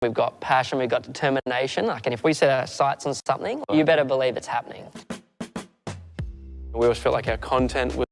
we've got passion, we've got determination. And if we set our sights on something, you better believe it's happening. We always felt like our content was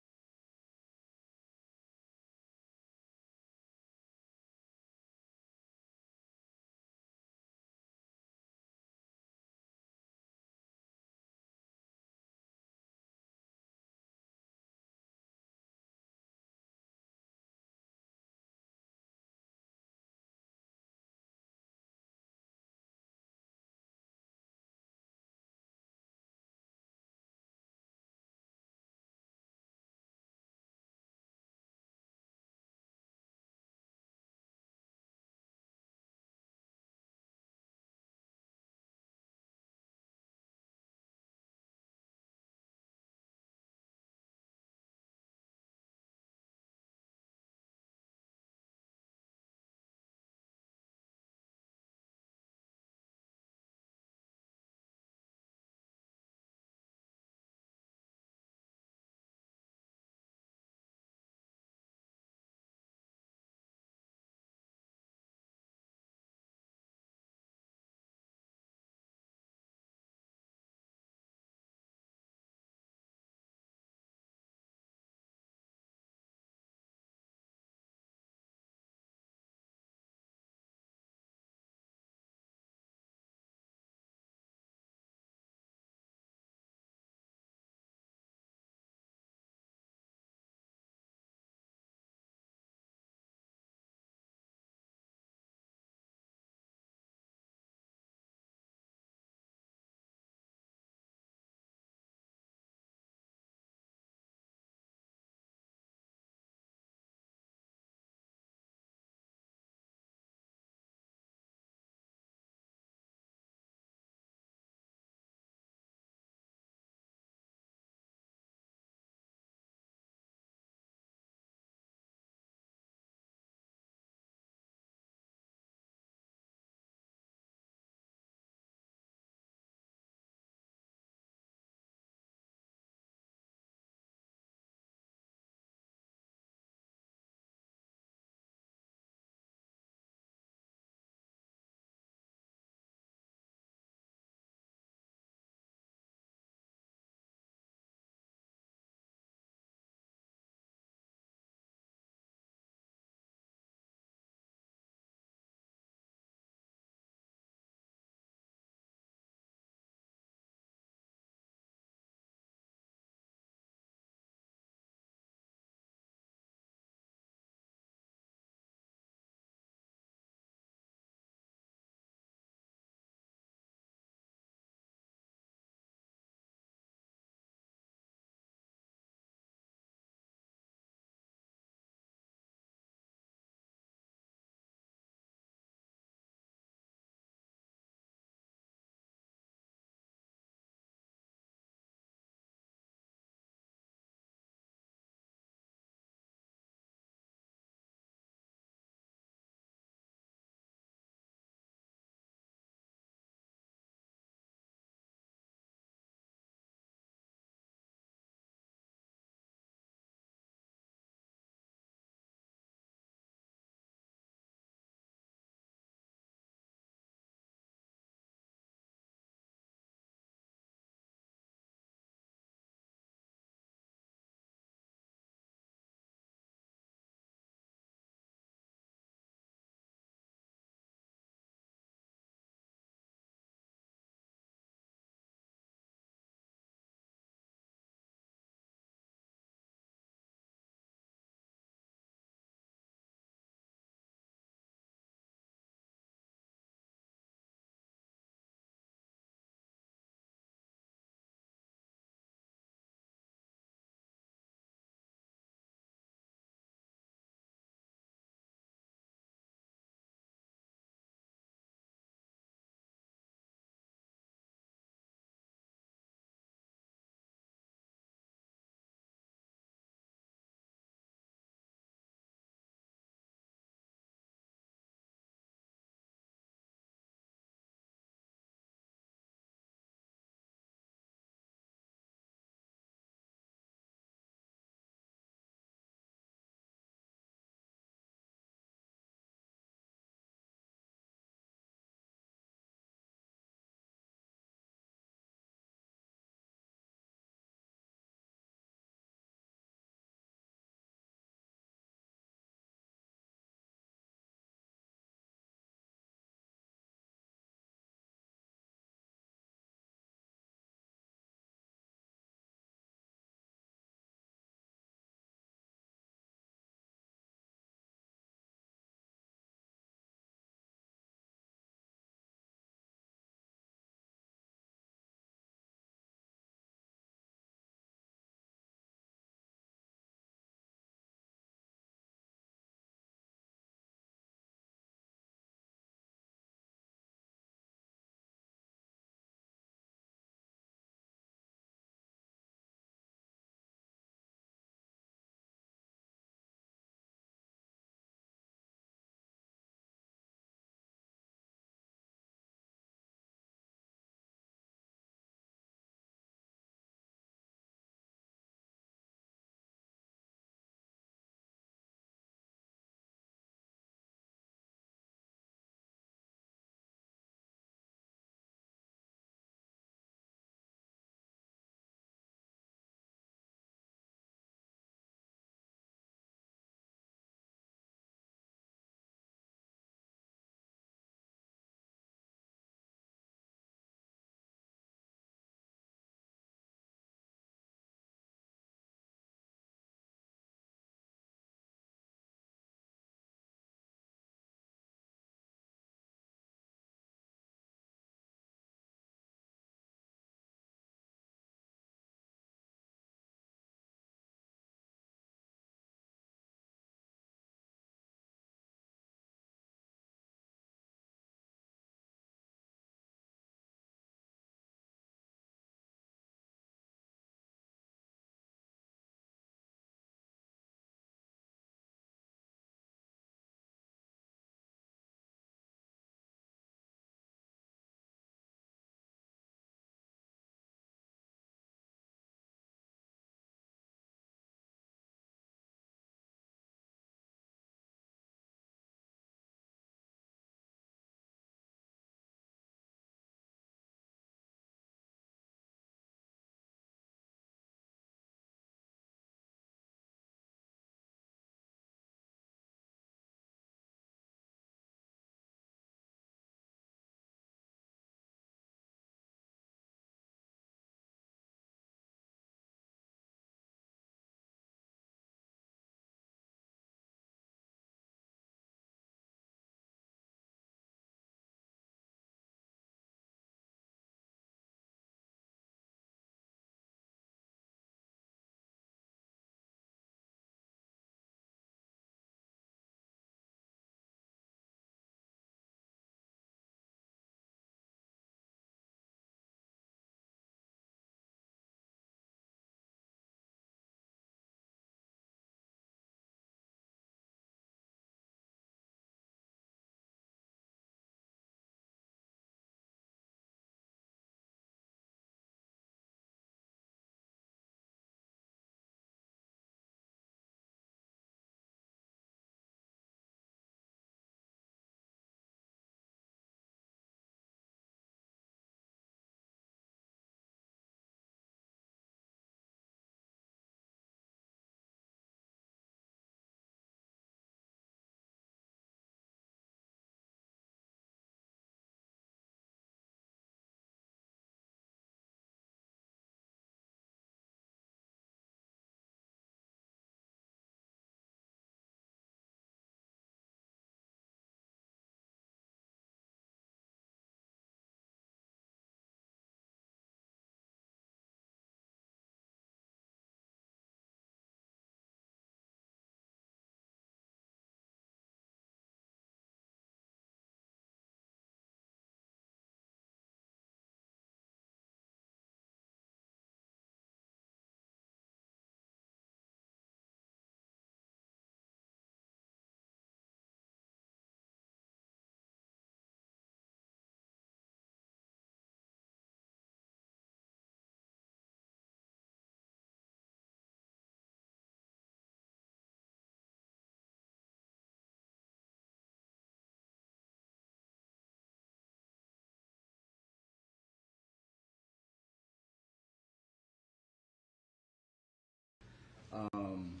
I'm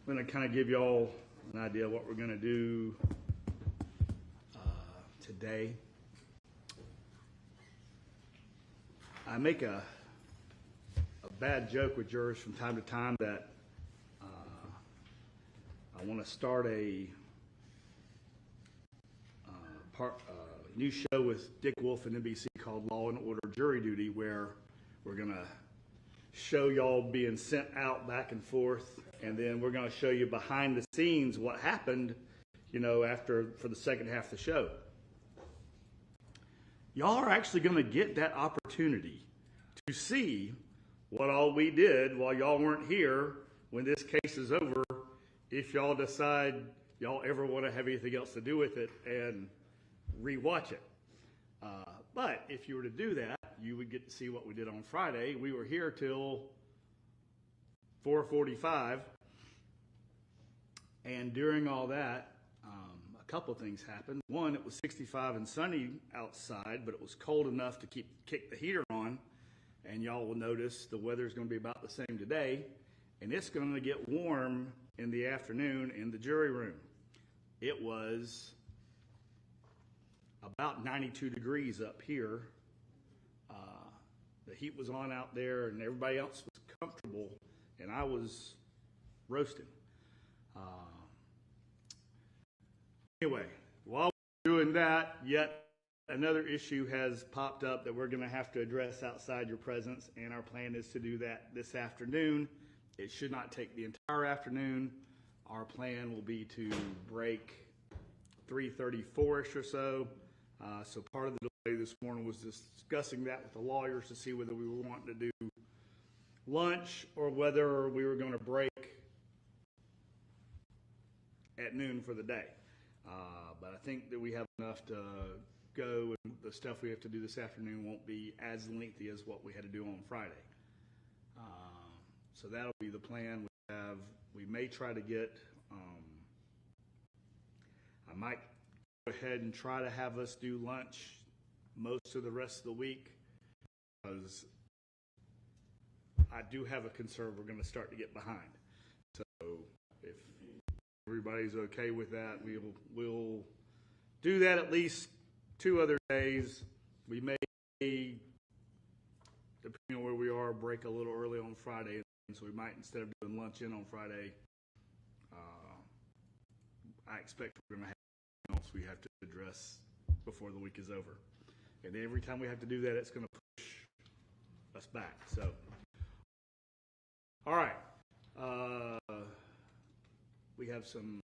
going to kind of give y'all an idea of what we're going to do today. I make a bad joke with jurors from time to time that I want to start a new show with Dick Wolf and NBC called Law and Order Jury Duty, where we're going to show y'all being sent out back and forth, and then we're going to show you behind the scenes what happened, for the second half of the show. Y'all are actually going to get that opportunity to see what all we did while y'all weren't here when this case is over, if y'all decide y'all ever want to have anything else to do with it and rewatch it. But if you were to do that, you would get to see what we did on Friday. We were here till 4:45, and during all that, a couple of things happened. One, it was 65 and sunny outside, but it was cold enough to kick the heater on, and y'all will notice the weather's going to be about the same today, and it's going to get warm in the afternoon in the jury room. It was about 92 degrees up here. The heat was on out there, and everybody else was comfortable, and I was roasting. Anyway, while we're doing that, yet another issue has popped up that we're going to have to address outside your presence, and our plan is to do that this afternoon. It should not take the entire afternoon. Our plan will be to break 3:34-ish or so. So part of the delay this morning was discussing that with the lawyers to see whether we were wanting to do lunch or whether we were going to break at noon for the day. But I think that we have enough to go, and the stuff we have to do this afternoon won't be as lengthy as what we had to do on Friday. So that'll be the plan. We may try to get, I might go ahead and try to have us do lunch most of the rest of the week, because I do have a concern we're going to start to get behind. So if everybody's okay with that, we'll do that at least 2 other days. We may, depending on where we are, break a little early on Friday. So we might, instead of doing lunch in on Friday, I expect we're going to have something else we have to address before the week is over. And every time we have to do that, it's going to push us back. So, all right. We have some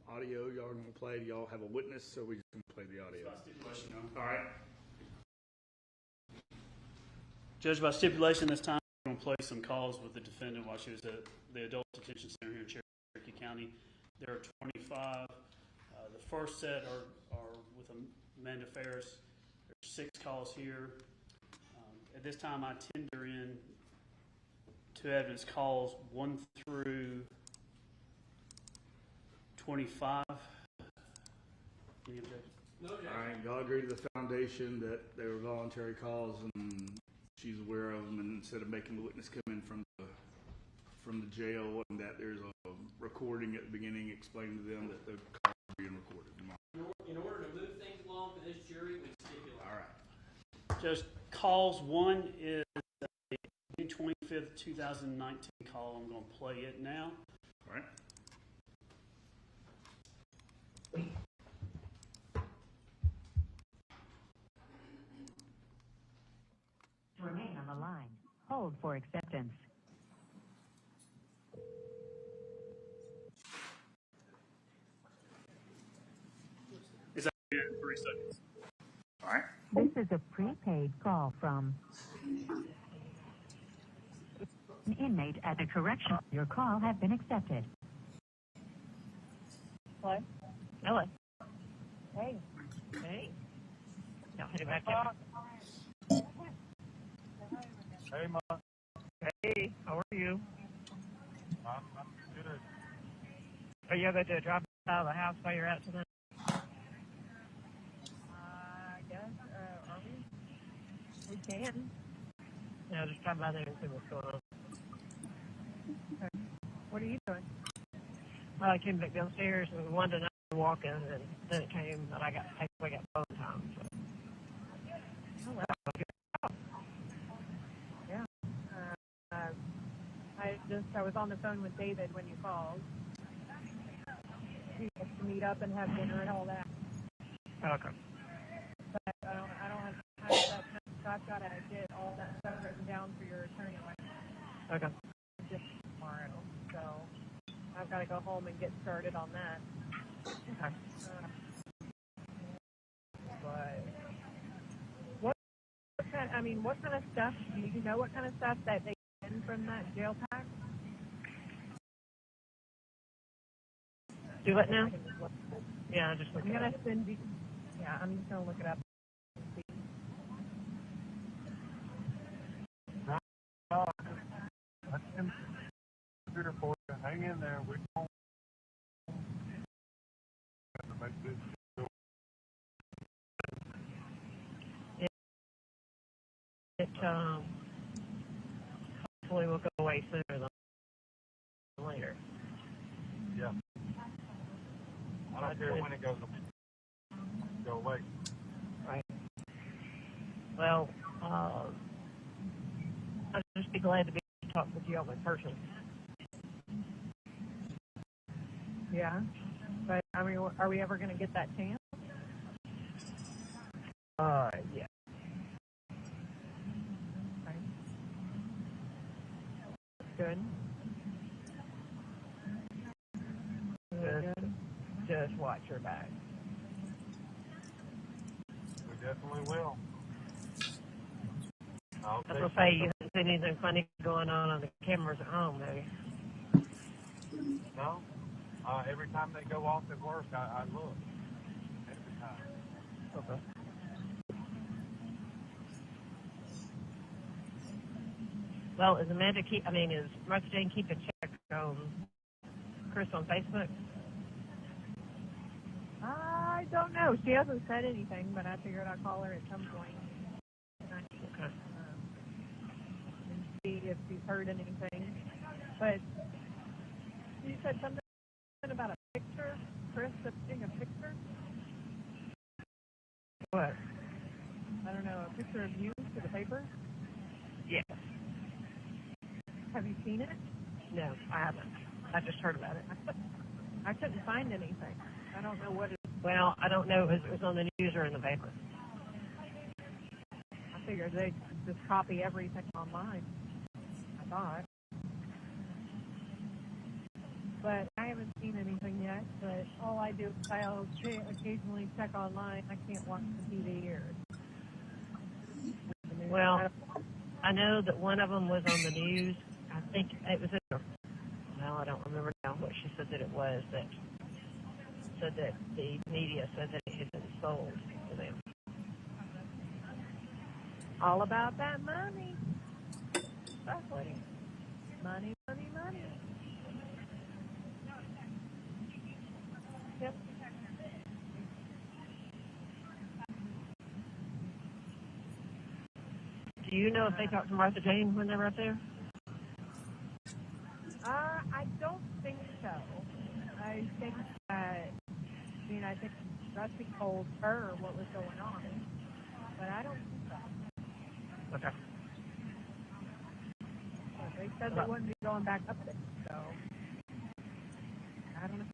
audio y'all are going to play. Do y'all have a witness, so we just going to play the audio? All right. Judge, by stipulation this time, we're going to play some calls with the defendant while she was at the Adult Detention Center here in Cherokee County. There are 25. The first set are with Amanda Farris. There's 6 calls here. At this time, I tender in 2 evidence calls, 1 through 25. Any objection? No objection. All right, y'all agree to the foundation that they were voluntary calls and she's aware of them, and instead of making the witness come in from the jail, and that there's a recording at the beginning explaining to them that the call is being recorded. In order to move things along for this jury, we stipulate. All right. Just calls. 1 is a June 25th, 2019 call. I'm going to play it now. All right. Remain on the line. Hold for acceptance. Is that 3 seconds? All right. This is a prepaid call from an inmate at a correction. Your call has been accepted. Hello? Hello. Hey. Hey. No, hit it back down. Hey, Ma. Hey, how are you? I'm good. Are you able to drop us out of the house while you're out tonight? I guess, are we? We can. Yeah, just come by there and see what's going on. Okay. What are you doing? Well, I came back downstairs and wanted to know walking, and then it came that we got phone time. So. Oh, well. Yeah. I was on the phone with David when you called. We have to meet up and have dinner and all that. Okay. But I don't have time for that. So I've got to get all that stuff written down for your attorney Okay. just tomorrow. So I've got to go home and get started on that. Okay. But what kind of stuff? Do you know what kind of stuff that they get in from that jail pack? Do it now? Yeah, I just I'm gonna send you. Yeah, I'm just gonna look it up. I can computer for you. Hang in there. We won't have to make this go. It hopefully will go away sooner than later. Yeah. I don't care when it goes go away. Right. Well, I'd just be glad to be able to talk with you all in person. Yeah, but I mean, are we ever gonna get that chance? Yeah. Okay. Good. Just watch your back. We definitely will. I was going to say, you haven't seen anything funny going on the cameras at home, have you? No. Every time they go off at work, I look. Every time. Okay. Well, is Martha Jane keep a check on Chris on Facebook? I don't know. She hasn't said anything, but I figured I'd call her at some point. Okay. And see if she's heard anything. But you said something about a picture? Chris posting a picture? What? I don't know, a picture of you to the paper? Yes. Have you seen it? No, I haven't. I just heard about it. I couldn't find anything. I don't know what it is. Well, I don't know if it was on the news or in the paper. I figured they'd just copy everything online. I thought. But I haven't seen anything yet. But all I do is I'll occasionally check online. I can't watch the TV or. Well, I know that one of them was on the news. I think it was. Well, I don't remember now what she said that it was. That said that the media said that it had been sold to them. All about that money. Exactly. Money, money, money. Yep. Do you know if they talked to Martha Jane when they were up there? I don't think so. I think that, I think Rusty told her what was going on, but I don't think so. Okay. They said they wouldn't be going back up there, so I don't know.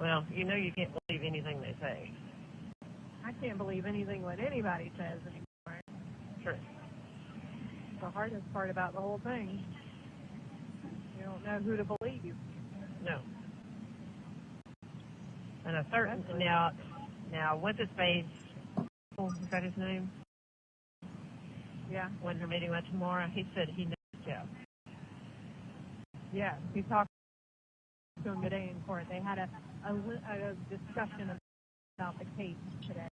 Well, you can't believe anything they say. I can't believe anything what anybody says anymore. Sure. The hardest part about the whole thing, you don't know who to believe. No. And a certain now what's his face? Is that his name? Yeah. When her meeting went tomorrow, he said he knows Jeff. Yeah, he talked to him today in court. They had a discussion about the case today.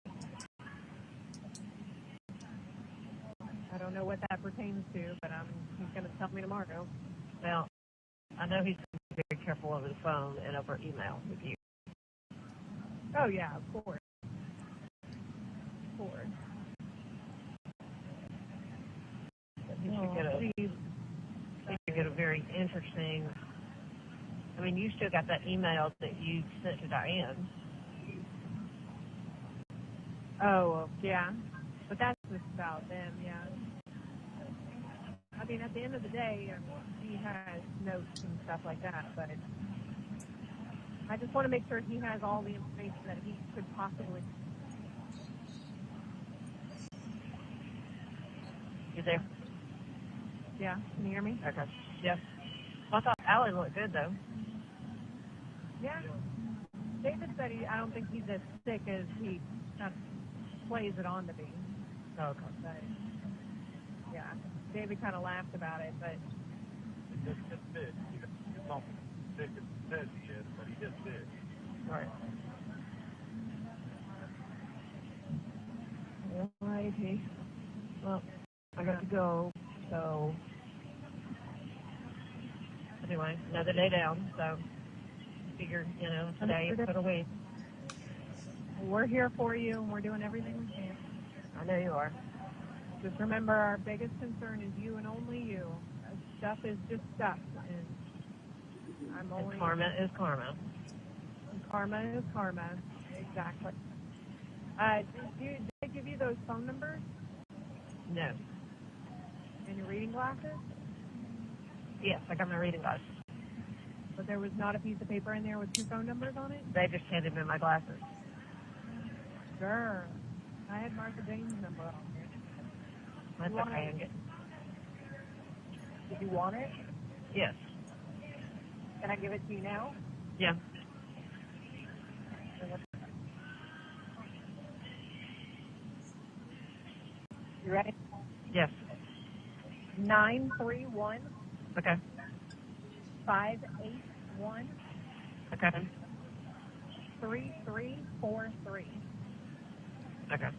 I don't know what that pertains to, but he's going to tell me tomorrow. Well, I know he's very careful over the phone and over email with you. Oh, yeah, of course. Of course. But he should I mean, you still got that email that you sent to Diane. Oh, yeah. But that's just about them, yeah. I mean, at the end of the day, he has notes and stuff like that, but I just want to make sure he has all the information that he could possibly. You there? Yeah, can you hear me? Okay. Yes. Well, I thought Allie looked good, though. Yeah. David said I don't think he's as sick as he kind of plays it on to be. Okay. But, yeah, David kind of laughed about it, but. He just did. He's not sick as he says he is, but he just did. Right. Alrighty. Well, I got to go, so. Anyway, another day down, so figure, today for the week. We're here for you, and we're doing everything we can. I know you are. Just remember, our biggest concern is you and only you. Stuff is just stuff, and I'm only. And karma is karma. Karma is karma. Exactly. Did they give you those phone numbers No. and your reading glasses? Yes, I got my reading glasses. But there was not a piece of paper in there with 2 phone numbers on it? They just handed me my glasses. Sure. I had Martha Jane's number on there. That's okay. Did you want it? Yes. Can I give it to you now? Yeah. You ready? Yes. 931 Okay. 581 Okay. 3343. Okay.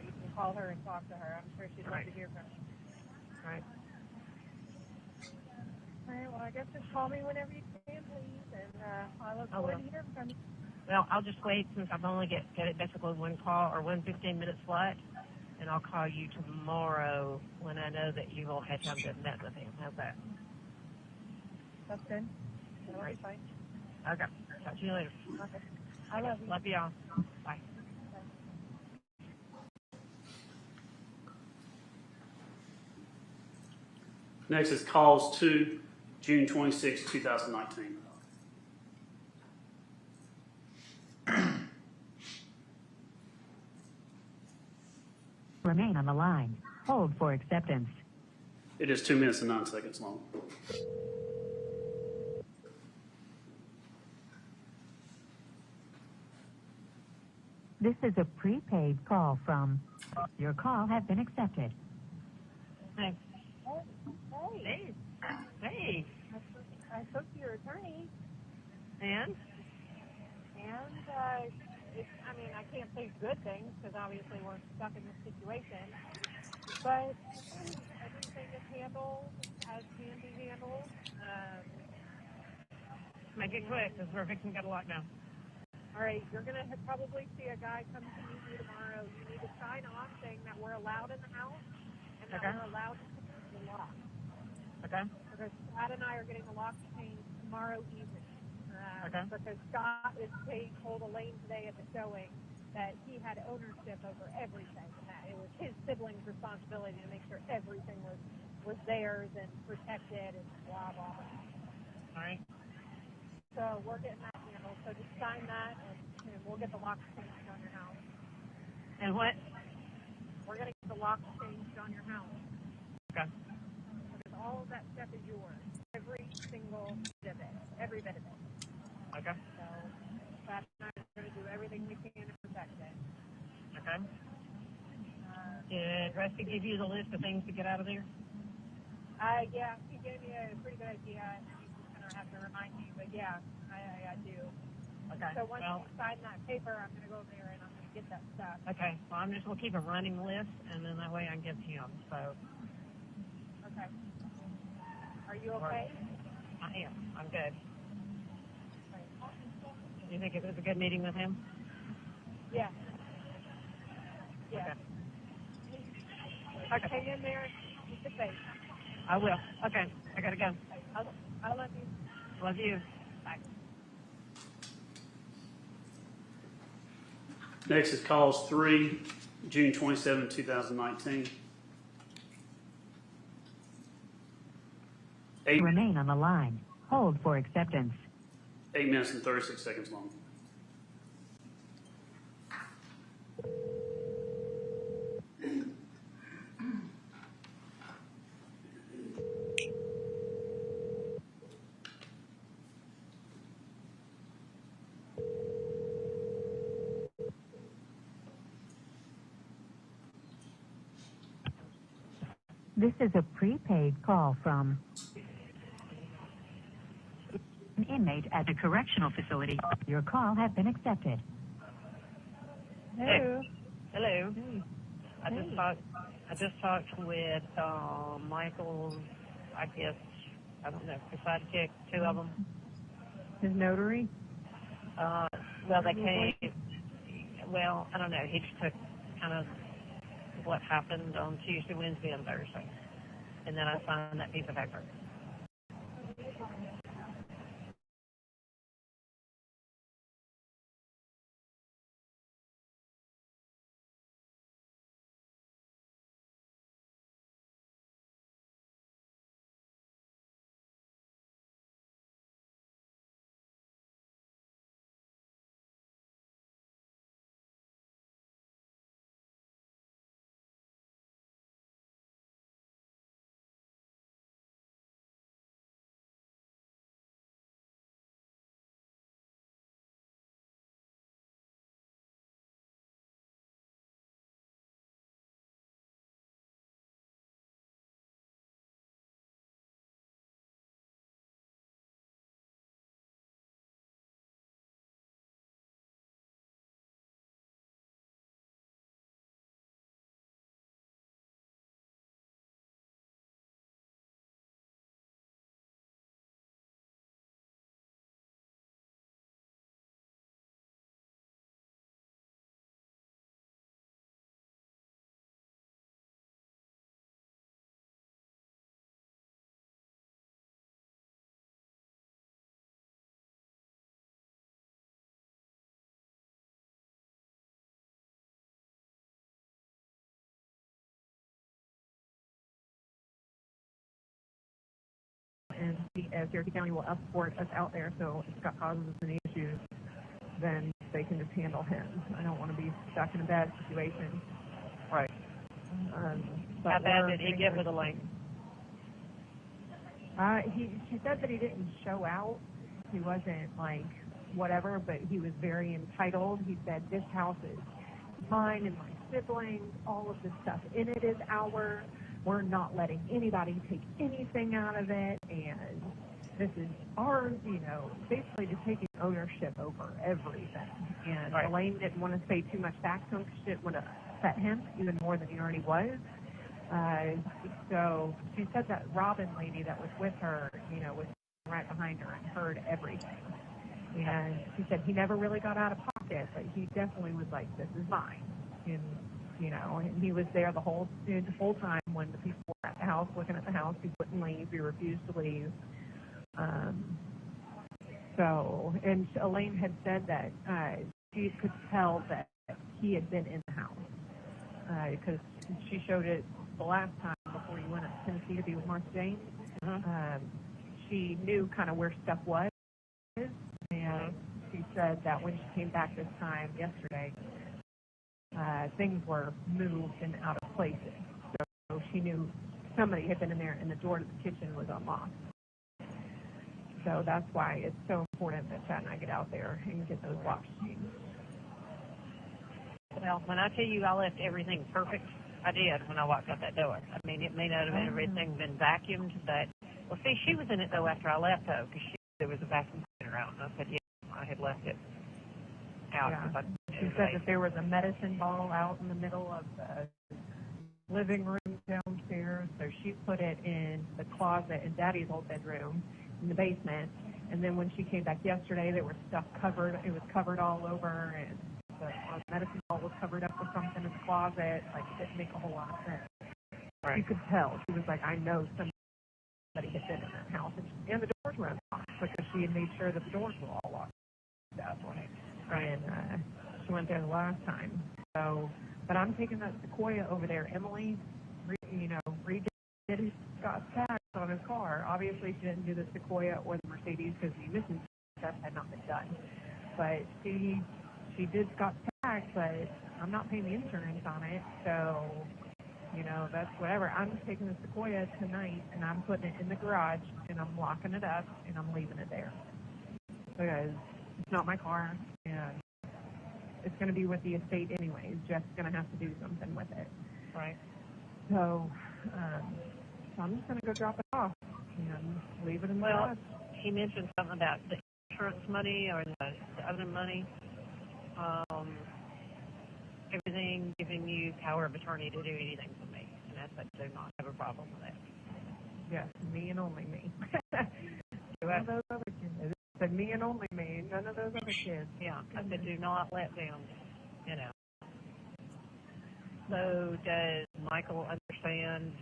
You can call her and talk to her. I'm sure she'd love Right. to hear from you. Right. All right, well, I guess just call me whenever you can, please, and I look I forward will. to hearing from you. Well, I'll just wait since I've only get it basically one call or 15-minute slot, and I'll call you tomorrow when I know that you will have time to met with him. How's that? That's good. That'll be fine. Okay. Talk to you later. Okay. I love you. Love y'all. Bye. Next is calls to June 26, 2019. Remain on the line. Hold for acceptance. It is 2 minutes and 9 seconds long. This is a prepaid call from. Your call has been accepted. Hey. Hey. Hey. I spoke to your attorney, And? I mean, I can't say good things because obviously we're stuck in this situation, but everything is handled as can be handled. Make it quick because we're fixing to get a lockdown. All right, you're going to probably see a guy come to meet you tomorrow. You need to sign off saying that we're allowed in the house and that we're allowed to change the lock. Okay. Because Scott and I are getting the lock changed tomorrow evening. Okay. Because Scott told Elaine today at the showing that he had ownership over everything, and that it was his siblings' responsibility to make sure everything was theirs and protected and blah, blah, blah. All right. So we're getting that handled. So just sign that, and we'll get the locks changed on your house. And what? We're going to get the locks changed on your house. Okay. Because all of that stuff is yours. Every single bit of it. Every bit of it. Okay. So Pat and I are going to do everything we can to protect it. Okay. Did Rusty give you the list of things to get out of there? Yeah, he gave me a pretty good idea, and he's just going to have to remind me, but yeah, I do. Okay. So once you sign that paper, I'm going to go over there and I'm going to get that stuff. Okay. Well, I'm just going to keep a running list, and then that way I can get to him. So. Okay. Are you okay? I am. I'm good. Do you think it was a good meeting with him? Yeah. Yeah. Okay. Hang in there. Keep the faith. I will. Okay. I got to go. I love you. Love you. Bye. Next is calls 3, June 27, 2019. 8 Remain on the line. Hold for acceptance. minutes and 36 seconds long. This is a prepaid call from an inmate at the correctional facility. Your call has been accepted. Hello. Hello. I just talked with Michael's, I guess, I don't know, the sidekick, two of them. His notary? Well, they came, well, I don't know, he just took kind of what happened on Tuesday, Wednesday, and Thursday. And then I signed that piece of paper. And Cherokee County will escort us out there, so if Scott causes us any issues, then they can just handle him. I don't want to be stuck in a bad situation. Right. But How bad did he get with Elaine? She said that he didn't show out. He wasn't like whatever, but he was very entitled. He said, this house is mine and my siblings, all of this stuff in it is ours. We're not letting anybody take anything out of it, and this is ours, you know, basically just taking ownership over everything. And Right. Elaine didn't want to say too much back to him because she didn't want to upset him even more than he already was. So she said that Robin lady that was with her, you know, was right behind her and heard everything. And she said he never really got out of pocket, but he definitely was like, this is mine. And, you know, and he was there the whole time when the people were at the house, looking at the house. He wouldn't leave. He refused to leave. And Elaine had said that she could tell that he had been in the house because she showed it the last time before he went up to Tennessee to be with Martha Jane. She knew kind of where stuff was, and she said that when she came back this time yesterday, things were moved and out of places. So she knew somebody had been in there and the door to the kitchen was unlocked. So that's why it's so important that Chad and I get out there and get those locks changed. Well, when I tell you I left everything perfect, I did when I walked out that door. I mean, it may not have everything been vacuumed, but, well, see, she was in it, though, after I left, though, because there was a vacuum cleaner out, and I said, yeah, I had left it out. Yeah. She said that there was a medicine ball out in the middle of the living room downstairs, so she put it in the closet in Daddy's old bedroom in the basement, and then when she came back yesterday, there was stuff covered, it was covered all over, and the medicine ball was covered up with something in the closet. Like, it didn't make a whole lot of sense. Right. You could tell. She was like, I know somebody had been in that house, and the doors were unlocked. because she had made sure that the doors were all locked up. Right. And she went there the last time. So, but I'm taking that Sequoia over there. Emily, redid Scott's tax on his car. Obviously, she didn't do the Sequoia or the Mercedes because the emissions stuff had not been done. But she did Scott's tax, but I'm not paying the insurance on it. So, that's whatever. I'm just taking the Sequoia tonight, and I'm putting it in the garage, and I'm locking it up, and I'm leaving it there. Because it's not my car, and it's going to be with the estate anyways. Jeff's going to have to do something with it. Right. So, I'm just going to go drop it off and leave it in the Well, garage. he mentioned something about the insurance money or the other money. Everything giving you power of attorney to do anything for me. And that's what I do not have a problem with that. Yes, me and only me. Do None I? of those other kids. It said me and only me, none of those other kids. Yeah, I said do not let them, So does Michael understand,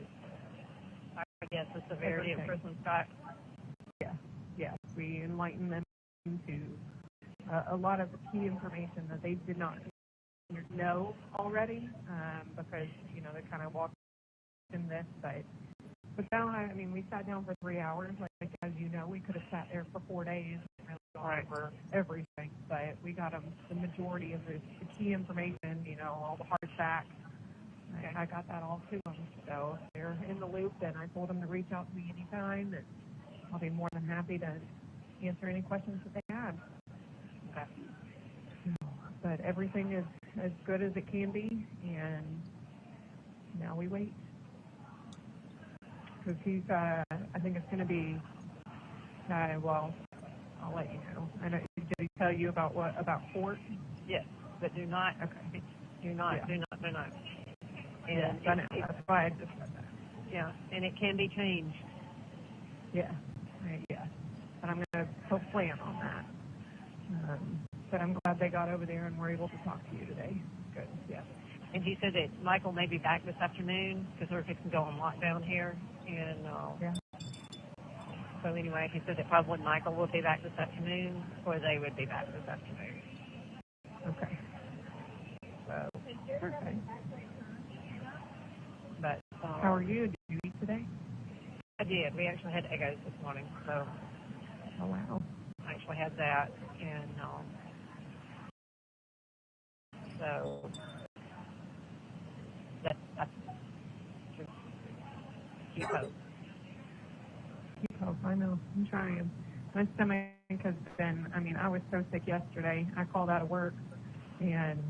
I guess, the severity of Kristen Scott? Yes, we enlighten them to a lot of the key information that they did not know already, because, they kind of walked in this, but now, we sat down for 3 hours, like as you know, we could have sat there for 4 days and really gone over everything, but we got them the majority of the key information, all the hard facts. I got that all to them, so they're in the loop, and I told them to reach out to me anytime, and I'll be more than happy to answer any questions that they have. Okay. But everything is as good as it can be, and now we wait. Because he's, I think it's going to be, well, I'll let you know. I know, did he tell you about court? Yes, but do not, Okay. do not. And Yes, I know. That's why I just said that. Yeah, and it can be changed. Yeah. Yeah. But I'm going to put plan on that. But I'm glad they got over there and were able to talk to you today. Good. Yeah. And he said that Michael may be back this afternoon because we're fixing to go on lockdown here. And Yeah. so anyway, he said that probably Michael will be back this afternoon, or they would be back this afternoon. Okay. So, okay. But How are you? Did you eat today? I did. We actually had Eggos this morning, so Oh, wow. I actually had that, and so that's just keep hope. Keep hope. I know. I'm trying. My stomach has been, I was so sick yesterday. I called out of work, and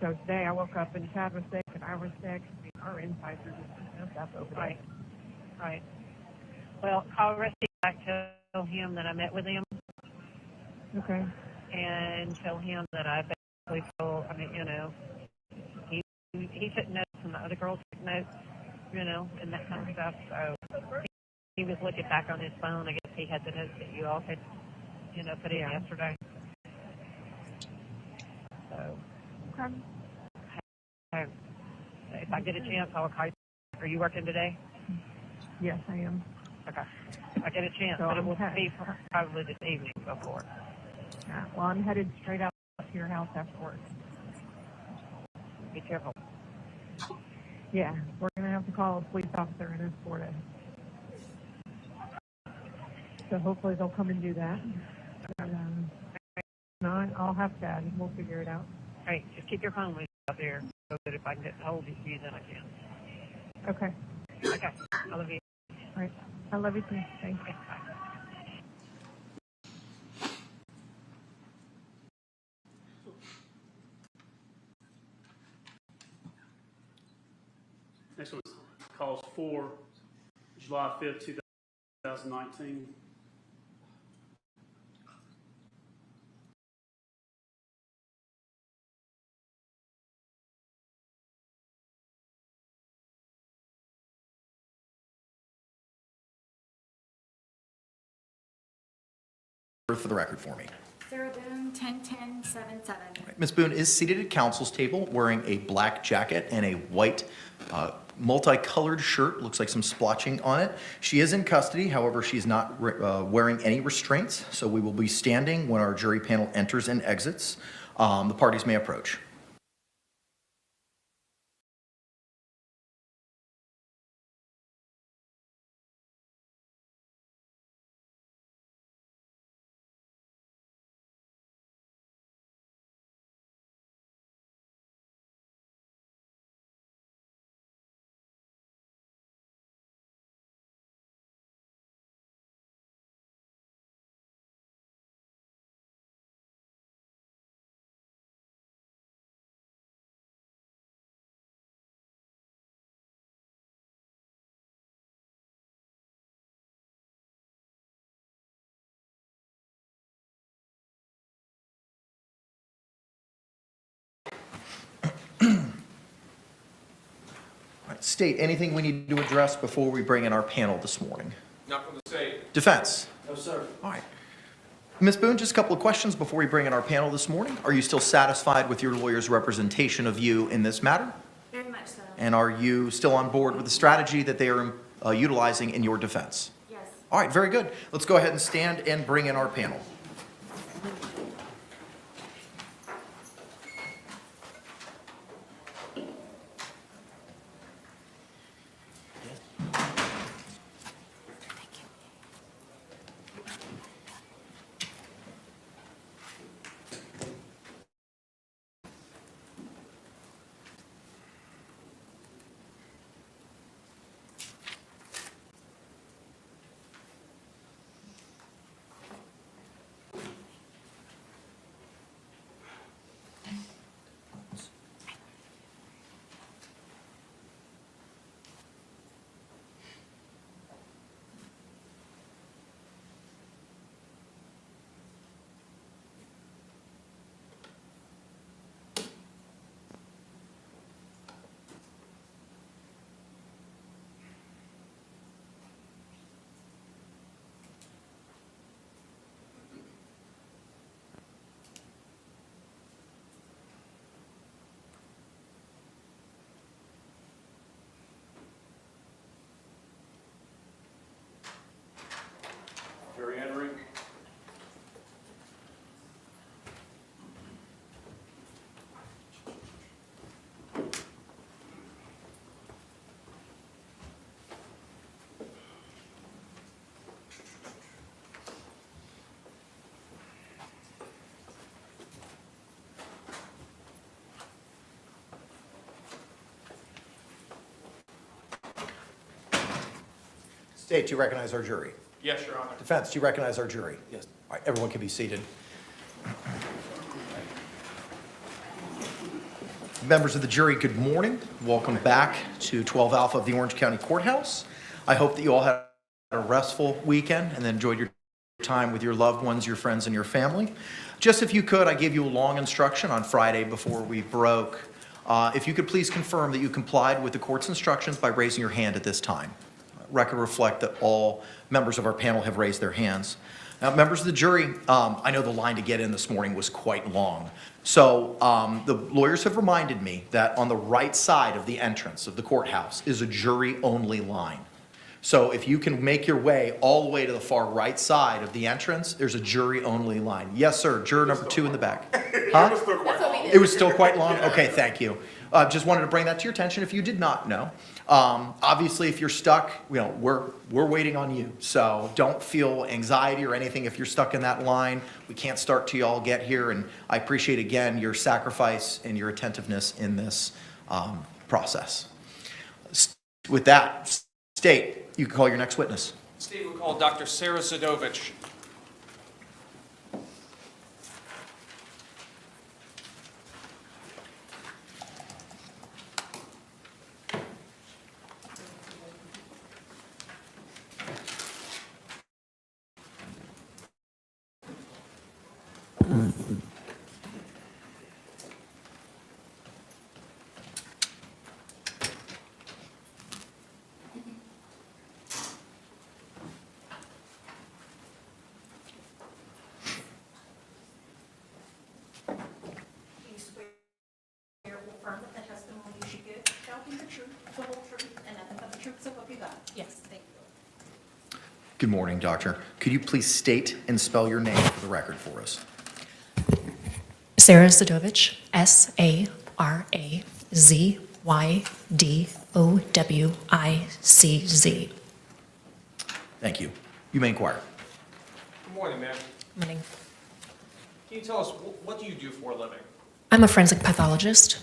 so today I woke up and Chad was sick and I was sick. Our insides are just messed up over there. Right. Well, call Rusty back, tell him that I met with him, Okay. and tell him that I basically told, he took notes and the other girls took notes, and that kind of stuff. So he was looking back on his phone. I guess he had the notes that you all had, put in yesterday. So if I get a chance, I'll call you. Are you working today? Yes, I am. Okay. If I get a chance, So but it I'm will headed. be probably this evening before. Yeah. Well, I'm headed straight out to your house after work. Be careful. Yeah, we're going to have to call a police officer and escort it. So hopefully they'll come and do that. But, no, I'll have Chad. We'll figure it out. Hey, just keep your phone with you out there so that if I can get hold of you, then I can. Okay. Okay. I love you. All right. I love you too. Thanks. Okay, bye. Next one is calls for July 5th, 2019. For the record for me. Sarah Boone, 10-10-7-7. Ms. Boone is seated at council's table wearing a black jacket and a white multicolored shirt, looks like some splotching on it. She is in custody, however, she's not wearing any restraints, so we will be standing when our jury panel enters and exits. The parties may approach. State, anything we need to address before we bring in our panel this morning? Not from the state. Defense? No, sir. All right. Ms. Boone, just a couple of questions before we bring in our panel this morning. Are you still satisfied with your lawyer's representation of you in this matter? Very much so. And are you still on board with the strategy that they are utilizing in your defense? Yes. All right, very good. Let's go ahead and stand and bring in our panel. Jury entering. State, do you recognize our jury? Yes, Your Honor. Defense, do you recognize our jury? Yes. All right, everyone can be seated. Members of the jury, good morning. Welcome back to 12 Alpha of the Orange County Courthouse. I hope that you all had a restful weekend and enjoyed your time with your loved ones, your friends, and your family. Just if you could, I gave you a long instruction on Friday before we broke. If you could please confirm that you complied with the court's instructions by raising your hand at this time. Record reflect that all members of our panel have raised their hands. Now, members of the jury, I know the line to get in this morning was quite long. So the lawyers have reminded me that on the right side of the entrance of the courthouse is a jury-only line. So if you can make your way all the way to the far right side of the entrance, there's a jury-only line. Yes, sir. Juror number 2 in the back. Huh? It was still quite long? Okay, thank you. Just wanted to bring that to your attention if you did not know. Obviously, if you're stuck, we're waiting on you. So don't feel anxiety or anything if you're stuck in that line. We can't start till y'all get here. And I appreciate, again, your sacrifice and your attentiveness in this process. With that, State, you can call your next witness. State will call Dr. Sarah Zadovich. tell me the truth, the whole truth, and nothing but the truth, so help you God? Yes, thank you. Good morning, doctor. Could you please state and spell your name for the record for us? Sarah Zadovich, Sarazydowicz. Thank you. You may inquire. Good morning, ma'am. Morning. Can you tell us, what do you do for a living? I'm a forensic pathologist.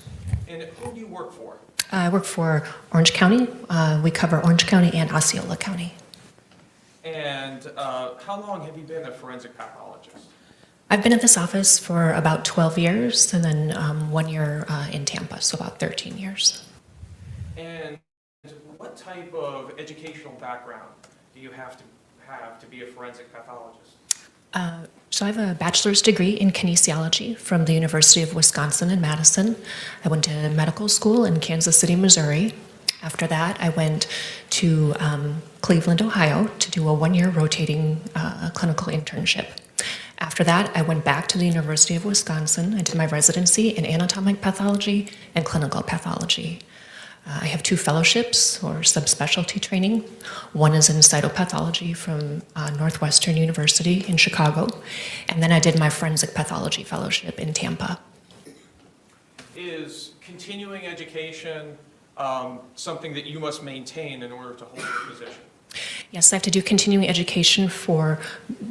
And who do you work for? I work for Orange County. We cover Orange County and Osceola County. And how long have you been a forensic pathologist? I've been at this office for about 12 years and then 1 year in Tampa, so about 13 years. And what type of educational background do you have to be a forensic pathologist? So I have a bachelor's degree in kinesiology from the University of Wisconsin in Madison. I went to medical school in Kansas City, Missouri. After that, I went to Cleveland, Ohio to do a 1 year rotating clinical internship. After that, I went back to the University of Wisconsin. I did my residency in anatomic pathology and clinical pathology. I have 2 fellowships or subspecialty training. One is in cytopathology from Northwestern University in Chicago, and then I did my forensic pathology fellowship in Tampa. Is continuing education something that you must maintain in order to hold your position? Yes, I have to do continuing education for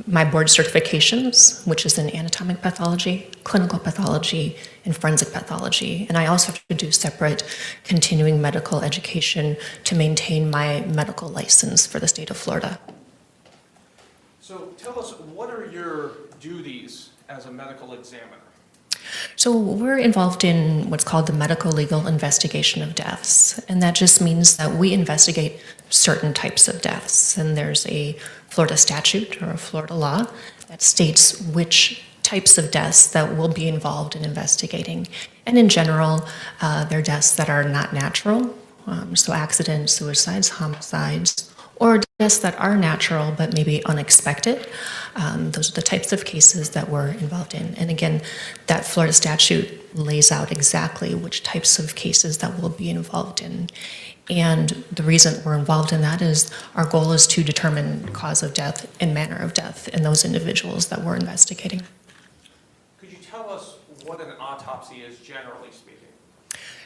my board certifications, which is in anatomic pathology, clinical pathology, and forensic pathology. And I also have to do separate continuing medical education to maintain my medical license for the state of Florida. So tell us, what are your duties as a medical examiner? So we're involved in what's called the medical legal investigation of deaths, and that just means that we investigate certain types of deaths. And there's a Florida statute or a Florida law that states which types of deaths that we'll be involved in investigating. And in general, they're deaths that are not natural, so accidents, suicides, homicides, or deaths that are natural but maybe unexpected. Those are the types of cases that we're involved in. And again, that Florida statute lays out exactly which types of cases that we'll be involved in. And the reason we're involved in that is our goal is to determine cause of death and manner of death in those individuals that we're investigating. Could you tell us what an autopsy is, generally speaking?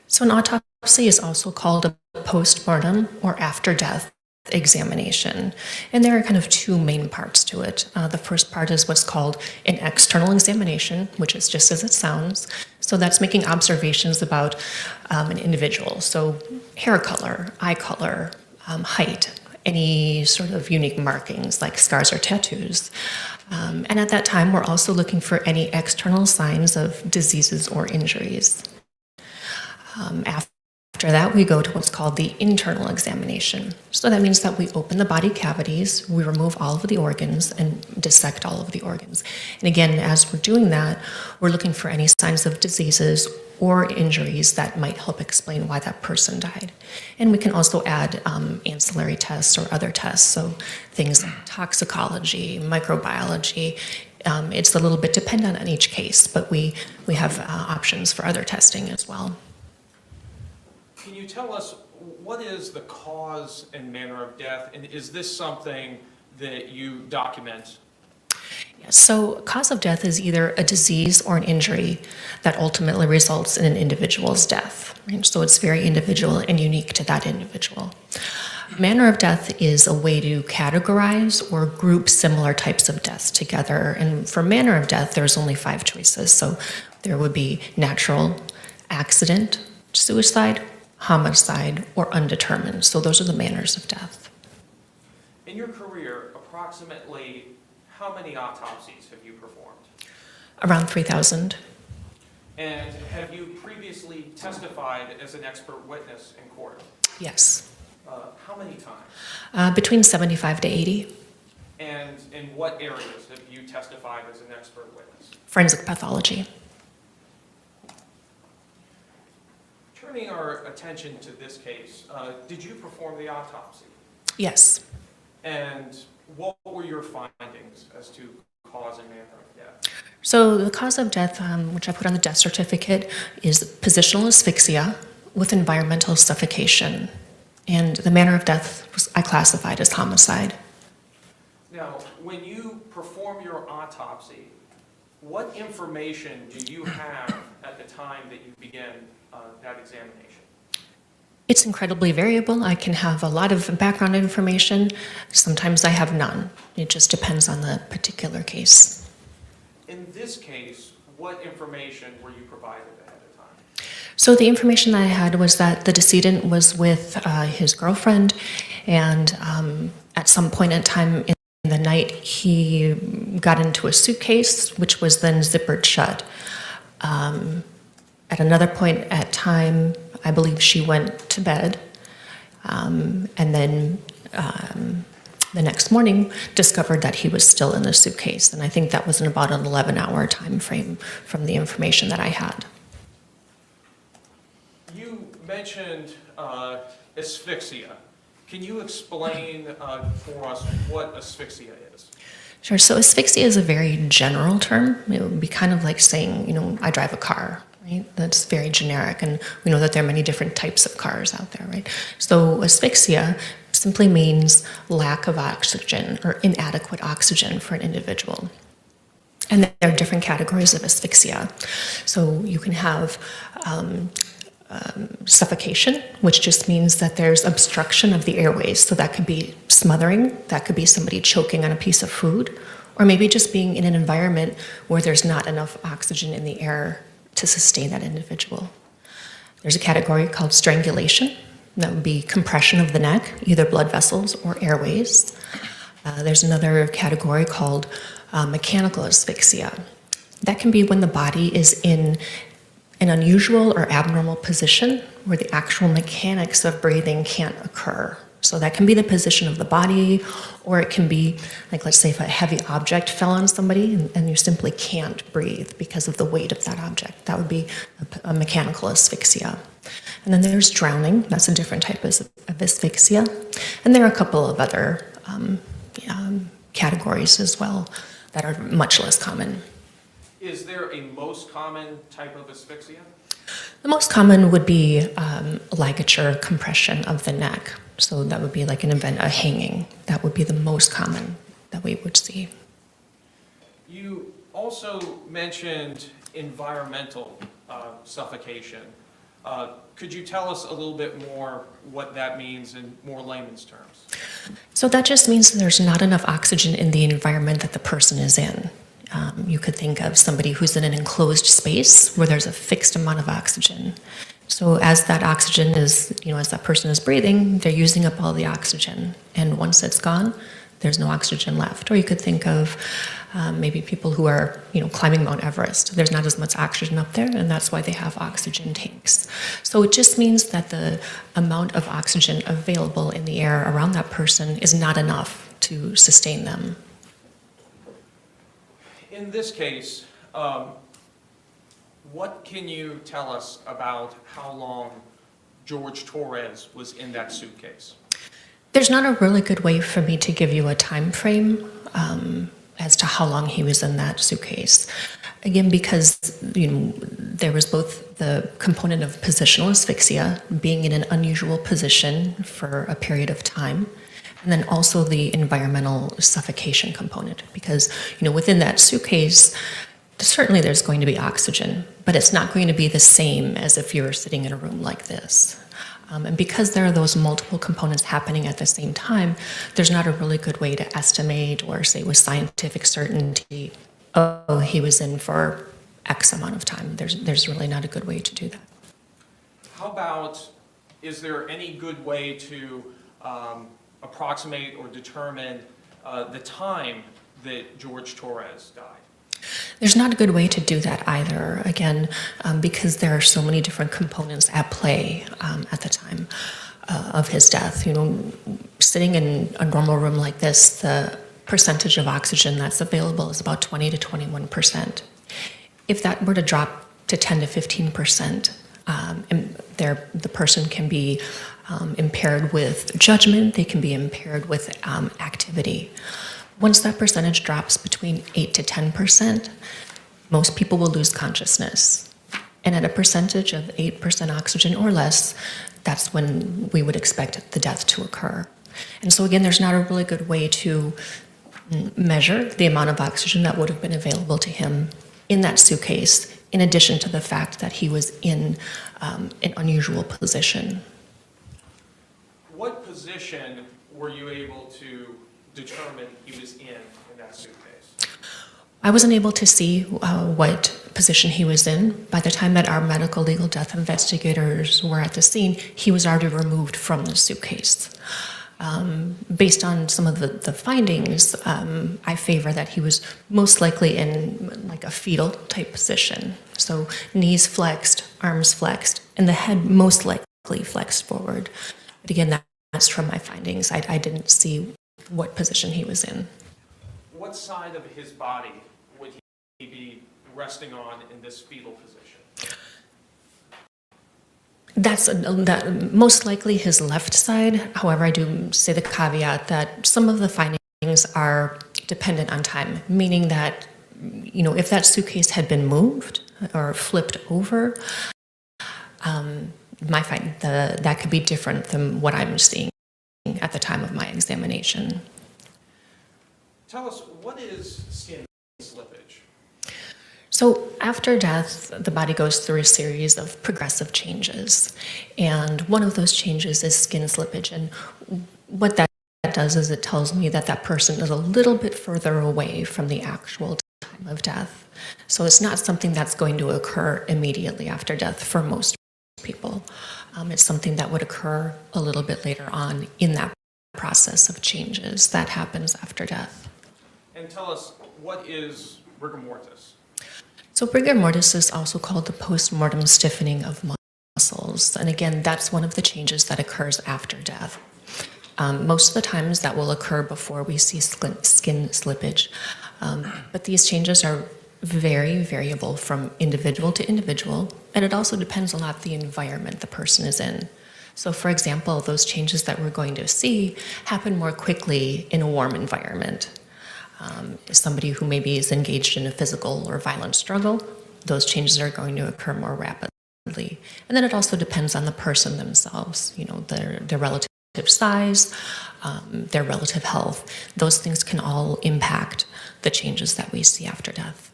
So an autopsy is also called a postmortem or after death examination. And there are kind of 2 main parts to it. The first part is what's called an external examination, which is just as it sounds. So that's making observations about an individual. So hair color, eye color, height, any sort of unique markings like scars or tattoos. And at that time, we're also looking for any external signs of diseases or injuries. After that, we go to what's called the internal examination. So that means that we open the body cavities, we remove all of the organs, and dissect all of the organs. And again, as we're doing that, we're looking for any signs of diseases or injuries that might help explain why that person died. And we can also add ancillary tests or other tests, so things like toxicology, microbiology. It's a little bit dependent on each case, but we have options for other testing as well. Can you tell us, what is the cause and manner of death, and is this something that you document? Yes, so cause of death is either a disease or an injury that ultimately results in an individual's death. Right? So it's very individual and unique to that individual. Manner of death is a way to categorize or group similar types of deaths together. And for manner of death, there's only 5 choices. So there would be natural, accident, suicide, homicide, or undetermined. So those are the manners of death. In your career, approximately how many autopsies have you performed? Around 3,000. And have you previously testified as an expert witness in court? Yes. How many times? Between 75 to 80. And in what areas have you testified as an expert witness? Forensic pathology. Turning our attention to this case, did you perform the autopsy? Yes. And what were your findings as to cause and manner of death? So the cause of death, which I put on the death certificate, is positional asphyxia with environmental suffocation, and the manner of death I classified as homicide. Now, when you perform your autopsy, what information do you have at the time that you begin that examination? It's incredibly variable. I can have a lot of background information. Sometimes I have none. It just depends on the particular case. In this case, what information were you provided ahead of time? So the information that I had was that the decedent was with his girlfriend, and at some point in time in the night, he got into a suitcase, which was then zippered shut. At another point at time, I believe she went to bed, and then the next morning discovered that he was still in the suitcase. And I think that was in about an 11-hour time frame from the information that I had. You mentioned asphyxia. Can you explain for us what asphyxia is? Sure. So asphyxia is a very general term. It would be kind of like saying, I drive a car, right? That's very generic, and we know that there are many different types of cars out there, right? So asphyxia simply means lack of oxygen or inadequate oxygen for an individual. And there are different categories of asphyxia. So you can have suffocation, which just means that there's obstruction of the airways. So that could be smothering, that could be somebody choking on a piece of food, or maybe just being in an environment where there's not enough oxygen in the air to sustain that individual. There's a category called strangulation. That would be compression of the neck, either blood vessels or airways. There's another category called mechanical asphyxia. That can be when the body is in an unusual or abnormal position where the actual mechanics of breathing can't occur. So that can be the position of the body, or it can be, like, let's say if a heavy object fell on somebody and you simply can't breathe because of the weight of that object. That would be a mechanical asphyxia. And then there's drowning. That's a different type of asphyxia. And there are a couple of other categories as well that are much less common. Is there a most common type of asphyxia? The most common would be ligature compression of the neck. So that would be like an event, a hanging. That would be the most common that we would see. You also mentioned environmental suffocation. Could you tell us a little bit more what that means in more layman's terms? So that just means there's not enough oxygen in the environment that the person is in. You could think of somebody who's in an enclosed space where there's a fixed amount of oxygen. So as that oxygen is, as that person is breathing, they're using up all the oxygen. And once it's gone, there's no oxygen left. Or you could think of maybe people who are, climbing Mount Everest. There's not as much oxygen up there, and that's why they have oxygen tanks. So it just means that the amount of oxygen available in the air around that person is not enough to sustain them. In this case, what can you tell us about how long George Torres was in that suitcase? There's not a really good way for me to give you a time frame as to how long he was in that suitcase. Again, because there was both the component of positional asphyxia, being in an unusual position for a period of time, and then also the environmental suffocation component, because within that suitcase, certainly there's going to be oxygen, but it's not going to be the same as if you were sitting in a room like this. And because there are those multiple components happening at the same time, there's not a really good way to estimate or say with scientific certainty, oh, he was in for X amount of time. There's really not a good way to do that. How about, is there any good way to approximate or determine the time that George Torres died? There's not a good way to do that either, again, because there are so many different components at play at the time of his death. Sitting in a normal room like this, the percentage of oxygen that's available is about 20 to 21%. If that were to drop to 10 to 15%, the person can be impaired with judgment, they can be impaired with activity. Once that percentage drops between 8 to 10%, most people will lose consciousness. And at a percentage of 8% oxygen or less, that's when we would expect the death to occur. And so again, there's not a really good way to measure the amount of oxygen that would have been available to him in that suitcase, in addition to the fact that he was in an unusual position. What position were you able to determine he was in that suitcase? I wasn't able to see what position he was in. By the time that our medical legal death investigators were at the scene, he was already removed from the suitcase. Based on some of the findings, I favor that he was most likely in like a fetal type position. So knees flexed, arms flexed, and the head most likely flexed forward. But again, that's from my findings. I didn't see what position he was in. What side of his body would he be resting on in this fetal position? That's most likely his left side. However, I do say the caveat that some of the findings are dependent on time, meaning that, if that suitcase had been moved or flipped over, that could be different than what I'm seeing at the time of my examination. Tell us, what is skin slippage? So after death, the body goes through a series of progressive changes. And one of those changes is skin slippage. And what that does is it tells me that that person is a little bit further away from the actual time of death. So it's not something that's going to occur immediately after death for most people. It's something that would occur a little bit later on in that process of changes that happens after death. And tell us, what is rigor mortis? So rigor mortis is also called the post-mortem stiffening of muscles. And again, that's one of the changes that occurs after death. Most of the times that will occur before we see skin slippage. But these changes are very variable from individual to individual. And it also depends a lot on the environment the person is in. So for example, those changes that we're going to see happen more quickly in a warm environment. Somebody who maybe is engaged in a physical or violent struggle, those changes are going to occur more rapidly. And then it also depends on the person themselves, their relative size, their relative health. Those things can all impact the changes that we see after death.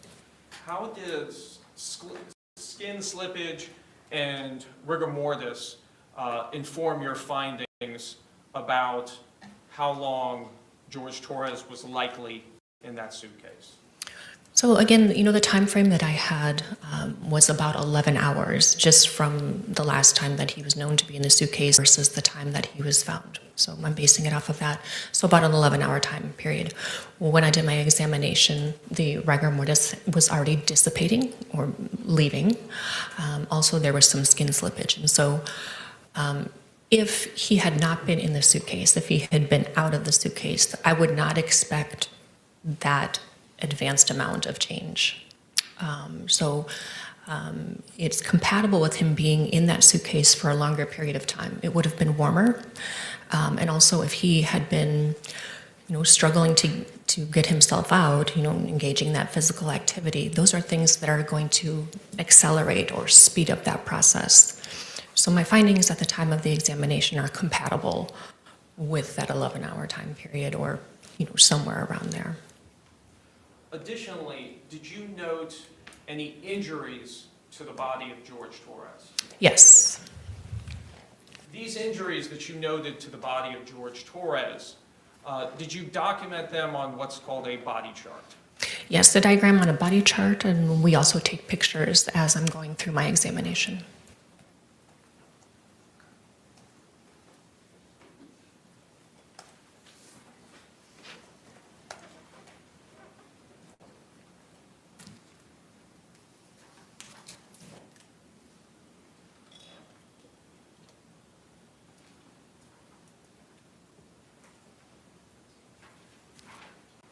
How does skin slippage and rigor mortis inform your findings about how long George Torres was likely in that suitcase? So again, the time frame that I had was about 11 hours, just from the last time that he was known to be in the suitcase versus the time that he was found. So I'm basing it off of that. So about an 11-hour time period. When I did my examination, the rigor mortis was already dissipating or leaving. Also, there was some skin slippage. And so if he had not been in the suitcase, if he had been out of the suitcase, I would not expect that advanced amount of change. It's compatible with him being in that suitcase for a longer period of time. It would have been warmer. And also if he had been, struggling to get himself out, engaging in that physical activity, those are things that are going to accelerate or speed up that process. So my findings at the time of the examination are compatible with that 11-hour time period or, somewhere around there. Additionally, did you note any injuries to the body of George Torres? Yes. These injuries that you noted to the body of George Torres, did you document them on what's called a body chart? Yes, the diagram on a body chart, and we also take pictures as I'm going through my examination.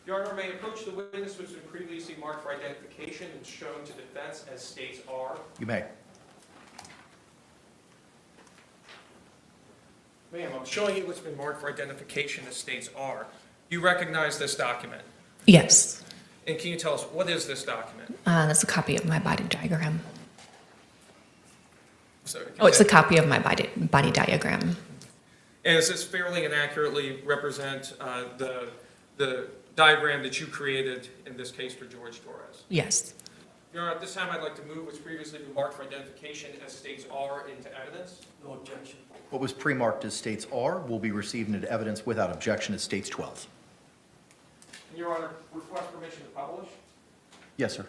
Your Honor, may approach the witness who has been previously marked for identification and shown to defense as states R. You may. Ma'am, I'm showing you what's been marked for identification as states R. You recognize this document? Yes. And can you tell us, what is this document? That's a copy of my body diagram. Oh, it's a copy of my body diagram. And does this fairly and accurately represent the diagram that you created in this case for George Torres? Yes. Your Honor, at this time I'd like to move what's previously been marked for identification as states R into evidence. No objection. What was pre-marked as states R will be received into evidence without objection as states 12. And Your Honor, request permission to publish. Yes, sir.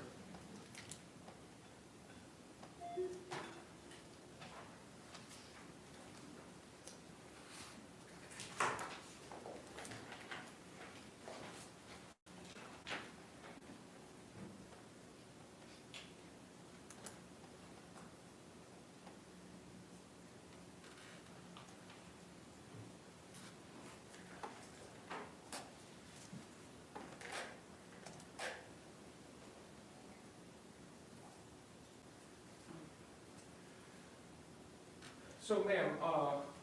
So, ma'am,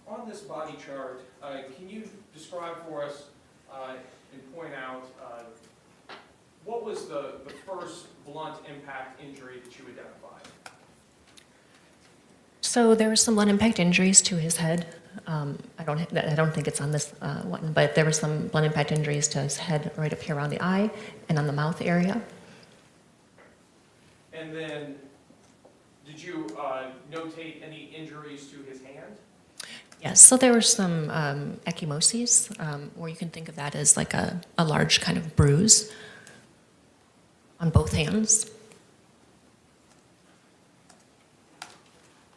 on this body chart, can you describe for us and point out what was the first blunt impact injury that you identified? So there were some blunt impact injuries to his head. I don't think it's on this one, but there were some blunt impact injuries to his head right up here around the eye and on the mouth area. And then, did you notate any injuries to his hand? Yes, so there were some ecchymoses, or you can think of that as like a large kind of bruise on both hands.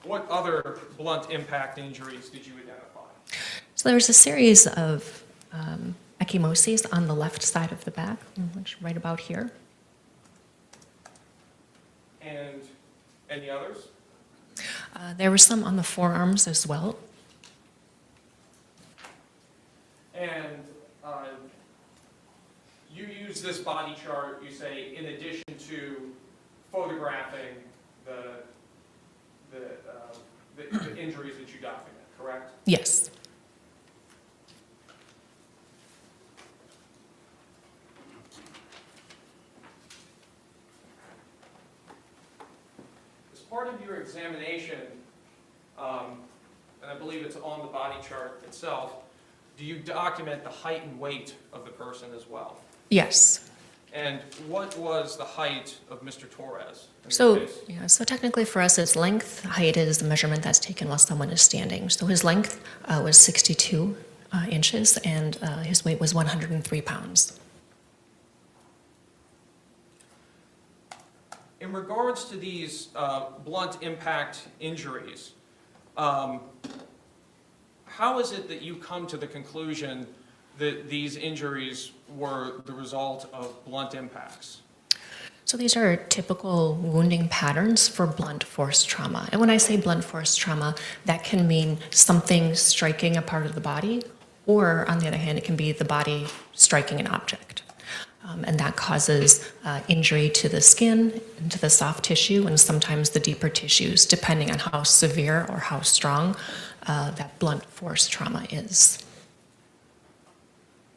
What other blunt impact injuries did you identify? So there was a series of ecchymoses on the left side of the back, which right about here. And any others? There were some on the forearms as well. And you use this body chart, you say, in addition to photographing the injuries that you document, correct? Yes. As part of your examination, and I believe it's on the body chart itself, do you document the height and weight of the person as well? Yes. And what was the height of Mr. Torres? So technically for us, it's length. Height is the measurement that's taken while someone is standing. So his length was 62 inches, and his weight was 103 pounds. In regards to these blunt impact injuries, how is it that you come to the conclusion that these injuries were the result of blunt impacts? So these are typical wounding patterns for blunt force trauma. And when I say blunt force trauma, that can mean something striking a part of the body, or on the other hand, it can be the body striking an object. And that causes injury to the skin, and to the soft tissue, and sometimes the deeper tissues, depending on how severe or how strong that blunt force trauma is.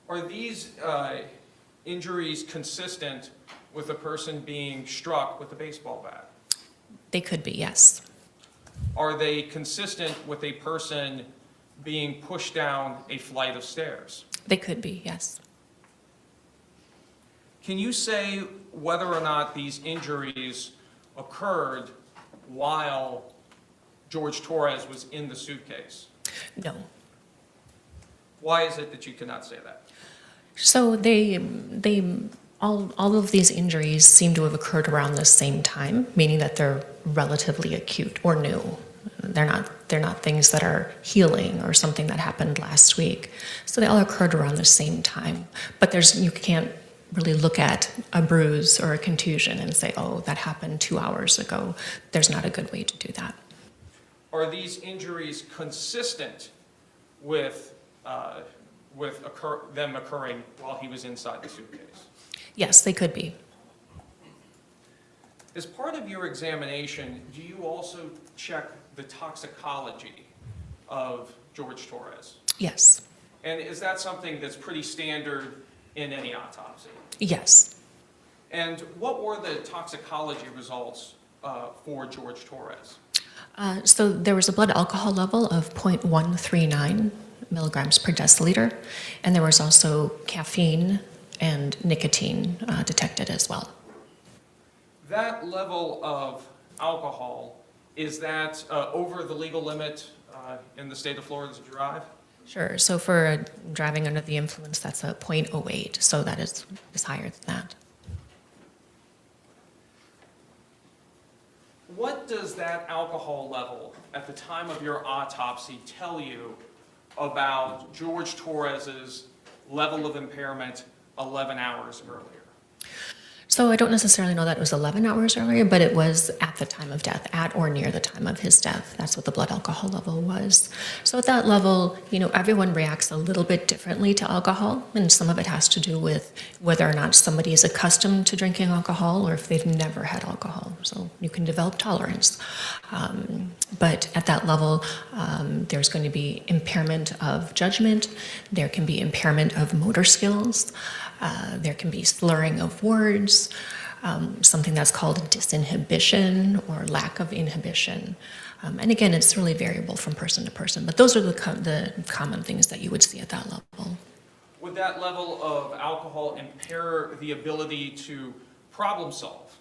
Are these injuries consistent with a person being struck with a baseball bat? They could be, yes. Are they consistent with a person being pushed down a flight of stairs? They could be, yes. Can you say whether or not these injuries occurred while George Torres was in the suitcase? No. Why is it that you cannot say that? So all of these injuries seem to have occurred around the same time, meaning that they're relatively acute or new. They're not things that are healing or something that happened last week. So they all occurred around the same time. But you can't really look at a bruise or a contusion and say, oh, that happened 2 hours ago. There's not a good way to do that. Are these injuries consistent with them occurring while he was inside the suitcase? Yes, they could be. As part of your examination, do you also check the toxicology of George Torres? Yes. And is that something that's pretty standard in any autopsy? Yes. And what were the toxicology results for George Torres? So there was a blood alcohol level of 0.139 milligrams per deciliter, and there was also caffeine and nicotine detected as well. That level of alcohol, is that over the legal limit in the state of Florida to drive? Sure. So for driving under the influence, that's a 0.08, so that is higher than that. What does that alcohol level at the time of your autopsy tell you about George Torres's level of impairment 11 hours earlier? So I don't necessarily know that it was 11 hours earlier, but it was at the time of death, at or near the time of his death. That's what the blood alcohol level was. So at that level, you know, everyone reacts a little bit differently to alcohol, and some of it has to do with whether or not somebody is accustomed to drinking alcohol or if they've never had alcohol. So you can develop tolerance. But at that level, there's going to be impairment of judgment. There can be impairment of motor skills. There can be slurring of words, something that's called disinhibition or lack of inhibition. And again, it's really variable from person to person, but those are the common things that you would see at that level. Would that level of alcohol impair the ability to problem solve?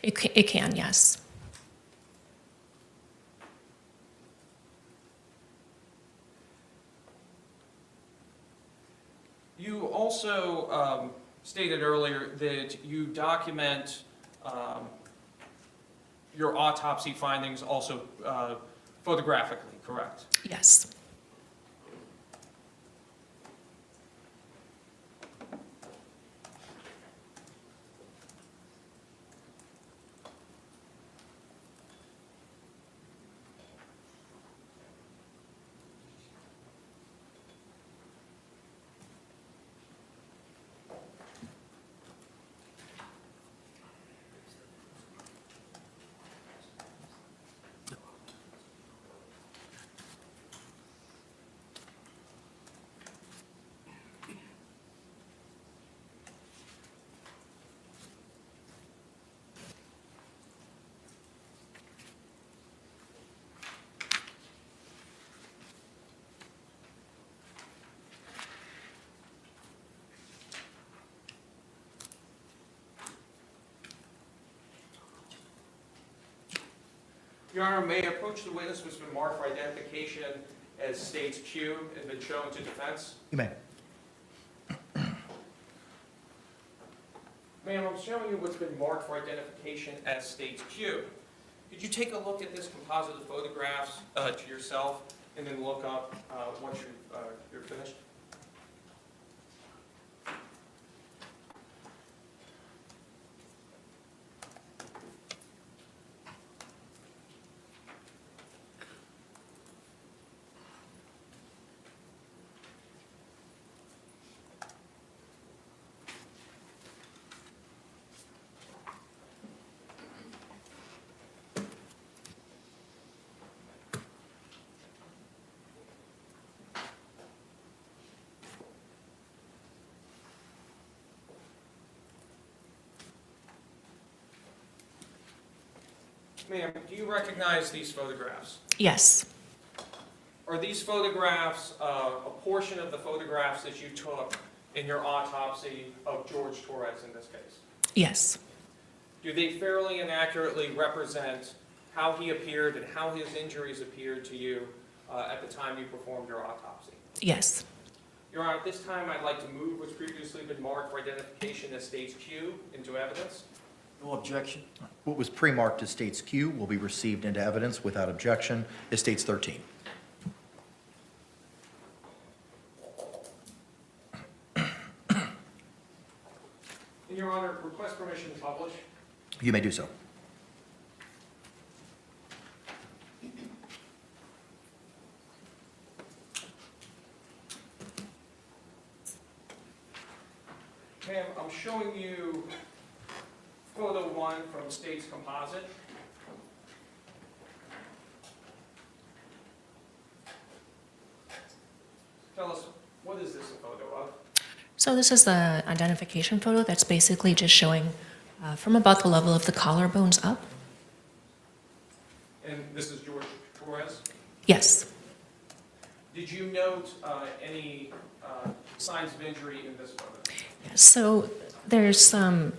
It can, yes. You also stated earlier that you document your autopsy findings also photographically, correct? Yes. Your Honor, may I approach the witness who's been marked for identification as States Q and been shown to defense? You may. Ma'am, I'm showing you what's been marked for identification as States Q. Could you take a look at this composite of photographs to yourself and then look up once you're finished? Ma'am, do you recognize these photographs? Yes. Are these photographs a portion of the photographs that you took in your autopsy of George Torres in this case? Yes. Do they fairly and accurately represent how he appeared and how his injuries appeared to you at the time you performed your autopsy? Yes. Your Honor, at this time I'd like to move what's previously been marked for identification as States Q into evidence. No objection. What was pre-marked as States Q will be received into evidence without objection as States 13. And Your Honor, request permission to publish. You may do so. Ma'am, I'm showing you photo 1 from State's Composite. Tell us, what is this a photo of? So this is the identification photo that's basically just showing from about the level of the collarbones up. And this is George Yes. Did you note any signs of injury in this photo? Yes. So there's some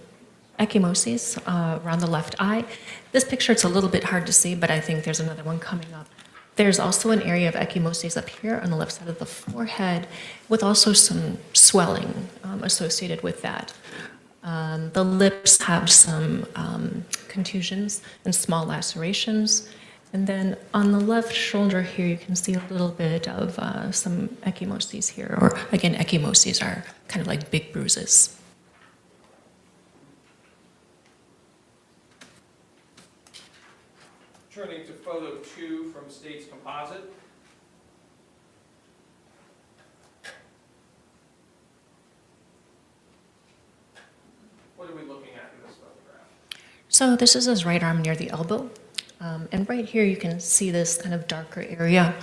ecchymosis around the left eye. This picture, it's a little bit hard to see, but I think there's another one coming up. There's also an area of ecchymosis up here on the left side of the forehead with also some swelling associated with that. The lips have some contusions and small lacerations. And then on the left shoulder here, you can see a little bit of some ecchymosis here, or again, ecchymosis are kind of like big bruises. Turning to photo 2 from State's composite. What are we looking at in this photograph? So this is his right arm near the elbow. And right here you can see this kind of darker area.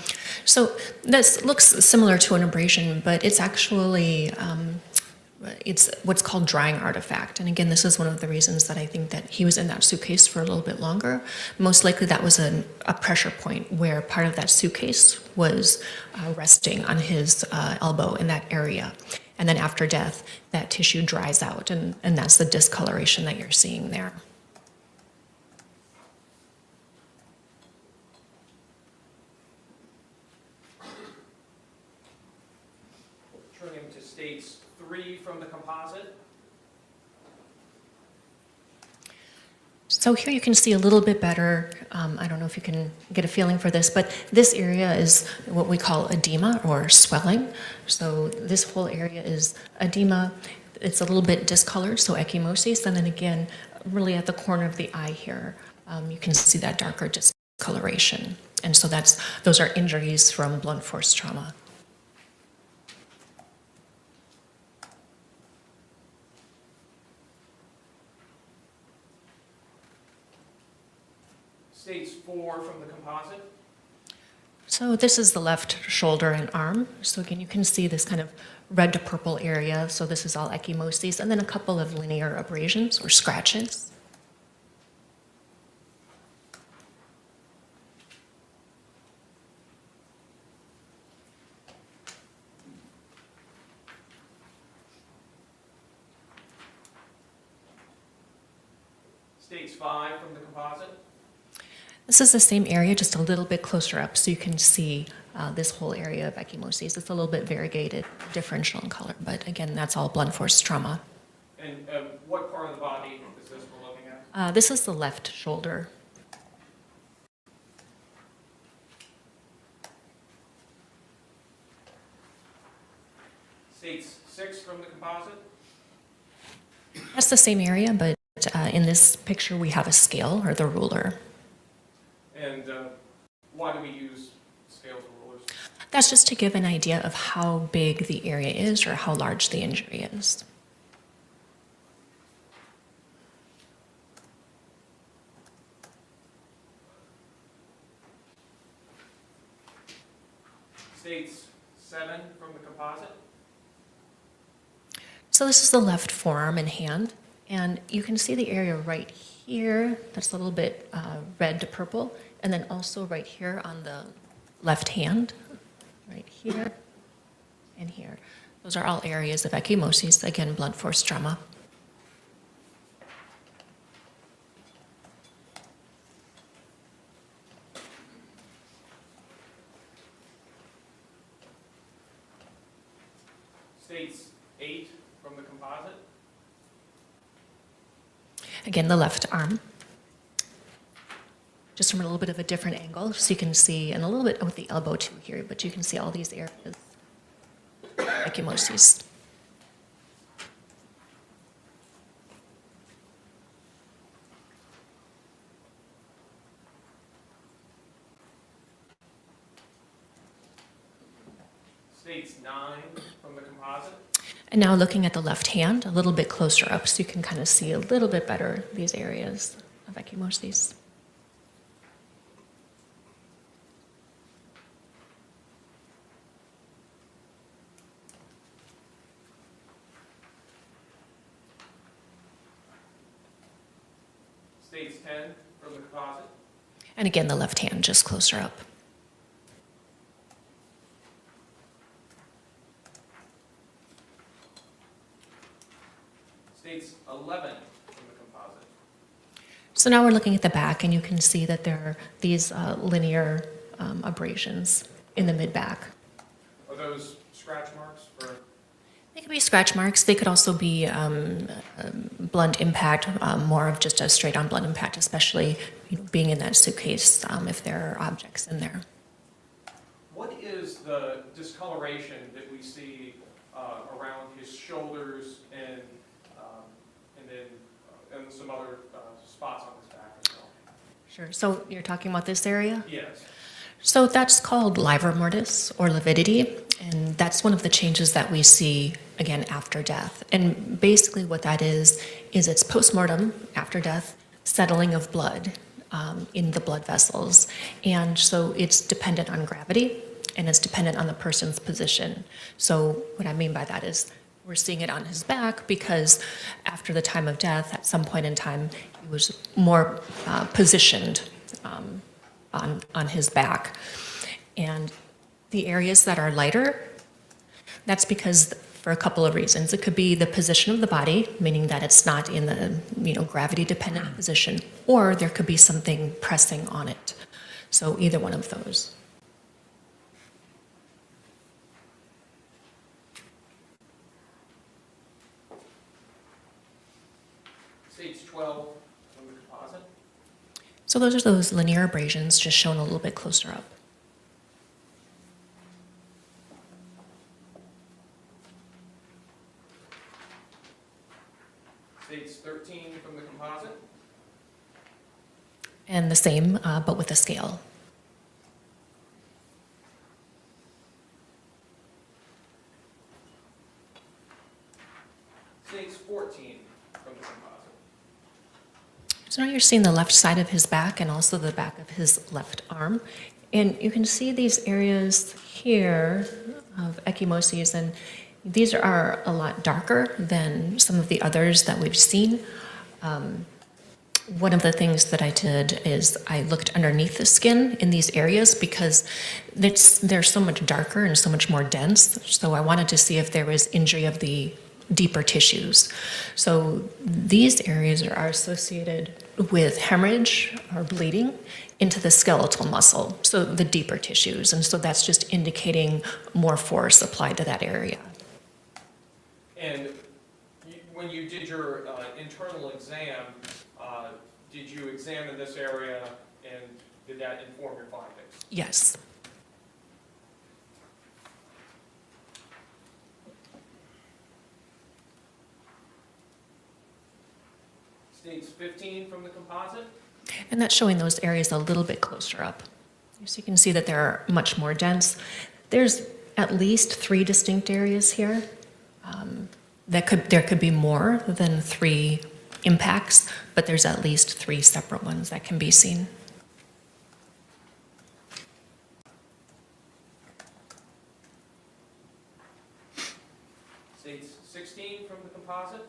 So this looks similar to an abrasion, but it's actually, it's what's called drying artifact. And again, this is one of the reasons that I think that he was in that suitcase for a little bit longer. Most likely that was a pressure point where part of that suitcase was resting on his elbow in that area. And then after death, that tissue dries out, and that's the discoloration that you're seeing there. Turning to States 3 from the composite. So here you can see a little bit better. I don't know if you can get a feeling for this, but this area is what we call edema or swelling. So this whole area is edema. It's a little bit discolored, so ecchymosis. And then again, really at the corner of the eye here, you can see that darker discoloration. And so those are injuries from blunt force trauma. States 4 from the composite. So this is the left shoulder and arm. So again, you can see this kind of red to purple area. So this is all ecchymosis, and then a couple of linear abrasions or scratches. States 5 from the composite. This is the same area, just a little bit closer up, so you can see this whole area of ecchymosis. It's a little bit variegated, differential in color, but again, that's all blunt force trauma. And what part of the body is this we're looking at? This is the left shoulder. States 6 from the composite. That's the same area, but in this picture we have a scale, or the ruler. And why do we use scales or rulers? That's just to give an idea of how big the area is or how large the injury is. States 7 from the composite. So this is the left forearm and hand, and you can see the area right here that's a little bit red to purple, and then also right here on the left hand, right here and here. Those are all areas of ecchymosis, again, blunt force trauma. States 8 from the composite. Again, the left arm. Just from a little bit of a different angle, so you can see, and a little bit with the elbow too here, but you can see all these areas, ecchymosis. States 9 from the composite. And now looking at the left hand, a little bit closer up, so you can kind of see a little bit better these areas of ecchymosis. States 10 from the composite. And again, the left hand just closer up. States 11 from the composite. So now we're looking at the back, and you can see that there are these linear abrasions in the mid-back. Are those scratch marks for? They could be scratch marks. They could also be blunt impact, more of just a straight-on blunt impact, especially being in that suitcase if there are objects in there. What is the discoloration that we see around his shoulders and then some other spots on his back as well? Sure. So you're talking about this area? Yes. So that's called livor mortis or lividity, and that's one of the changes that we see again after death. And basically what that is it's postmortem, after death, settling of blood in the blood vessels. And so it's dependent on gravity, and it's dependent on the person's position. So what I mean by that is we're seeing it on his back because after the time of death, at some point in time, he was more positioned on his back. And the areas that are lighter, that's because for a couple of reasons. It could be the position of the body, meaning that it's not in the gravity-dependent position, or there could be something pressing on it. So either one of those. Stage 12 from the composite. So those are those linear abrasions just shown a little bit closer up. Stage 13 from the composite. And the same, but with a scale. Stage 14 from the composite. So now you're seeing the left side of his back and also the back of his left arm. And you can see these areas here of ecchymoses, and these are a lot darker than some of the others that we've seen. One of the things that I did is I looked underneath the skin in these areas because they're so much darker and so much more dense. So I wanted to see if there was injury of the deeper tissues. So these areas are associated with hemorrhage or bleeding into the skeletal muscle, so the deeper tissues. And so that's just indicating more force applied to that area. And when you did your internal exam, did you examine this area and did that inform your findings? Yes. Stage 15 from the composite. And that's showing those areas a little bit closer up. So you can see that they're much more dense. There's at least 3 distinct areas here. There could be more than 3 impacts, but there's at least 3 separate ones that can be seen. Stage 16 from the composite.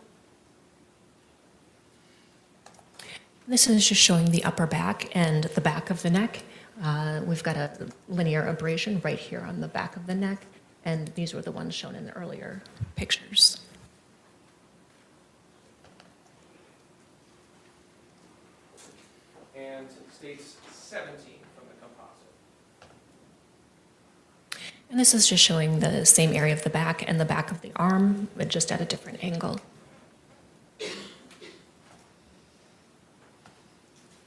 This is just showing the upper back and the back of the neck. We've got a linear abrasion right here on the back of the neck, and these were the ones shown in the earlier pictures. And stage 17 from the composite. And this is just showing the same area of the back and the back of the arm, but just at a different angle.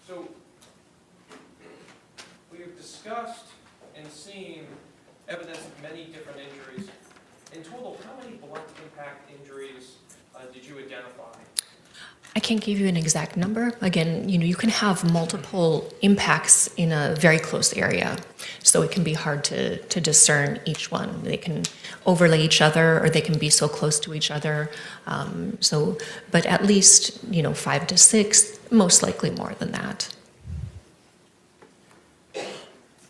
So we've discussed and seen evidence of many different injuries. In total, how many blunt impact injuries did you identify? I can't give you an exact number. Again, you can have multiple impacts in a very close area, so it can be hard to discern each one. They can overlay each other, or they can be so close to each other. But at least 5 to 6, most likely more than that.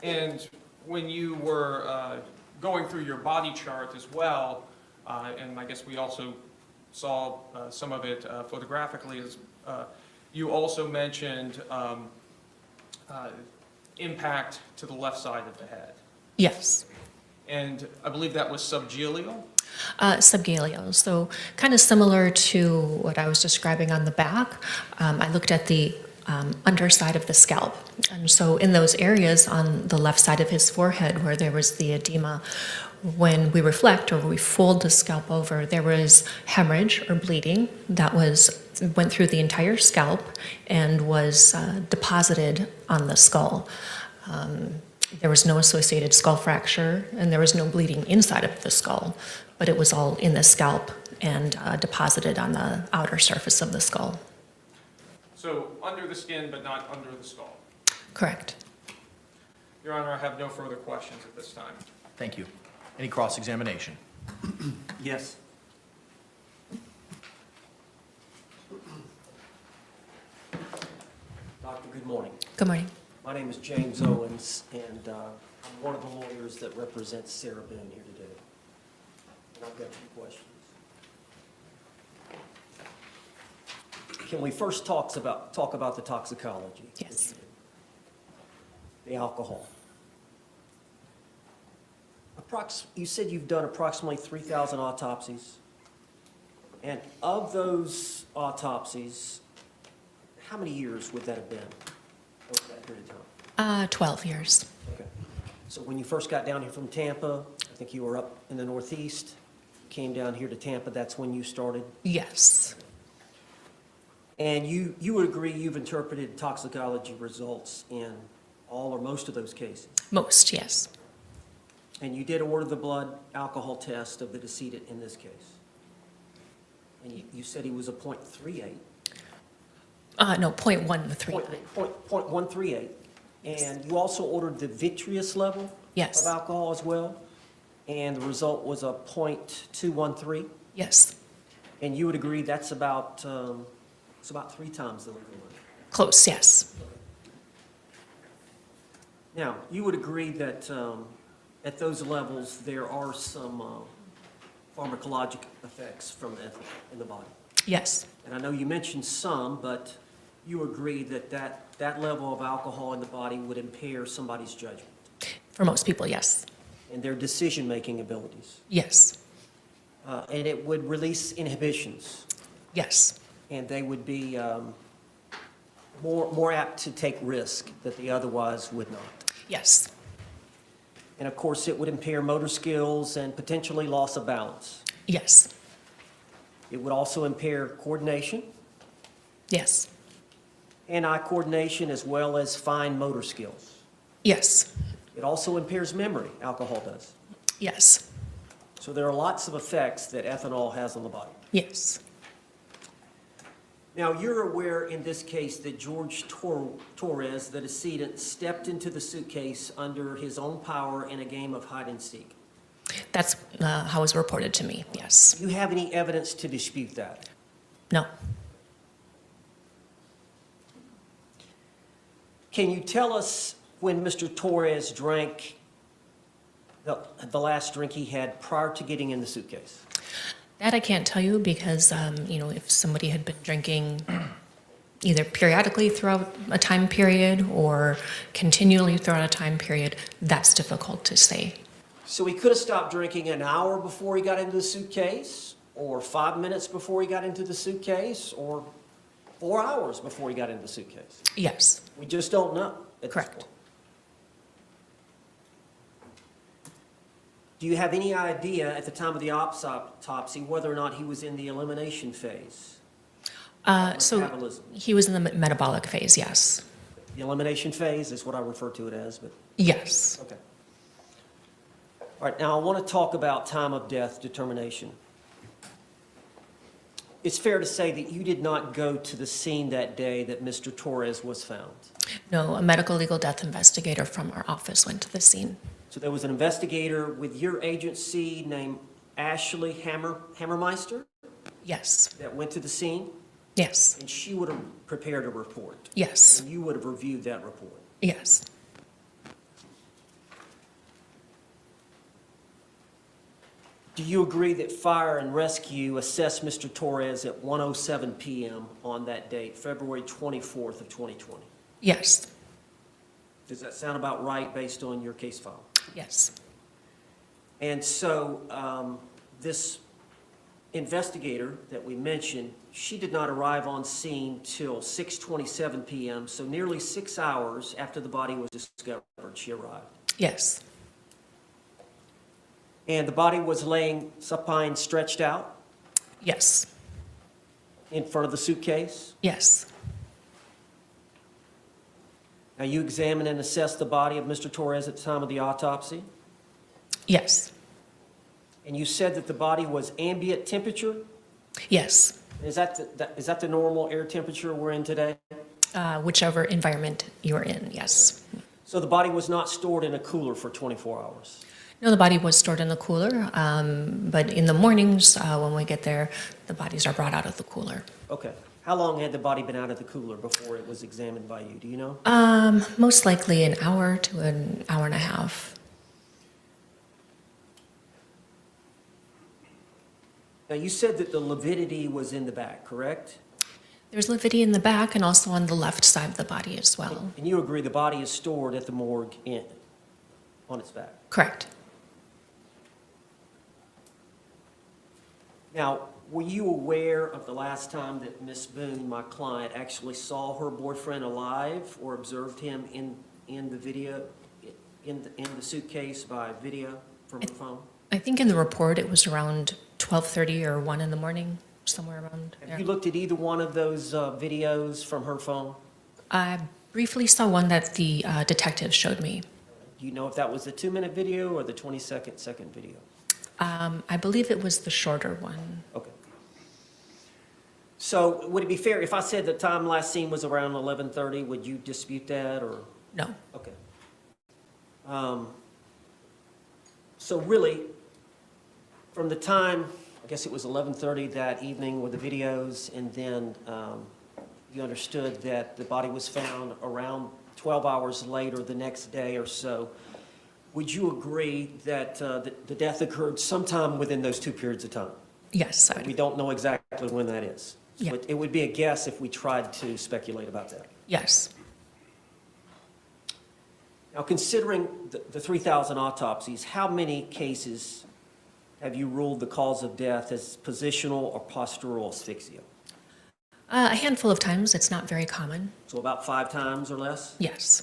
And when you were going through your body chart as well, and I guess we also saw some of it photographically, as you also mentioned impact to the left side of the head. Yes. And I believe that was subgaleal? Subgaleo. So kind of similar to what I was describing on the back. I looked at the underside of the scalp. And so in those areas on the left side of his forehead where there was the edema, when we reflect or we fold the scalp over, there was hemorrhage or bleeding that went through the entire scalp and was deposited on the skull. There was no associated skull fracture, and there was no bleeding inside of the skull, but it was all in the scalp and deposited on the outer surface of the skull. So under the skin, but not under the skull? Correct. Your Honor, I have no further questions at this time. Thank you. Any cross-examination? Yes. Doctor, good morning. Good morning. My name is James Owens, and I'm one of the lawyers that represents Sarah Boone here today. And I've got a few questions. Can we first talk about the toxicology? Yes. The alcohol. You said you've done approximately 3,000 autopsies. And of those autopsies, how many years would that have been over that period of time? 12 years. Okay. So when you first got down here from Tampa, I think you were up in the Northeast, came down here to Tampa, that's when you started? Yes. And you would agree you've interpreted toxicology results in all or most of those cases? Most, yes. And you did order the blood alcohol test of the decedent in this case? And you said he was a .38? No, 0.139. 0.138. And you also ordered the vitreous level? Yes. Of alcohol as well? And the result was a .213? Yes. And you would agree that's about, it's about 3 times the legal limit? Close, yes. Now, you would agree that at those levels, there are some pharmacologic effects from ethanol in the body? Yes. And I know you mentioned some, but you agree that that level of alcohol in the body would impair somebody's judgment? For most people, yes. And their decision-making abilities? Yes. And it would release inhibitions? Yes. And they would be more apt to take risk that they otherwise would not? Yes. And of course, it would impair motor skills and potentially loss of balance? Yes. It would also impair coordination? Yes. Hand-eye coordination as well as fine motor skills? Yes. It also impairs memory, alcohol does? Yes. So there are lots of effects that ethanol has on the body? Yes. Now, you're aware in this case that George Torres, the decedent, stepped into the suitcase under his own power in a game of hide and seek? That's how it was reported to me, yes. Do you have any evidence to dispute that? No. Can you tell us when Mr. Torres drank the last drink he had prior to getting in the suitcase? That I can't tell you because, if somebody had been drinking either periodically throughout a time period or continually throughout a time period, that's difficult to say. So he could have stopped drinking an hour before he got into the suitcase, or 5 minutes before he got into the suitcase, or 4 hours before he got into the suitcase? Yes. We just don't know at Correct. this point. Do you have any idea at the time of the autopsy whether or not he was in the elimination phase? So Metabolism. he was in the metabolic phase, yes. The elimination phase is what I refer to it as, but Yes. okay. All right, now I want to talk about time of death determination. It's fair to say that you did not go to the scene that day that Mr. Torres was found. No, a medical legal death investigator from our office went to the scene. So there was an investigator with your agency named Ashley Hammermeister Yes. that went to the scene? Yes. And she would have prepared a report? Yes. And you would have reviewed that report? Yes. Do you agree that Fire and Rescue assessed Mr. Torres at 1:07 p.m. on that date, February 24th of 2020? Yes. Does that sound about right based on your case file? Yes. And so this investigator that we mentioned, she did not arrive on scene till 6:27 p.m., so nearly 6 hours after the body was discovered, she arrived. Yes. And the body was laying supine, stretched out Yes. in front of the suitcase. Yes. Now, you examined and assessed the body of Mr. Torres at the time of the autopsy, Yes. and you said that the body was ambient temperature. Yes. Is that the normal air temperature we're in today? Whichever environment you're in, yes. So the body was not stored in a cooler for 24 hours? No, the body was stored in the cooler, but in the mornings when we get there, the bodies are brought out of the cooler. Okay. How long had the body been out of the cooler before it was examined by you? Do you know? Most likely an hour to an hour and a half. Now, you said that the lividity was in the back, correct? There's lividity in the back and also on the left side of the body as well. And you agree the body is stored at the morgue on its back? Correct. Now, were you aware of the last time that Miss Boone, my client, actually saw her boyfriend alive or observed him in the video, in the suitcase by video from her phone? I think in the report it was around 12:30 or 1 in the morning, somewhere around there. Have you looked at either one of those videos from her phone? I briefly saw one that the detective showed me. Do you know if that was the 2-minute video or the 20-second video? I believe it was the shorter one. Okay. So would it be fair, if I said the time last seen was around 11:30, would you dispute that, or? No. Okay. So really, from the time, I guess it was 11:30 that evening with the videos, and then you understood that the body was found around 12 hours later the next day or so, would you agree that the death occurred sometime within those 2 periods of time? Yes. We don't know exactly when that is. So Yeah. it would be a guess if we tried to speculate about that. Yes. Now, considering the 3,000 autopsies, how many cases have you ruled the cause of death as positional or postural asphyxia? A handful of times. It's not very common. So about 5 times or less? Yes.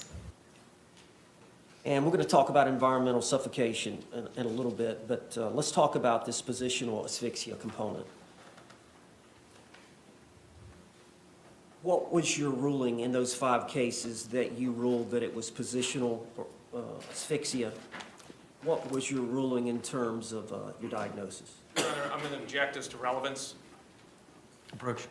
And we're going to talk about environmental suffocation in a little bit, but let's talk about this positional asphyxia component. What was your ruling in those 5 cases that you ruled that it was positional asphyxia? What was your ruling in terms of your diagnosis? Your Honor, I'm going to object as to relevance. Approach.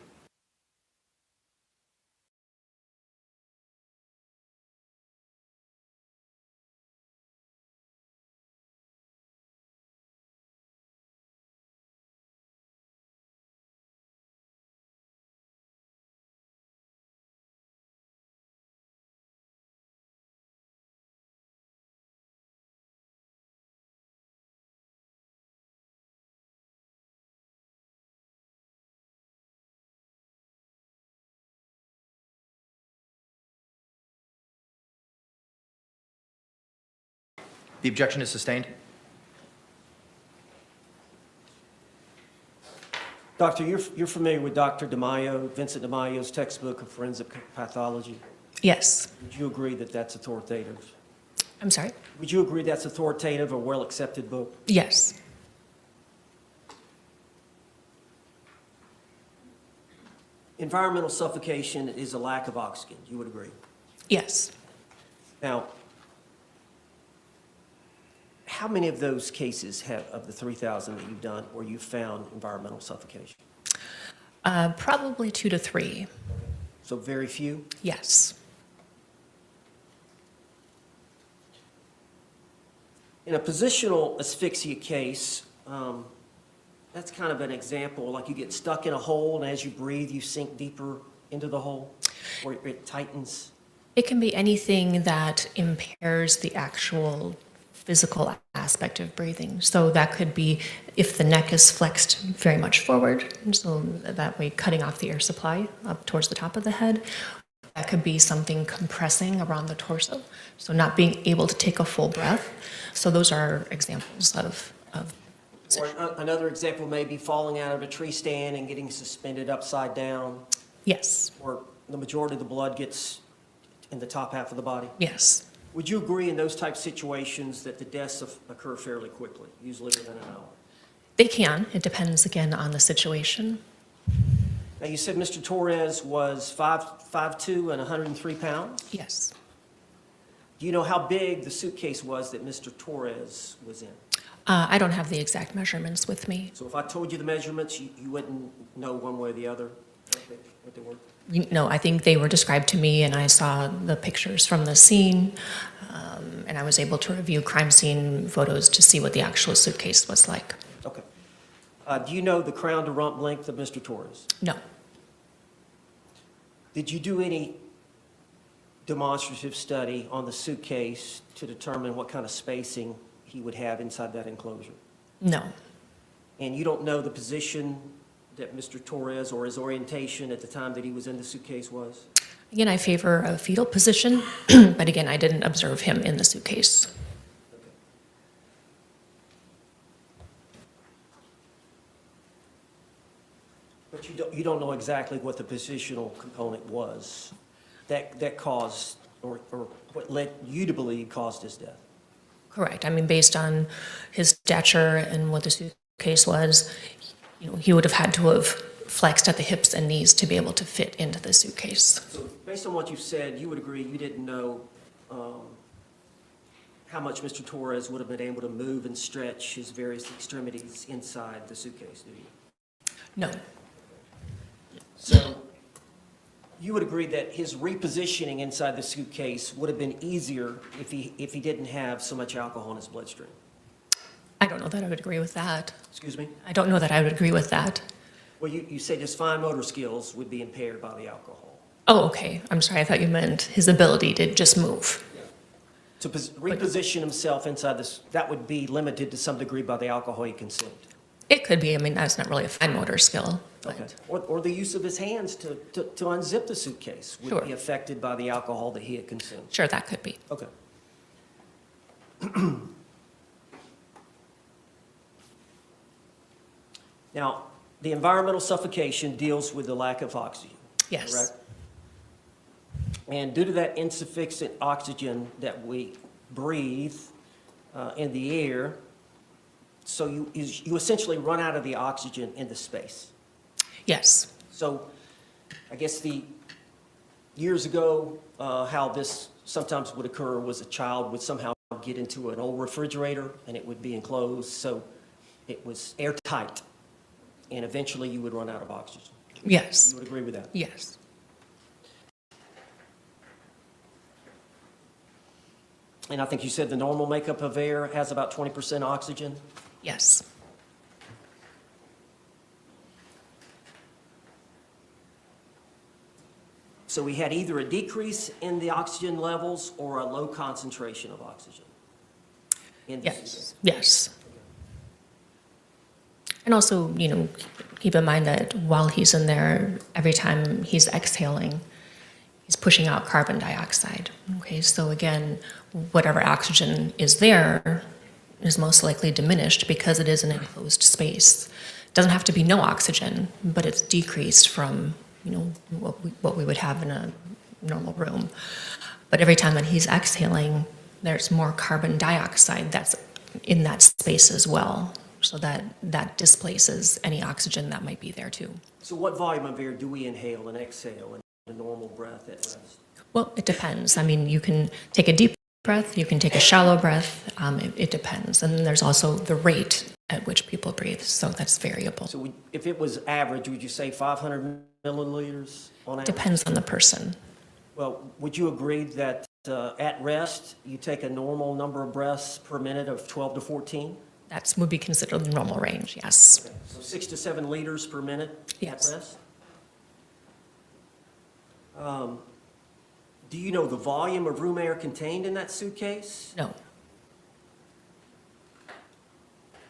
The objection is sustained. Doctor, you're familiar with Dr. DeMaio, Vincent DeMaio's textbook of forensic pathology? Yes. Would you agree that that's authoritative? I'm sorry? Would you agree that's authoritative, a well-accepted book? Yes. Environmental suffocation is a lack of oxygen, you would agree? Yes. Now, how many of those cases of the 3,000 that you've done where you found environmental suffocation? Probably 2 to 3. So very few? Yes. In a positional asphyxia case, that's kind of an example, like you get stuck in a hole, and as you breathe, you sink deeper into the hole, or it tightens. It can be anything that impairs the actual physical aspect of breathing. So that could be if the neck is flexed very much forward, so that way cutting off the air supply up towards the top of the head. That could be something compressing around the torso, so not being able to take a full breath. So those are examples of Or another example may be falling out of a tree stand and getting suspended upside down, Yes, or the majority of the blood gets in the top half of the body. yes. Would you agree in those type situations that the deaths occur fairly quickly, usually within an hour? They can. It depends, again, on the situation. Now, you said Mr. Torres was 5'2" and 103 pounds? Yes. Do you know how big the suitcase was that Mr. Torres was in? I don't have the exact measurements with me. So if I told you the measurements, you wouldn't know one way or the other what they were? No, I think they were described to me, and I saw the pictures from the scene, and I was able to review crime scene photos to see what the actual suitcase was like. Okay. Do you know the crown to rump length of Mr. Torres? No. Did you do any demonstrative study on the suitcase to determine what kind of spacing he would have inside that enclosure? No. And you don't know the position that Mr. Torres or his orientation at the time that he was in the suitcase was? Again, I favor a fetal position, but again, I didn't observe him in the suitcase. But you don't know exactly what the positional component was that caused, or what led you to believe caused his death? Correct. I mean, based on his stature and what the suitcase was, he would have had to have flexed at the hips and knees to be able to fit into the suitcase. So based on what you've said, you would agree you didn't know how much Mr. Torres would have been able to move and stretch his various extremities inside the suitcase, do you? No. So you would agree that his repositioning inside the suitcase would have been easier if he didn't have so much alcohol in his bloodstream? I don't know that I would agree with that. Excuse me? I don't know that I would agree with that. Well, you said his fine motor skills would be impaired by the alcohol. Oh, okay. I'm sorry. I thought you meant his ability to just move. To reposition himself inside this, that would be limited to some degree by the alcohol he consumed. It could be. I mean, that's not really a fine motor skill. Okay. Or the use of his hands to unzip the suitcase would Sure. be affected by the alcohol that he had consumed. Sure, that could be. Okay. Now, the environmental suffocation deals with the lack of oxygen. Yes. Correct? And due to that insufficient oxygen that we breathe in the air, so you essentially run out of the oxygen in the space. Yes. So I guess years ago, how this sometimes would occur was a child would somehow get into an old refrigerator and it would be enclosed, so it was airtight. And eventually you would run out of oxygen. Yes. You would agree with that? Yes. And I think you said the normal makeup of air has about 20% oxygen? Yes. So we had either a decrease in the oxygen levels or a low concentration of oxygen? In the Yes. Yes. And also, keep in mind that while he's in there, every time he's exhaling, he's pushing out carbon dioxide. Okay, so again, whatever oxygen is there is most likely diminished because it is an enclosed space. It doesn't have to be no oxygen, but it's decreased from, what we would have in a normal room. But every time that he's exhaling, there's more carbon dioxide that's in that space as well. So that displaces any oxygen that might be there too. So what volume of air do we inhale and exhale in a normal breath at rest? Well, it depends. I mean, you can take a deep breath, you can take a shallow breath. It depends. And then there's also the rate at which people breathe. So that's variable. So if it was average, would you say 500 milliliters on average? Depends on the person. Well, would you agree that at rest, you take a normal number of breaths per minute of 12 to 14? That would be considered the normal range, yes. Okay. So 6 to 7 liters per minute Yes. at rest? Do you know the volume of room air contained in that suitcase? No.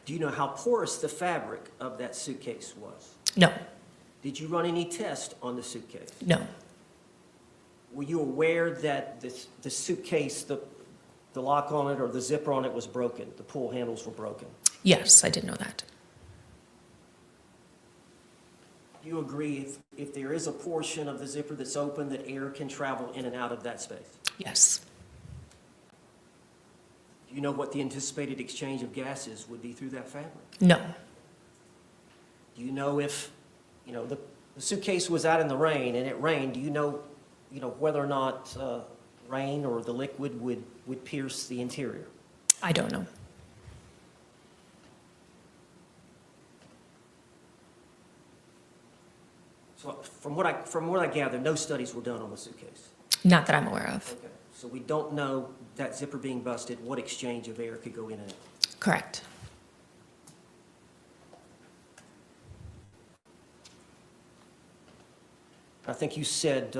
Do you know how porous the fabric of that suitcase was? No. Did you run any tests on the suitcase? No. Were you aware that the suitcase, the lock on it or the zipper on it was broken? The pull handles were broken? Yes, I did know that. Do you agree if there is a portion of the zipper that's open, that air can travel in and out of that space? Yes. Do you know what the anticipated exchange of gases would be through that fabric? No. Do you know if, the suitcase was out in the rain and it rained, do you know whether or not rain or the liquid would pierce the interior? I don't know. So from what I gather, no studies were done on the suitcase. Not that I'm aware of. Okay. So we don't know, that zipper being busted, what exchange of air could go in and out. Correct. I think you said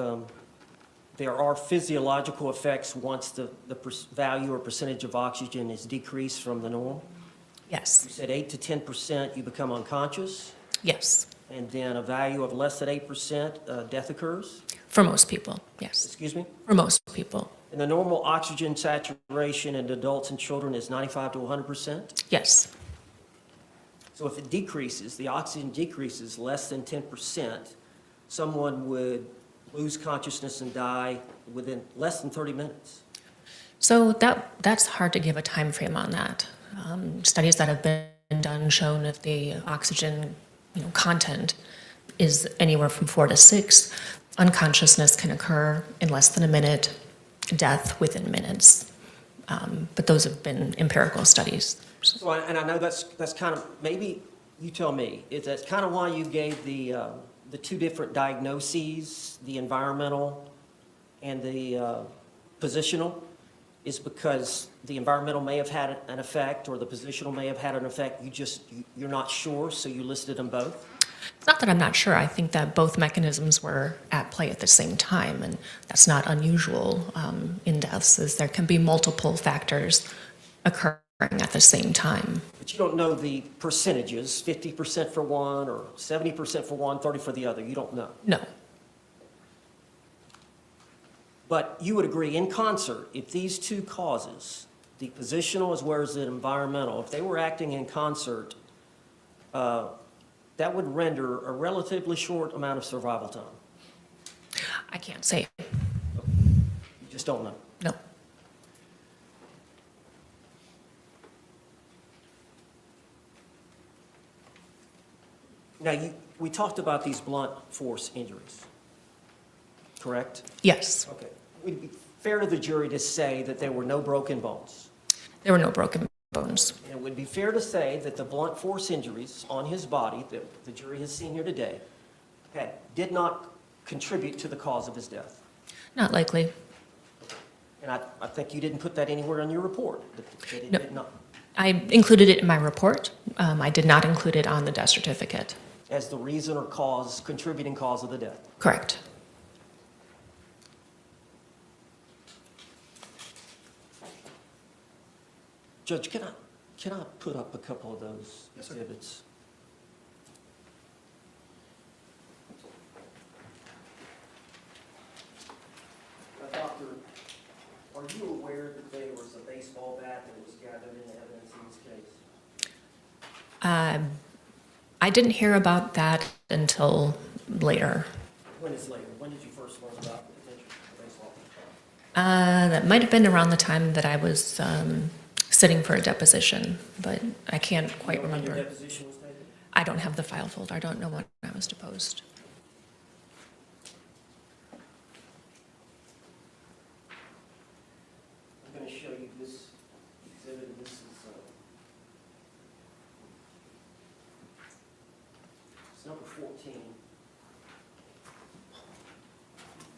there are physiological effects once the value or percentage of oxygen is decreased from the norm. Yes. You said 8 to 10% you become unconscious, Yes. and then a value of less than 8% death occurs? For most people, yes. Excuse me? For most people, And the normal oxygen saturation in adults and children is 95 to 100%? yes. So if it decreases, the oxygen decreases less than 10%, someone would lose consciousness and die within less than 30 minutes. So that's hard to give a time frame on that. Studies that have been done shown if the oxygen content is anywhere from 4 to 6, unconsciousness can occur in less than a minute, death within minutes. But those have been empirical studies. So, and I know that's kind of, maybe you tell me, is that kind of why you gave the two different diagnoses, the environmental and the positional, is because the environmental may have had an effect or the positional may have had an effect, you're not sure, so you listed them both? It's not that I'm not sure. I think that both mechanisms were at play at the same time, and that's not unusual in deaths, is there can be multiple factors occurring at the same time. But you don't know the percentages, 50% for one or 70% for one, 30 for the other, you don't know? No. But you would agree in concert, if these two causes, the positional as well as the environmental, if they were acting in concert, that would render a relatively short amount of survival time. I can't say. You just don't know. No. Now, we talked about these blunt force injuries, correct? Yes. Okay. Would it be fair to the jury to say that there were no broken bones? There were no broken bones. And it would be fair to say that the blunt force injuries on his body that the jury has seen here today did not contribute to the cause of his death? Not likely. And I think you didn't put that anywhere in your report, that it did not. I included it in my report. I did not include it on the death certificate. As the reason or cause, contributing cause of the death? Correct. Judge, can I put up a couple of those exhibits? Doctor, are you aware that there was a baseball bat that was gathered in the evidence in this case? I didn't hear about that until later. When is later? When did you first learn about the potential for baseball bat? That might have been around the time that I was sitting for a deposition, but I can't quite remember. When your deposition was taken? I don't have the file folder. I don't know when I was deposed. I'm going to show you this exhibit. This is it's number 14.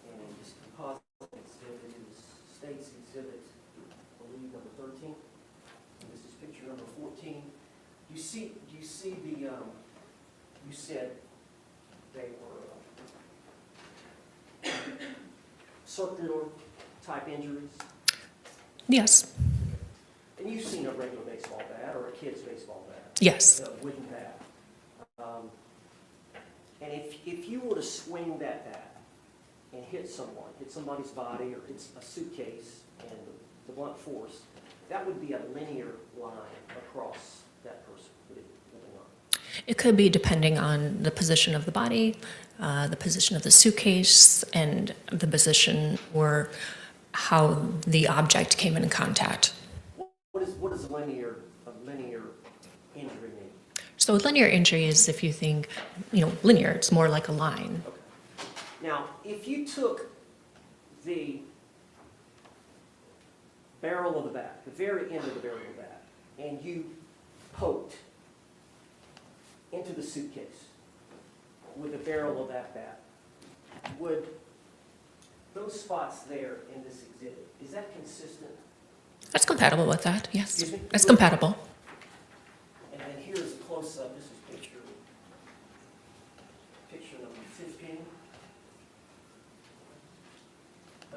And this composite exhibit is state's exhibit, I believe, number 13. And this is picture number 14. Do you see the, you said they were circular type injuries? Yes. And you've seen a regular baseball bat or a kid's baseball bat? Yes. A wooden bat. And if you were to swing that bat and hit somebody's body or hit a suitcase and the blunt force, that would be a linear line across that person, would it not? It could be depending on the position of the body, the position of the suitcase, and the position or how the object came in contact. What is a linear injury mean? So linear injury is if you think, linear, it's more like a line. Okay. Now, if you took the barrel of the bat, the very end of the barrel of the bat, and you poked into the suitcase with the barrel of that bat, would those spots there in this exhibit, is that consistent? That's compatible with that, yes. Excuse me? That's compatible. And then here's a close-up, this is picture number 15.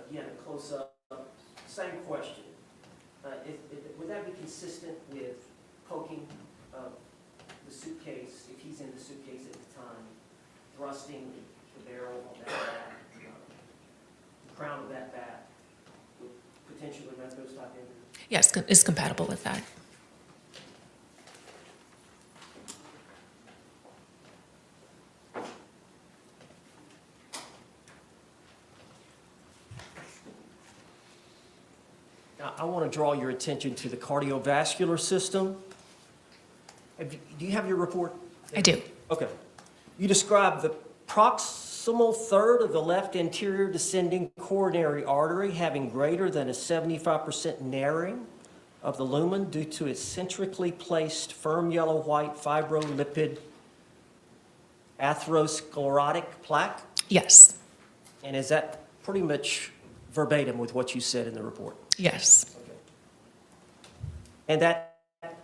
Again, a close-up, same question. Would that be consistent with poking the suitcase, if he's in the suitcase at the time, thrusting the barrel of that bat, the crown of that bat, would potentially make those type injuries? Yes, it's compatible with that. Now, I want to draw your attention to the cardiovascular system. Do you have your report? I do. Okay. You describe the proximal third of the left anterior descending coronary artery having greater than a 75% narrowing of the lumen due to its centrically placed firm yellow-white fibrolipid atherosclerotic plaque? Yes. And is that pretty much verbatim with what you said in the report? Yes. Okay. And that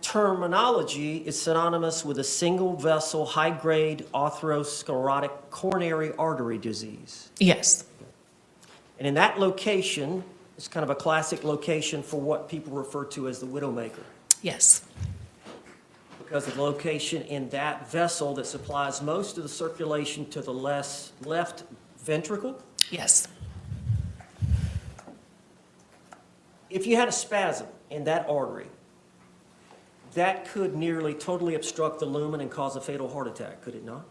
terminology is synonymous with a single vessel high-grade atherosclerotic coronary artery disease. Yes. And in that location, it's kind of a classic location for what people refer to as the widowmaker. Yes. Because of the location in that vessel that supplies most of the circulation to the left ventricle. Yes. If you had a spasm in that artery, that could nearly totally obstruct the lumen and cause a fatal heart attack, could it not?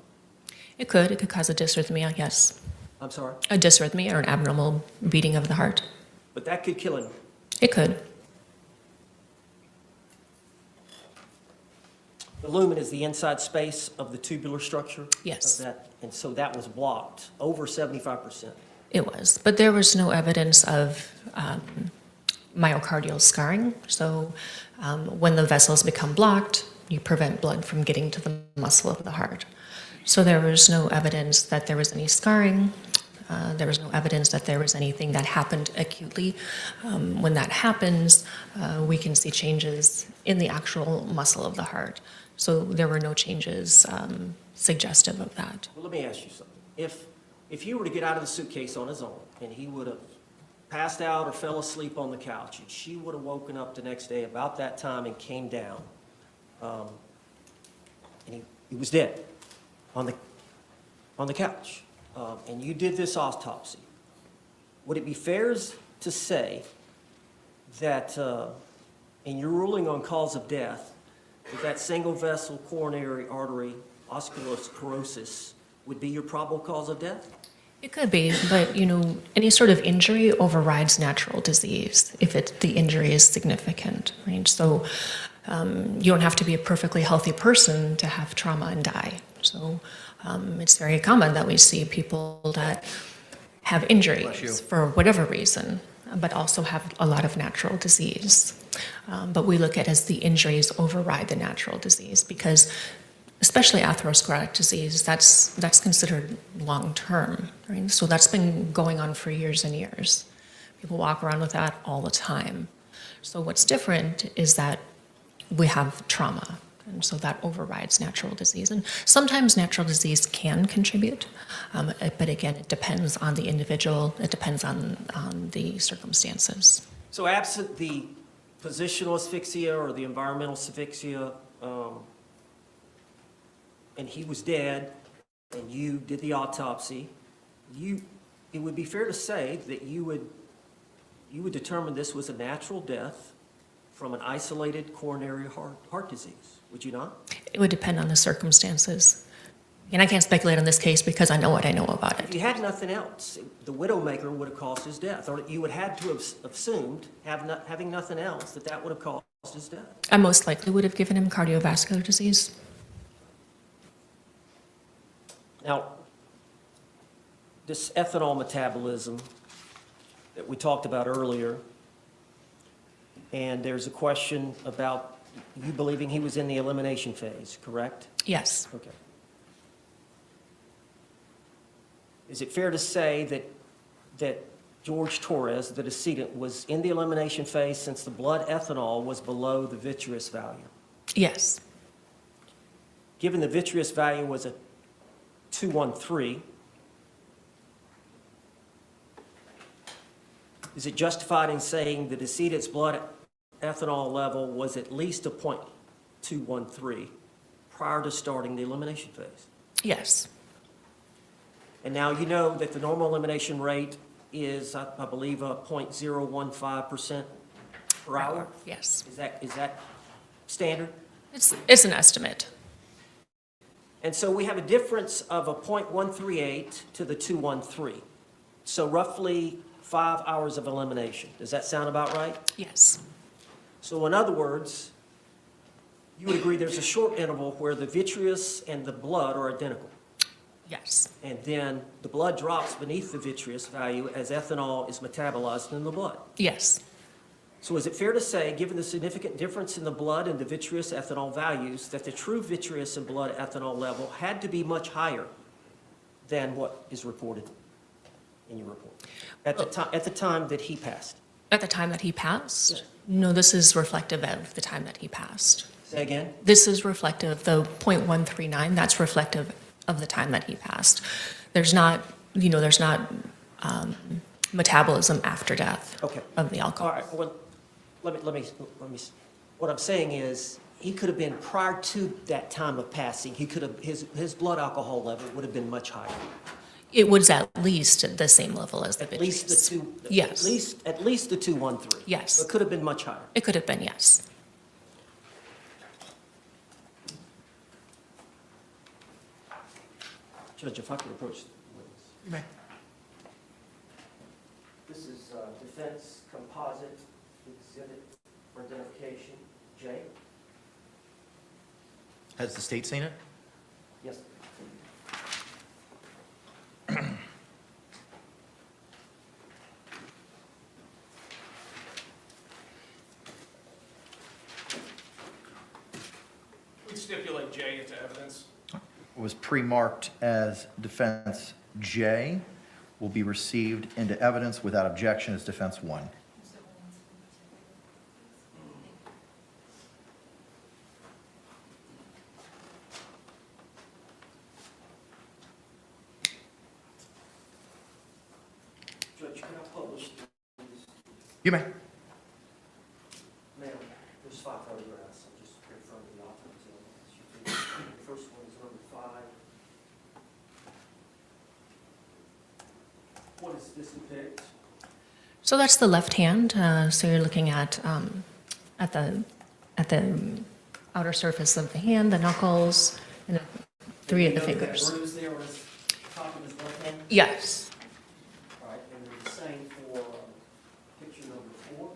It could. It could cause a dysrhythmia, yes. I'm sorry? A dysrhythmia or an abnormal beating of the heart. But that could kill him. It could. The lumen is the inside space of the tubular structure? Yes. Of that, and so that was blocked, over 75%. It was. But there was no evidence of myocardial scarring. So when the vessels become blocked, you prevent blood from getting to the muscle of the heart. So there was no evidence that there was any scarring. There was no evidence that there was anything that happened acutely. When that happens, we can see changes in the actual muscle of the heart. So there were no changes suggestive of that. Well, let me ask you something. If he were to get out of the suitcase on his own, and he would have passed out or fell asleep on the couch, and she would have woken up the next day about that time and came down, and he was dead on the couch, and you did this autopsy, would it be fair to say that in your ruling on cause of death, that single vessel coronary artery osculosclerosis would be your probable cause of death? It could be, but any sort of injury overrides natural disease if the injury is significant, right? So you don't have to be a perfectly healthy person to have trauma and die. So it's very common that we see people that have injuries for whatever reason, but also have a lot of natural disease. But we look at it as the injuries override the natural disease because especially atherosclerotic disease, that's considered long-term, right? So that's been going on for years and years. People walk around with that all the time. So what's different is that we have trauma, and so that overrides natural disease. And sometimes natural disease can contribute, but again, it depends on the individual, it depends on the circumstances. So absent the positional asphyxia or the environmental asphyxia, and he was dead, and you did the autopsy, it would be fair to say that you would determine this was a natural death from an isolated coronary heart disease, would you not? It would depend on the circumstances. And I can't speculate on this case because I know what I know about If it. you had nothing else, the widowmaker would have caused his death, or you would have to have assumed, having nothing else, that would have caused his death. I most likely would have given him cardiovascular disease. Now, this ethanol metabolism that we talked about earlier, and there's a question about you believing he was in the elimination phase, correct? Yes. Okay. Is it fair to say that George Torres, the decedent, was in the elimination phase since the blood ethanol was below the vitreous value? Yes. Given the vitreous value was a 213, is it justified in saying the decedent's blood ethanol level was at least a .213 prior to starting the elimination phase? Yes. And now you know that the normal elimination rate is, I believe, a 0.015% per hour? Yes. Is that standard? It's an estimate. And so we have a difference of a 0.138 to the 213. So roughly 5 hours of elimination. Does that sound about right? Yes. So in other words, you would agree there's a short interval where the vitreous and the blood are identical. Yes. And then the blood drops beneath the vitreous value as ethanol is metabolized in the blood. Yes. So is it fair to say, given the significant difference in the blood and the vitreous ethanol values, that the true vitreous and blood ethanol level had to be much higher than what is reported in your report at the time that he passed? At the time that he passed? Yes. No, this is reflective of the time that he passed. Say again? This is reflective, the 0.139, that's reflective of the time that he passed. There's not, metabolism after death of the alcohol. All right, well, let me, what I'm saying is, he could have been, prior to that time of passing, he could have, his blood alcohol level would have been much higher. It was at least at the same level as the At least the vitreous. two, Yes. at least the 213. Yes. So it could have been much higher. It could have been, yes. Judge, if I could approach the witness. You may. This is defense composite exhibit for identification, J. Has the state seen it? Yes. We stipulate J into evidence. Was pre-marked as defense J, will be received into evidence without objection as defense 1. Judge, can I publish these? You may. Ma'am, there's 5 photographs. I'm just referring to the autopsy. The first one is number 5. What does this depict? So that's the left hand. So you're looking at the outer surface of the hand, the knuckles, and the 3 of the fingers. That bruise there on his top of his left hand? Yes. All right, and they're the same for picture number 4.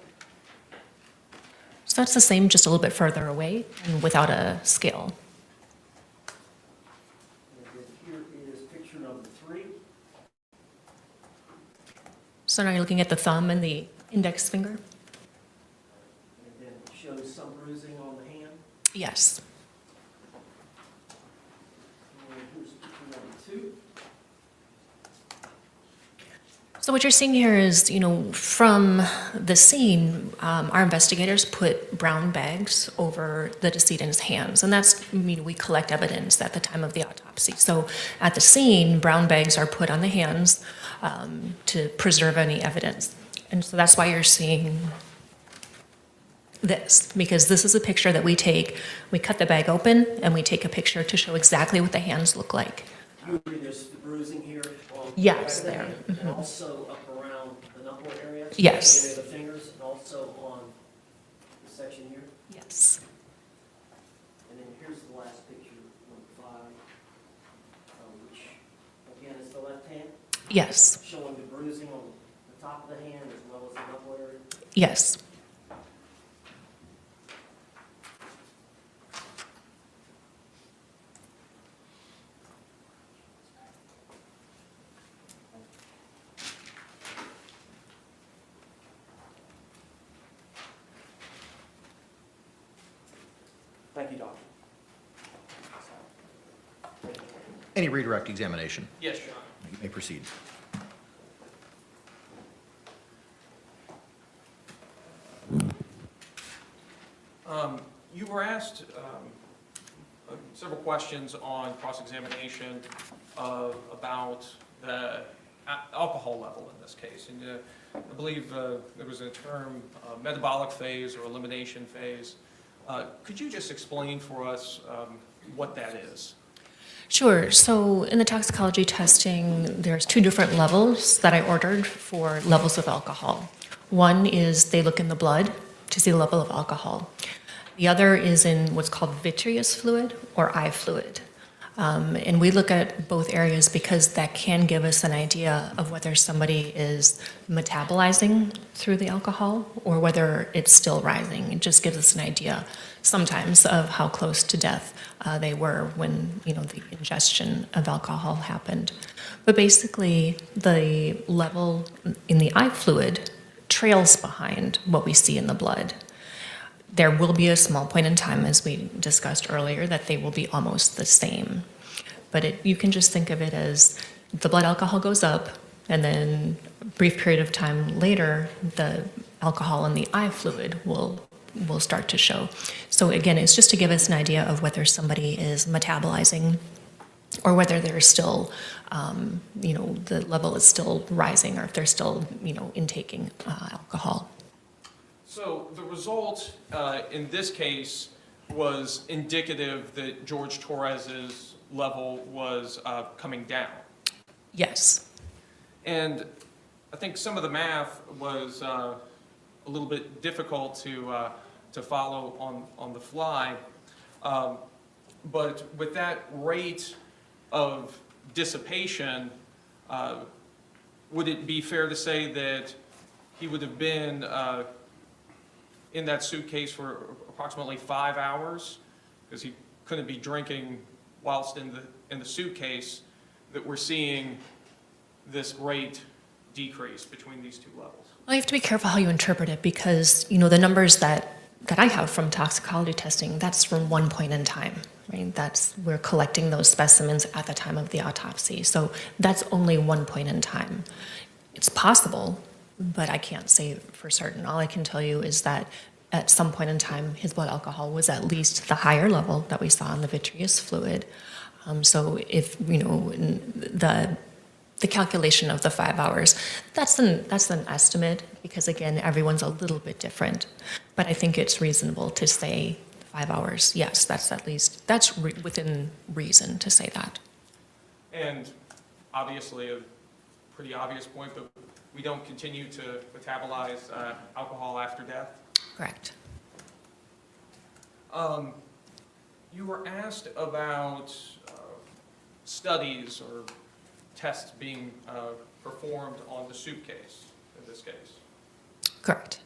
So that's the same, just a little bit further away and without a scale. And then here is picture number 3. So now you're looking at the thumb and the index finger? And then it shows some bruising on the hand. Yes. And here's picture number 2. So what you're seeing here is, from the scene, our investigators put brown bags over the decedent's hands. And that's, we collect evidence at the time of the autopsy. So at the scene, brown bags are put on the hands to preserve any evidence. And so that's why you're seeing this, because this is a picture that we take. We cut the bag open and we take a picture to show exactly what the hands look like. You agree there's the bruising here on Yes, the back there. of the hand, and also up around the knuckle area? Yes. The fingers, and also on the section here? Yes. And then here's the last picture, number 5, which, again, is the left hand, Yes. showing the bruising on the top of the hand as well as the knuckle area. Yes. Thank you, Doctor. Any redirect examination? Yes, Your Honor. You may proceed. You were asked several questions on cross-examination about the alcohol level in this case. And I believe there was a term, metabolic phase or elimination phase. Could you just explain for us what that is? Sure. So in the toxicology testing, there's 2 different levels that I ordered for levels of alcohol. One is they look in the blood to see the level of alcohol. The other is in what's called vitreous fluid or eye fluid. And we look at both areas because that can give us an idea of whether somebody is metabolizing through the alcohol or whether it's still rising. It just gives us an idea sometimes of how close to death they were when the ingestion of alcohol happened. But basically, the level in the eye fluid trails behind what we see in the blood. There will be a small point in time, as we discussed earlier, that they will be almost the same. But you can just think of it as the blood alcohol goes up, and then a brief period of time later, the alcohol in the eye fluid will start to show. So again, it's just to give us an idea of whether somebody is metabolizing or whether they're still, the level is still rising, or if they're still, intaking alcohol. So the result in this case was indicative that George Torres's level was coming down. Yes. And I think some of the math was a little bit difficult to follow on the fly. But with that rate of dissipation, would it be fair to say that he would have been in that suitcase for approximately 5 hours, because he couldn't be drinking whilst in the suitcase, that we're seeing this rate decrease between these 2 levels? Well, you have to be careful how you interpret it, because the numbers that I have from toxicology testing, that's from one point in time, right? We're collecting those specimens at the time of the autopsy, so that's only one point in time. It's possible, but I can't say for certain. All I can tell you is that at some point in time, his blood alcohol was at least the higher level that we saw in the vitreous fluid. So if, the calculation of the 5 hours, that's an estimate, because again, everyone's a little bit different. But I think it's reasonable to say 5 hours. Yes, that's within reason to say that. And obviously a pretty obvious point, but we don't continue to metabolize alcohol after death? Correct. You were asked about studies or tests being performed on the suitcase in this case. Correct.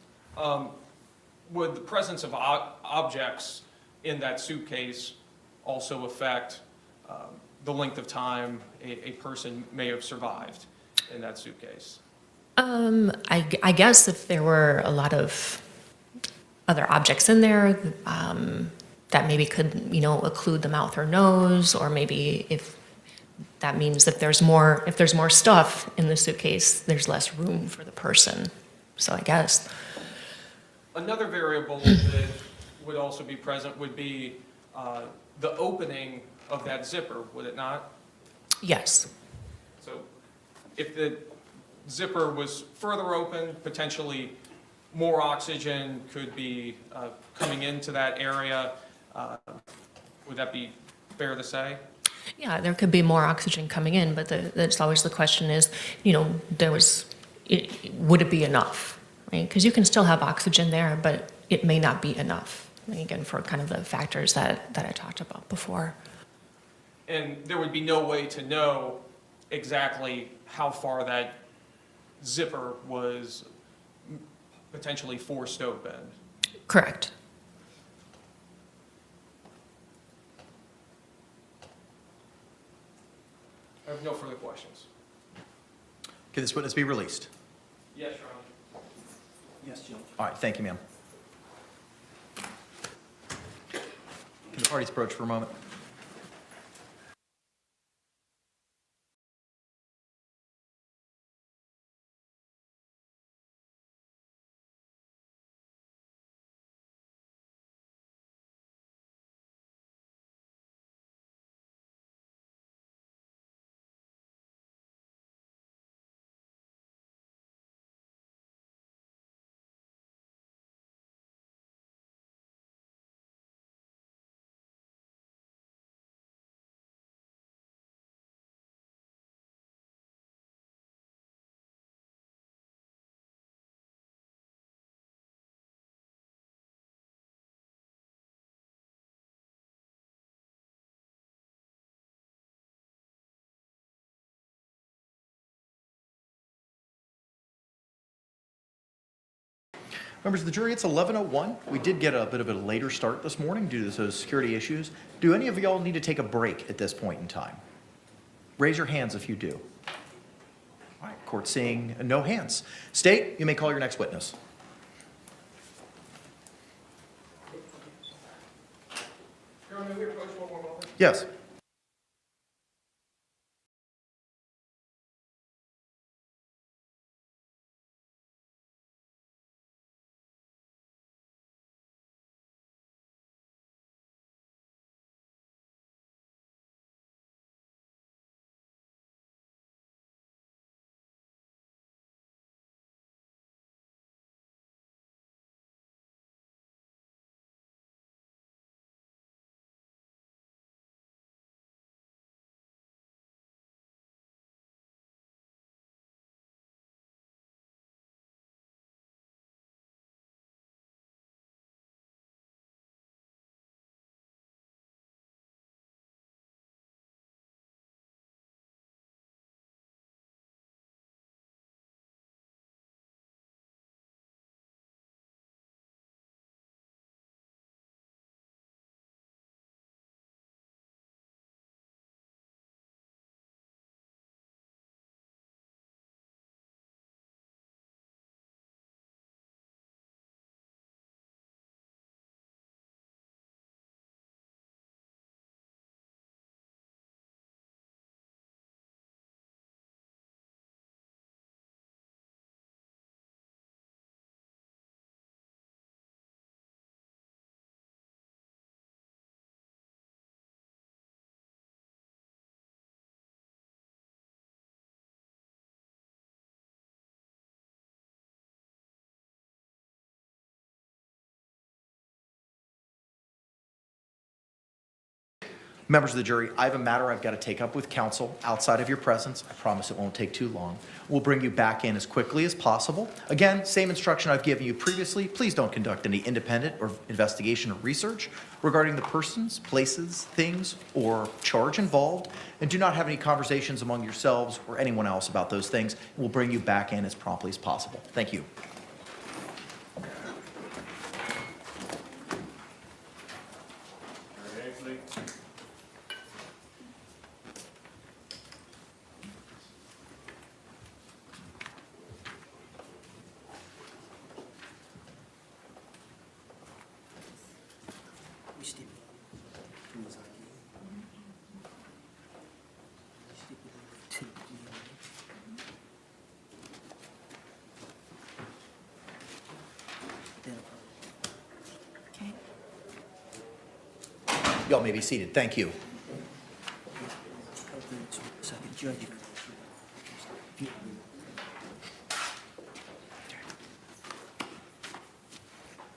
Would the presence of objects in that suitcase also affect the length of time a person may have survived in that suitcase? I guess if there were a lot of other objects in there that maybe could, occlude the mouth or nose, or maybe if that means if there's more stuff in the suitcase, there's less room for the person. So I guess. Another variable that would also be present would be the opening of that zipper, would it not? Yes. So if the zipper was further open, potentially more oxygen could be coming into that area. Would that be fair to say? Yeah, there could be more oxygen coming in, but that's always the question is, would it be enough? Right? Because you can still have oxygen there, but it may not be enough. Again, for kind of the factors that I talked about before. And there would be no way to know exactly how far that zipper was potentially forced open. Correct. I have no further questions. Can this witness be released? Yes, Your Honor. Yes, Judge. All right, thank you, ma'am. Can the parties approach for a moment? Members of the jury, it's 11:01. We did get a bit of a later start this morning due to those security issues. Do any of y'all need to take a break at this point in time? Raise your hands if you do. All right, court seeing no hands. State, you may call your next witness. Your Honor, may we approach one more moment? Yes. Members of the jury, I have a matter I've got to take up with counsel outside of your presence. I promise it won't take too long. We'll bring you back in as quickly as possible. Again, same instruction I've given you previously. Please don't conduct any independent or investigation or research regarding the persons, places, things, or charge involved, and do not have any conversations among yourselves or anyone else about those things. We'll bring you back in as promptly as possible. Thank you. Y'all may be seated. Thank you.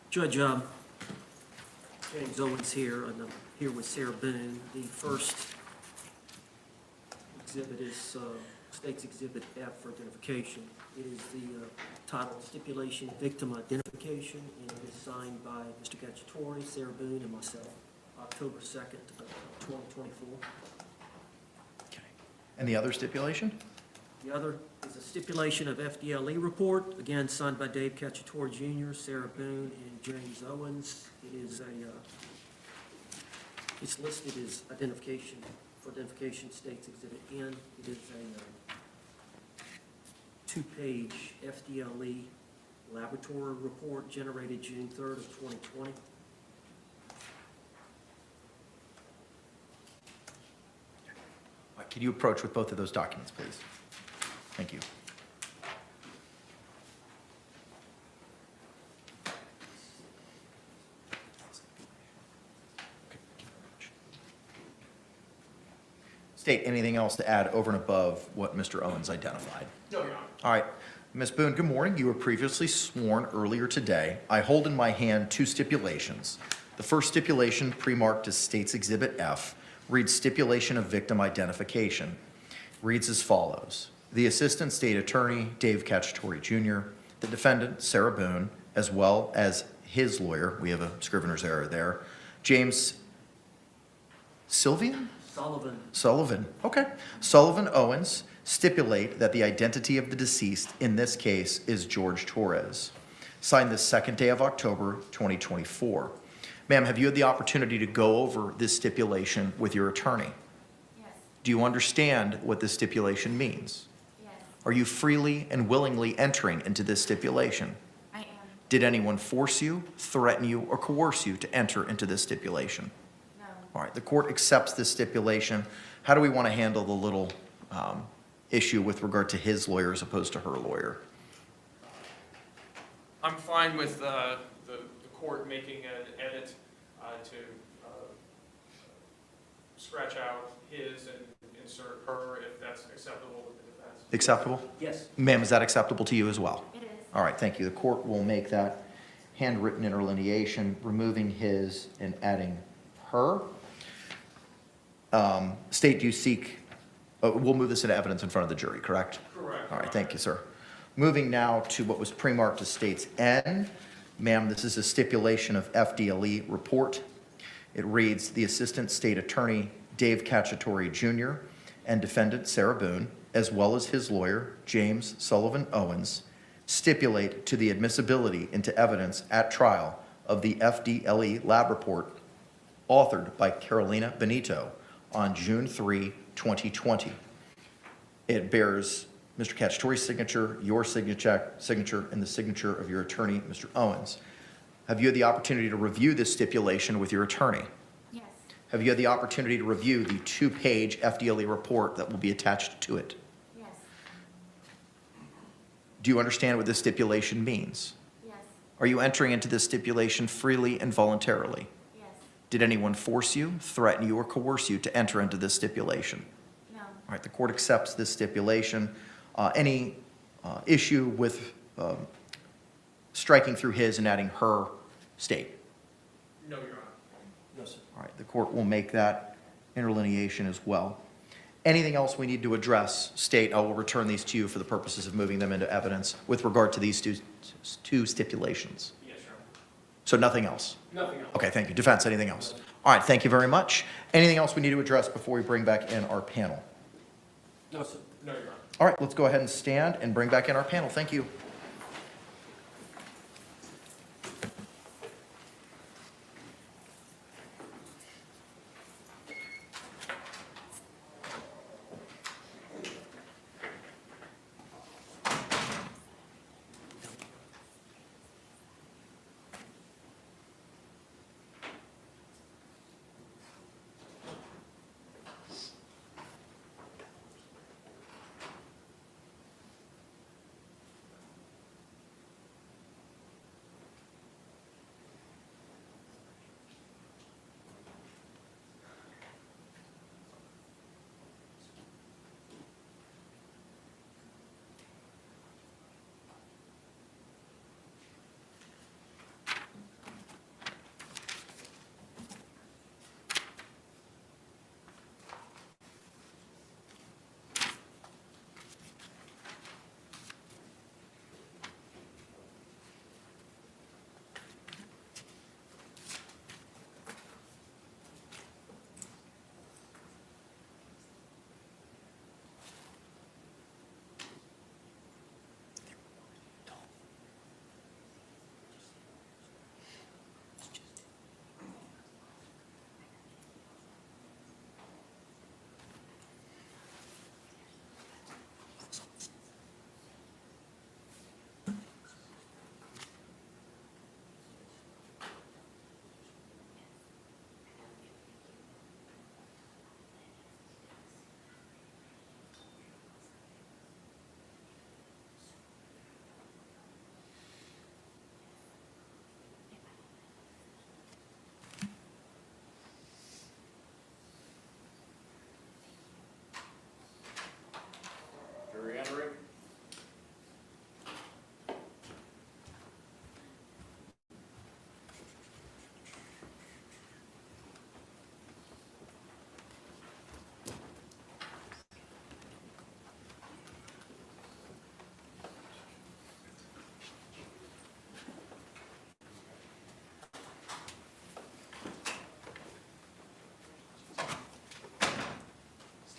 Judge, James Owens here, and I'm here with Sarah Boone. The first exhibit is State's Exhibit F for identification. It is the titled Stipulation Victim Identification, and it is signed by Mr. Cacciatore, Sarah Boone, and myself, October 2nd, 2024. Okay. And the other stipulation? The other is a stipulation of FDLE report, again signed by Dave Cacciatore Jr., Sarah Boone, and James Owens. It is it's listed as identification, for identification, State's Exhibit N. It is a two-page FDLE laboratory report generated June 3rd of 2020. Can you approach with both of those documents, please? Thank you. State, anything else to add over and above what Mr. Owens identified? No, Your Honor. All right. Ms. Boone, good morning. You were previously sworn earlier today. I hold in my hand two stipulations. The first stipulation, pre-marked as State's Exhibit F, reads Stipulation of Victim Identification. Reads as follows. The Assistant State Attorney, Dave Cacciatore Jr., the defendant, Sarah Boone, as well as his lawyer, we have a scrivener's error there, James Sullivan, okay. Sullivan Owens, stipulate that the identity of the deceased in this case is George Torres. Signed the 2nd day of October, 2024. Ma'am, have you had the opportunity to go over this stipulation with your attorney? Yes. Do you understand what this stipulation means? Yes. Are you freely and willingly entering into this stipulation? I am. Did anyone force you, threaten you, or coerce you to enter into this stipulation? No. All right, the court accepts this stipulation. How do we want to handle the little issue with regard to his lawyer as opposed to her lawyer? I'm fine with the court making an edit to scratch out his and insert her, if that's acceptable with the defense. Acceptable? Yes. Ma'am, is that acceptable to you as well? It is. All right, thank you. The court will make that handwritten interlineation, removing his and adding her. State, do you seek, we'll move this into evidence in front of the jury, correct? Correct. All right, thank you, sir. Moving now to what was pre-marked as State's N. Ma'am, this is a stipulation of FDLE report. It reads, the Assistant State Attorney, Dave Cacciatore Jr., and defendant, Sarah Boone, as well as his lawyer, James Sullivan Owens, stipulate to the admissibility into evidence at trial of the FDLE lab report authored by Carolina Benito on June 3, 2020. It bears Mr. Cacciatore's signature, your signature, and the signature of your attorney, Mr. Owens. Have you had the opportunity to review this stipulation with your attorney? Yes. Have you had the opportunity to review the two-page FDLE report that will be attached to it? Yes. Do you understand what this stipulation means? Yes. Are you entering into this stipulation freely and voluntarily? Yes. Did anyone force you, threaten you, or coerce you to enter into this stipulation? No. All right, the court accepts this stipulation. Any issue with striking through his and adding her state? No, Your Honor. No, sir. All right, the court will make that interlineation as well. Anything else we need to address, state, I will return these to you for the purposes of moving them into evidence with regard to these two stipulations. Yes, Your Honor. So nothing else? Nothing else. Okay, thank you. Defense, anything else? All right, thank you very much. Anything else we need to address before we bring back in our panel? No, sir. No, Your Honor. All right, let's go ahead and stand and bring back in our panel. Thank you.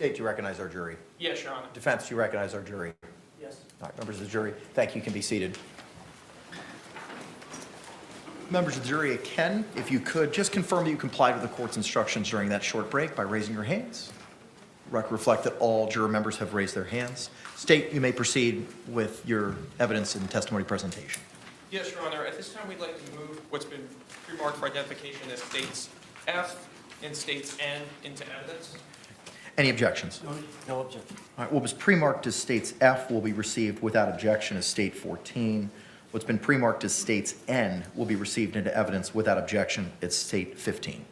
State, do you recognize our jury? Yes, Your Honor. Defense, do you recognize our jury? Yes. All right, members of the jury, thank you. You can be seated. Members of the jury, Ken, if you could, just confirm that you complied with the court's instructions during that short break by raising your hands. Record reflect that all juror members have raised their hands. State, you may proceed with your evidence and testimony presentation. Yes, Your Honor. At this time, we'd like to move what's been pre-marked for identification as states F and states N into evidence. Any objections? No objection. All right, what was pre-marked as states F will be received without objection as state 14. What's been pre-marked as states N will be received into evidence without objection as state 15.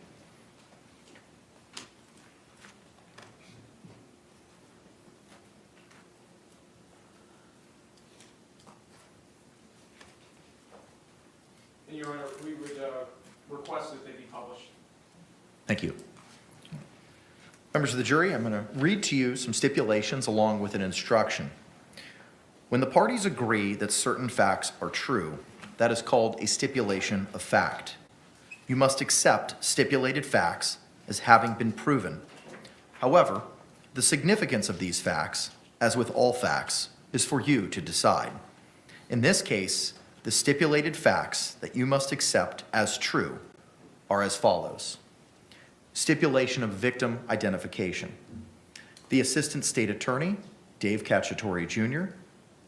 And Your Honor, we would request that they be published. Thank you. Members of the jury, I'm going to read to you some stipulations along with an instruction. When the parties agree that certain facts are true, that is called a stipulation of fact. You must accept stipulated facts as having been proven. However, the significance of these facts, as with all facts, is for you to decide. In this case, the stipulated facts that you must accept as true are as follows. Stipulation of victim identification. The Assistant State Attorney, Dave Cacciatore Jr.,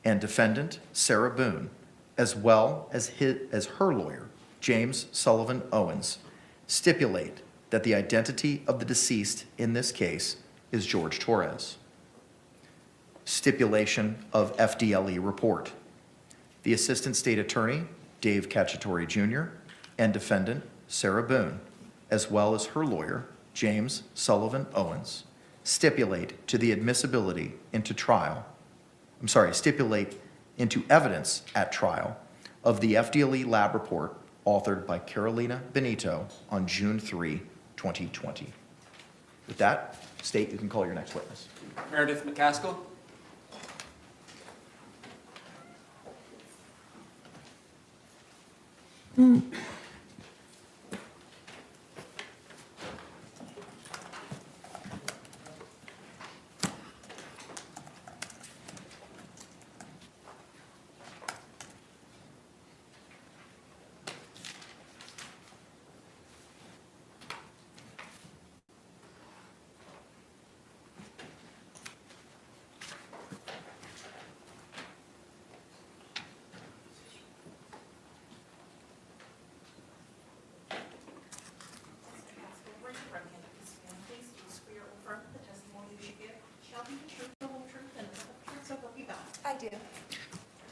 and defendant, Sarah Boone, as well as her lawyer, James Sullivan Owens, stipulate that the identity of the deceased in this case is George Torres. Stipulation of FDLE report. The Assistant State Attorney, Dave Cacciatore Jr., and defendant, Sarah Boone, as well as her lawyer, James Sullivan Owens, stipulate to the admissibility into stipulate into evidence at trial of the FDLE lab report authored by Carolina Benito on June 3, 2020. With that, State, you can call your next witness. Meredith McCaskill. I do.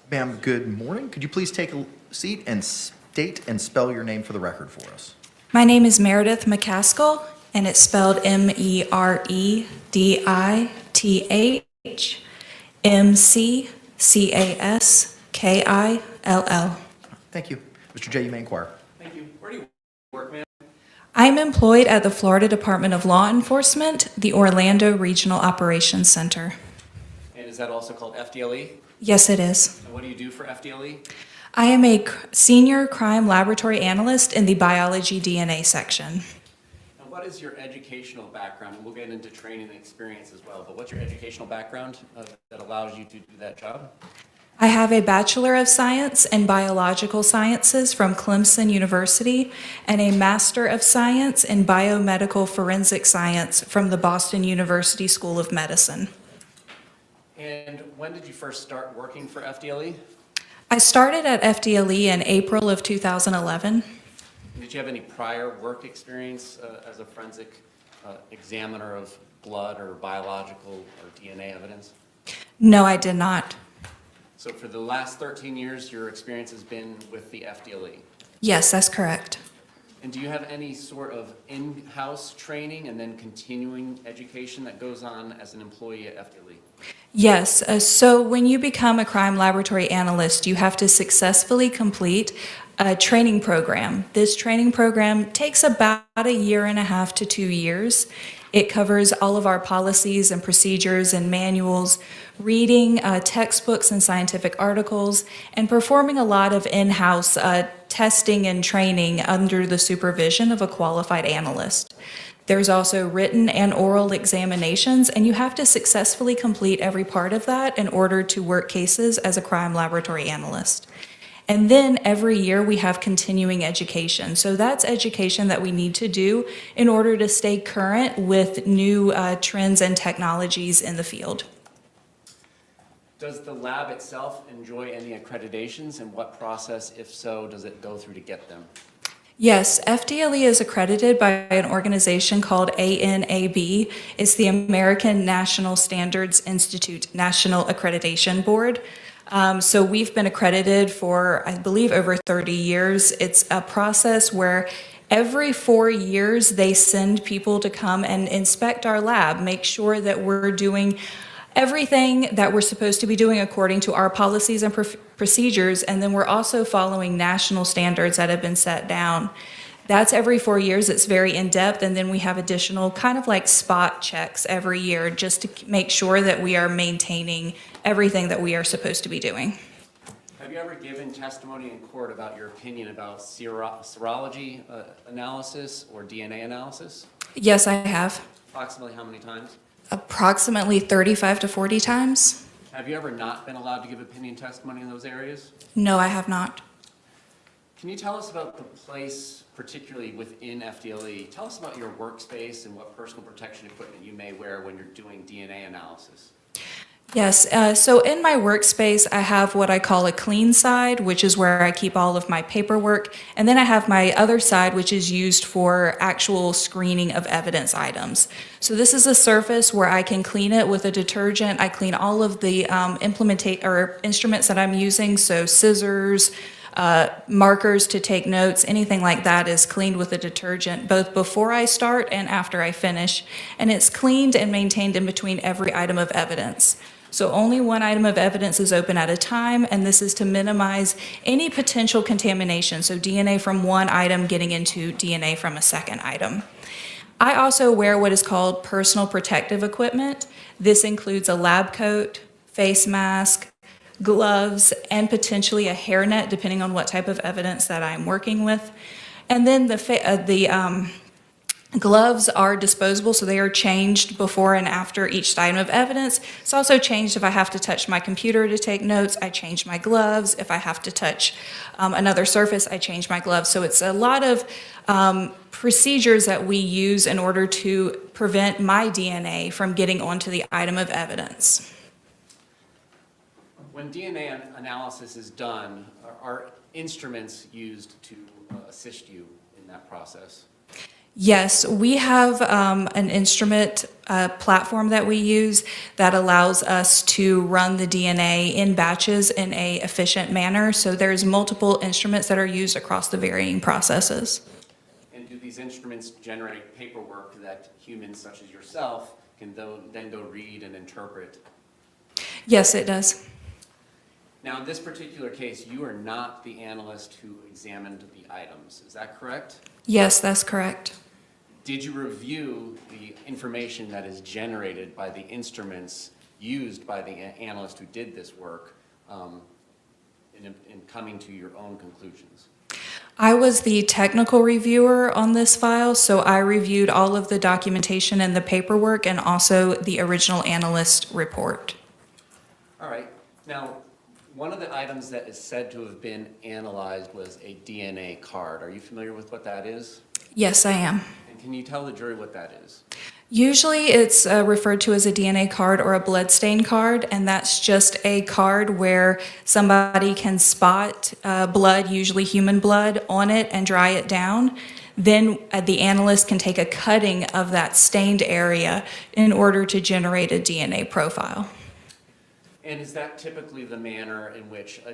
Ma'am, good morning. Could you please take a seat and state and spell your name for the record for us? My name is Meredith McCaskill, and it's spelled MEREDITMCCASKILL. Thank you. Mr. J, you may inquire. Thank you. Where do you work, ma'am? I'm employed at the Florida Department of Law Enforcement, the Orlando Regional Operations Center. And is that also called FDLE? Yes, it is. And what do you do for FDLE? I am a senior crime laboratory analyst in the biology DNA section. And what is your educational background? And we'll get into training and experience as well, but what's your educational background that allows you to do that job? I have a Bachelor of Science in Biological Sciences from Clemson University and a Master of Science in Biomedical Forensic Science from the Boston University School of Medicine. And when did you first start working for FDLE? I started at FDLE in April of 2011. Did you have any prior work experience as a forensic examiner of blood or biological or DNA evidence? No, I did not. So for the last 13 years, your experience has been with the FDLE? Yes, that's correct. And do you have any sort of in-house training and then continuing education that goes on as an employee at FDLE? Yes, so when you become a crime laboratory analyst, you have to successfully complete a training program. This training program takes about 1.5 to 2 years. It covers all of our policies and procedures and manuals, reading textbooks and scientific articles, and performing a lot of in-house testing and training under the supervision of a qualified analyst. There's also written and oral examinations, and you have to successfully complete every part of that in order to work cases as a crime laboratory analyst. And then every year we have continuing education. So that's education that we need to do in order to stay current with new trends and technologies in the field. Does the lab itself enjoy any accreditations, and what process, if so, does it go through to get them? Yes, FDLE is accredited by an organization called ANAB. It's the American National Standards Institute National Accreditation Board. So we've been accredited for, I believe, over 30 years. It's a process where every 4 years they send people to come and inspect our lab, make sure that we're doing everything that we're supposed to be doing according to our policies and procedures, and then we're also following national standards that have been set down. That's every 4 years. It's very in-depth, and then we have additional kind of like spot checks every year just to make sure that we are maintaining everything that we are supposed to be doing. Have you ever given testimony in court about your opinion about serology analysis or DNA analysis? Yes, I have. Approximately how many times? Approximately 35 to 40 times. Have you ever not been allowed to give opinion testimony in those areas? No, I have not. Can you tell us about the place, particularly within FDLE? Tell us about your workspace and what personal protection equipment you may wear when you're doing DNA analysis. Yes, so in my workspace, I have what I call a clean side, which is where I keep all of my paperwork. And then I have my other side, which is used for actual screening of evidence items. So this is a surface where I can clean it with a detergent. I clean all of the instruments that I'm using, so scissors, markers to take notes, anything like that is cleaned with a detergent, both before I start and after I finish. And it's cleaned and maintained in between every item of evidence. So only one item of evidence is open at a time, and this is to minimize any potential contamination, so DNA from one item getting into DNA from a second item. I also wear what is called personal protective equipment. This includes a lab coat, face mask, gloves, and potentially a hairnet, depending on what type of evidence that I'm working with. And then the gloves are disposable, so they are changed before and after each item of evidence. It's also changed if I have to touch my computer to take notes, I change my gloves. If I have to touch another surface, I change my gloves. So it's a lot of procedures that we use in order to prevent my DNA from getting onto the item of evidence. When DNA analysis is done, are instruments used to assist you in that process? Yes, we have an instrument platform that we use that allows us to run the DNA in batches in a efficient manner. So there's multiple instruments that are used across the varying processes. And do these instruments generate paperwork that humans such as yourself can then go read and interpret? Yes, it does. Now, in this particular case, you are not the analyst who examined the items. Is that correct? Yes, that's correct. Did you review the information that is generated by the instruments used by the analyst who did this work in coming to your own conclusions? I was the technical reviewer on this file, so I reviewed all of the documentation and the paperwork and also the original analyst report. All right. Now, one of the items that is said to have been analyzed was a DNA card. Are you familiar with what that is? Yes, I am. And can you tell the jury what that is? Usually it's referred to as a DNA card or a blood stain card, and that's just a card where somebody can spot blood, usually human blood, on it and dry it down. Then the analyst can take a cutting of that stained area in order to generate a DNA profile. And is that typically the manner in which a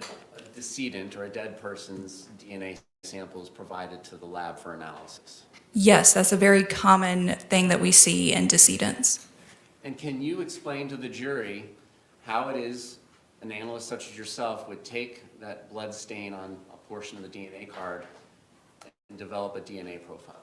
decedent or a dead person's DNA sample is provided to the lab for analysis? Yes, that's a very common thing that we see in decedents. And can you explain to the jury how it is an analyst such as yourself would take that blood stain on a portion of the DNA card and develop a DNA profile?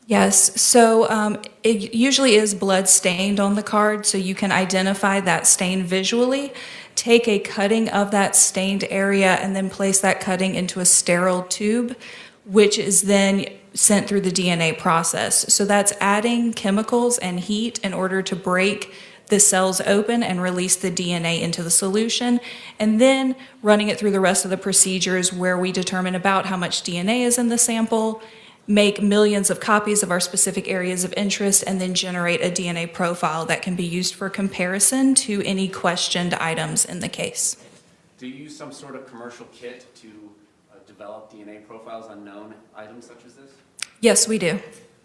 Yes, so it usually is blood stained on the card, so you can identify that stain visually, take a cutting of that stained area, and then place that cutting into a sterile tube, which is then sent through the DNA process. So that's adding chemicals and heat in order to break the cells open and release the DNA into the solution, and then running it through the rest of the procedures where we determine about how much DNA is in the sample, make millions of copies of our specific areas of interest, and then generate a DNA profile that can be used for comparison to any questioned items in the case. Do you use some sort of commercial kit to develop DNA profiles on known items such as this? Yes, we do.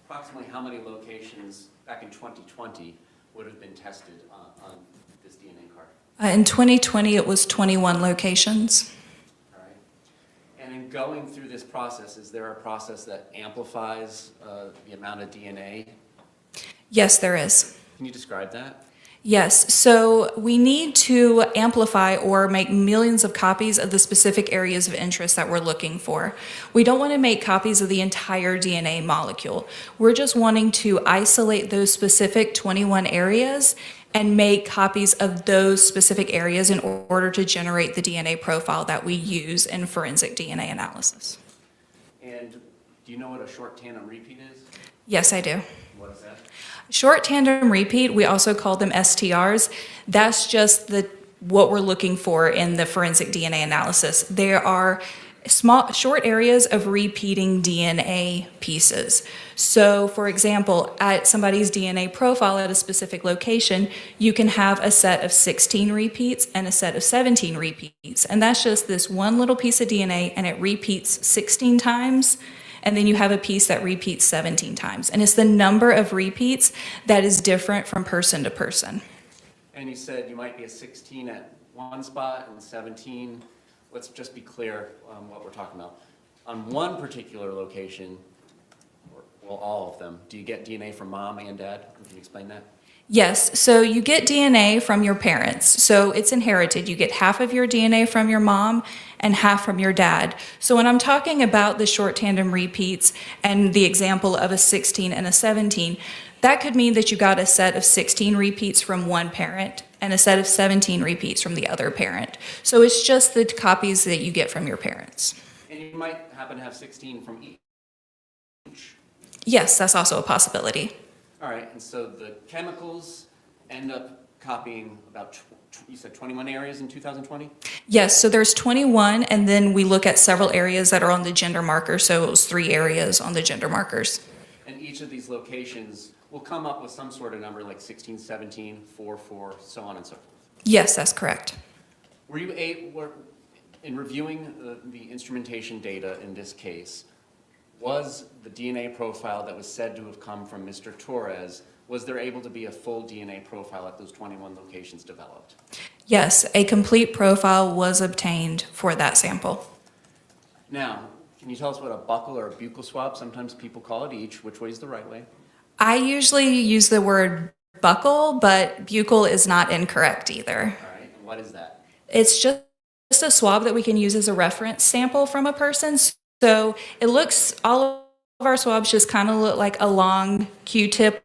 Approximately how many locations back in 2020 would have been tested on this DNA card? In 2020, it was 21 locations. All right. And in going through this process, is there a process that amplifies the amount of DNA? Yes, there is. Can you describe that? Yes, so we need to amplify or make millions of copies of the specific areas of interest that we're looking for. We don't want to make copies of the entire DNA molecule. We're just wanting to isolate those specific 21 areas and make copies of those specific areas in order to generate the DNA profile that we use in forensic DNA analysis. And do you know what a short tandem repeat is? Yes, I do. What is that? Short tandem repeat, we also call them STRs. That's just what we're looking for in the forensic DNA analysis. There are short areas of repeating DNA pieces. So, for example, at somebody's DNA profile at a specific location, you can have a set of 16 repeats and a set of 17 repeats. And that's just this one little piece of DNA, and it repeats 16 times. And then you have a piece that repeats 17 times. And it's the number of repeats that is different from person to person. And you said you might be a 16 at one spot and 17. Let's just be clear what we're talking about. On one particular location, well, all of them, do you get DNA from mom and dad? Can you explain that? Yes, so you get DNA from your parents. So it's inherited. You get half of your DNA from your mom and half from your dad. So when I'm talking about the short tandem repeats and the example of a 16 and a 17, that could mean that you got a set of 16 repeats from one parent and a set of 17 repeats from the other parent. So it's just the copies that you get from your parents. And you might happen to have 16 from each. Yes, that's also a possibility. All right, and so the chemicals end up copying about, you said 21 areas in 2020? Yes, so there's 21, and then we look at several areas that are on the gender marker, so it was 3 areas on the gender markers. And each of these locations will come up with some sort of number like 16, 17, 4, 4, so on and so forth. Yes, that's correct. Were you able, in reviewing the instrumentation data in this case, was the DNA profile that was said to have come from Mr. Torres, was there able to be a full DNA profile at those 21 locations developed? Yes, a complete profile was obtained for that sample. Now, can you tell us what a buccal or a buccal swab, sometimes people call it each, which way is the right way? I usually use the word buccal, but buccal is not incorrect either. All right, and what is that? It's just a swab that we can use as a reference sample from a person. So it looks, all of our swabs just kind of look like a long Q-tip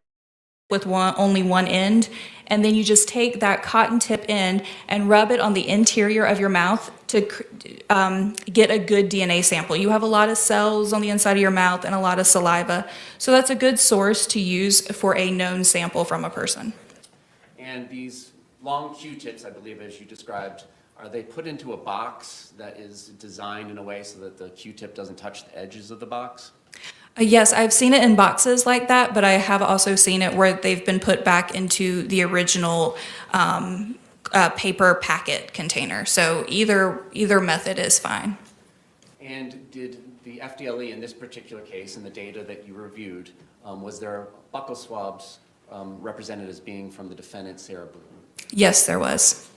with only one end. And then you just take that cotton tip end and rub it on the interior of your mouth to get a good DNA sample. You have a lot of cells on the inside of your mouth and a lot of saliva. So that's a good source to use for a known sample from a person. And these long Q-tips, I believe, as you described, are they put into a box that is designed in a way so that the Q-tip doesn't touch the edges of the box? Yes, I've seen it in boxes like that, but I have also seen it where they've been put back into the original paper packet container. So either method is fine. And did the FDLE in this particular case, in the data that you reviewed, was there buccal swabs represented as being from the defendant, Sarah Boone? Yes, there was.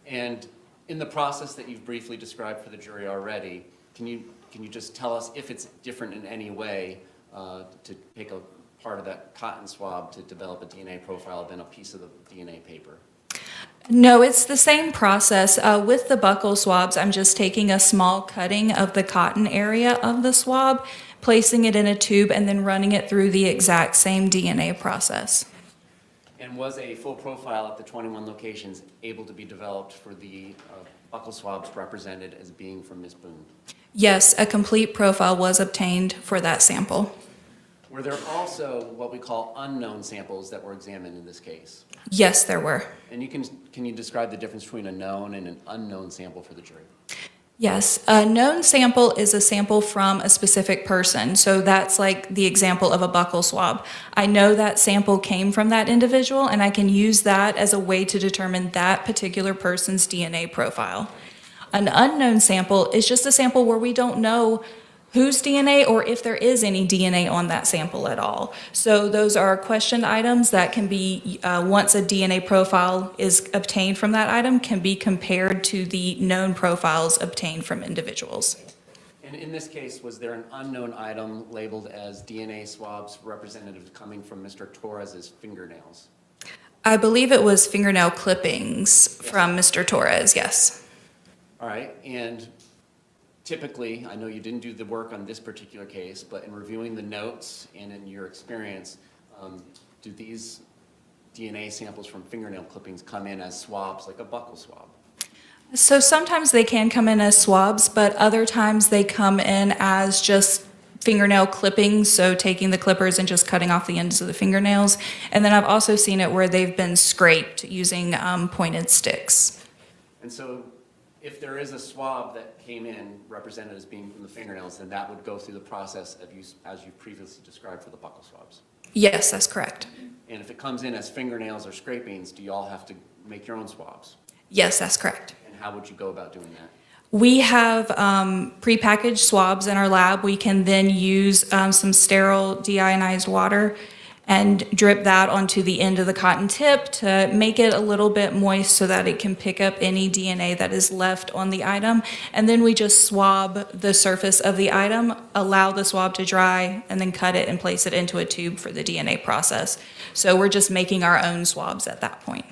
And in the process that you've briefly described for the jury already, can you just tell us if it's different in any way to take a part of that cotton swab to develop a DNA profile than a piece of the DNA paper? No, it's the same process. With the buccal swabs, I'm just taking a small cutting of the cotton area of the swab, placing it in a tube, and then running it through the exact same DNA process. And was a full profile at the 21 locations able to be developed for the buccal swabs represented as being from Ms. Boone? Yes, a complete profile was obtained for that sample. Were there also what we call unknown samples that were examined in this case? Yes, there were. And can you describe the difference between a known and an unknown sample for the jury? Yes, a known sample is a sample from a specific person. So that's like the example of a buccal swab. I know that sample came from that individual, and I can use that as a way to determine that particular person's DNA profile. An unknown sample is just a sample where we don't know whose DNA or if there is any DNA on that sample at all. So those are question items that can be, once a DNA profile is obtained from that item, can be compared to the known profiles obtained from individuals. And in this case, was there an unknown item labeled as DNA swabs representative coming from Mr. Torres's fingernails? I believe it was fingernail clippings from Mr. Torres, yes. All right, and typically, I know you didn't do the work on this particular case, but in reviewing the notes and in your experience, do these DNA samples from fingernail clippings come in as swabs, like a buccal swab? So sometimes they can come in as swabs, but other times they come in as just fingernail clippings, so taking the clippers and just cutting off the ends of the fingernails. And then I've also seen it where they've been scraped using pointed sticks. And so if there is a swab that came in represented as being from the fingernails, then that would go through the process of as you previously described for the buccal swabs? Yes, that's correct. And if it comes in as fingernails or scrapings, do you all have to make your own swabs? Yes, that's correct. And how would you go about doing that? We have prepackaged swabs in our lab. We can then use some sterile deionized water and drip that onto the end of the cotton tip to make it a little bit moist so that it can pick up any DNA that is left on the item. And then we just swab the surface of the item, allow the swab to dry, and then cut it and place it into a tube for the DNA process. So we're just making our own swabs at that point.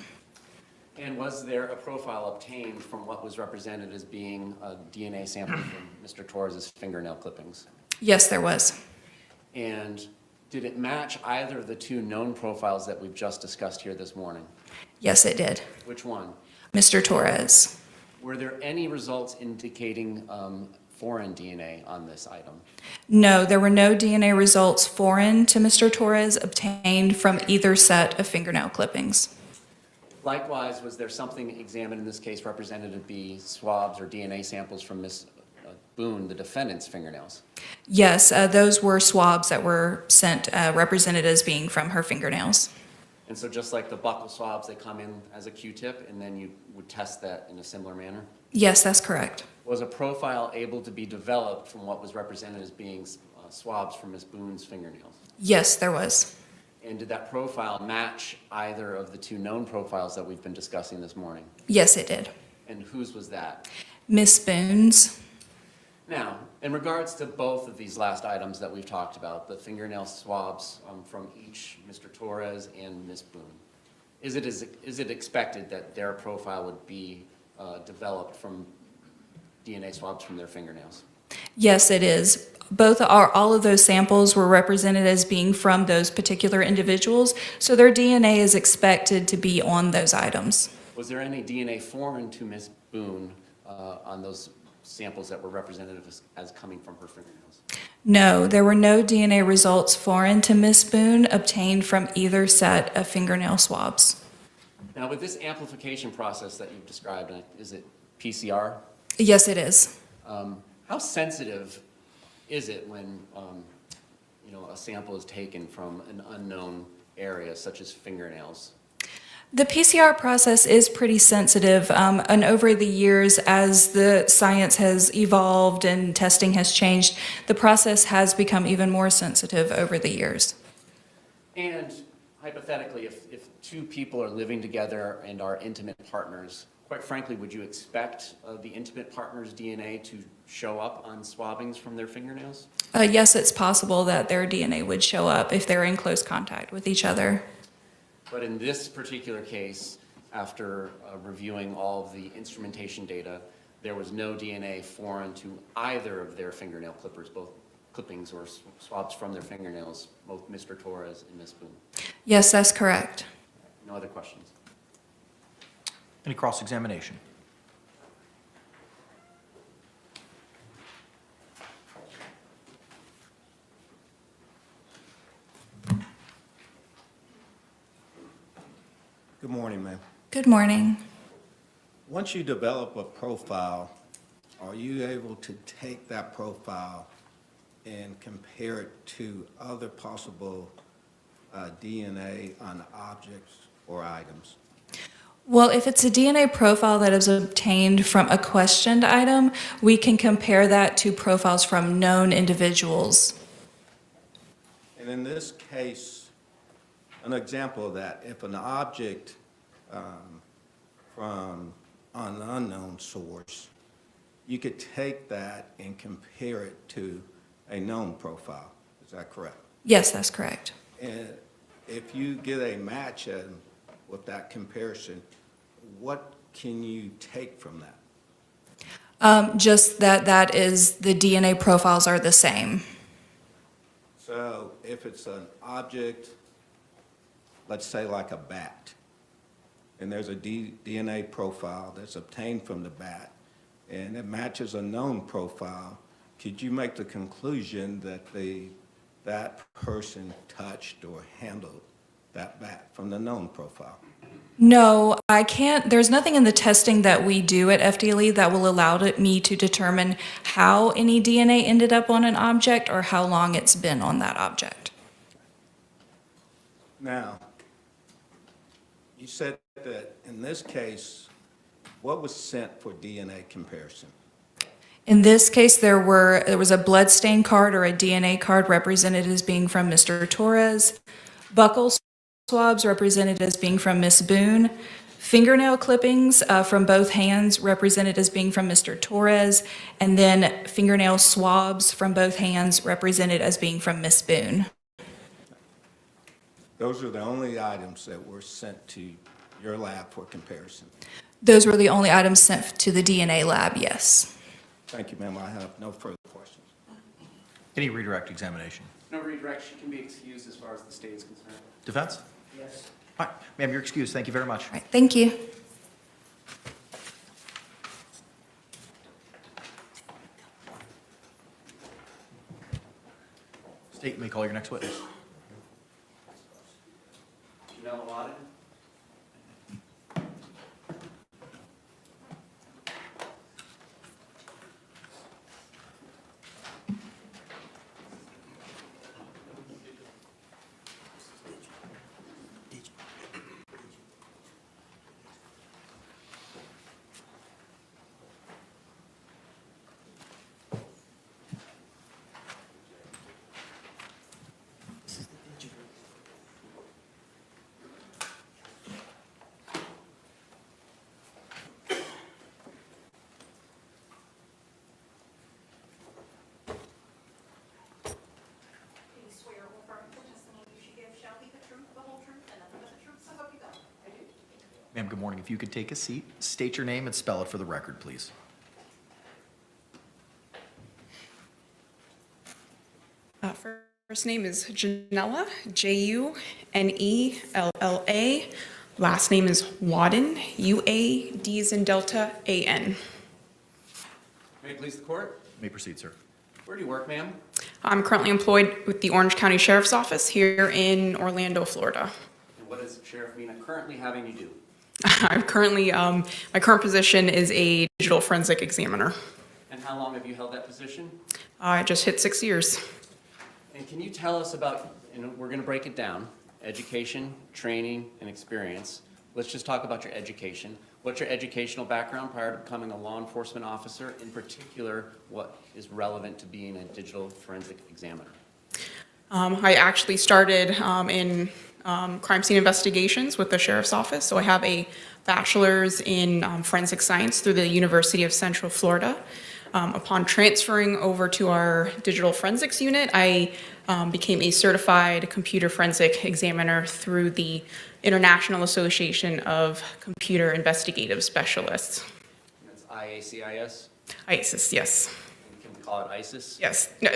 And was there a profile obtained from what was represented as being a DNA sample from Mr. Torres's fingernail clippings? Yes, there was. And did it match either of the two known profiles that we've just discussed here this morning? Yes, it did. Which one? Mr. Torres. Were there any results indicating foreign DNA on this item? No, there were no DNA results foreign to Mr. Torres obtained from either set of fingernail clippings. Likewise, was there something examined in this case represented to be swabs or DNA samples from Ms. Boone, the defendant's fingernails? Yes, those were swabs that were sent represented as being from her fingernails. And so just like the buccal swabs, they come in as a Q-tip, and then you would test that in a similar manner? Yes, that's correct. Was a profile able to be developed from what was represented as being swabs from Ms. Boone's fingernails? Yes, there was. And did that profile match either of the two known profiles that we've been discussing this morning? Yes, it did. And whose was that? Miss Boone's. Now, in regards to both of these last items that we've talked about, the fingernail swabs from each Mr. Torres and Miss Boone, is it expected that their profile would be developed from DNA swabs from their fingernails? Yes, it is. All of those samples were represented as being from those particular individuals, so their DNA is expected to be on those items. Was there any DNA foreign to Miss Boone on those samples that were represented as coming from her fingernails? No, there were no DNA results foreign to Miss Boone obtained from either set of fingernail swabs. Now, with this amplification process that you've described, is it PCR? Yes, it is. How sensitive is it when a sample is taken from an unknown area, such as fingernails? The PCR process is pretty sensitive, and over the years, as the science has evolved and testing has changed, the process has become even more sensitive over the years. And hypothetically, if two people are living together and are intimate partners, quite frankly, would you expect the intimate partner's DNA to show up on swabbings from their fingernails? Yes, it's possible that their DNA would show up if they're in close contact with each other. But in this particular case, after reviewing all of the instrumentation data, there was no DNA foreign to either of their fingernail clippers, both clippings or swabs from their fingernails, both Mr. Torres and Ms. Boone. Yes, that's correct. No other questions? Any cross-examination? Good morning. Once you develop a profile, are you able to take that profile and compare it to other possible DNA on objects or items? Well, if it's a DNA profile that is obtained from a questioned item, we can compare that to profiles from known individuals. And in this case, an example of that, if an object from an unknown source, you could take that and compare it to a known profile. Is that correct? Yes, that's correct. And if you get a match with that comparison, what can you take from that? Just that is the DNA profiles are the same. So if it's an object, let's say like a bat, and there's a DNA profile that's obtained from the bat, and it matches a known profile, could you make the conclusion that that person touched or handled that bat from the known profile? No, I can't. There's nothing in the testing that we do at FDLE that will allow me to determine how any DNA ended up on an object or how long it's been on that object. Now, you said that in this case, what was sent for DNA comparison? In this case, there was a blood stain card or a DNA card represented as being from Mr. Torres, buccal swabs represented as being from Miss Boone, fingernail clippings from both hands represented as being from Mr. Torres, and then fingernail swabs from both hands represented as being from Miss Boone. Those are the only items that were sent to your lab for comparison. Those were the only items sent to the DNA lab, yes. Thank you, ma'am. I have no further questions. Any redirect examination? No redirect, she can be excused as far as the state is concerned. Defense? Yes. All right, ma'am, you're excused. Thank you very much. All right, thank you. State, may call your next witness. Janelle Wadden. Ma'am, good morning. If you could take a seat, state your name and spell it for the record, please. First name is Janella, Junella. Last name is Wadden, UAD as in Delta, AN. May it please the court? May proceed, sir. Where do you work, ma'am? I'm currently employed with the Orange County Sheriff's Office here in Orlando, Florida. And what does Sheriff Mina currently having you do? I'm currently, my current position is a digital forensic examiner. And how long have you held that position? I just hit 6 years. And can you tell us about, and we're going to break it down, education, training, and experience. Let's just talk about your education. What's your educational background prior to becoming a law enforcement officer? In particular, what is relevant to being a digital forensic examiner? I actually started in crime scene investigations with the Sheriff's Office. So I have a bachelor's in forensic science through the University of Central Florida. Upon transferring over to our digital forensics unit, I became a certified computer forensic examiner through the International Association of Computer Investigative Specialists. That's IACIS? ISIS, yes. Can we call it ISIS? Yes. How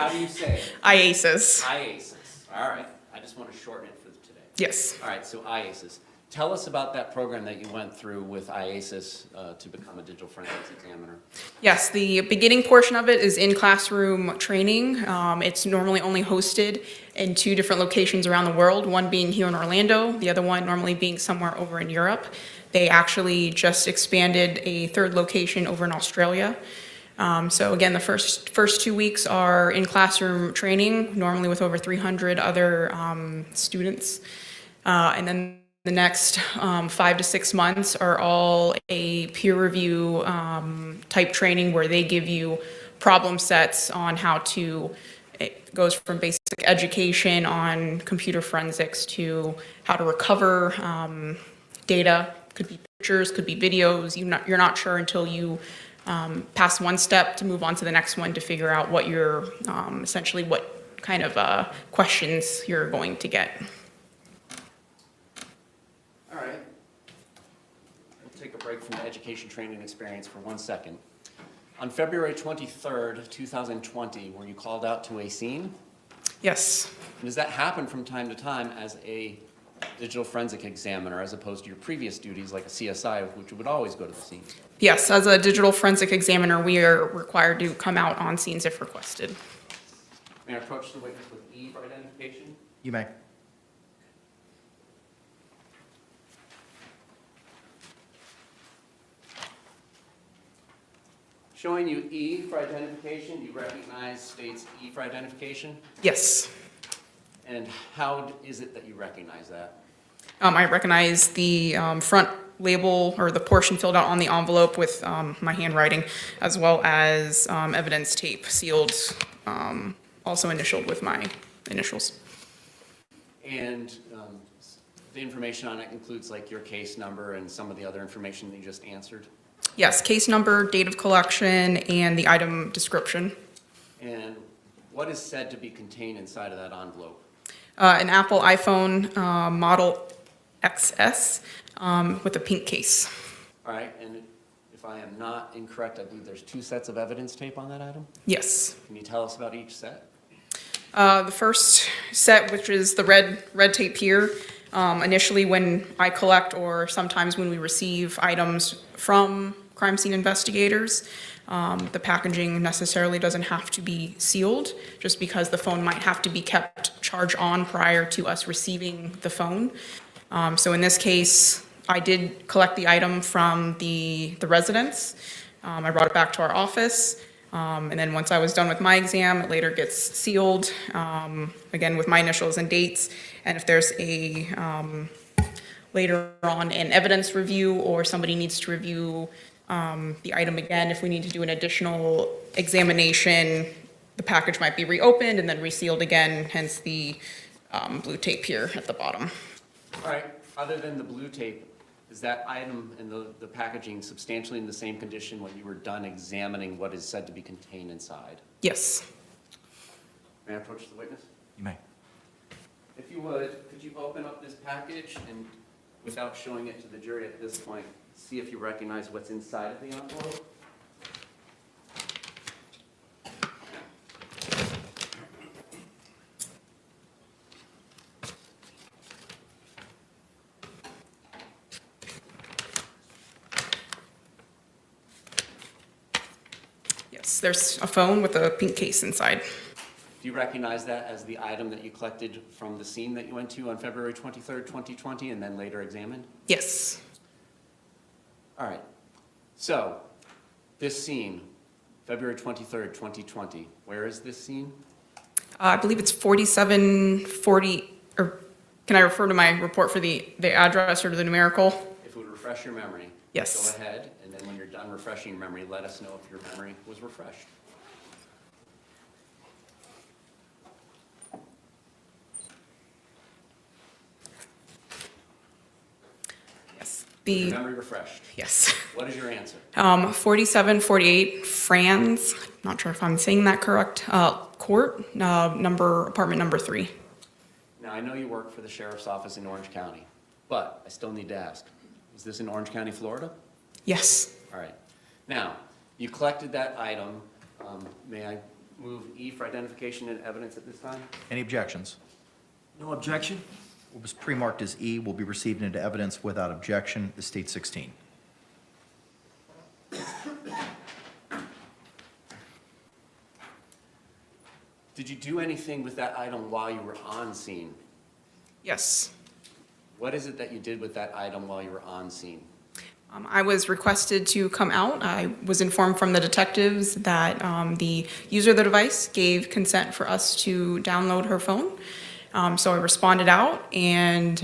do you say it? IASIS. IASIS. All right. I just want to shorten it for today. Yes. All right, so IASIS. Tell us about that program that you went through with IASIS to become a digital forensics examiner. Yes, the beginning portion of it is in-classroom training. It's normally only hosted in 2 different locations around the world, one being here in Orlando, the other one normally being somewhere over in Europe. They actually just expanded a 3rd location over in Australia. So again, the first 2 weeks are in-classroom training, normally with over 300 other students. And then the next 5 to 6 months are all a peer review type training where they give you problem sets on how to, it goes from basic education on computer forensics to how to recover data. Could be pictures, could be videos. You're not sure until you pass one step to move on to the next one to figure out what you're, essentially what kind of questions you're going to get. All right. We'll take a break from the education training experience for 1 second. On February 23rd, 2020, were you called out to a scene? Yes. And does that happen from time to time as a digital forensic examiner as opposed to your previous duties like a CSI, which would always go to the scene? Yes, as a digital forensic examiner, we are required to come out on scenes if requested. May I approach the witness with E for identification? You may. Showing you E for identification, you recognize states E for identification? Yes. And how is it that you recognize that? I recognize the front label or the portion filled out on the envelope with my handwriting, as well as evidence tape sealed, also initialed with my initials. And the information on it includes like your case number and some of the other information that you just answered? Yes, case number, date of collection, and the item description. And what is said to be contained inside of that envelope? An Apple iPhone Model XS with a pink case. All right, and if I am not incorrect, I believe there's 2 sets of evidence tape on that item? Yes. Can you tell us about each set? The first set, which is the red tape here, initially when I collect or sometimes when we receive items from crime scene investigators, the packaging necessarily doesn't have to be sealed, just because the phone might have to be kept charged on prior to us receiving the phone. So in this case, I did collect the item from the residence. I brought it back to our office. And then once I was done with my exam, it later gets sealed, again with my initials and dates. And if there's a, later on an evidence review or somebody needs to review the item again, if we need to do an additional examination, the package might be reopened and then resealed again, hence the blue tape here at the bottom. All right, other than the blue tape, is that item and the packaging substantially in the same condition when you were done examining what is said to be contained inside? Yes. May I approach the witness? You may. If you would, could you open up this package and, without showing it to the jury at this point, see if you recognize what's inside of the envelope? Yes, there's a phone with a pink case inside. Do you recognize that as the item that you collected from the scene that you went to on February 23rd, 2020, and then later examined? Yes. All right. So, this scene, February 23rd, 2020, where is this scene? I believe it's 4740, or can I refer to my report for the address or to the numerical? If it would refresh your memory. Yes. Go ahead, and then when you're done refreshing your memory, let us know if your memory was refreshed. Yes. Your memory refreshed. Yes. What is your answer? 4748 Franz, not sure if I'm saying that correct, court, apartment number 3. Now, I know you work for the Sheriff's Office in Orange County, but I still need to ask, is this in Orange County, Florida? Yes. All right. Now, you collected that item. May I move E for identification and evidence at this time? Any objections? No objection? What was pre-marked as E will be received into evidence without objection. The state 16. Did you do anything with that item while you were on scene? Yes. What is it that you did with that item while you were on scene? I was requested to come out. I was informed from the detectives that the user of the device gave consent for us to download her phone. So I responded out, and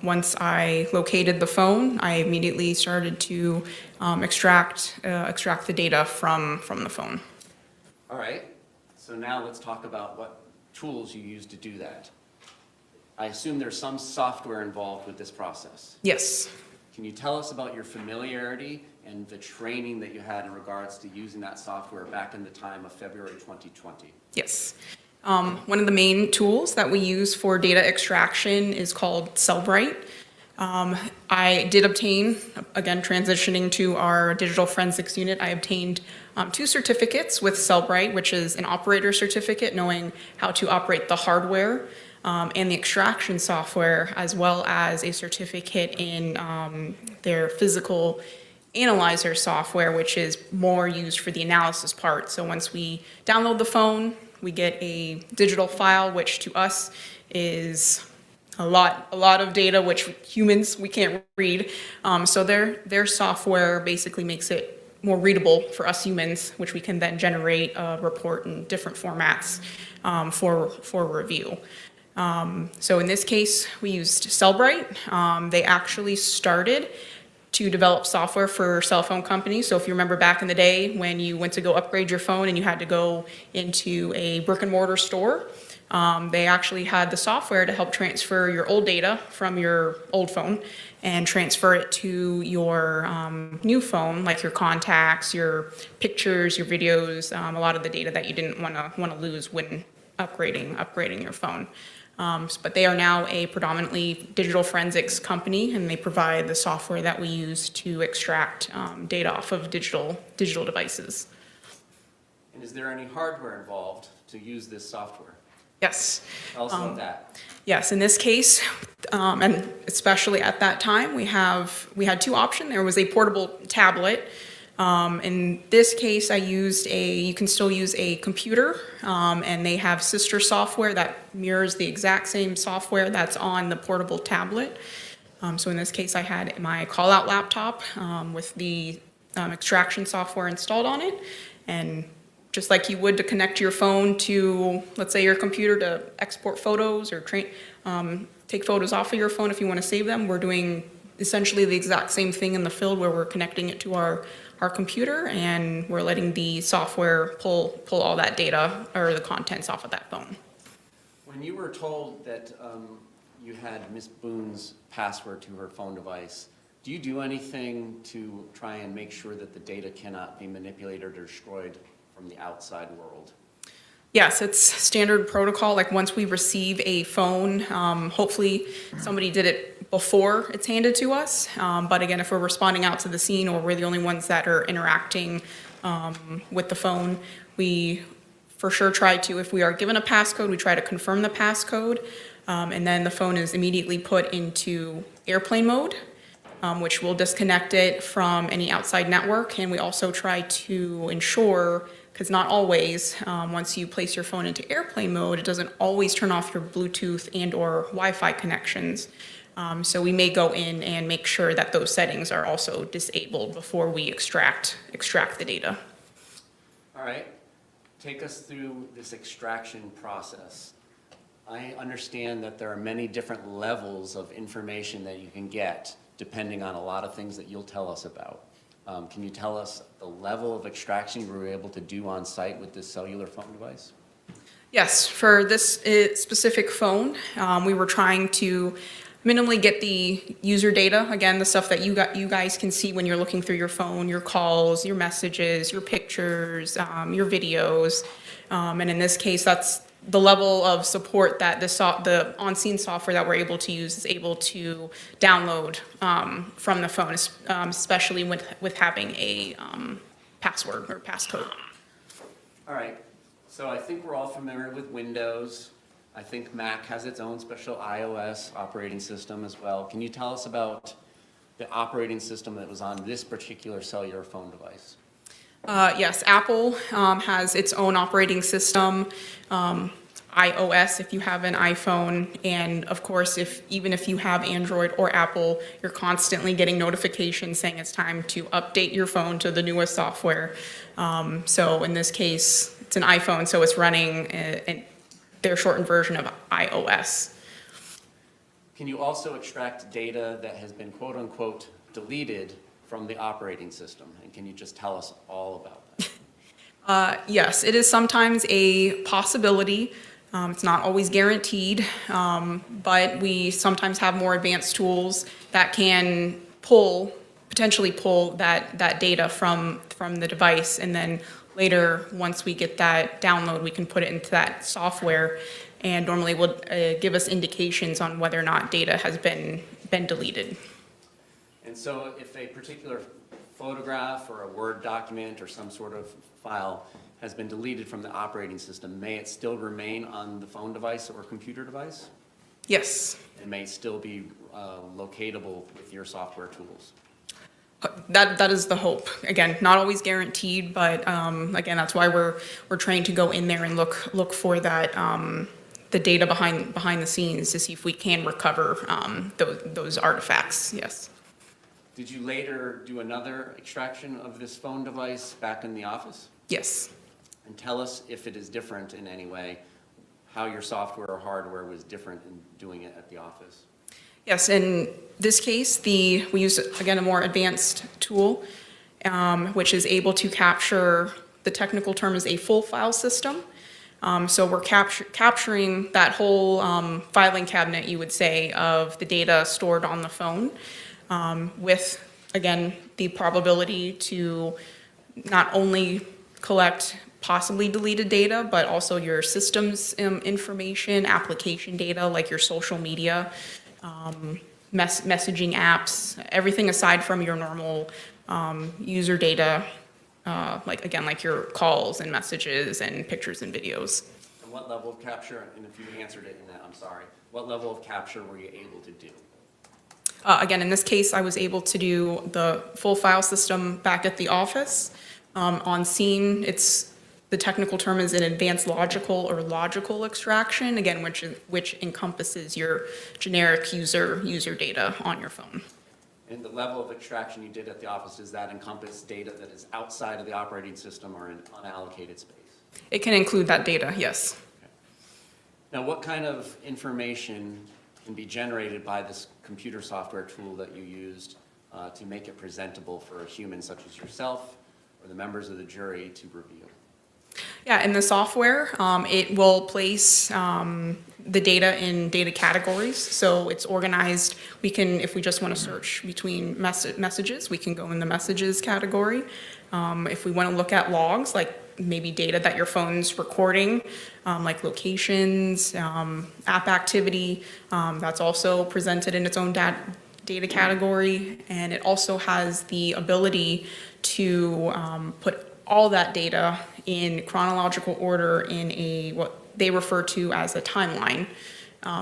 once I located the phone, I immediately started to extract the data from the phone. All right, so now let's talk about what tools you used to do that. I assume there's some software involved with this process. Yes. Can you tell us about your familiarity and the training that you had in regards to using that software back in the time of February 2020? Yes. One of the main tools that we use for data extraction is called Cellbrite. I did obtain, again, transitioning to our digital forensics unit, I obtained 2 certificates with Cellbrite, which is an operator certificate, knowing how to operate the hardware and the extraction software, as well as a certificate in their physical analyzer software, which is more used for the analysis part. So once we download the phone, we get a digital file, which to us is a lot of data, which humans, we can't read. So their software basically makes it more readable for us humans, which we can then generate a report in different formats for review. So in this case, we used Cellbrite. They actually started to develop software for cell phone companies. So if you remember back in the day when you went to go upgrade your phone and you had to go into a brick and mortar store, they actually had the software to help transfer your old data from your old phone and transfer it to your new phone, like your contacts, your pictures, your videos, a lot of the data that you didn't want to lose when upgrading your phone. But they are now a predominantly digital forensics company, and they provide the software that we use to extract data off of digital devices. And is there any hardware involved to use this software? Yes. Tell us about that. Yes, in this case, and especially at that time, we had 2 options. There was a portable tablet. In this case, you can still use a computer, and they have sister software that mirrors the exact same software that's on the portable tablet. So in this case, I had my call-out laptop with the extraction software installed on it, and just like you would to connect your phone to, let's say, your computer to export photos or take photos off of your phone if you want to save them, we're doing essentially the exact same thing in the field where we're connecting it to our computer, and we're letting the software pull all that data or the contents off of that phone. When you were told that you had Miss Boone's password to her phone device, do you do anything to try and make sure that the data cannot be manipulated or destroyed from the outside world? Yes, it's standard protocol. Like once we receive a phone, hopefully somebody did it before it's handed to us. But again, if we're responding out to the scene or we're the only ones that are interacting with the phone, we for sure try to, if we are given a passcode, we try to confirm the passcode. And then the phone is immediately put into airplane mode, which will disconnect it from any outside network. And we also try to ensure, because not always, once you place your phone into airplane mode, it doesn't always turn off your Bluetooth and or Wi-Fi connections. So we may go in and make sure that those settings are also disabled before we extract the data. All right, take us through this extraction process. I understand that there are many different levels of information that you can get depending on a lot of things that you'll tell us about. Can you tell us the level of extraction you were able to do on site with this cellular phone device? Yes, for this specific phone, we were trying to minimally get the user data, again, the stuff that you guys can see when you're looking through your phone, your calls, your messages, your pictures, your videos. And in this case, that's the level of support that the on-scene software that we're able to use is able to download from the phone, especially with having a password or passcode. All right, so I think we're all familiar with Windows. I think Mac has its own special iOS operating system as well. Can you tell us about the operating system that was on this particular cellular phone device? Yes, Apple has its own operating system, iOS if you have an iPhone, and of course, even if you have Android or Apple, you're constantly getting notifications saying it's time to update your phone to the newest software. So in this case, it's an iPhone, so it's running their shortened version of iOS. Can you also extract data that has been quote unquote deleted from the operating system? And can you just tell us all about that? Yes, it is sometimes a possibility. It's not always guaranteed, but we sometimes have more advanced tools that can potentially pull that data from the device, and then later, once we get that download, we can put it into that software, and normally will give us indications on whether or not data has been deleted. And so if a particular photograph or a Word document or some sort of file has been deleted from the operating system, may it still remain on the phone device or computer device? Yes. It may still be locatable with your software tools? That is the hope. Again, not always guaranteed, but again, that's why we're trained to go in there and look for that the data behind the scenes to see if we can recover those artifacts. Yes. Did you later do another extraction of this phone device back in the office? Yes. And tell us if it is different in any way, how your software or hardware was different in doing it at the office. Yes, in this case, we use, again, a more advanced tool, which is able to capture, the technical term is a full file system. So we're capturing that whole filing cabinet, you would say, of the data stored on the phone, with, again, the probability to not only collect possibly deleted data, but also your systems information, application data, like your social media, messaging apps, everything aside from your normal user data, like your calls and messages and pictures and videos. And what level of capture, and if you answered it in that, I'm sorry, what level of capture were you able to do? Again, in this case, I was able to do the full file system back at the office. On scene, the technical term is an advanced logical extraction, again, which encompasses your generic user data on your phone. And the level of extraction you did at the office, does that encompass data that is outside of the operating system or in unallocated space? It can include that data, yes. Okay. Now, what kind of information can be generated by this computer software tool that you used to make it presentable for a human such as yourself or the members of the jury to review? Yeah, in the software, it will place the data in data categories. So it's organized. We can, if we just want to search between messages, we can go in the messages category. If we want to look at logs, like maybe data that your phone's recording, like locations, app activity, that's also presented in its own data category. And it also has the ability to put all that data in chronological order in what they refer to as a timeline.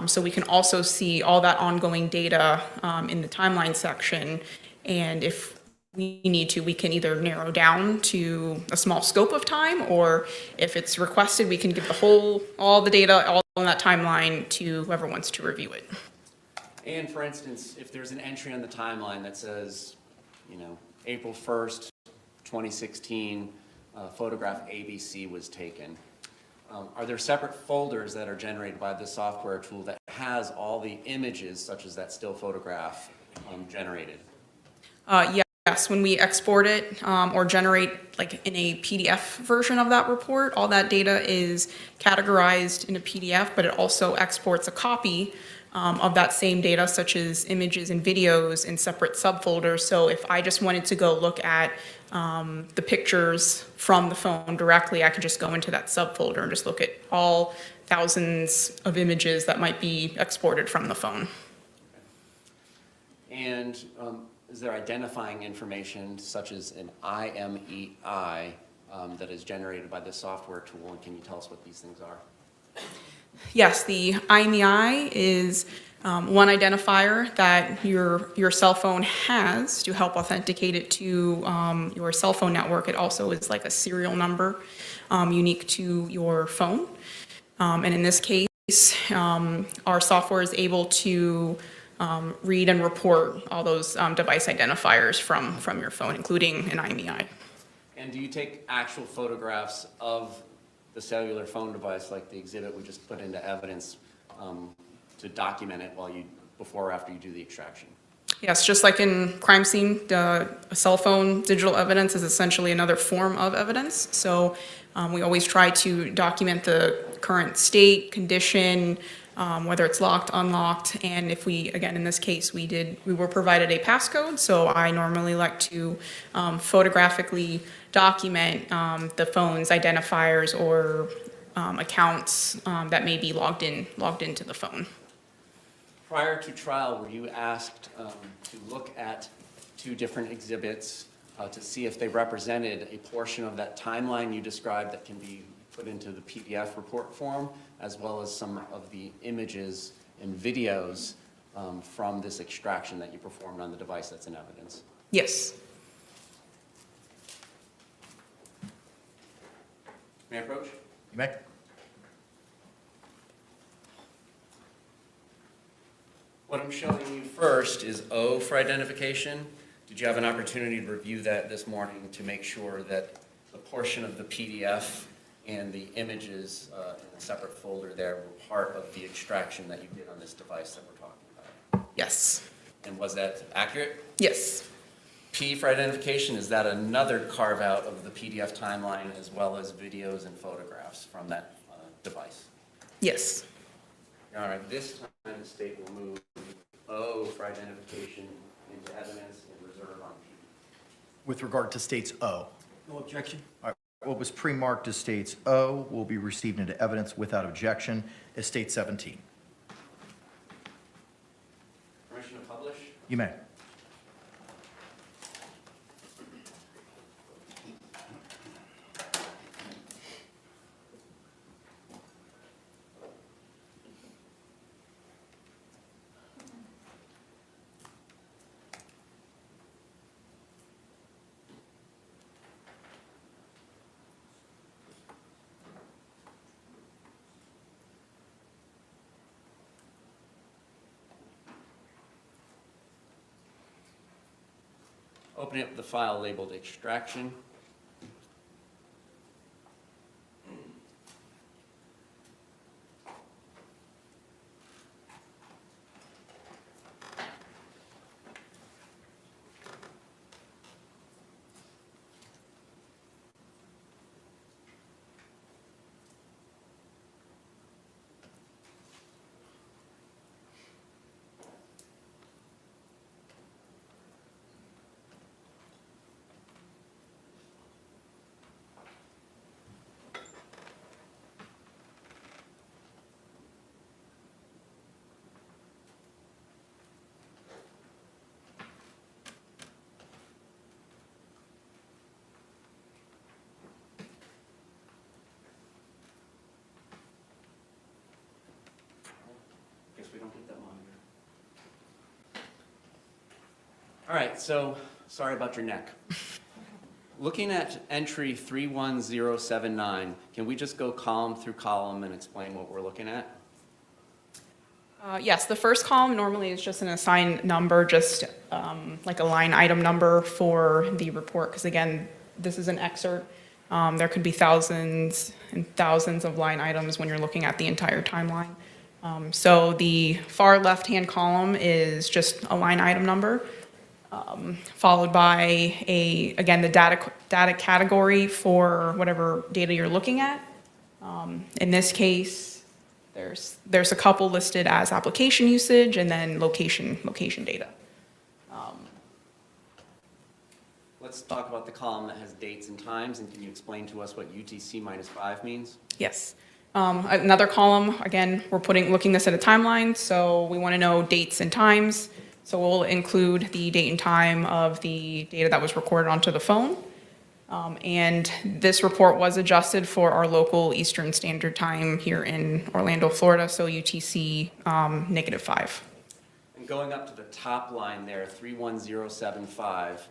So we can also see all that ongoing data in the timeline section. And if we need to, we can either narrow down to a small scope of time, or if it's requested, we can give all the data, all on that timeline to whoever wants to review it. And for instance, if there's an entry on the timeline that says, April 1st, 2016, photograph ABC was taken. Are there separate folders that are generated by the software tool that has all the images, such as that still photograph, generated? Yes, when we export it or generate like in a PDF version of that report, all that data is categorized in a PDF, but it also exports a copy of that same data, such as images and videos, in separate subfolders. So if I just wanted to go look at the pictures from the phone directly, I could just go into that subfolder and just look at all thousands of images that might be exported from the phone. And is there identifying information such as an IMEI that is generated by this software tool? And can you tell us what these things are? Yes, the IMEI is one identifier that your cell phone has to help authenticate it to your cell phone network. It also is like a serial number unique to your phone. And in this case, our software is able to read and report all those device identifiers from your phone, including an IMEI. And do you take actual photographs of the cellular phone device, like the exhibit we just put into evidence, to document it before or after you do the extraction? Yes, just like in crime scene, a cell phone digital evidence is essentially another form of evidence. So we always try to document the current state, condition, whether it's locked, unlocked, and if we, again, in this case, we were provided a passcode, so I normally like to photographically document the phone's identifiers or accounts that may be logged into the phone. Prior to trial, were you asked to look at 2 different exhibits to see if they represented a portion of that timeline you described that can be put into the PDF report form, as well as some of the images and videos from this extraction that you performed on the device that's in evidence? Yes. May I approach? You may. What I'm showing you first is O for identification. Did you have an opportunity to review that this morning to make sure that the portion of the PDF and the images in a separate folder there were part of the extraction that you did on this device that we're talking about? Yes. And was that accurate? Yes. P for identification, is that another carve out of the PDF timeline as well as videos and photographs from that device? Yes. All right, this time the state will move O for identification into evidence and reserve on P. With regard to states O. No objection. All right. What was pre-marked as states O will be received into evidence without objection as state 17. Permission to publish? You may. Opening up the file labeled extraction. Guess we don't get that monitor. All right, so sorry about your neck. Looking at entry 31079, can we just go column through column and explain what we're looking at? Yes, the first column normally is just an assigned number, just like a line item number for the report, because again, this is an excerpt. There could be thousands and thousands of line items when you're looking at the entire timeline. So the far left-hand column is just a line item number, followed by again, the data category for whatever data you're looking at. In this case, there's a couple listed as application usage and then location data. Let's talk about the column that has dates and times, and can you explain to us what UTC -5 means? Yes. Another column, again, we're looking this at a timeline, so we want to know dates and times. So we'll include the date and time of the data that was recorded onto the phone. And this report was adjusted for our local Eastern Standard Time here in Orlando, Florida, so UTC -5. And going up to the top line there, 31075,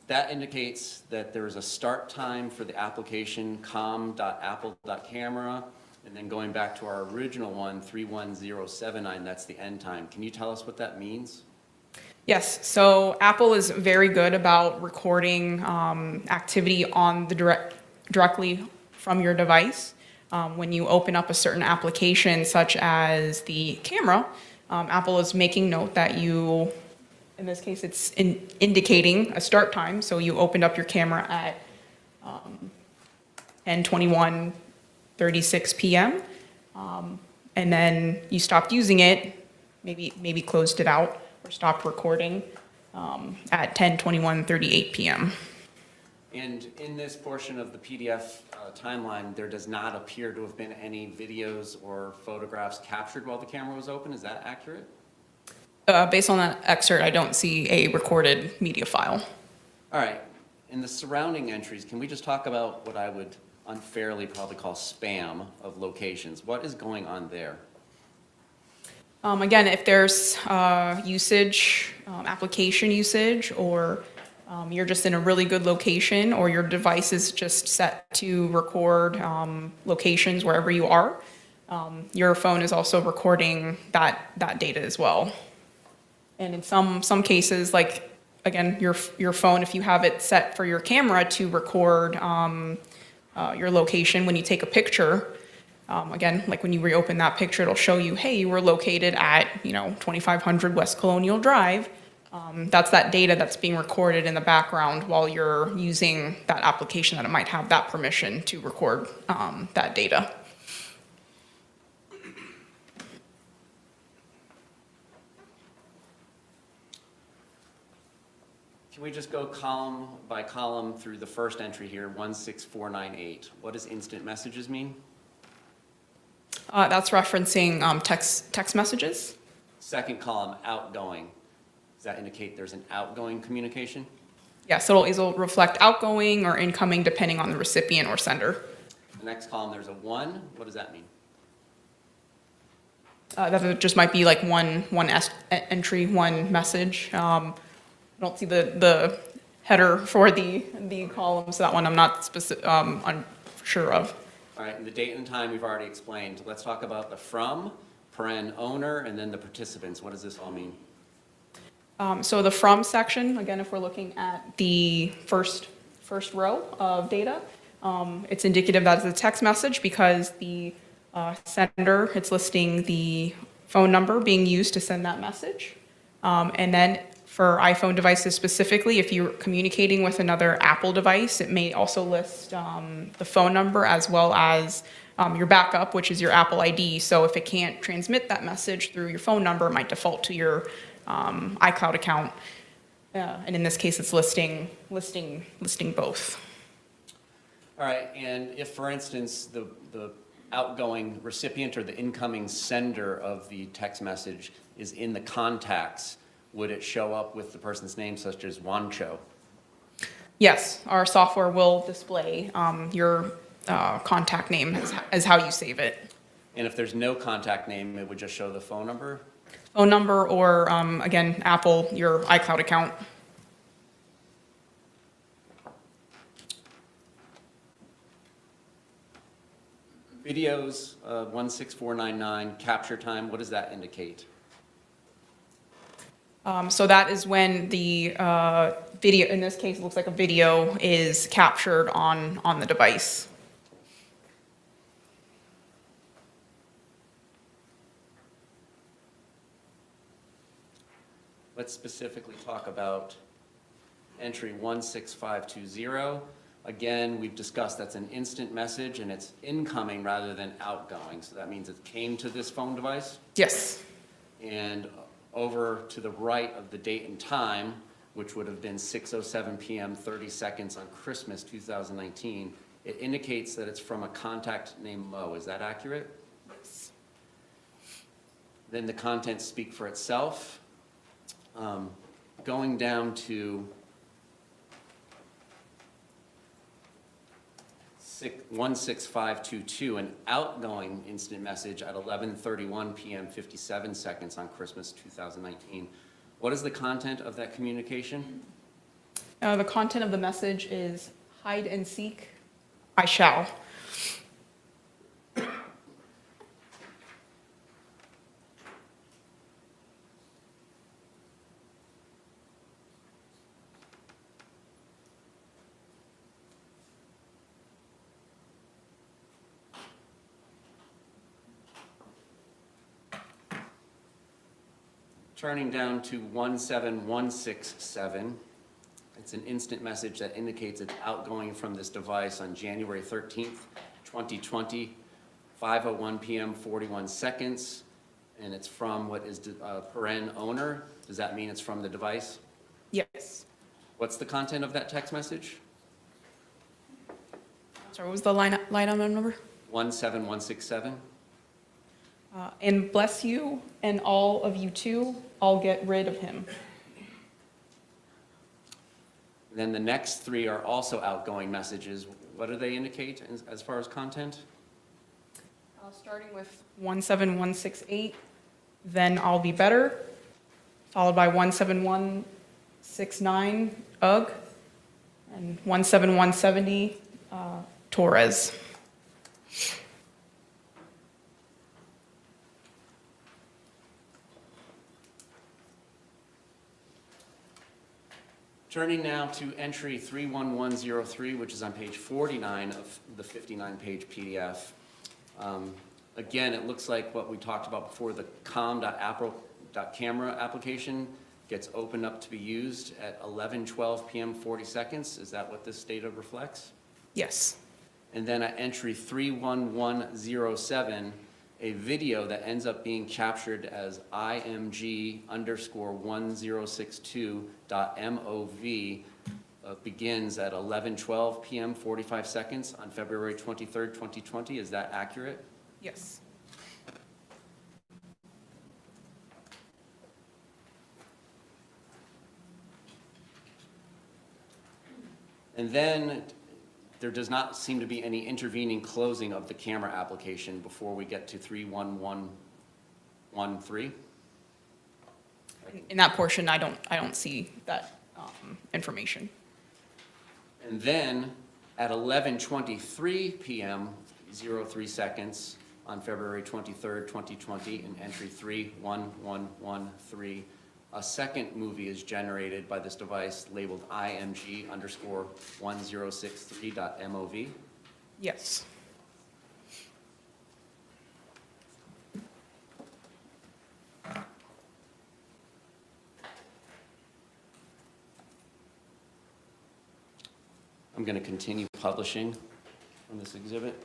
that indicates that there is a start time for the application com.apple.camera, and then going back to our original one, 31079, that's the end time. Can you tell us what that means? Yes, so Apple is very good about recording activity on the directly from your device. When you open up a certain application, such as the camera, Apple is making note that you, in this case, it's indicating a start time. So you opened up your camera at 10:21:36 p.m. And then you stopped using it, maybe closed it out or stopped recording at 10:21:38 p.m. And in this portion of the PDF timeline, there does not appear to have been any videos or photographs captured while the camera was open. Is that accurate? Based on that excerpt, I don't see a recorded media file. All right. In the surrounding entries, can we just talk about what I would unfairly probably call spam of locations? What is going on there? Again, if there's usage, application usage, or you're just in a really good location, or your device is just set to record locations wherever you are, your phone is also recording that data as well. And in some cases, like, again, your phone, if you have it set for your camera to record your location when you take a picture, again, like when you reopen that picture, it'll show you, hey, you were located at, 2500 West Colonial Drive. That's that data that's being recorded in the background while you're using that application that it might have that permission to record that data. Can we just go column by column through the first entry here, 16498? What does instant messages mean? That's referencing text messages. Second column, outgoing. Does that indicate there's an outgoing communication? Yes, it'll reflect outgoing or incoming depending on the recipient or sender. The next column, there's a 1. What does that mean? That just might be like one entry, one message. I don't see the header for the column, so that one I'm not sure of. All right, and the date and time we've already explained. Let's talk about the from, paren owner, and then the participants. What does this all mean? So the from section, again, if we're looking at the first row of data, it's indicative that it's a text message because the sender, it's listing the phone number being used to send that message. And then for iPhone devices specifically, if you're communicating with another Apple device, it may also list the phone number as well as your backup, which is your Apple ID. So if it can't transmit that message through your phone number, it might default to your iCloud account. And in this case, it's listing both. All right, and if, for instance, the outgoing recipient or the incoming sender of the text message is in the contacts, would it show up with the person's name, such as Wancho? Yes, our software will display your contact name as how you save it. And if there's no contact name, it would just show the phone number? Phone number or, again, Apple, your iCloud account. Videos, 16499, capture time, what does that indicate? So that is when the video, in this case, it looks like a video is captured on the device. Let's specifically talk about entry 16520. Again, we've discussed that's an instant message and it's incoming rather than outgoing. So that means it came to this phone device? Yes. And over to the right of the date and time, which would have been 6:07 p.m. 30 seconds on Christmas 2019, it indicates that it's from a contact named Mo. Is that accurate? Yes. Then the contents speak for itself. Going down to 16522, an outgoing instant message at 11:31 p.m. 57 seconds on Christmas 2019. What is the content of that communication? The content of the message is hide and seek, I shall. Turning down to 17167, it's an instant message that indicates it's outgoing from this device on January 13th, 2020, 5:01 p.m. 41 seconds, and it's from what is paren owner. Does that mean it's from the device? Yes. What's the content of that text message? Sorry, what was the line item number? 17167. And bless you and all of you too, I'll get rid of him. Then the next three are also outgoing messages. What do they indicate as far as content? Starting with 17168, then I'll be better, followed by 17169, ugh, and 17170, Torres. Turning now to entry 31103, which is on page 49 of the 59-page PDF. Again, it looks like what we talked about before, the com.camera application gets opened up to be used at 11:12 p.m. 40 seconds. Is that what this data reflects? Yes. And then at entry 31107, a video that ends up being captured as IMG_1062.mov begins at 11:12 p.m. 45 seconds on February 23rd, 2020. Is that accurate? Yes. And then there does not seem to be any intervening closing of the camera application before we get to 31113. In that portion, I don't see that information. And then at 11:23 p.m. 03 seconds on February 23rd, 2020, in entry 31113, a second movie is generated by this device labeled IMG_1063.mov. Yes. I'm going to continue publishing from this exhibit.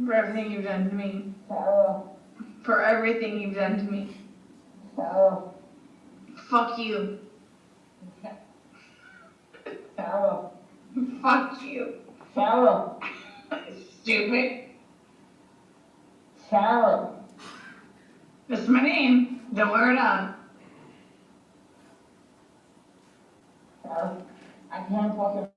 For everything you've done to me. For everything you've done to me. Fuck you. Fuck you. Stupid. That's my name. Don't wear it on. I can't fucking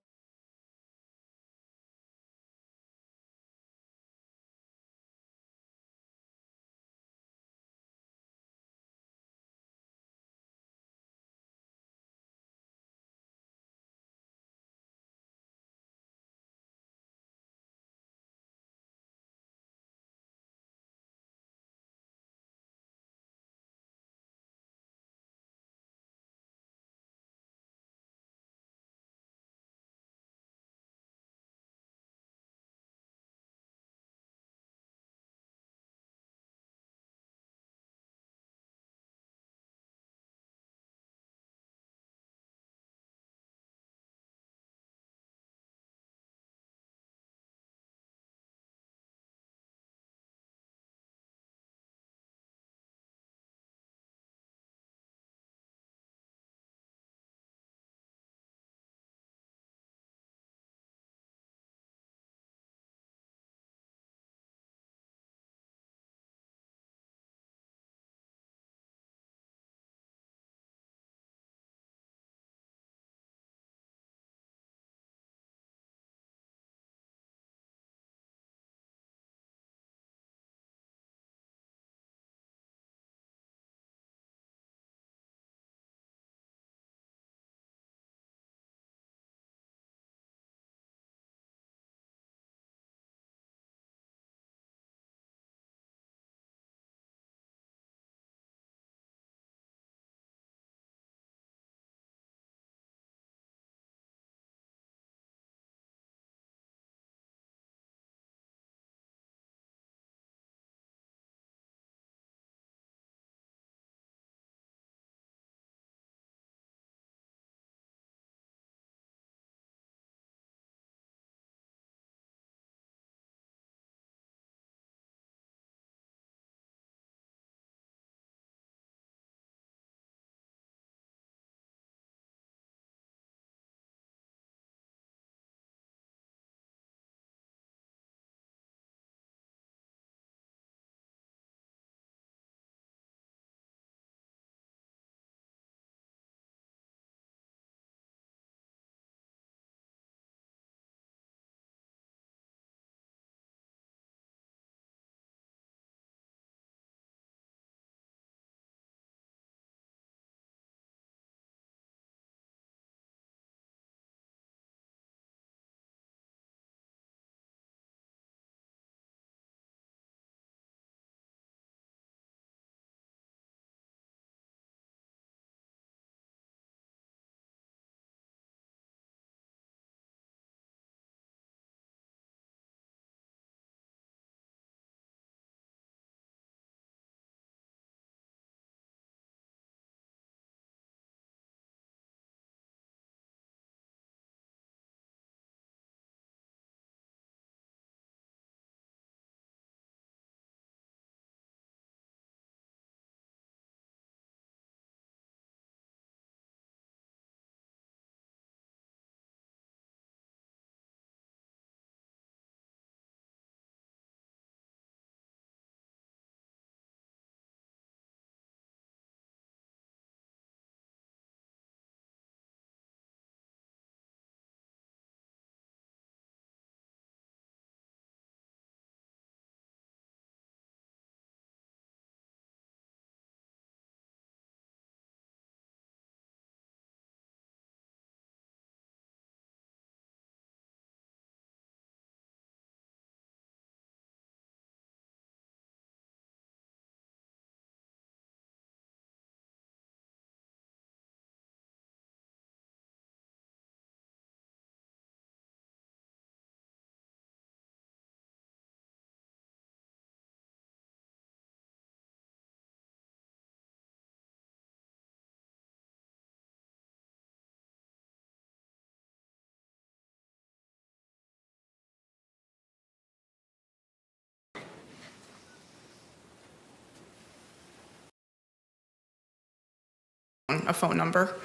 a phone number.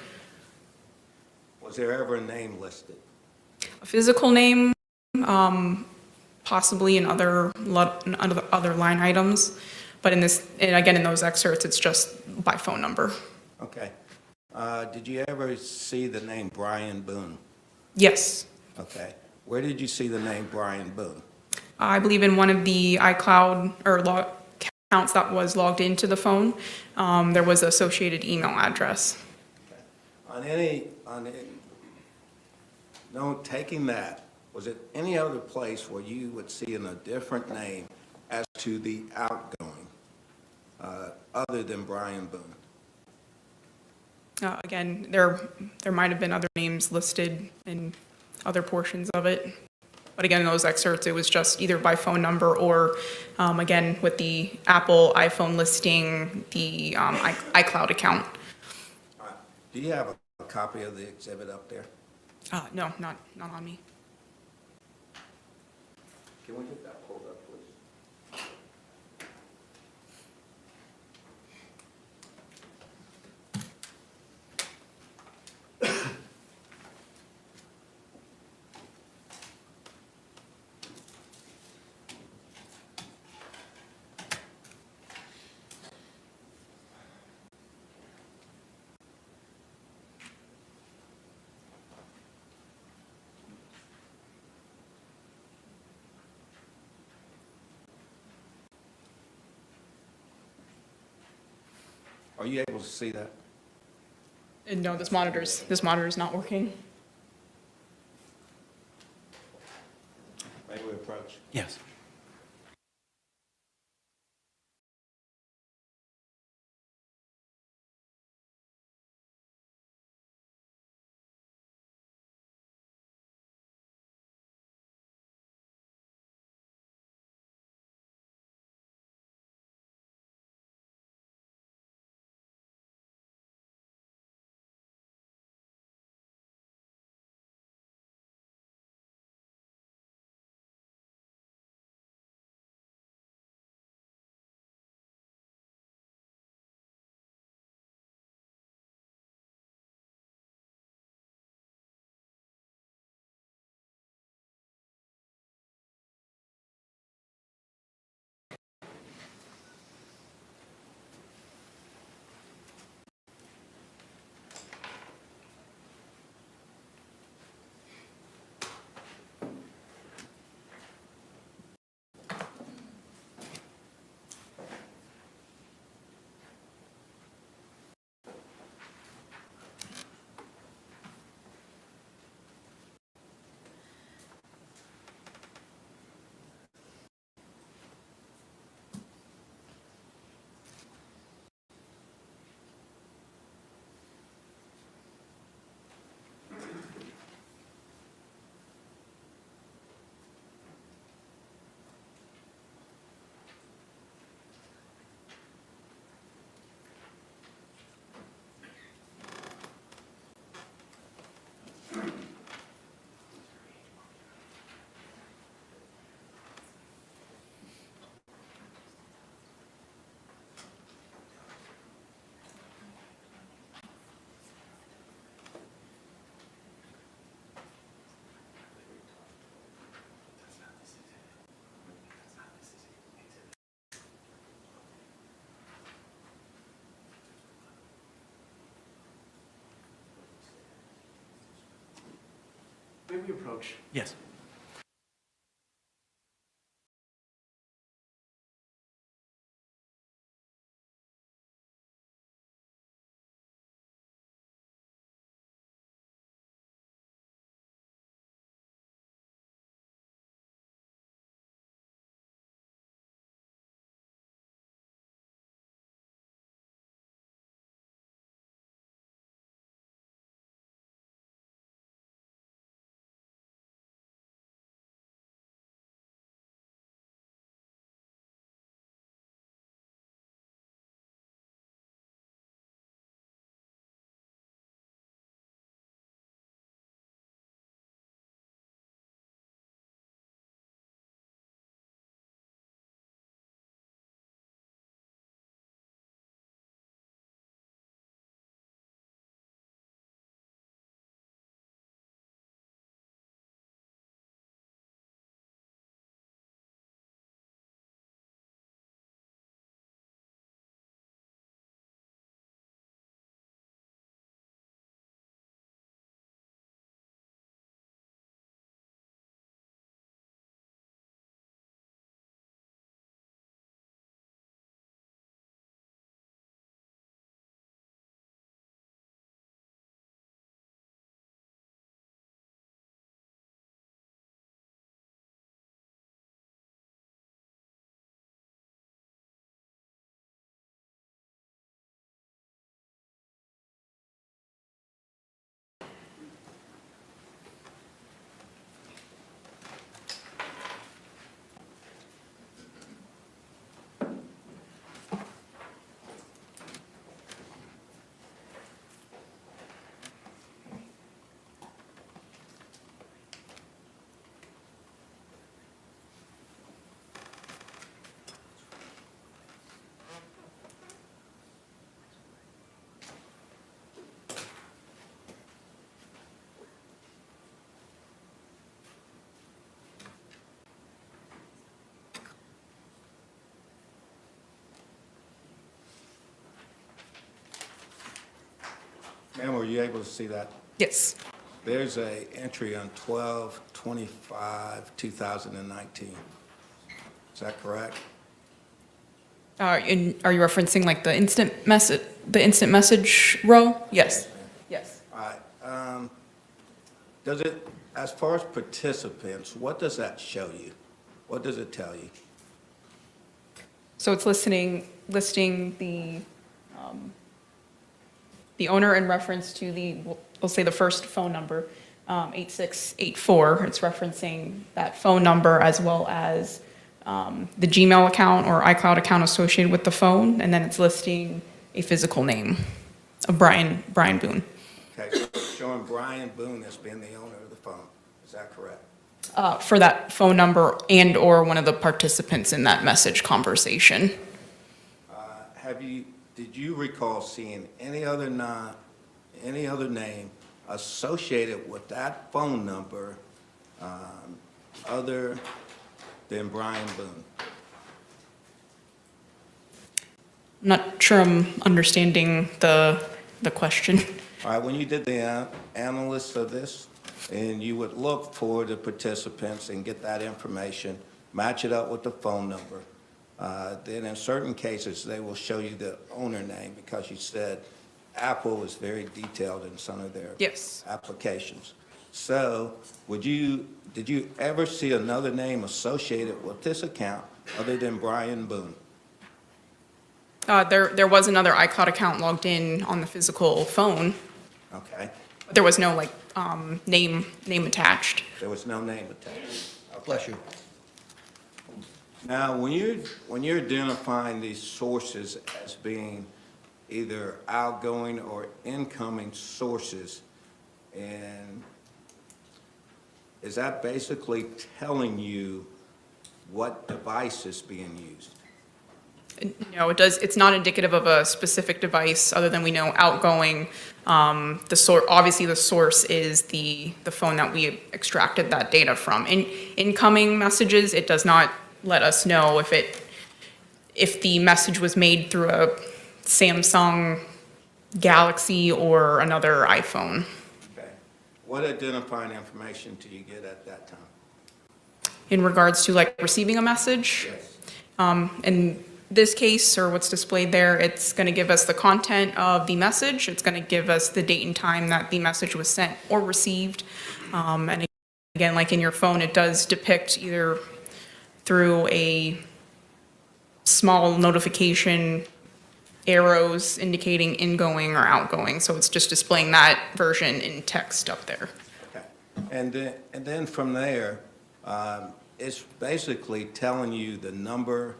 Was there ever a name listed? A physical name, possibly in other line items, but in this, and again, in those excerpts, it's just by phone number. Okay. Did you ever see the name Brian Boone? Yes. Okay. Where did you see the name Brian Boone? I believe in one of the iCloud or accounts that was logged into the phone, there was an associated email address. Taking that, was it any other place where you would see in a different name as to the outgoing, other than Brian Boone? Again, there might have been other names listed in other portions of it. But again, in those excerpts, it was just either by phone number or, again, with the Apple iPhone listing, the iCloud account. Do you have a copy of the exhibit up there? No, not on me. Can we get that pulled up, please? Are you able to see that? And no, this monitor's not working. May we approach? Yes. May we approach? Yes. Ma'am, were you able to see that? Yes. There's a entry on 12/25/2019. Is that correct? And are you referencing like the instant message row? Yes. Yes. All right. Does it, as far as participants, what does that show you? What does it tell you? So it's listing the owner in reference to we'll say the first phone number, 8684. It's referencing that phone number as well as the Gmail account or iCloud account associated with the phone, and then it's listing a physical name of Brian Boone. Okay, so it's showing Brian Boone as being the owner of the phone. Is that correct? For that phone number and or one of the participants in that message conversation. Did you recall seeing any other name associated with that phone number other than Brian Boone? I'm not sure I'm understanding the question. All right, when you did the analysis of this, and you would look for the participants and get that information, match it up with the phone number, then in certain cases, they will show you the owner name because you said Apple is very detailed in some of their applications. So did you ever see another name associated with this account other than Brian Boone? There was another iCloud account logged in on the physical phone. Okay. But there was no name attached. There was no name attached. Okay. Bless you. Now, when you're identifying these sources as being either outgoing or incoming sources, and is that basically telling you what device is being used? No, it's not indicative of a specific device other than we know outgoing. Obviously the source is the phone that we extracted that data from. In incoming messages, it does not let us know if the message was made through a Samsung Galaxy or another iPhone. Okay. What identifying information do you get at that time? In regards to receiving a message? Yes. In this case, or what's displayed there, it's going to give us the content of the message. It's going to give us the date and time that the message was sent or received. And again, like in your phone, it does depict either through a small notification arrows indicating ingoing or outgoing. So it's just displaying that version in text up there. Okay. And then from there, it's basically telling you the number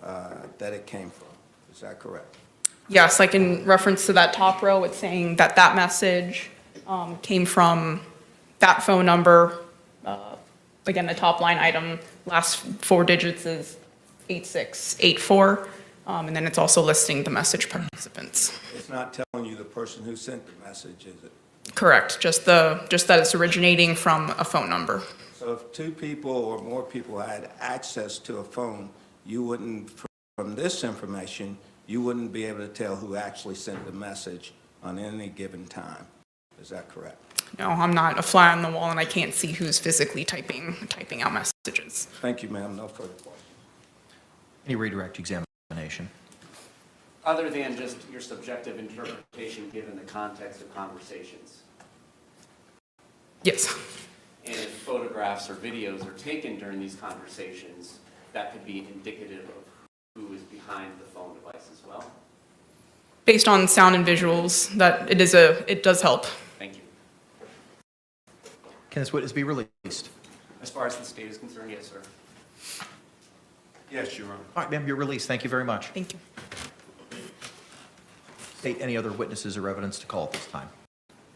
that it came from. Is that correct? Yes, like in reference to that top row, it's saying that that message came from that phone number. Again, the top line item, last four digits is 8684. And then it's also listing the message participants. It's not telling you the person who sent the message, is it? Correct, just that it's originating from a phone number. So if two people or more people had access to a phone, you wouldn't, from this information, you wouldn't be able to tell who actually sent the message on any given time. Is that correct? No, I'm not a fly on the wall and I can't see who's physically typing out messages. Thank you, ma'am. No further questions. Any redirect examination? Other than just your subjective interpretation given the context of conversations. Yes. And if photographs or videos are taken during these conversations, that could be indicative of who is behind the phone device as well. Based on sound and visuals, that it does help. Thank you. Can this witness be released? As far as the state is concerned, yes, sir. Yes, Your Honor. All right, ma'am, you're released. Thank you very much. Thank you. State, any other witnesses or evidence to call at this time?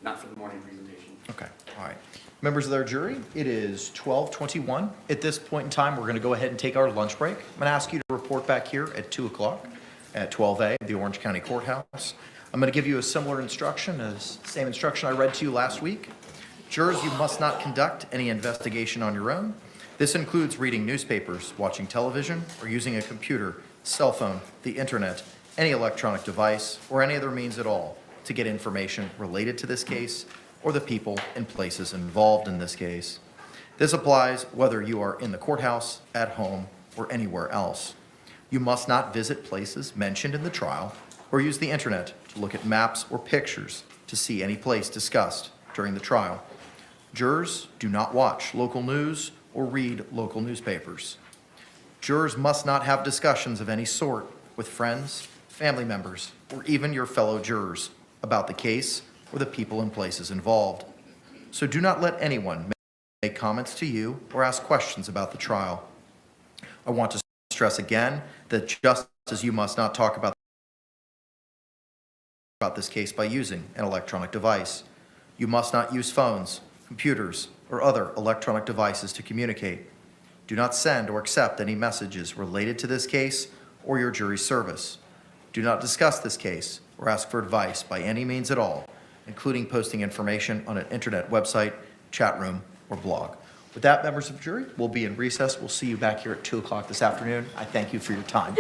Not for the morning presentation. Okay, all right. Members of our jury, it is 12:21. At this point in time, we're going to go ahead and take our lunch break. I'm going to ask you to report back here at 2 o'clock at 12A, the Orange County Courthouse. I'm going to give you a similar instruction, same instruction I read to you last week. Jurors, you must not conduct any investigation on your own. This includes reading newspapers, watching television, or using a computer, cell phone, the internet, any electronic device, or any other means at all to get information related to this case or the people and places involved in this case. This applies whether you are in the courthouse, at home, or anywhere else. You must not visit places mentioned in the trial or use the internet to look at maps or pictures to see any place discussed during the trial. Jurors do not watch local news or read local newspapers. Jurors must not have discussions of any sort with friends, family members, or even your fellow jurors about the case or the people and places involved. So do not let anyone make comments to you or ask questions about the trial. I want to stress again that just as you must not talk about this case by using an electronic device, you must not use phones, computers, or other electronic devices to communicate. Do not send or accept any messages related to this case or your jury service. Do not discuss this case or ask for advice by any means at all, including posting information on an internet website, chat room, or blog. With that, members of the jury, we'll be in recess. We'll see you back here at 2 o'clock this afternoon. I thank you for your time.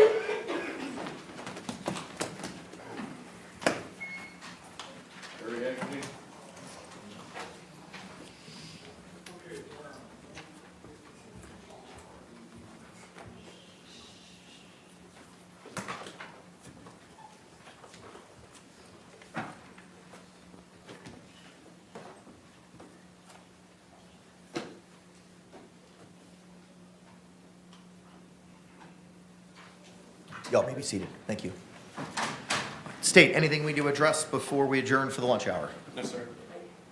Y'all may be seated. Thank you. State, anything we need to address before we adjourn for the lunch hour? No, sir.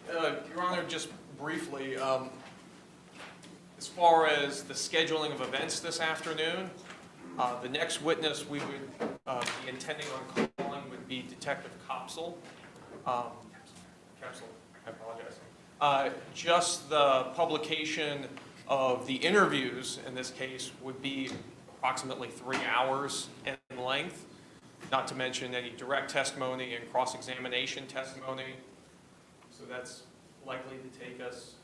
Your Honor, just briefly, as far as the scheduling of events this afternoon, the next witness we would be intending on calling would be Detective Capsule. Capsule, I apologize. Just the publication of the interviews in this case would be approximately 3 hours in length, not to mention any direct testimony and cross-examination testimony. So that's likely to take us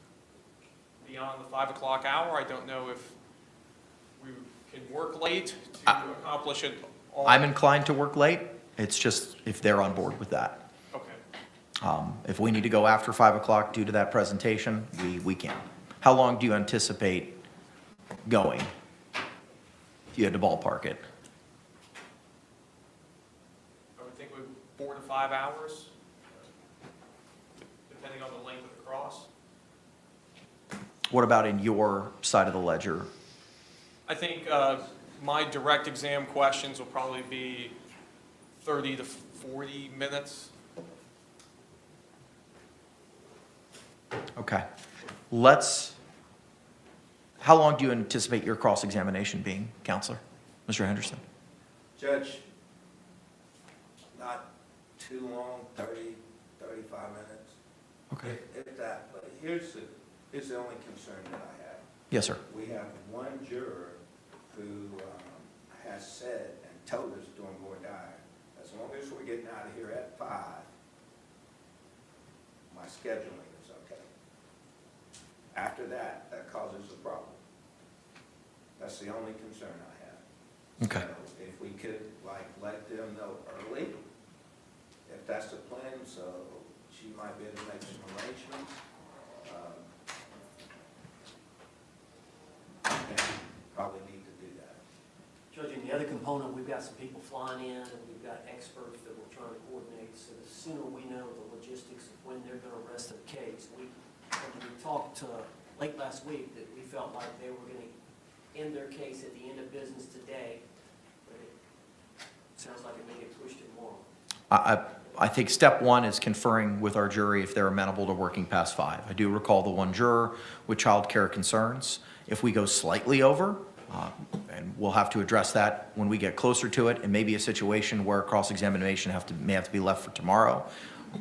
beyond the 5 o'clock hour. I don't know if we can work late to accomplish it all. I'm inclined to work late. It's just if they're on board with that. Okay. If we need to go after 5 o'clock due to that presentation, we can. How long do you anticipate going? If you had to ballpark it. I would think 4 to 5 hours, depending on the length of the cross. What about in your side of the ledger? I think my direct exam questions will probably be 30 to 40 minutes. Okay. How long do you anticipate your cross-examination being, Counselor? Mr. Henderson? Judge, not too long, 30, 35 minutes. Okay. If that, but here's the only concern that I have. Yes, sir. We have one juror who has said and told us during voir dire, as long as we're getting out of here at 5, my scheduling is okay. After that, that causes a problem. That's the only concern I have. Okay. So if we could, let them know early, if that's the plan, so she might be able to make some arrangements. And probably need to do that. Judge, in the other component, we've got some people flying in, and we've got experts that we're trying to coordinate, so the sooner we know the logistics of when they're going to rest the case. We talked late last week that we felt like they were going to end their case at the end of business today, but it sounds like it may get pushed to tomorrow. I think step one is conferring with our jury if they're amenable to working past 5. I do recall the one juror with child care concerns. If we go slightly over, and we'll have to address that when we get closer to it, and maybe a situation where cross-examination may have to be left for tomorrow,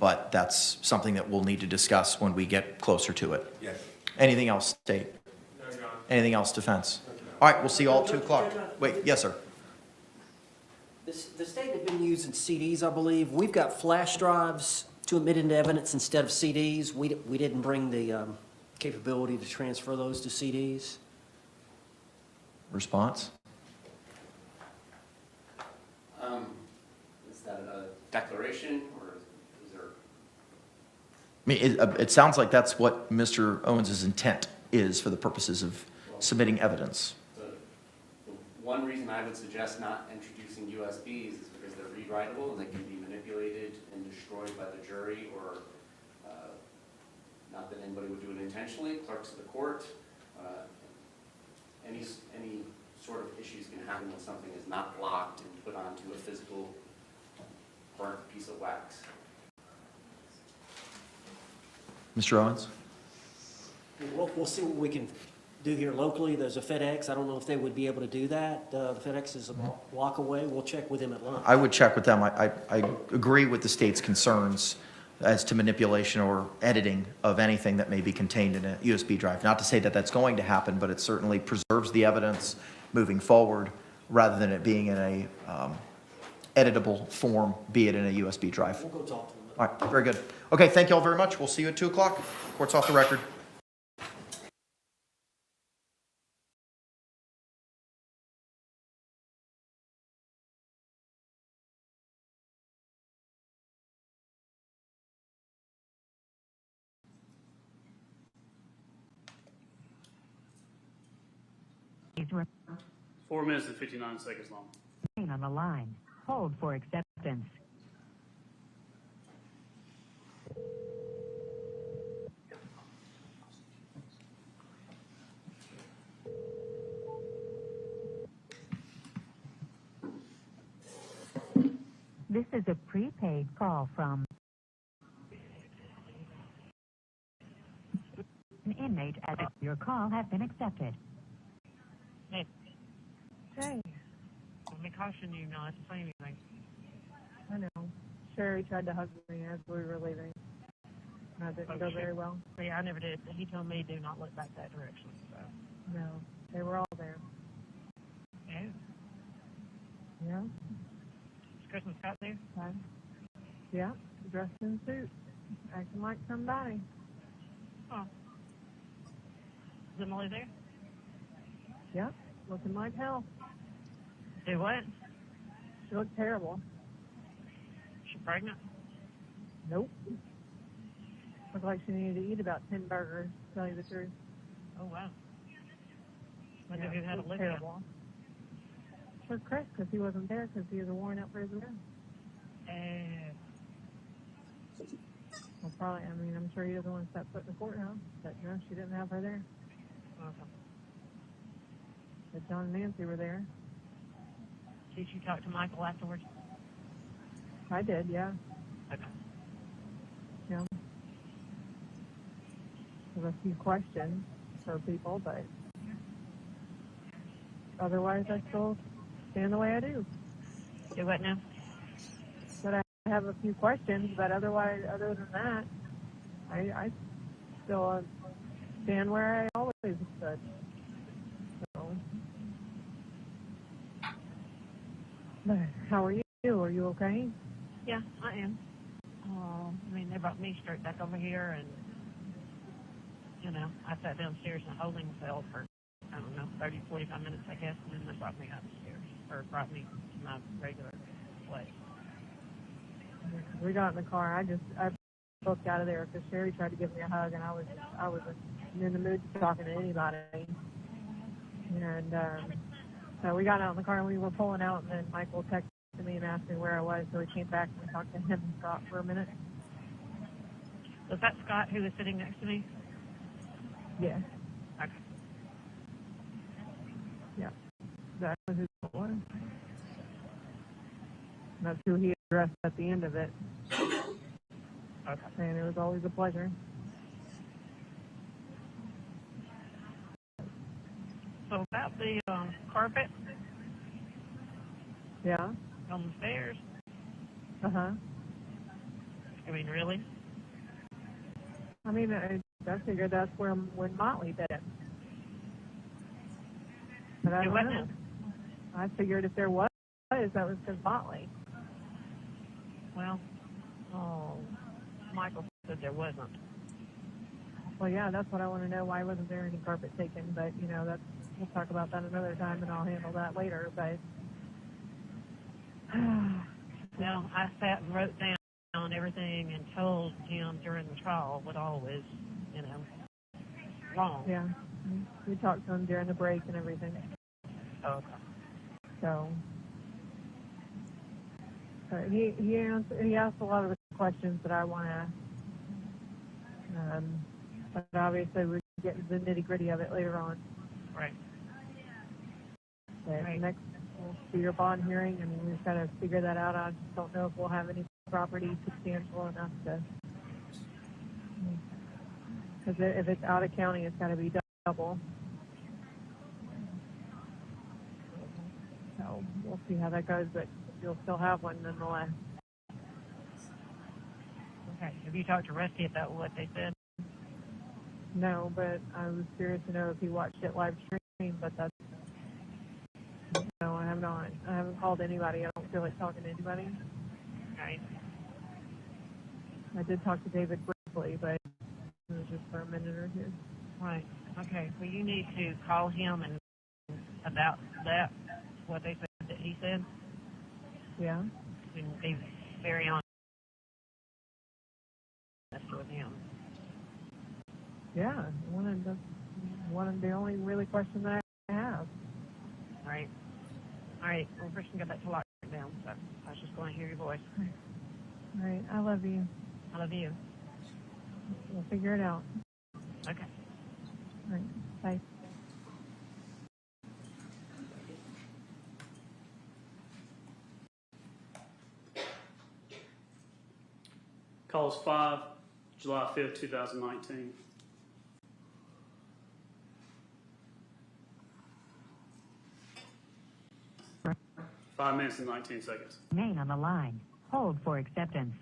but that's something that we'll need to discuss when we get closer to it. Yes. Anything else, State? No, Your Honor. Anything else, Defense? All right, we'll see you all at 2 o'clock. Wait, yes, sir. The state had been using CDs, I believe. We've got flash drives to admit into evidence instead of CDs. We didn't bring the capability to transfer those to CDs. Response? Is that a declaration, or is there mean, it sounds like that's what Mr. Owens' intent is for the purposes of submitting evidence. The one reason I would suggest not introducing USBs is because they're rewritable and they can be manipulated and destroyed by the jury, or not that anybody would do it intentionally, clerks of the court. Any sort of issues can happen when something is not locked and put onto a physical burnt piece of wax. Mr. Owens? We'll see what we can do here locally. There's a FedEx. I don't know if they would be able to do that. The FedEx is a block away. We'll check with them at lunch. I would check with them. I agree with the state's concerns as to manipulation or editing of anything that may be contained in a USB drive. Not to say that that's going to happen, but it certainly preserves the evidence moving forward rather than it being in a editable form, be it in a USB drive. We'll go talk to them. All right, very good. Okay, thank you all very much. We'll see you at 2 o'clock. Court's off the record. Please 4 minutes and 59 seconds long. remain on the line. Hold for acceptance. This is a prepaid call from an inmate. Your call has been accepted. Hey. Hey. Let me caution you not to say anything. I know. Sherry tried to hug me as we were leaving. That didn't go very well. See, I never did. He told me do not look back that direction. So. No, they were all there. Yeah. Yeah. Is Christmas got there? Yeah, dressed in a suit, acting like somebody. Oh. Is Emily there? Yeah, looking like hell. Do what? She looked terrible. She pregnant? Nope. Looked like she needed to eat about 10 burgers, to tell you the truth. Oh, wow. Wonder Yeah, who had looked Olivia. terrible. For Chris, because he wasn't there, because he was worn out for his room. Well, probably, I mean, I'm sure he doesn't want to step foot in the courthouse, but no, she didn't have her there. Okay. But John and Nancy were there. Did you talk to Michael afterwards? I did, yeah. Okay. Yeah. There's a few questions for people, but otherwise I still stand the way I do. Do what now? But I have a few questions, but otherwise, other than that, I still stand where I always stood. So, but how are you? Are you okay? Yeah, I am. I mean, they brought me straight back over here, and, you know, I sat downstairs in a holding cell for, I don't know, 30, 45 minutes, I guess, and then they brought me upstairs, or brought me to my regular place. We got in the car. I booked out of there because Sherry tried to give me a hug, and I wasn't in the mood to talking to anybody. And so we got out in the car, and we were pulling out, and then Michael texted me and asked me where I was, so we came back and we talked to him and Scott for a minute. Was that Scott who was sitting next to me? Yeah. Okay. Yeah. That was who it was. That's who he addressed at the end of it. Okay. And it was always a pleasure. So about the carpet Yeah. on the stairs, Uh-huh. I mean, really? I mean, I figured that's when Motley did it. But I It don't wasn't. know. I figured if there was, that was because Motley. Well, Michael said there wasn't. Well, yeah, that's what I want to know. Why wasn't there any carpet taken? But, you know, we'll talk about that another time, and I'll handle that later. But Well, I sat and wrote down on everything and told him during the trial what all was, you know, wrong. Yeah. We talked to him during the break and everything. Okay. So he asked a lot of the questions that I want to ask. But obviously we get into the nitty gritty of it later on. Right. But Right. next will be your bond hearing, and we've got to figure that out. I just don't know if we'll have any property substantial enough to. Because if it's out of county, it's got to be double. So we'll see how that goes, but you'll still have one nonetheless. Okay. Have you talked to Rusty about what they said? No, but I was curious to know if he watched it live stream, but that's. No, I have not. I haven't called anybody. I don't feel like talking to anybody. Right. I did talk to David briefly, but it was just for a minute or two. Right. Okay. Well, you need to call him and about that, what they said that he said, Yeah. and be very honest with him. Yeah. One of the only really question that I have. Right. All right. Well, first we got that to lock down, so I was just going to hear your voice. All right. I love you. I love you. We'll figure it out. Okay. All right. Bye. Calls 5, July 5th, 2019. Five minutes and 19 seconds. Remain on the line. Hold for acceptance.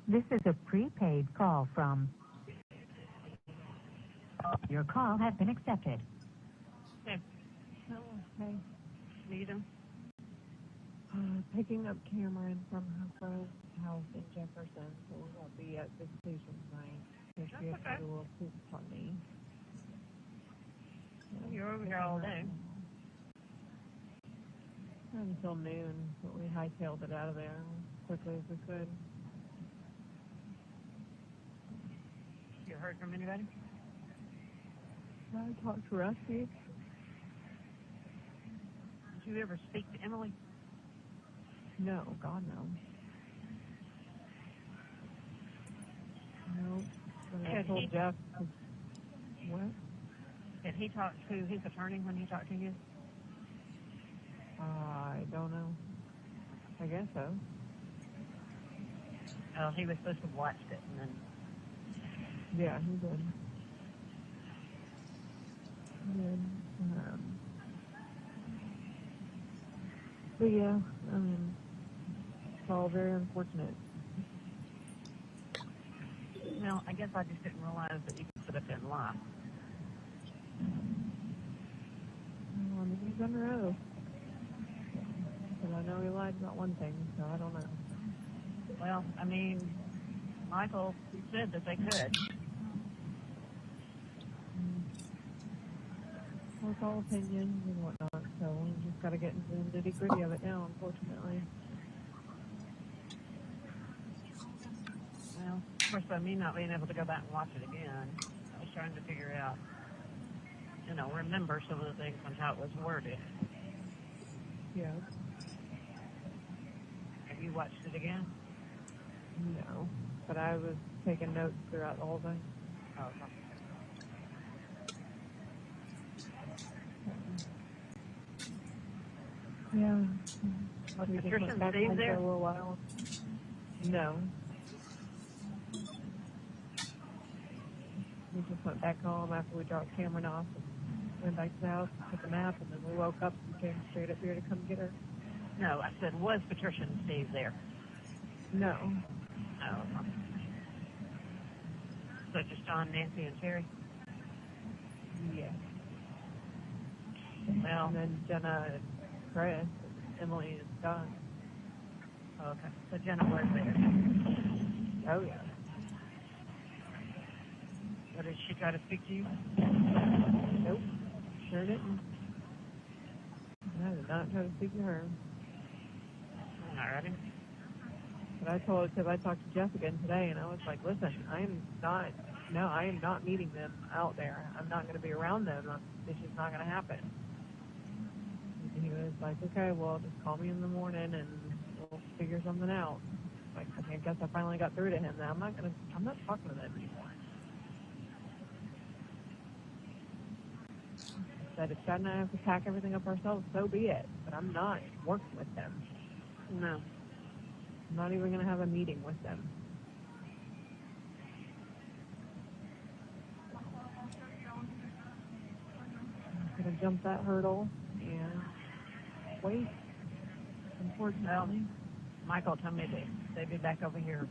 This is a prepaid call from. Your call has been accepted. Okay. Oh, okay. Need him? Picking up Cameron from her friend's house in Jefferson, so we won't be at the station tonight. So she has to do a little poop on me. You're over here all day. Until noon, but we hightailed it out of there as quickly as we could. You heard from anybody? I talked to Rusty. Did you ever speak to Emily? No, God, no. No. But I Had told he- Jeff. What? Did he talk to his attorney when he talked to you? I don't know. I guess so. Oh, he was supposed to have watched it and then. Yeah, he did. But yeah, I mean, it's all very unfortunate. Well, I guess I just didn't realize that you could sit up there and lie. Well, I mean, he's under oath. But I know he lied about one thing, so I don't know. Well, I mean, Michael said that they could. Well, it's all opinions and whatnot, so we just got to get into the nitty-gritty of it now, unfortunately. Well, of course, by me not being able to go back and watch it again, I was trying to figure out, you know, remember some of the things and how it was worded. Yeah. Have you watched it again? No, but I was taking notes throughout the whole thing. Oh, okay. Yeah. Was We just Patricia went back Steve home there? for a little while. No. We just went back home after we dropped Cameron off and went back to the house and took a nap, and then we woke up and came straight up here to come get her. No, I said, was Patricia and Steve there? No. Oh, okay. So just John, Nancy, and Terry? Yeah. Well, And then Jenna and Chris, Emily and Scott. oh, okay. So Jenna was there. Oh, yeah. So did she try to speak to you? Nope, sure didn't. I did not try to speak to her. Alrighty. But I told her, because I talked to Jeff again today, and I was like, listen, I am not meeting them out there. I'm not going to be around them. It's just not going to happen. And he was like, okay, well, just call me in the morning and we'll figure something out. Like, I guess I finally got through to him. Now I'm not talking to them anymore. I said, if Chad and I have to pack everything up ourselves, so be it. But I'm not working with them. No. I'm not even going to have a meeting with them. I'm going to jump that hurdle and wait, unfortunately. Michael told me they'd be back over here,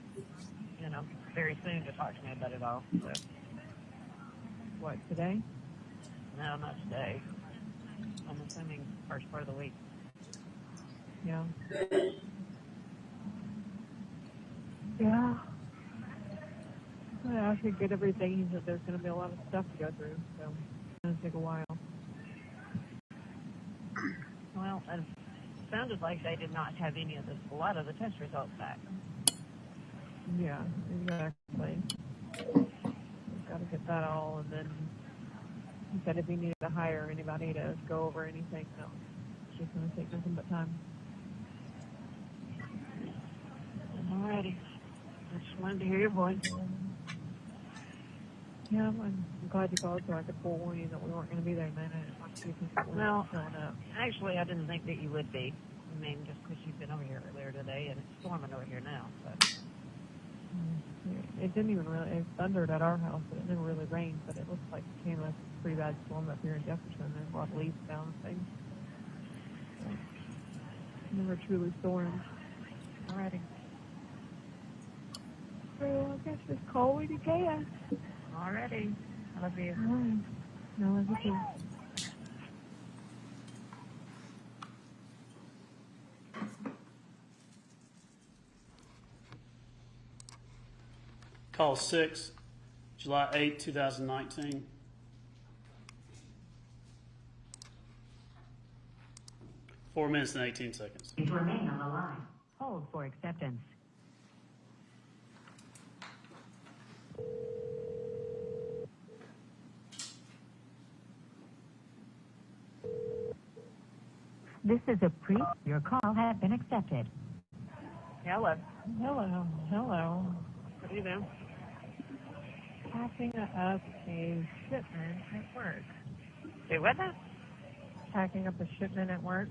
very soon to talk to me about it all. So. What, today? No, not today. I'm assuming first part of the week. Yeah. Yeah. I should get everything. He said there's going to be a lot of stuff to go through, so it's going to take a while. Well, it sounded like they did not have a lot of the test results back. Yeah, exactly. Got to get that all, and then he said if he needed to hire anybody to go over anything, no, it's just going to take nothing but time. Alrighty. I just wanted to hear your voice. Yeah, I'm glad you called so I could forewarn you that we weren't going to be there, man. I didn't want you to think that we Well, weren't showing up. actually, I didn't think that you would be. I mean, just because you've been over here earlier today, and it's storming over here now. So. It didn't even really, it thundered at our house, but it never really rained, but it looks like it came a pretty bad storm up here in Jefferson. There's a lot of leaves down and things. So, never truly stormed. Alrighty. So I guess just call when you can. Alrighty. I love you. All right. No, I love you too. Call 6, July 8, 2019. Four minutes and 18 seconds. Please remain on the line. Hold for acceptance. This is a your call has been accepted. Hello. Hello. Hello. What are you doing? Packing up a shipment at work. Do what now? Packing up a shipment at work.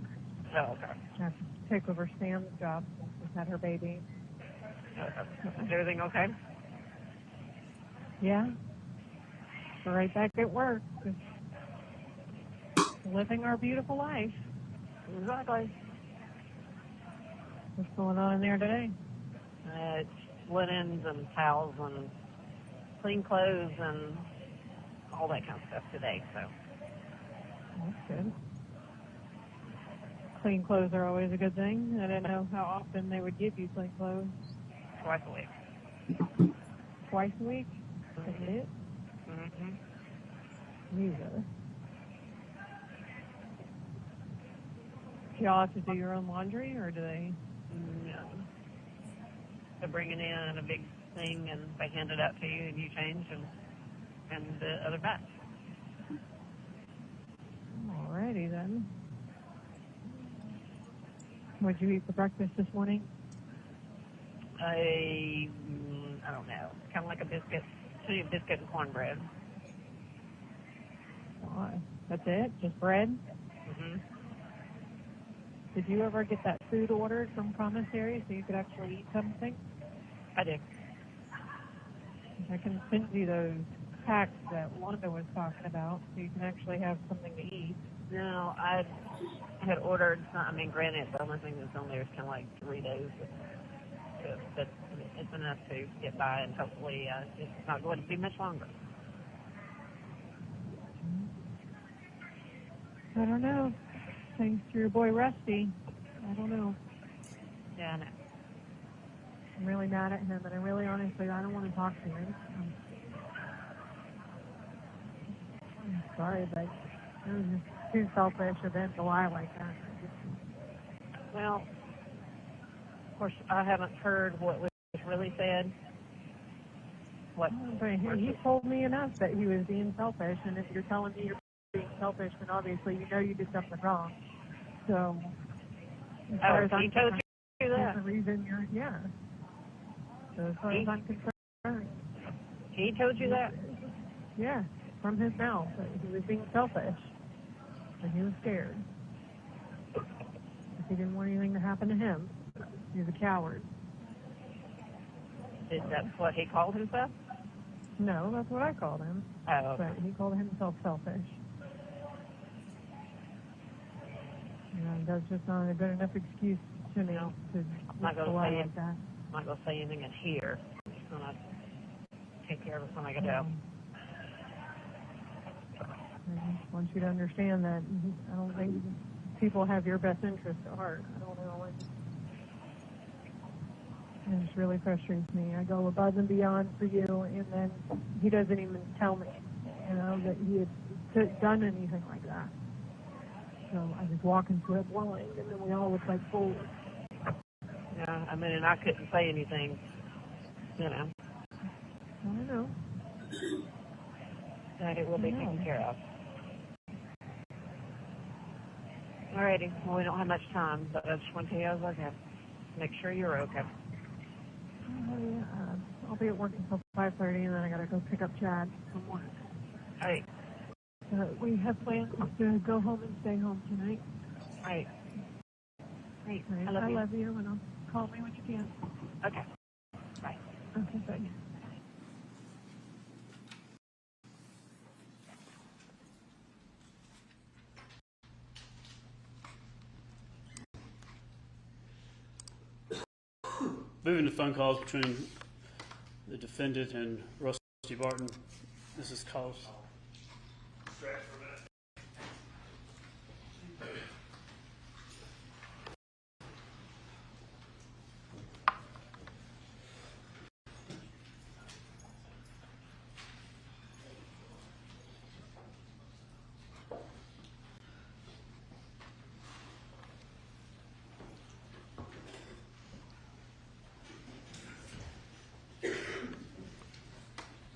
Oh, okay. I have to take over Sam's job since she's had her baby. Is everything okay? Yeah. We're right back at work. Just living our beautiful life. Exactly. What's going on in there today? It's linens and towels and clean clothes and all that kind of stuff today. So. That's good. Clean clothes are always a good thing. I didn't know how often they would give you clean clothes. Twice a week. Twice a week? Is it? Mm-hmm. Jesus. Do y'all have to do your own laundry, or do they? No. They're bringing in a big thing, and they hand it out to you, and you change, and the other back. Alrighty then. What'd you eat for breakfast this morning? I don't know. Kind of like a biscuit and cornbread. That's it? Just bread? Mm-hmm. Did you ever get that food ordered from commissary so you could actually eat something? I did. I can send you those packs that Wanda was talking about so you can actually have something to eat. No, I had ordered, granted, the only thing that's on there is kind of like Doritos, but it's enough to get by, and hopefully it's not going to be much longer. I don't know. Thanks to your boy Rusty. I don't know. Yeah, I know. I'm really mad at him, and I don't want to talk to him. I'm sorry, but it was just too selfish of them to lie like that. Well, of course, I haven't heard what was really said. What? But he told me enough that he was being selfish, and if you're telling me you're being selfish, then obviously you know you did something wrong. So, as far as he told you that? that's the reason you're, yeah. So as far as I'm concerned. He told you that? Yeah, from his mouth. That he was being selfish, and he was scared. He didn't want anything to happen to him. He was a coward. Is that what he called himself? No, that's what I called him. Oh. But he called himself selfish. That's just not a good enough excuse to me to I'm not going to lie say like that. I'm not going to say anything in here. I'm just going to take care of it when I get out. I just want you to understand that I don't think people have your best interest at heart. I don't know. It just really frustrates me. I go above and beyond for you, and then he doesn't even tell me, that he had done anything like that. So I just walk into it blind, and then we all look like fools. Yeah, I mean, and I couldn't say anything, I know. That it will be taken care of. Alrighty, well, we don't have much time, but I just want to tell you I was okay. Make sure you're okay. I'll be at work until 5:30, and then I gotta go pick up Chad from work. All right. We have plans to go home and stay home tonight. All right. Great. I love you, and call me when you can. Okay. Bye. Okay, bye. Moving to phone calls between the defendant and Rusty Barton. This is calls.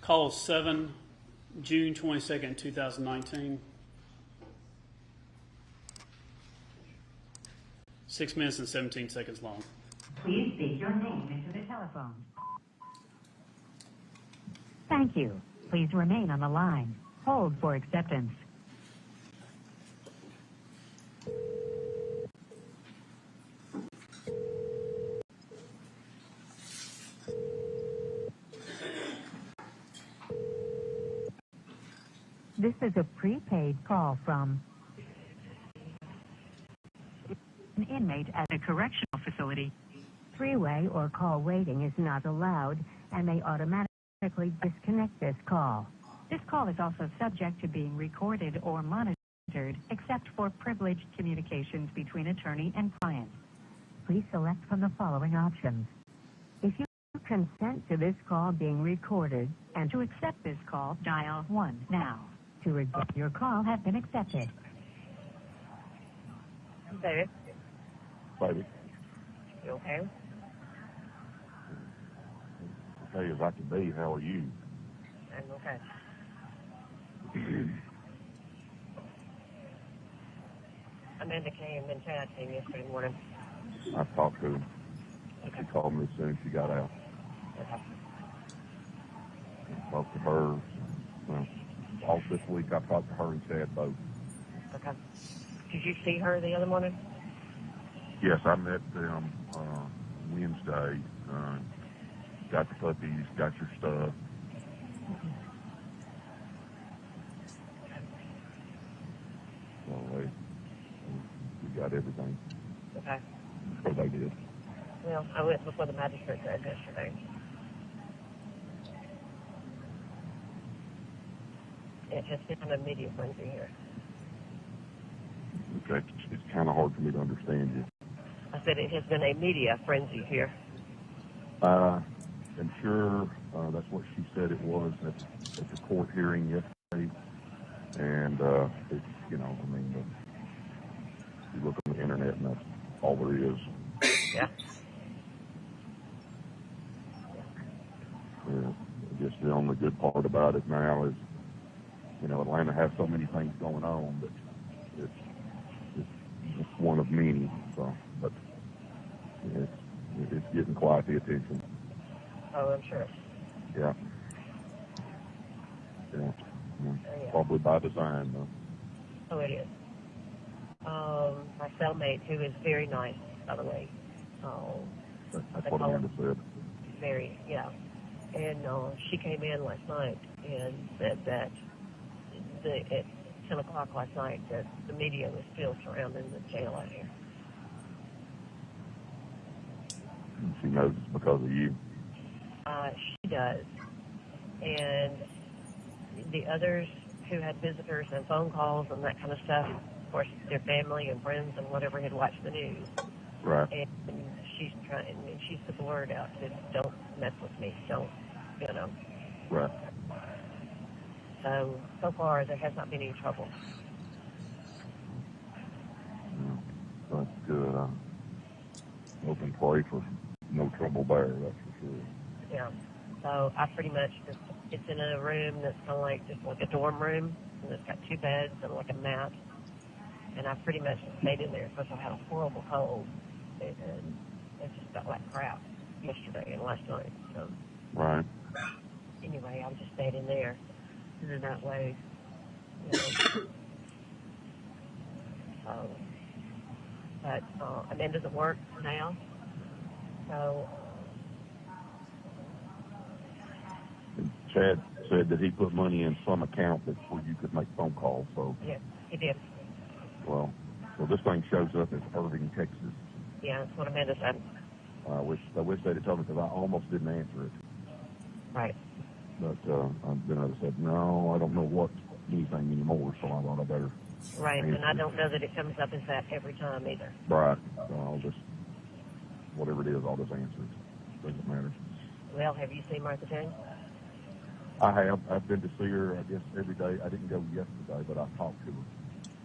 Call 7, June 22nd, 2019. 6 minutes and 17 seconds long. Please speak your name into the telephone. Thank you. Please remain on the line. Hold for acceptance. This is a prepaid call from an inmate at a correctional facility. Three-way or call waiting is not allowed and may automatically disconnect this call. This call is also subject to being recorded or monitored, except for privileged communications between attorney and client. Please select from the following options. If you consent to this call being recorded and to accept this call, dial 1 now. To reject your call has been accepted. David, Baby, you okay? okay as I can be. How are you? I'm okay. Amanda came and Chad came yesterday morning. I talked to her. Okay. She called me as soon as she got out. Okay. I talked to her. Well, all this week I talked to her and Chad both. Okay. Did you see her the other morning? Yes, I met them Wednesday. Got the puppies, got your stuff. So we got everything. Okay. Or they did. Well, I went before the magistrate judge yesterday. It has been a media frenzy here. Okay, it's kind of hard for me to understand you. I said it has been a media frenzy here. I'm sure that's what she said it was at the court hearing yesterday. And it's, you know, I mean, you look on the internet and that's all there is. Yeah. Yeah. I guess the only good part about it now is, you know, Atlanta has so many things going on that it's one of many. So, but it's getting quite the attention. Oh, I'm sure. Yeah. Yeah. Yeah. Probably by design, though. Oh, it is. My cellmate, who is very nice, by the way. That's what Amanda said. Very, yeah. And she came in last night and said that at 10 o'clock last night that the media was still surrounding the jail out here. And she knows it's because of you. She does. And the others who had visitors and phone calls and that kind of stuff, of course, their family and friends and whatever had watched the news. Right. And she's trying, and she's put the word out to don't mess with me, don't, you know. Right. So far there has not been any trouble. Yeah. That's good. Hope and pray for no trouble there, that's for sure. Yeah. So I pretty much just, it's in a room that's kind of like, just like a dorm room, and it's got 2 beds and like a mat. And I pretty much stayed in there because I had a horrible cold. And it just felt like crap yesterday and last night. So Right. anyway, I just stayed in there. And in that way, you know. But Amanda's at work now. So Chad said that he put money in some account that where you could make phone calls. So yeah, he did. Well, so this thing shows up as Irving, Texas. Yeah, that's what Amanda said. I wish they'd have told me because I almost didn't answer it. Right. But then I said, no, I don't know what anything anymore, so I thought I better. Right, and I don't know that it comes up as that every time either. Right. So I'll just, whatever it is, I'll just answer it. Doesn't matter. Well, have you seen Martha Jane? I have. I've been to see her, I guess, every day. I didn't go yesterday, but I talked to her.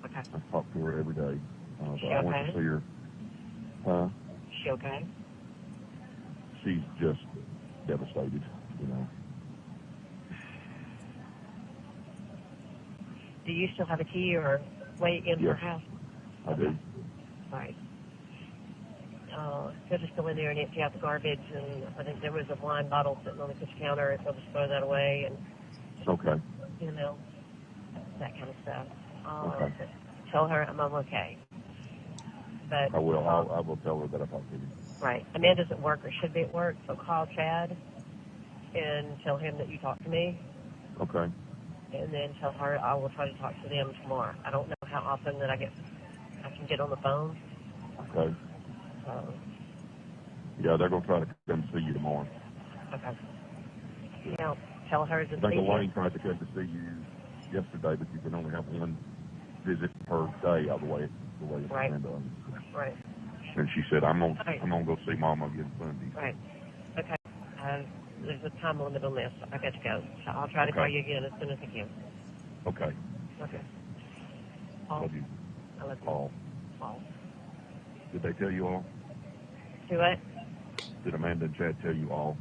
Okay. I talk to her every day. But She I went okay? to see her. Huh? She okay? She's just devastated, you know. Do you still have a key or way in her Yes, house? I do. Right. They'll just go in there and empty out the garbage, and I think there was a wine bottle sitting on the kitchen counter, and they'll just throw that away, and, Okay. you know, that kind of stuff. Okay. Tell her I'm okay. But I will. I will tell her that I talked to you. right. Amanda's at work or should be at work, so call Chad and tell him that you talked to me, Okay. and then tell her I will try to talk to them tomorrow. I don't know how often that I can get on the phone. Okay. Yeah, they're going to try to come see you tomorrow. Okay. You know, tell her to I think see Elaine tried to come to see you yesterday, but you can only have one visit per day out of the way it's Right. planned on. Right. And she said, I'm gonna go see Mama again Sunday. Right. Okay. There's a time limit on this. I got to go. So I'll try to Okay. call you again as soon as I can. Okay. Okay. Paul. Love you. I love you. Paul. Paul. Did they tell you all? Do what? Did Amanda and Chad tell you all?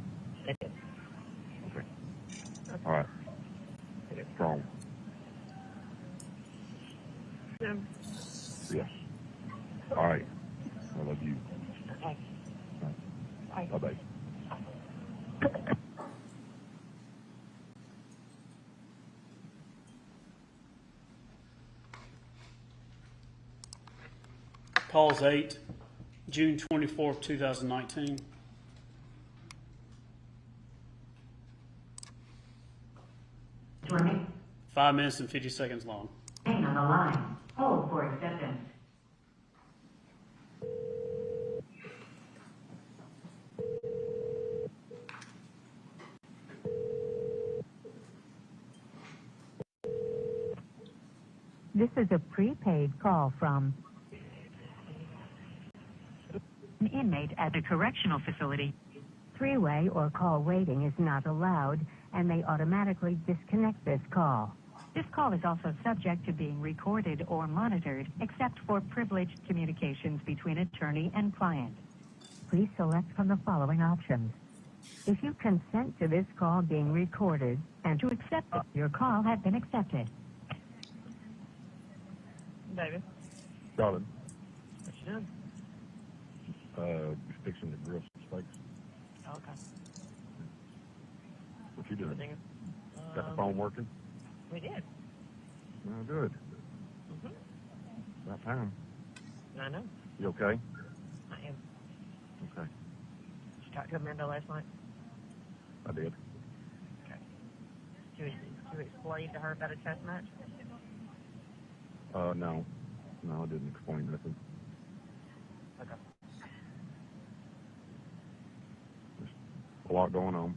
They did. Okay. All right. Strong. Yes. All right. I love you. Okay. Bye. Bye-bye. Calls 8, June 24th, 2019. Remain 5 minutes and 50 seconds long. on the line. Hold for acceptance. This is a prepaid call from an inmate at a correctional facility. Three-way or call waiting is not allowed and may automatically disconnect this call. This call is also subject to being recorded or monitored, except for privileged communications between attorney and client. Please select from the following options. If you consent to this call being recorded and to accept it, your call has been accepted. David, Got it. what you doing? Just fixing to grill some steaks. Okay. What you doing? Everything, Got the phone working? We did. Oh, good. About time. I know. You okay? I am. Okay. Did you talk to Amanda last night? I did. Okay. Did you explain to her about a chess match? No. No, I didn't explain nothing. Okay. There's a lot going on.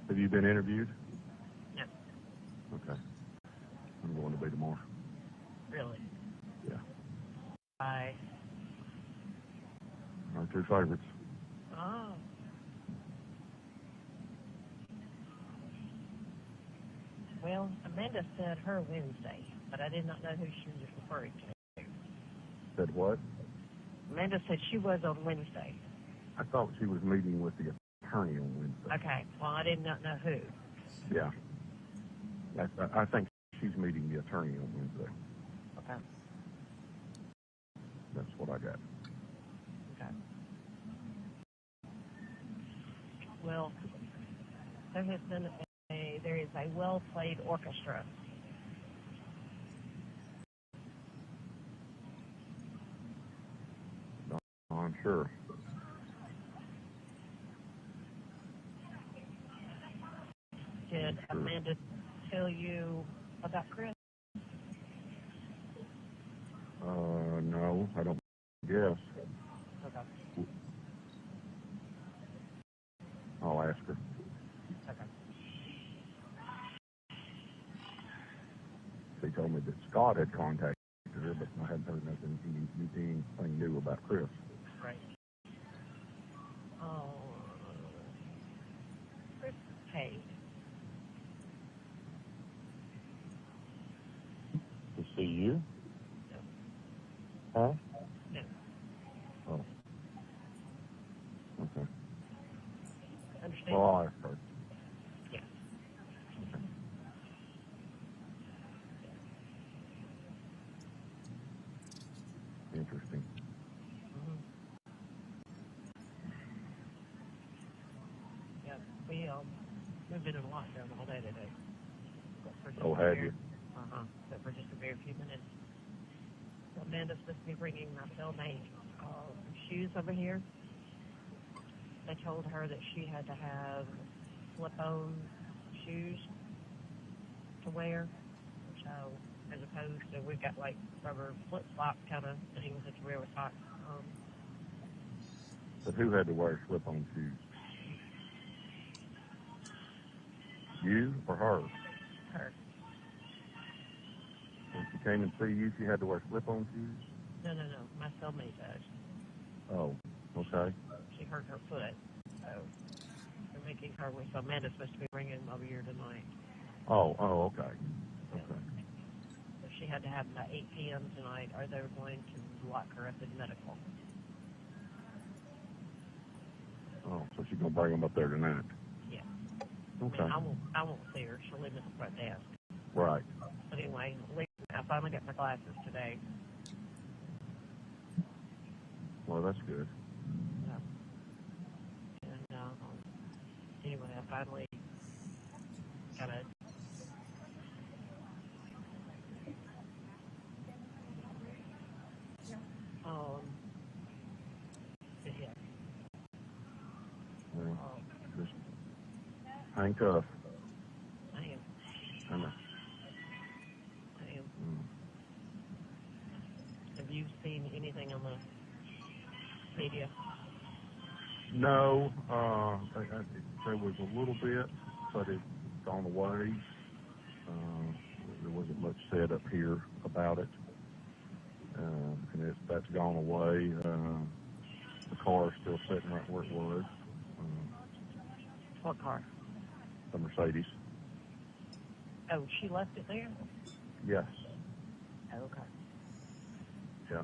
Have you been interviewed? No. Okay. I'm going to be tomorrow. Really? Yeah. Bye. Our two favorites. Oh. Well, Amanda said her Wednesday, but I did not know who she was referring to. Said what? Amanda said she was on Wednesday. I thought she was meeting with the attorney on Wednesday. Okay. Well, I did not know who. Yeah. I think she's meeting the attorney on Wednesday. Okay. That's what I got. Okay. Well, there is a well-played orchestra. No, I'm sure. Did Amanda tell you about Chris? No, I don't guess. Okay. I'll ask her. Okay. She told me that Scott had contacted her, but I hadn't heard anything new about Chris. Right. Oh, Chris paid. To see you? No. Huh? No. Oh. Okay. Understand? Well, I'll ask her. Yeah. Interesting. Yeah, we've been in lockdown all day today. Oh, have you? Uh-huh. But for just a very few minutes. Amanda's supposed to be bringing my cellmate shoes over here. They told her that she had to have slip-on shoes to wear. So, as opposed to, we've got like rubber flip-flop kind of things that you wear with socks. But who had to wear slip-on shoes? You or her? Her. When she came and see you, she had to wear slip-on shoes? No. My cellmate does. Oh, okay. She hurt her foot. So, they're making her with Amanda's supposed to be bringing them over here tonight. Oh, okay. Okay. So she had to have them by 8 p.m. tonight, or they were going to lock her up in medical. Oh, so she's going to bring them up there tonight? Yeah. Okay. I won't see her. She'll leave at the front desk. Right. But anyway, I finally got my glasses today. Well, that's good. And anyway, I finally got a yeah. Well, just hang tough. I am. I know. I am. Have you seen anything on the media? No, there was a little bit, but it's gone away. There wasn't much said up here about it, and that's gone away. The car is still sitting right where it was. What car? a Mercedes. Oh, she left it there? Yes. Oh, okay. Yeah.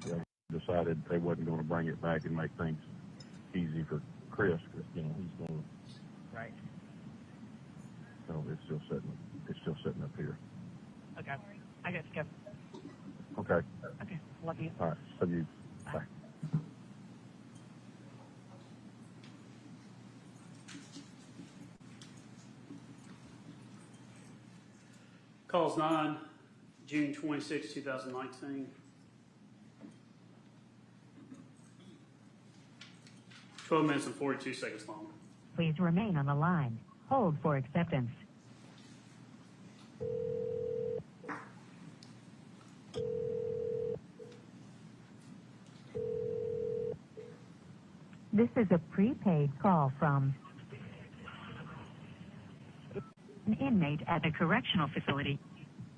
Yeah. Decided they wasn't going to bring it back and make things easy for Chris, because he's going to. Right. So it's still sitting up here. Okay. I got to go. Okay. Okay. Love you. All right. Love you. Bye. Calls 9, June 26, 2019. 12 minutes and 42 seconds long. Please remain on the line. Hold for acceptance. This is a prepaid call from an inmate at a correctional facility.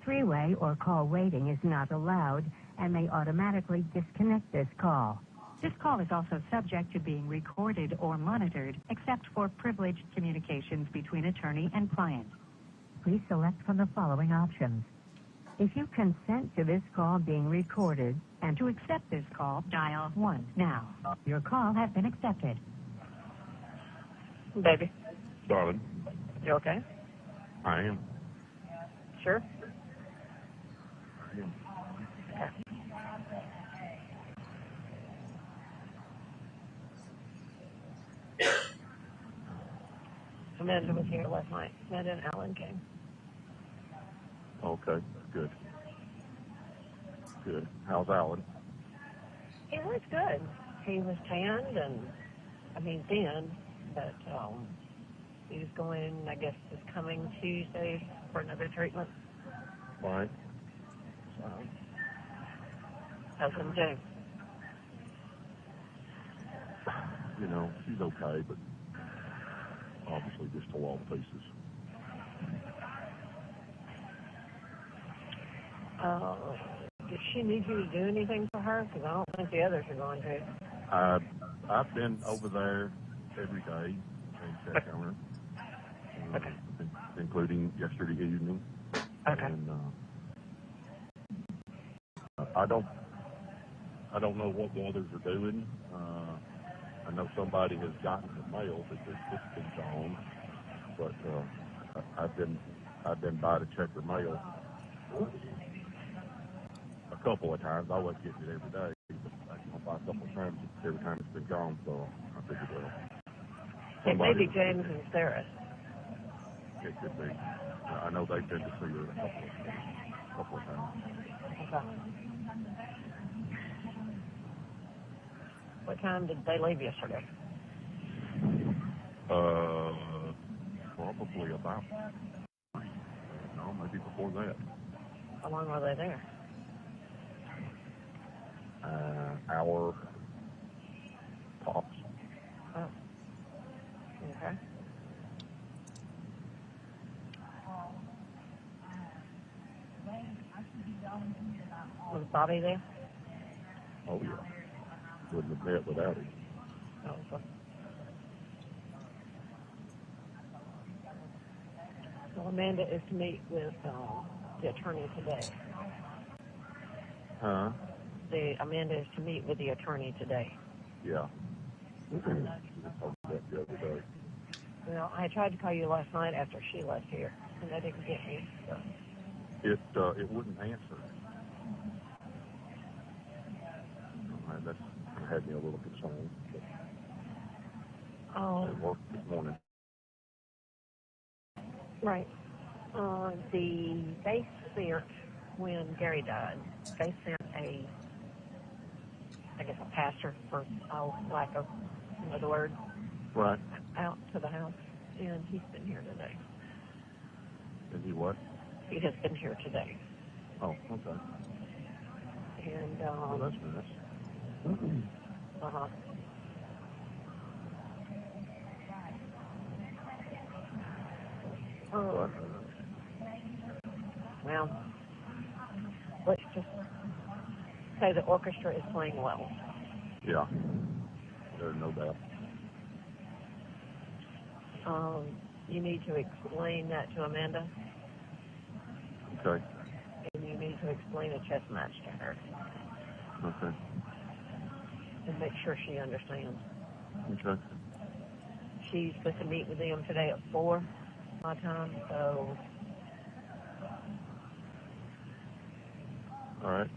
Three-way or call waiting is not allowed and may automatically disconnect this call. This call is also subject to being recorded or monitored, except for privileged communications between attorney and client. Please select from the following options. If you consent to this call being recorded and to accept this call, dial 1 now. Your call has been accepted. Baby, Darling, you okay? I am. Sure? I am. Amanda was here last night. Amanda and Alan came. Okay. Good. Good. How's Alan? He was good. He was tanned and, thin, but he was going, I guess, this coming Tuesday for another treatment. Right. So, how's him do? You know, she's okay, but obviously just tore all the pieces. Does she need you to do anything for her? Because I don't think the others are going to. I've been over there every day and check on her, Okay. including yesterday evening. Okay. And I don't know what the others are doing. I know somebody has gotten the mail that their sister's gone, but I've been by to check the mail a couple of times. I wasn't getting it every day, but I've by a couple of times every time it's been gone. So I figured, well, It may be James and Sarah. It could be. I know they've been to see her a couple of times. Okay. What time did they leave yesterday? Probably about, no, maybe before that. How long were they there? Hour tops. Oh. Okay. Was Bobby there? Oh, yeah. Wouldn't have met without him. Oh, okay. Well, Amanda is to meet with the attorney today. Huh? Amanda is to meet with the attorney today. Yeah. I told you that the other day. Well, I tried to call you last night after she left here, and I didn't get you. So. It wouldn't answer. That had me a little concerned. It worked this morning. Right. They sent, when Gary died, they sent a pastor, for lack of another word, Right. out to the house, and he's been here today. And he what? He has been here today. Oh, okay. And, well, that's nice. uh-huh. Well, let's just say the orchestra is playing well. Yeah. There's no doubt. You need to explain that to Amanda, Okay. and you need to explain a chess match to her, Okay. and make sure she understands. Okay. She's supposed to meet with them today at 4 my time, so All right.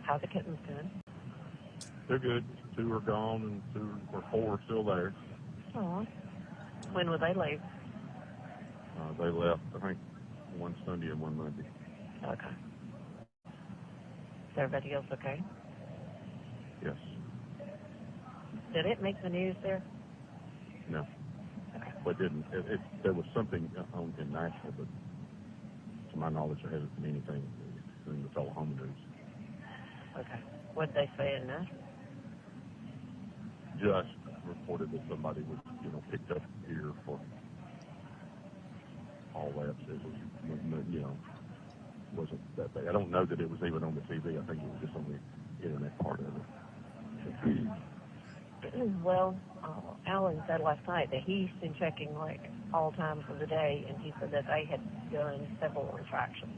how's the kittens doing? They're good. 2 are gone and 2 or 4 are still there. Oh, when will they leave? They left, I think, one Sunday and one Monday. Okay. Is everybody else okay? Yes. Did it make the news there? No. But didn't. There was something on in Nashville, but to my knowledge, there hasn't been anything in the Oklahoma news. Okay. What did they say in that? Just reported that somebody was, picked up here for all that. It was, wasn't that bad. I don't know that it was even on the TV. I think it was just on the internet part of it. Well, Alan said last night that he's been checking like all times of the day, and he said that they had done several retractions.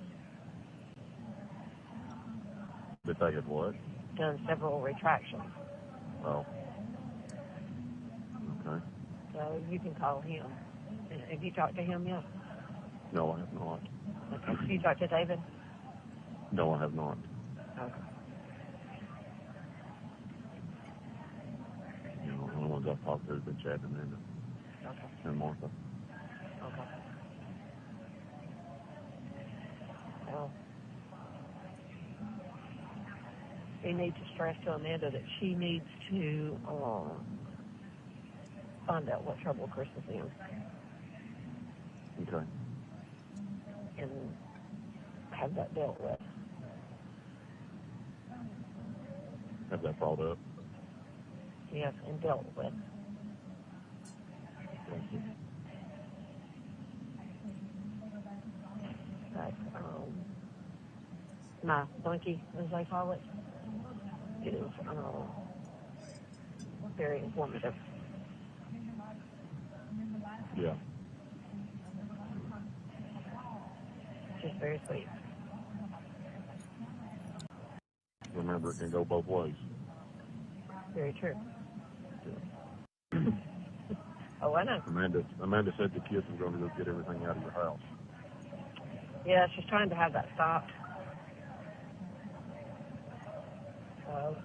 That they had what? Done several retractions. Oh. Okay. So you can call him. Have you talked to him yet? No, I have not. Okay. Have you talked to David? No, I have not. Okay. The only ones I've talked to have been Chad and Amanda. Okay. And Martha. Okay. Well, we need to stress to Amanda that she needs to find out what trouble Chris is in. Okay. And have that dealt with. Have that brought up. Yes, and dealt with. But, my donkey, as they call it, is very informative. Yeah. She's very sweet. Remember, it can go both ways. Very true. Oh, I know. Amanda said the kids were going to go get everything out of your house. Yeah, she's trying to have that stopped. So,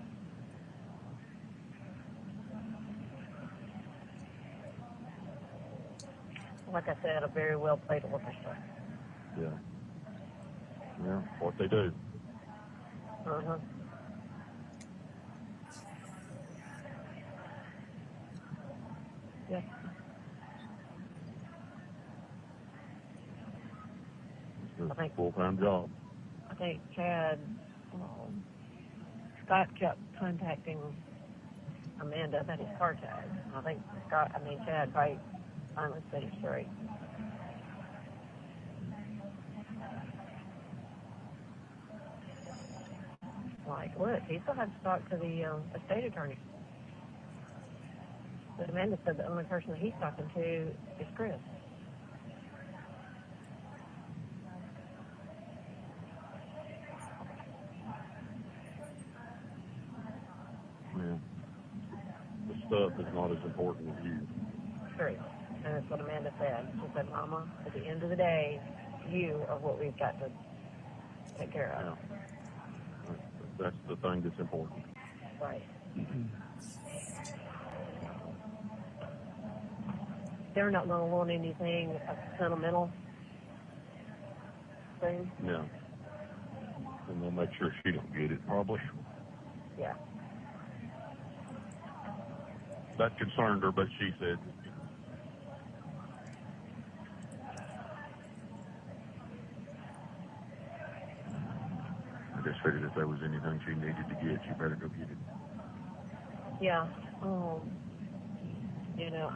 like I said, a very well played orchestra. Yeah. Yeah, what they do. Uh-huh. Yeah. It's a full-time job. I think Chad, Scott kept contacting Amanda about his car tag. I think Chad probably finally set him straight. Like, look, he still has to talk to the estate attorney. But Amanda said the only person that he's talking to is Chris. Yeah. The stuff is not as important as you. True. And that's what Amanda said. She said, Mama, at the end of the day, you are what we've got to take care of. Yeah. That's the thing that's important. Right. They're not going to want anything sentimental thing. Yeah. And they'll make sure she don't get it, probably. Yeah. That concerned her, but she said, I just figured if there was anything she needed to get, she better go get it. Yeah.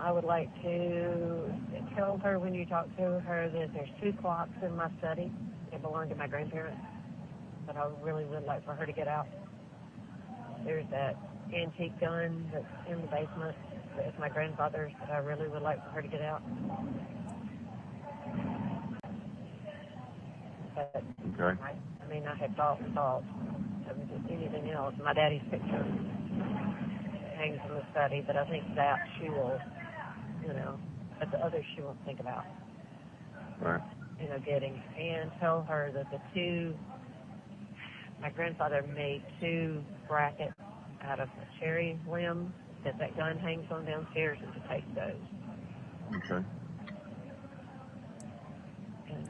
I would like to tell her when you talk to her that there's 2 clocks in my study. They belong to my grandparents. that I really would like for her to get out. There's that antique gun that's in the basement that's my grandfather's that I really would like for her to get out. But, Okay. I had thought. I mean, just anything else. My daddy's picture hangs in the study, but I think that she will, but the others she won't think about. Right. Getting. And tell her that my grandfather made 2 brackets out of the cherry limbs that gun hangs on downstairs, and to take those. Okay. And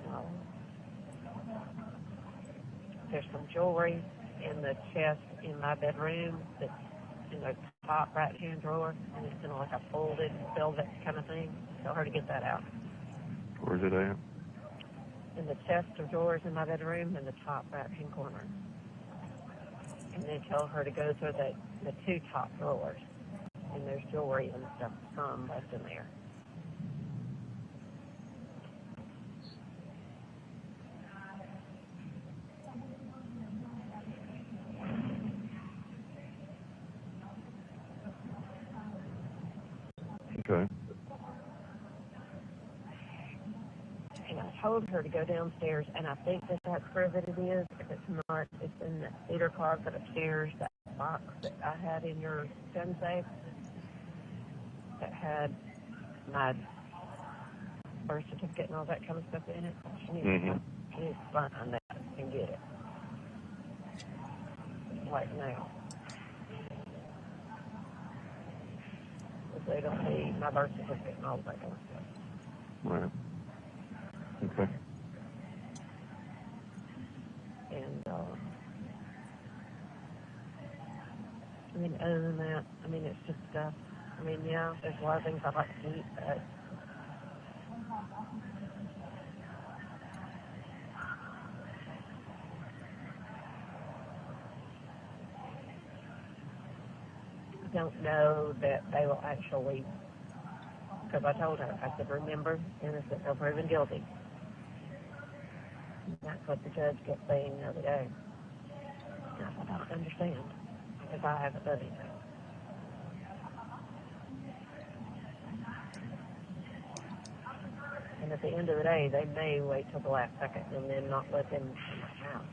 there's some jewelry in the chest in my bedroom that's in the top right-hand drawer, and it's in like a folded velvet kind of thing. Tell her to get that out. Where's it at? In the chest of drawers in my bedroom in the top right-hand corner. And then tell her to go through the 2 top drawers. And there's jewelry and stuff, some left in there. Okay. And I told her to go downstairs, and I think that's where that it is. If it's not, it's in the cedar closet upstairs, that box that I had in your gun safe that had my birth certificate and all that kind of stuff in it. She needs to find that and get it. Like now. If they don't need my birth certificate and all that kind of stuff. Right. Okay. And, other than that, it's just stuff. Yeah, there's a lot of things I'd like to eat, but I don't know that they will actually, because I told her, I said, remember, innocent until proven guilty. That's what the judge kept saying the other day. I don't understand, because I haven't done anything. And at the end of the day, they may wait till the last second and then not let them in my house.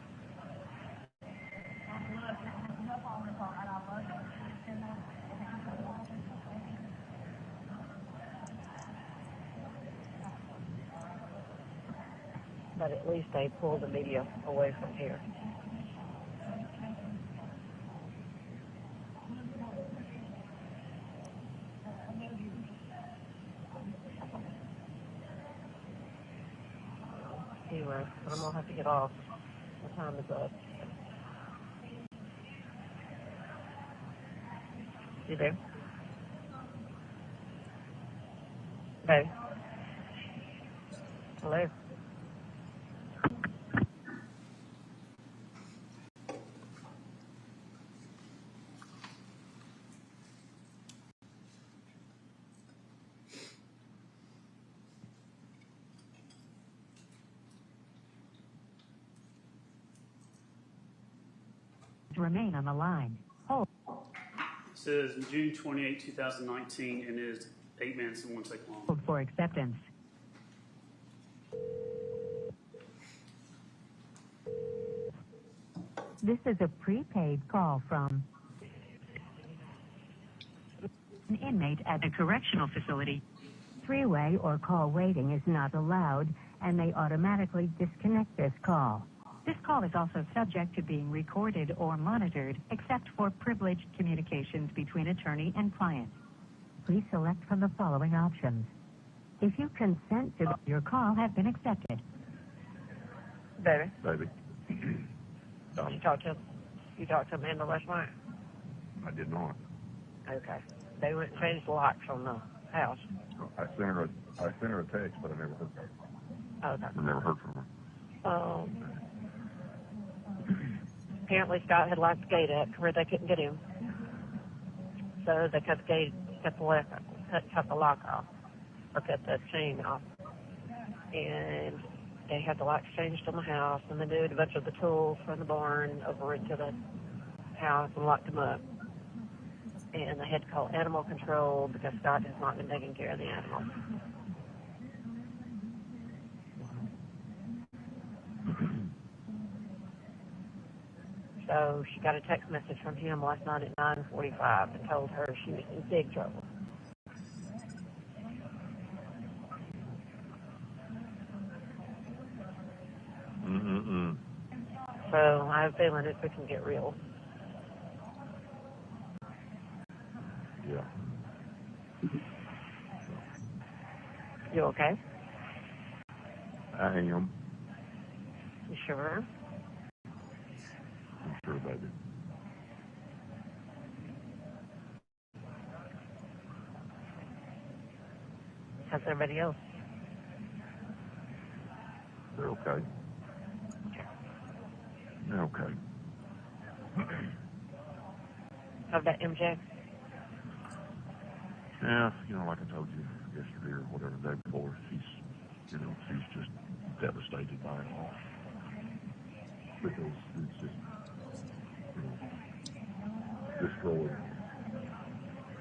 But at least they pull the media away from here. Anyway, I'm going to have to get off. The time is up. You there? Hey. Hello? Remain on the line. Hold. It says June 28, 2019, and it is 8 minutes and 1 second long. Hold for acceptance. This is a prepaid call from an inmate at a correctional facility. Three-way or call waiting is not allowed and may automatically disconnect this call. This call is also subject to being recorded or monitored, except for privileged communications between attorney and client. Please select from the following options. If you consent to your call has been accepted. Baby, Baby. you talked to Amanda last night? I did not. Okay. They went and changed the locks on the house. I sent her a text, but I never heard from her. Okay. I never heard from her. Apparently Scott had locked the gate up to where they couldn't get him. So they cut the lock off, or cut the chain off. And they had the lights changed on the house, and they moved a bunch of the tools from the barn over into the house and locked them up. And they had to call animal control because Scott has not been taking care of the animals. So she got a text message from him last night at 9:45 and told her she was in big trouble. So I have a feeling it's going to get real. Yeah. You okay? I am. You sure? I'm sure, baby. How's everybody else? They're okay. They're okay. How about MJ? Yeah, like I told you yesterday or whatever, the day before, she's just devastated by it all. Because it's just, destroyed.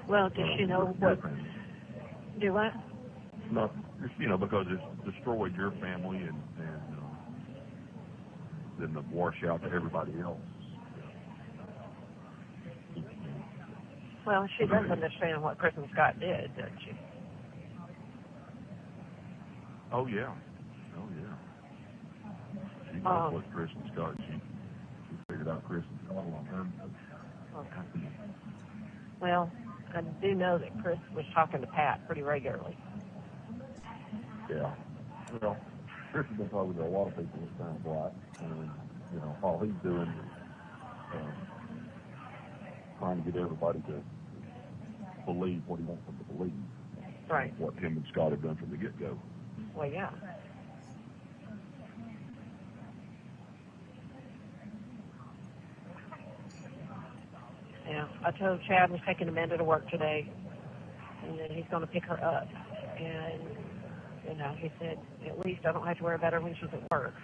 Well, does she know what? Do what? Not, because it's destroyed your family and then the wash out to everybody else. Well, she does understand what Chris and Scott did, doesn't she? Oh, yeah. She knows what Chris and Scott, she figured out Chris and Scott on her. Okay. Well, I do know that Chris was talking to Pat pretty regularly. Yeah. Well, Chris has been talking to a lot of people, it sounds like. And, all he's doing is trying to get everybody to believe what he wants them to believe. Right. What him and Scott have done from the get-go. Well, yeah. Yeah, I told Chad was taking Amanda to work today, and then he's going to pick her up. And, he said, at least I don't have to worry about her when she's at work.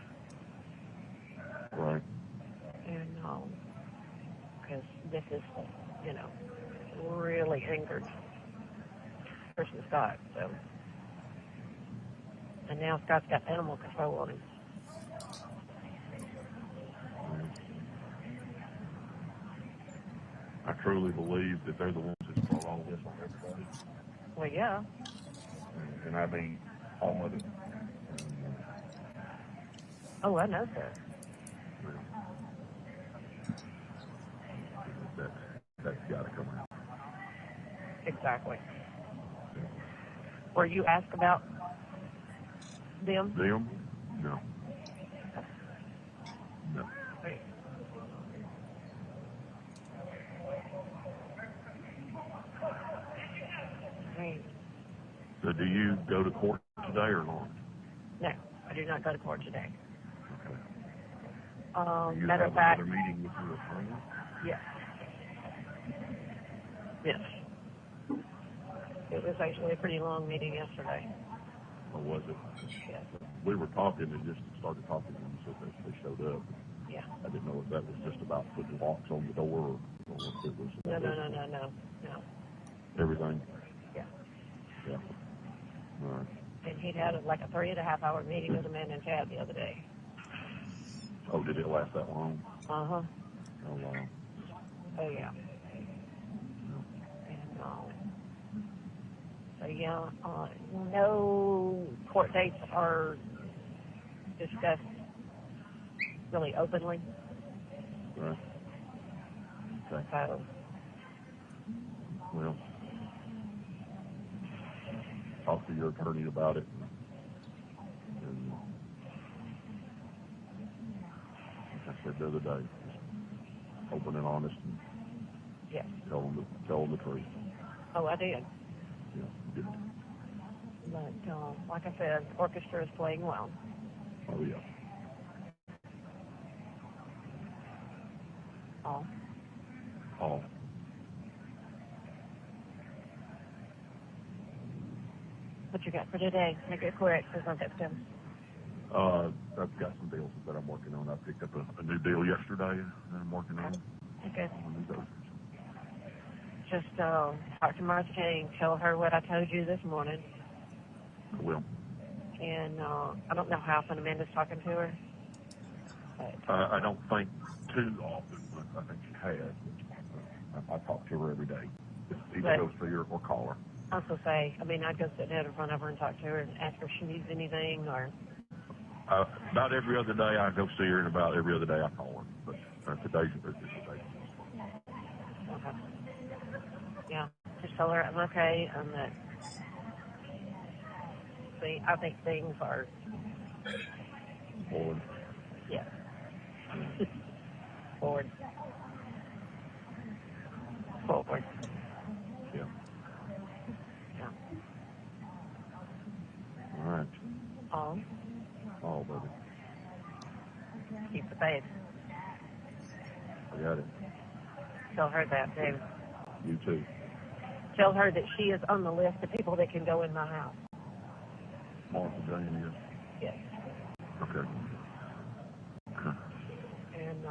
Right. And, because this is, really angered Chris and Scott, so. And now Scott's got animal control on him. I truly believe that they're the ones that brought all this on everybody. Well, yeah. And I mean, all of it. Oh, I know, sir. That's got to come out. Exactly. Were you asked about them? Them? No. No. Right. So do you go to court today or not? No, I do not go to court today. Okay. You Matter have of fact, another meeting with your attorney? yes. Yes. It was actually a pretty long meeting yesterday. Or was it? Yes. We were talking and just started talking and so they showed up. Yeah. I didn't know if that was just about putting locks on the door or if it was... No. Everything? Yeah. Yeah. All right. And he'd had like a 3.5-hour meeting with Amanda and Chad the other day. Oh, did it last that long? Uh-huh. Oh, wow. Oh, yeah. And, so, yeah, no court dates are discussed really openly. Right. Okay. So, well, talk to your attorney about it. And like I said the other day, just open and honest and yes. tell them the truth. Oh, I did. Yeah, good. But, like I said, the orchestra is playing well. Oh, yeah. Oh. What you got for today? Make it quick, because I've got to I've got some deals that I'm working on. I picked up a new deal yesterday that I'm working on. Okay. On Just talk to Martha King, tell her what I told you this morning. I will. And I don't know how often Amanda's talking to her. I don't think too often, but I think she has. I talk to her every day. Either go see her or call her. I was going to say, I'd go sit down in front of her and talk to her and ask her if she needs anything or... About every other day I go see her, and about every other day I call her. But today's just a day. Okay. Yeah, just tell her I'm okay and that... See, I think things are... Forward. Yeah. Forward. Forward. Yeah. Yeah. All right. All, baby. Keep the faith. I got it. Tell her that, too. You too. Tell her that she is on the list of people that can go in my house. Martha Jane, Yes. Okay. And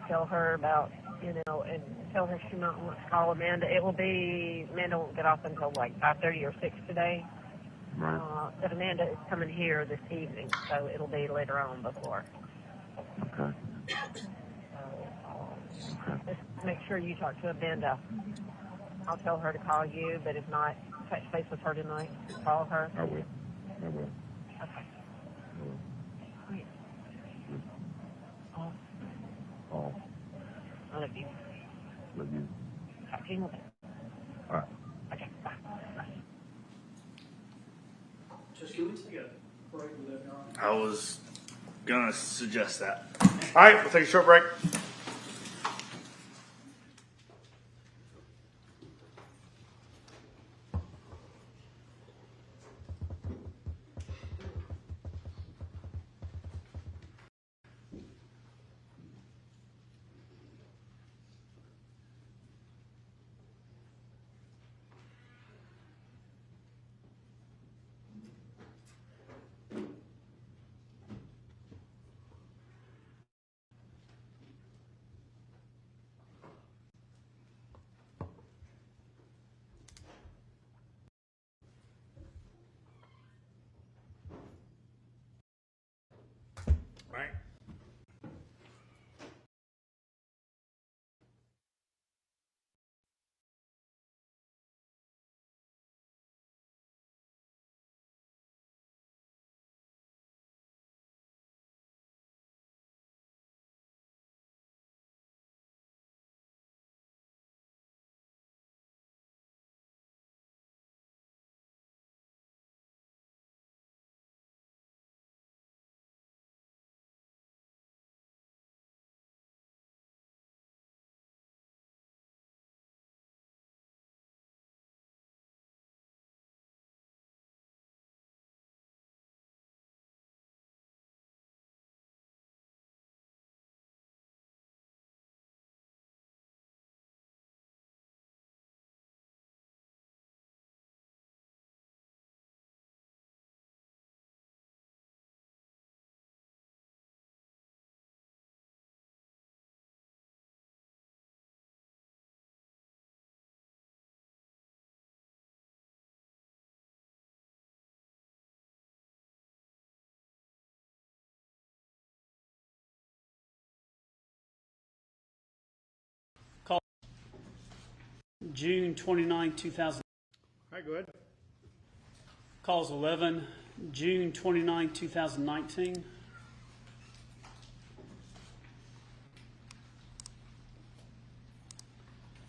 tell her about, and tell her she might want to call Amanda. Amanda won't get off until like 5:30 or 6 today. Right. But Amanda is coming here this evening, so it'll be later on before. Okay. Just make sure you talk to Amanda. I'll tell her to call you, but if not, touch base with her tonight. Call her. I will. Okay. Great. Oh. I love you. Love you. Talk to you in a little bit. All right. Okay, bye. Just can we take a break with that, Your Honor? I was gonna suggest that. All right, we'll take a short break. Right. June 29, 2000. All right, go ahead. Calls 11, June 29, 2019.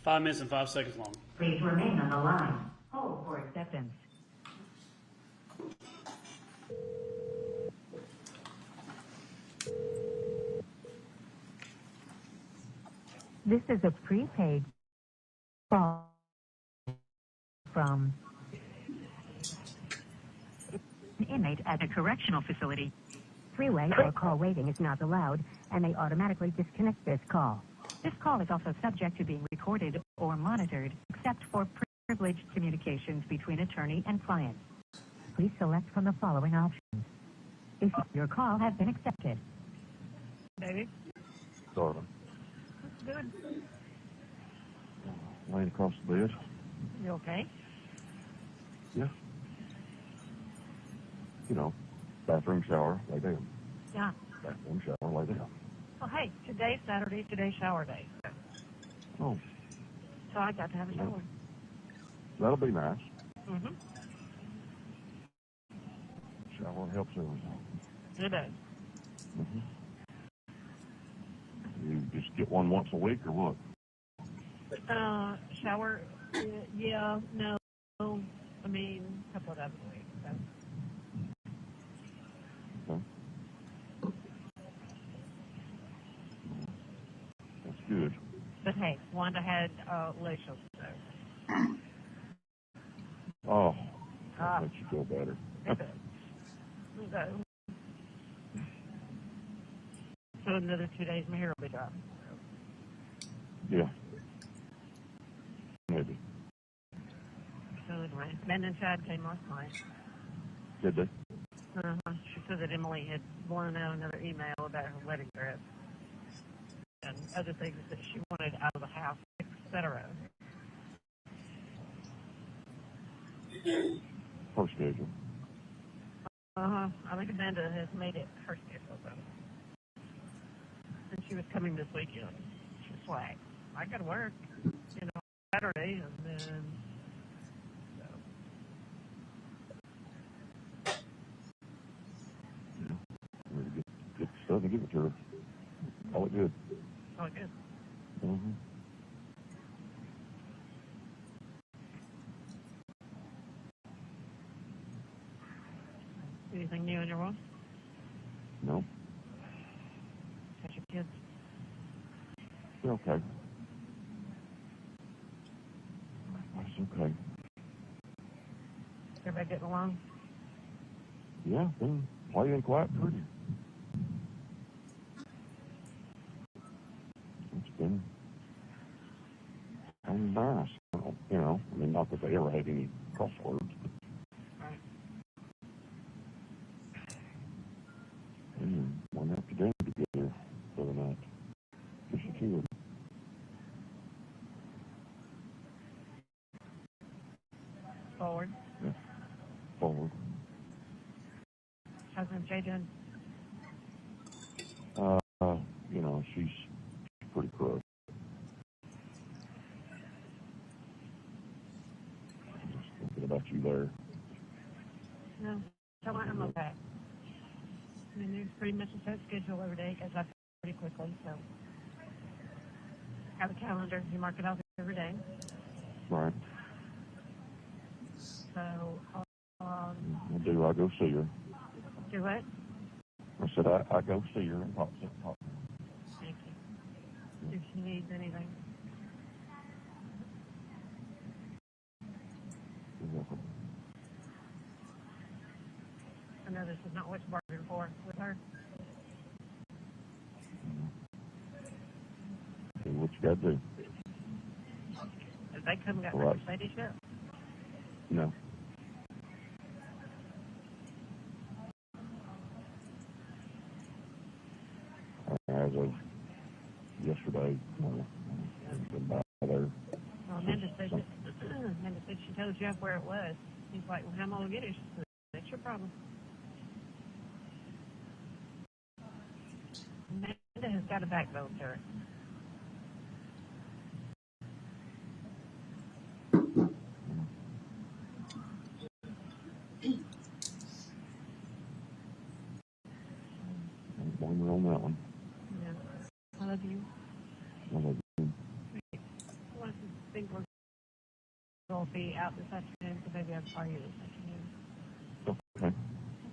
Five minutes and 5 seconds long. Please remain on the line. Hold for acceptance. This is a prepaid call from an inmate at a correctional facility. Three-way or call waiting is not allowed, and they automatically disconnect this call. This call is also subject to being recorded or monitored, except for privileged communications between attorney and client. please select from the following options. If your call has been accepted. Baby, Darling, good. laying across the bed. You okay? Yeah. You know, bathroom, shower, lay down. Yeah. Bathroom, shower, lay down. Well, hey, today's Saturday, today's shower day. Oh, So I got to have a shower. that'll be nice. Mm-hmm. Shower helps everything. It does. Mm-hmm. You just get one once a week or what? Shower, yeah, no, I mean, a couple of times a week. So. Okay. That's good. But hey, Wanda had Lachel, so. Oh, that makes you feel better. So another 2 days, my hair will be dry. Yeah. Maybe. So anyway, Ben and Chad came last night. Did they? She said that Emily had blown out another email about her wedding dress and other things that she wanted out of the house, etc. Her schedule. I think Amanda has made it her schedule, though. And she was coming this weekend. She was like, I got to work, Saturday, and then, so. Yeah. Get stuff and give it to her. Call it good. Oh, good. Mm-hmm. Anything new in your world? No. How's your kids? They're okay. That's okay. Everybody getting along? Yeah, they're playing quite pretty. It's been kind of nice. I mean, not that they ever had any crosswords, but Right. went out to dinner together the other night. Just the two of them. Forward. Yeah. Forward. How's MJ doing? She's pretty crushed. Just thinking about you there. No, I'm okay. I mean, there's pretty much a set schedule every day because I pretty quickly, so. Have a calendar, you mark it off every day. Right. So, I do. I go see her. do what? I said I go see her and talk. Thank you. If she needs anything. You're welcome. I know this is not what you bargained for with her. Do what you got to do. If they come and got Right. Mercedes yet? No. As of yesterday, been by there. Well, Amanda said she told Jeff where it was. He's like, well, how am I going to get it? She said, that's your problem. Amanda has got a backbone to her. Don't blame her on that one. Yeah. I love you. I love you. I think we're going to be out this afternoon, so maybe I'll call you this afternoon. Okay.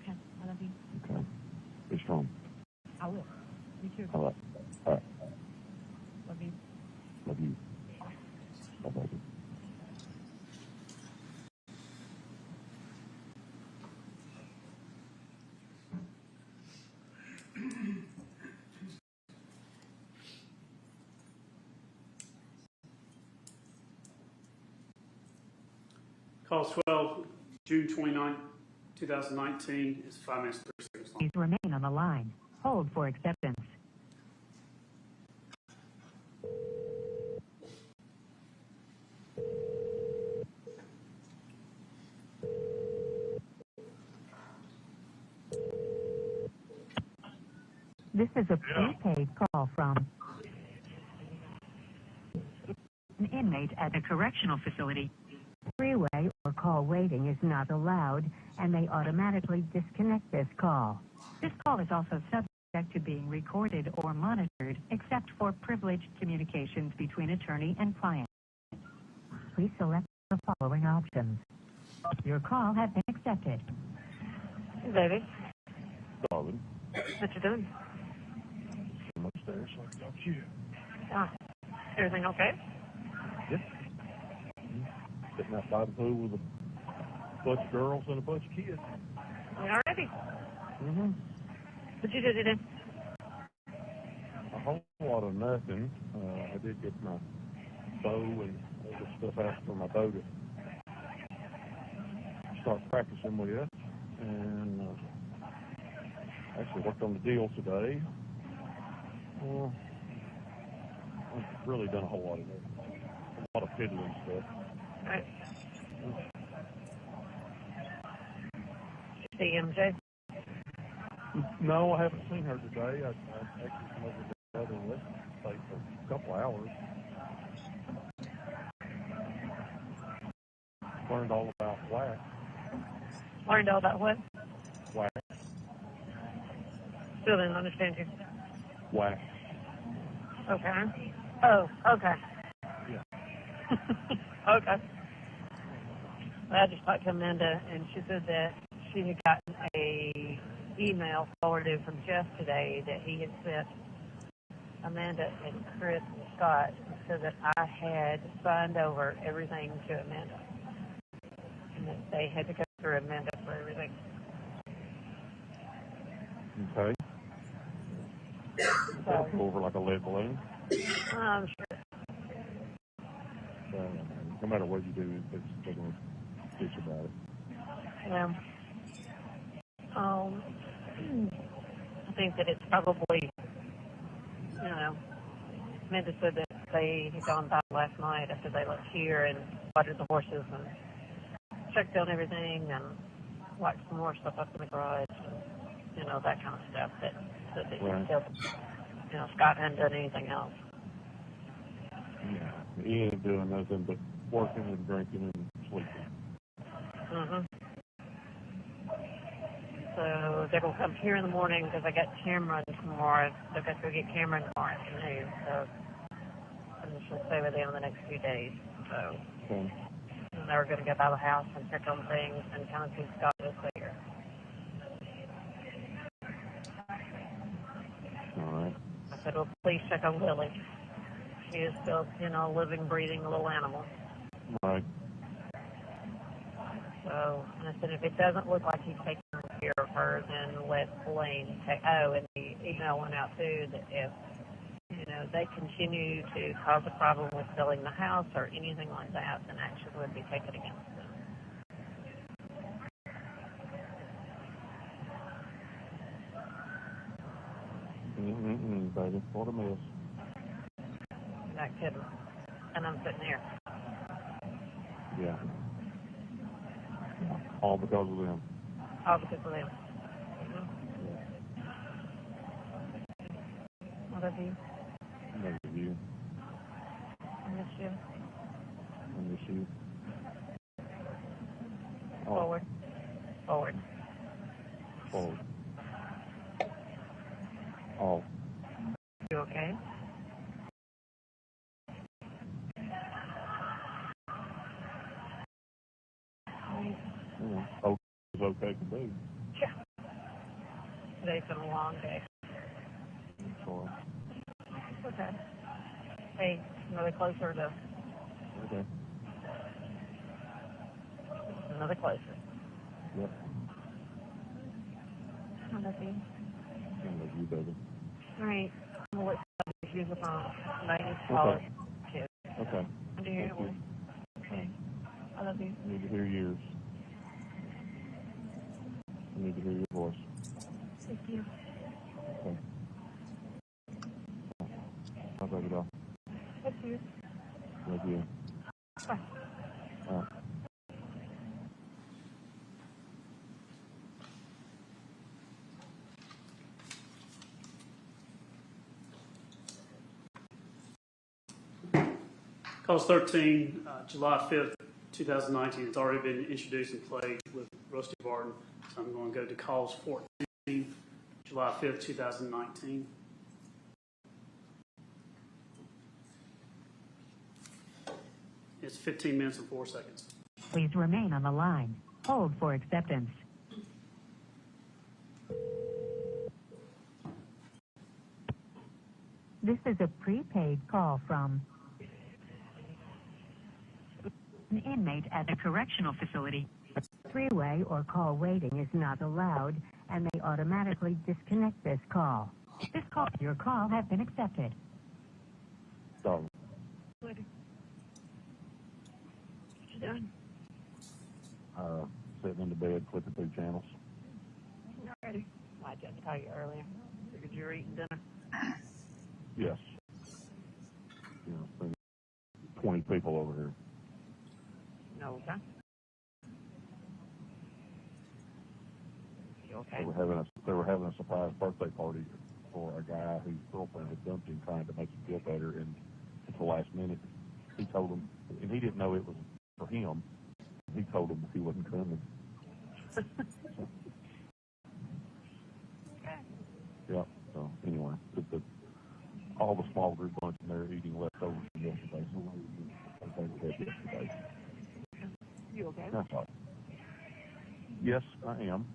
Okay. I love you. Okay. Be strong. I will. You too. All right. All right. Love you. Love you. Bye-bye. Call 12, June 29th, 2019 is 5 minutes 30 seconds long. Please remain on the line. Hold for acceptance. This is a prepaid call from an inmate at a correctional facility. Three-way or call waiting is not allowed and may automatically disconnect this call. This call is also subject to being recorded or monitored, except for privileged communications between attorney and client. Please select the following options. Your call has been accepted. Hey, baby. Darling, What you doing? I'm upstairs so I can talk to you. Everything okay? Yep. Sitting outside the pool with a bunch of girls and a bunch of kids. Alrighty. Mm-hmm. What you do today? A whole lot of nothing. I did get my bow and all the stuff out for my bow to start practicing with. And actually worked on the deal today. I've really done a whole lot of nothing. A lot of fiddling stuff. Right. See MJ? No, I haven't seen her today. I actually come over to the other lesson place for a couple hours. Learned all about wax. Learned all about what? Wax. Still didn't understand you. Wax. Okay. Oh, okay. Yeah. Okay. I just talked to Amanda, and she said that she had gotten a email forwarded from Jeff today that he had sent Amanda and Chris and Scott, so that I had signed over everything to Amanda, and that they had to go through Amanda for everything. Okay. That'll go over like a lead balloon. I'm sure. No matter what you do, they're going to teach you about it. Yeah. I think that it's probably, Amanda said that they had gone by last night after they left here and watered the horses and checked on everything and locked some more stuff up in the garage and, that kind of stuff that Right. still, Scott hadn't done anything else. Yeah. He ain't doing nothing but working and drinking and sleeping. Mm-hmm. So they're going to come here in the morning because I got Cameron tomorrow. They're going to go get Cameron tomorrow afternoon. So I'm just going to stay with them the next few days. So Okay. and they were going to go by the house and check on things and kind of see Scott was there. All right. I said, well, please check on Lily. She is still, a living, breathing little animal. Right. So, and I said, if it doesn't look like he's taking care of her, then let Elaine take. Oh, and the email went out too that if, they continue to cause a problem with selling the house or anything like that, then action would be taken against them. Baby. What a mess. Not kidding. And I'm sitting here. Yeah. All because of them. All because of them. What of you? I love you. I miss you. I miss you. Oh. Forward. Forward. Forward. Oh. You okay? Oh, it's okay to do. Yeah. Today's been a long day. Sorry. Okay. Hey, another closer to. Okay. Another closer. Yep. I love you. I love you, baby. All right. I'm going to let you use the phone. I need to call Okay. her. Okay. Do you hear Thank you. Okay. I love you. Need to hear yours. to hear your voice. Thank you. Okay. How's that go? Thank you. Thank you. Bye. All right. Cause 13, July 5th, 2019. It's already been introduced and played with Rusty Barton. So I'm going to go to cause 14, July 5th, 2019. It's 15 minutes and 4 seconds. Please remain on the line. Hold for acceptance. This is a prepaid call from an inmate at a correctional facility. Three-way or call waiting is not allowed and may automatically disconnect this call. Your call has been accepted. Sorry. What you doing? Sitting in the bed, flipping through channels. Not ready. I didn't tell you earlier. Figured you were eating dinner. Yes. You know, 20 people over here. No, okay. You okay? They were having a surprise birthday party for a guy whose girlfriend had dumped him, trying to make him feel better, and at the last minute, he told him, and he didn't know it was for him. He told him he wasn't coming. Okay. Yeah. So anyway, all the small group bunch in there eating leftovers from yesterday. So they had yesterday. You okay? That's all. Yes, I am.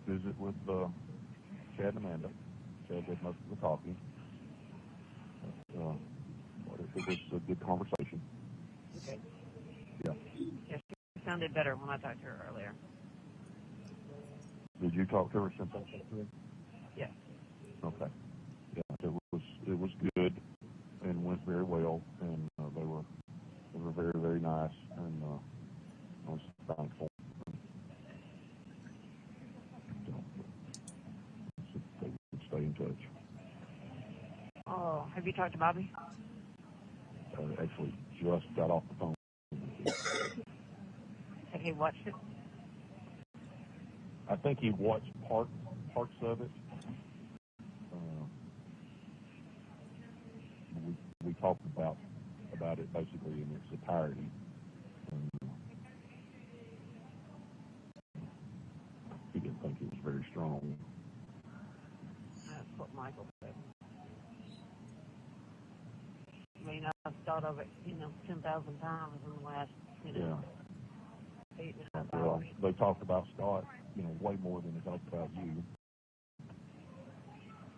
Visit with Chad and Amanda. Chad did most of the talking. But it was a good conversation. Okay. Yeah. Yes, she sounded better when I talked to her earlier. Did you talk to her since I talked to her? Yes. Okay. Yeah, it was good and went very well, and they were very, very nice, and I was thankful. So they would stay in touch. Oh, have you talked to Bobby? Actually, just got off the phone. Have he watched it? I think he watched parts of it. We talked about it basically in its entirety. And, he didn't think it was very strong. That's what Michael said. I mean, I've thought of it, 10,000 times in the last, 8.5 Well, hours. they talked about Scott, way more than they talked about you.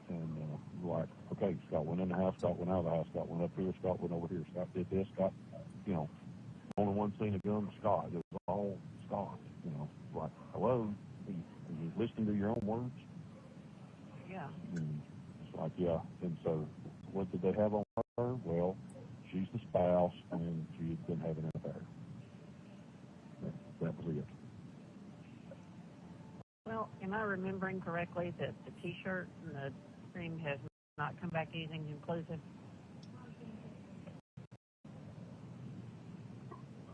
And like, okay, Scott went in the house, Scott went out of the house, Scott went up here, Scott went over here, Scott did this, Scott, only one seen a gun, Scott. It was all Scott, like, hello, are you listening to your own words? Yeah. And it's like, yeah. And so, what did they have on her? Well, she's the spouse, and she had been having an affair. That was it. Well, am I remembering correctly that the T-shirt and the cream has not come back anything inclusive?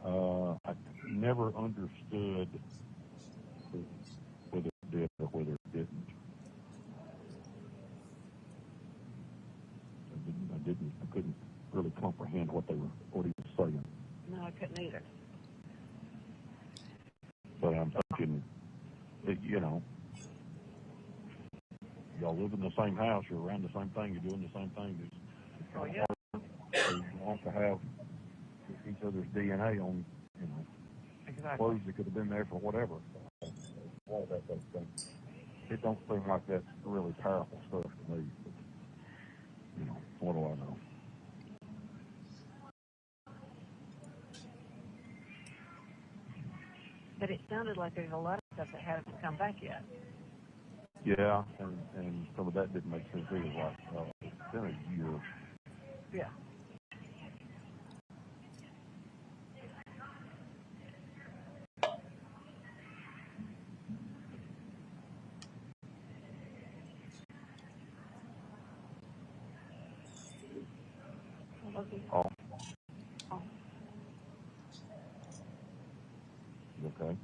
I never understood whether it did or whether it didn't. I couldn't really comprehend what he was saying. No, I couldn't either. But I'm thinking, y'all live in the same house, you're around the same thing, you're doing the same thing. Oh, yeah. You want to have each other's DNA on, Exactly. clothes that could have been there for whatever. All that type of thing. It don't seem like that's really powerful stuff to me. But, what do I know? But it sounded like there's a lot of stuff that hasn't come back yet. Yeah, and some of that didn't make sense either. Like, it's been a year. Yeah. Off. You okay?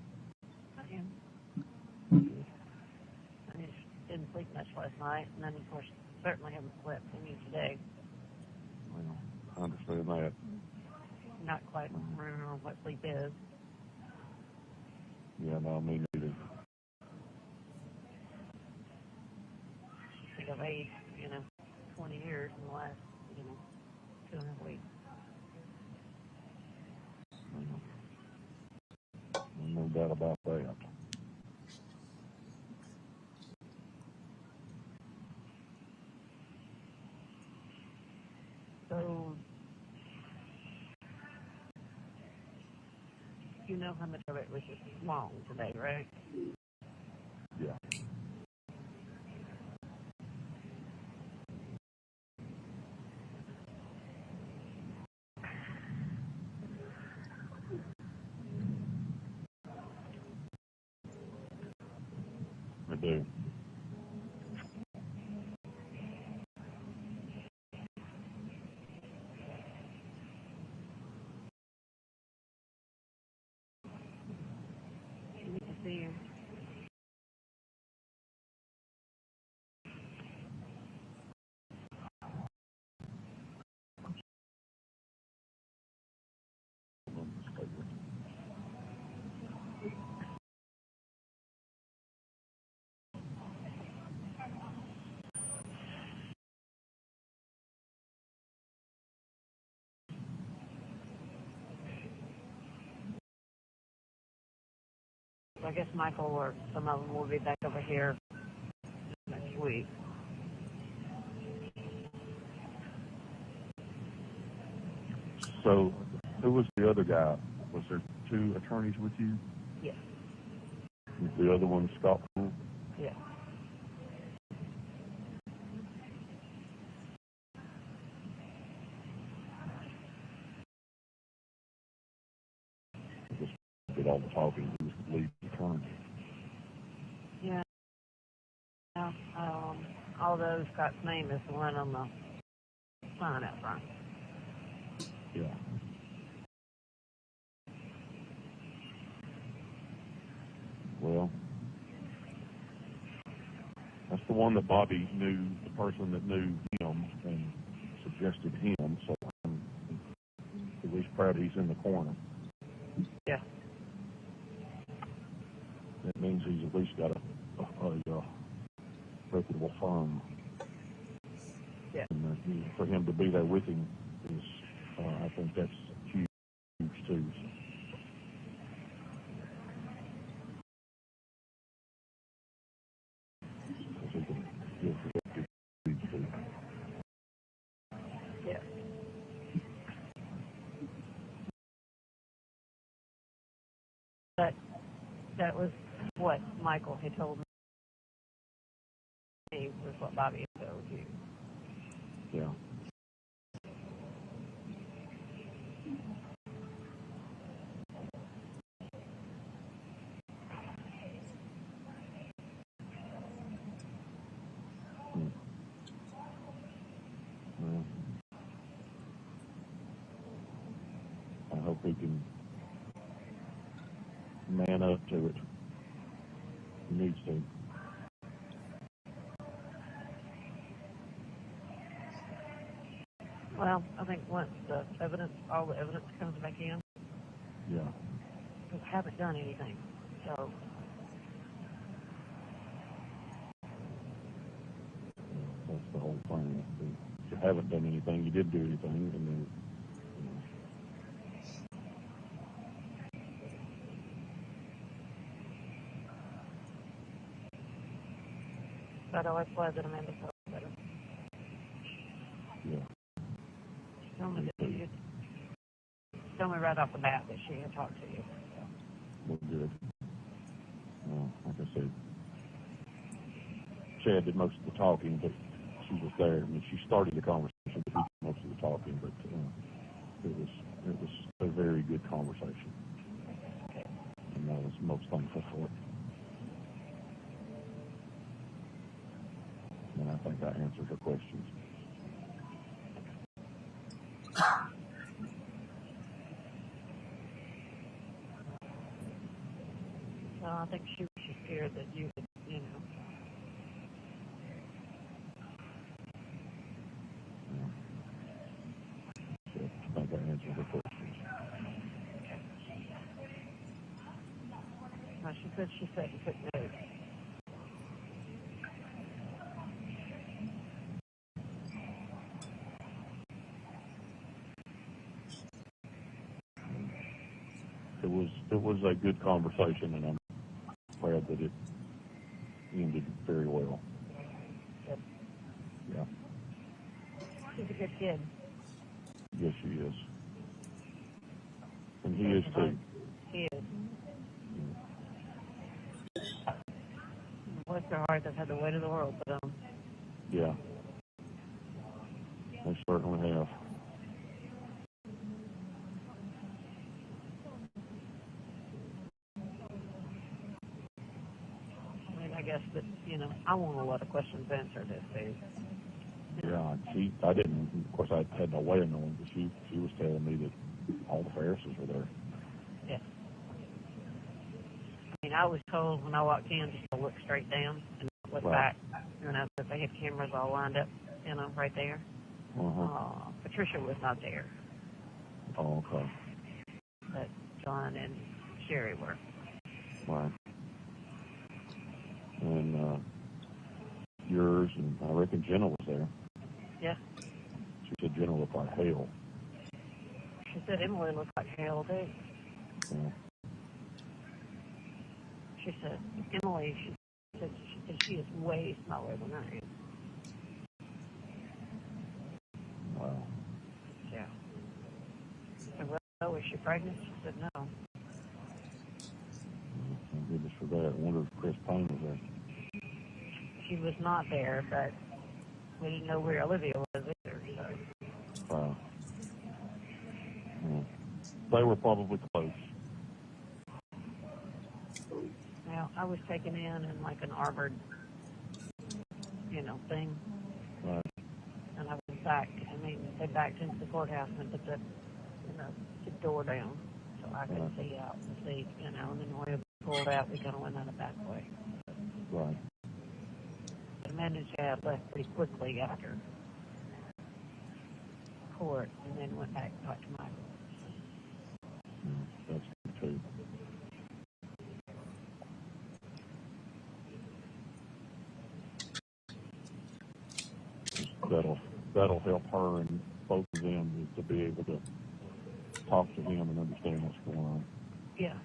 I am. I just didn't sleep much last night, and then, of course, certainly haven't slept any today. Well, I understand that. Not quite remembering what sleep is. Yeah, no, me neither. I think I've aged, 20 years in the last, 2.5 weeks. No doubt about that. So, you know how much of it was just long today, right? Yeah. I do. You need to see you. So I guess Michael or some of them will be back over here next week. So, who was the other guy? Was there two attorneys with you? Yes. Was the other one Scott? Yeah. Just did all the talking. He was the lead attorney. Yeah. Although Scott's name is the one on the sign out front. Yeah. Well, that's the one that Bobby knew, the person that knew him and suggested him, so I'm at least proud he's in the corner. Yeah. That means he's at least got a reputable firm. Yeah. And for him to be there with him is, I think that's huge too. Yeah. But that was what Michael had told me was what Bobby had told you. Yeah. Well, I hope he can man up to it. He needs to. Well, I think once all the evidence comes back in, Yeah. we haven't done anything. So, That's the whole thing. If you haven't done anything, you did do anything, and then, but I was glad that Amanda felt better. yeah. She told me right off the bat that she had talked to you. Well, good. Well, like I said, Chad did most of the talking, but she was there. I mean, she started the conversation, but he did most of the talking. But it was a very good conversation, and I was most thankful for it. And I think I answered her questions. No, I think she was just scared that you would, you know. So I think I answered her questions. No, she said you took notes. It was a good conversation, and I'm glad that it ended very well. Good. Yeah. She's a good kid. Yes, she is. And he is too. He is. Bless their heart, they've had the weight of the world put on. Yeah. They certainly have. I mean, I guess that, you know, I want a lot of questions answered this days. Yeah, I didn't, of course, I had no way of knowing, but she was telling me that all the Farrises were there. Yeah. I mean, I was told when I walked in just to look straight down and not look back. You know, that they had cameras all lined up, you know, right there. Patricia was not there. Oh, okay. But John and Sherry were. Right. And yours, and I reckon Jenna was there. Yeah. She said Jenna looked like hell. She said Emily looked like hell, too. Yeah. She said, Emily, she said she is way smaller than I am. Wow. Yeah. I said, well, was she pregnant? She said, no. Thank goodness for that. I wonder if Chris Payne was there. She was not there, but we didn't know where Olivia was either, so. Wow. Yeah. They were probably close. Well, I was taken in like an armored, you know, thing. Right. And I was back. I mean, they backed into the courthouse and put the, you know, the door down so I could see out and see, you know, and then when we pulled out, we kind of went out a back way. Right. I managed to have left pretty quickly after court and then went back and talked to Michael. That's good too. That'll help her and both of them to be able to talk to him and understand what's going on. Yeah,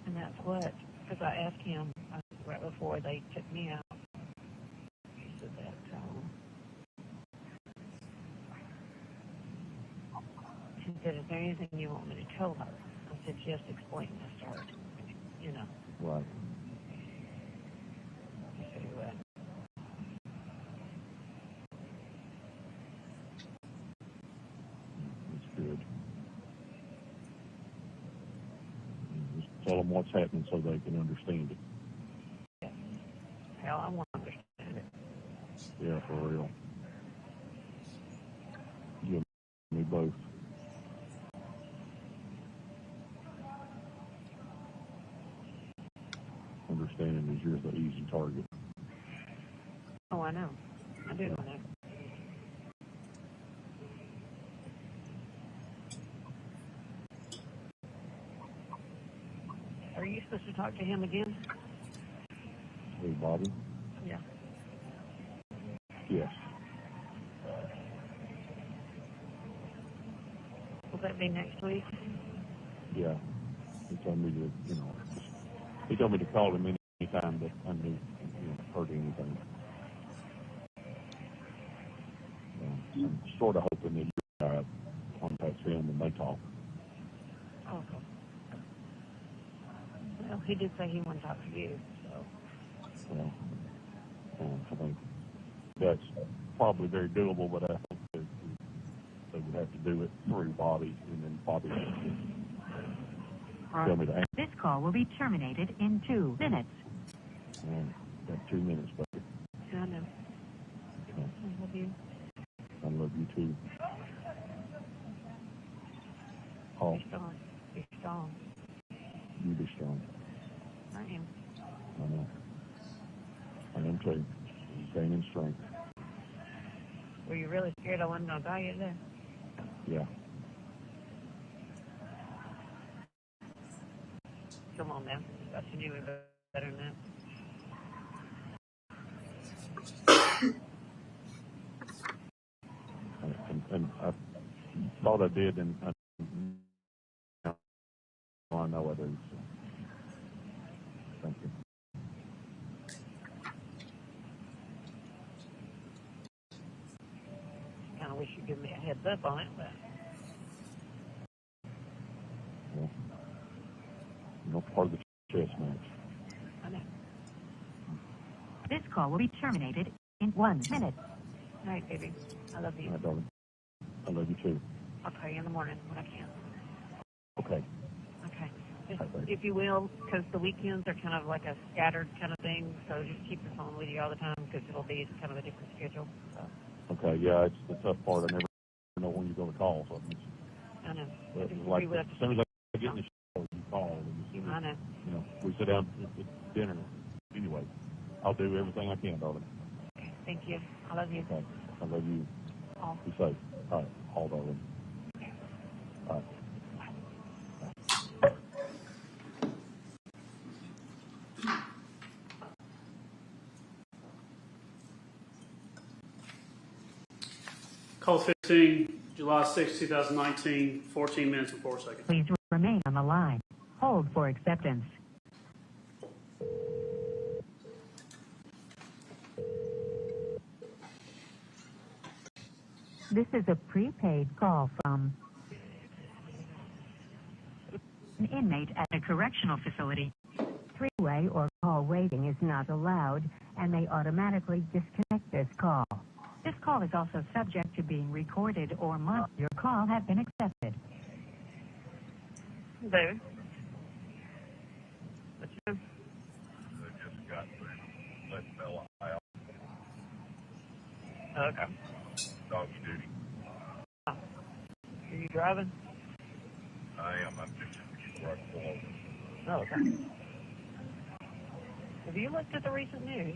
and that's what, because I asked him right before they took me out. He said that, he said, is there anything you want me to tell her? I said, just explain this to her, you know. Right. He said he would. That's good. Just tell them what's happening so they can understand it. Yeah. Hell, I want to understand it. Yeah, for real. You and me both. Understanding is you're the easy target. Oh, I know. I do know that. Are you supposed to talk to him again? Hey, Bobby? Yeah. Yes. Will that be next week? Yeah. He told me to, he told me to call him anytime that I knew, heard anything. I'm sort of hoping that your guy contacts him and they talk. Okay. Well, he did say he wanted to talk to you, so. Well, I think that's probably very doable, but I think that they would have to do it through Bobby, and then Bobby would tell me to answer. This call will be terminated in 2 minutes. Got 2 minutes, baby. Yeah, I know. Okay. I love you. I love you too. Oh, Be strong. Be strong. you be strong. aren't you? I know. I am too. Gaining strength. Were you really scared I wasn't going to buy you there? Yeah. Come on now. Thought you knew me better than that. And I thought I did, and I know I do. So. Thank you. Kind of wish you'd give me a heads up on it, but Well, part of the chess match. I know. This call will be terminated in 1 minute. All right, baby. I love you. All right, darling. I love you too. I'll call you in the morning when I can. Okay. Okay. Just, if you will, because the weekends are kind of like a scattered kind of thing, so just keep your phone with you all the time because it'll be kind of a different schedule. So. Okay, yeah, it's the tough part. I never know when you're going to call. So I know. but like, as soon as I get in the show, you call. And as soon as, I know. You know, we sit down at dinner. Anyway, I'll do everything I can, darling. Thank you. I love you. Okay. I love you. All. Be safe. All right. All, darling. All right. Call 15, July 6, 2019, 14 minutes and 4 seconds. Please remain on the line. Hold for acceptance. This is a prepaid call from an inmate at a correctional facility. Three-way or call waiting is not allowed and may automatically disconnect this call. This call is also subject to being recorded or monitored. Your call has been accepted. David? What's your name? I just got to let Bella out. Okay. Doggy duty. Are you driving? I am. I'm just right below. Oh, okay. Have you looked at the recent news?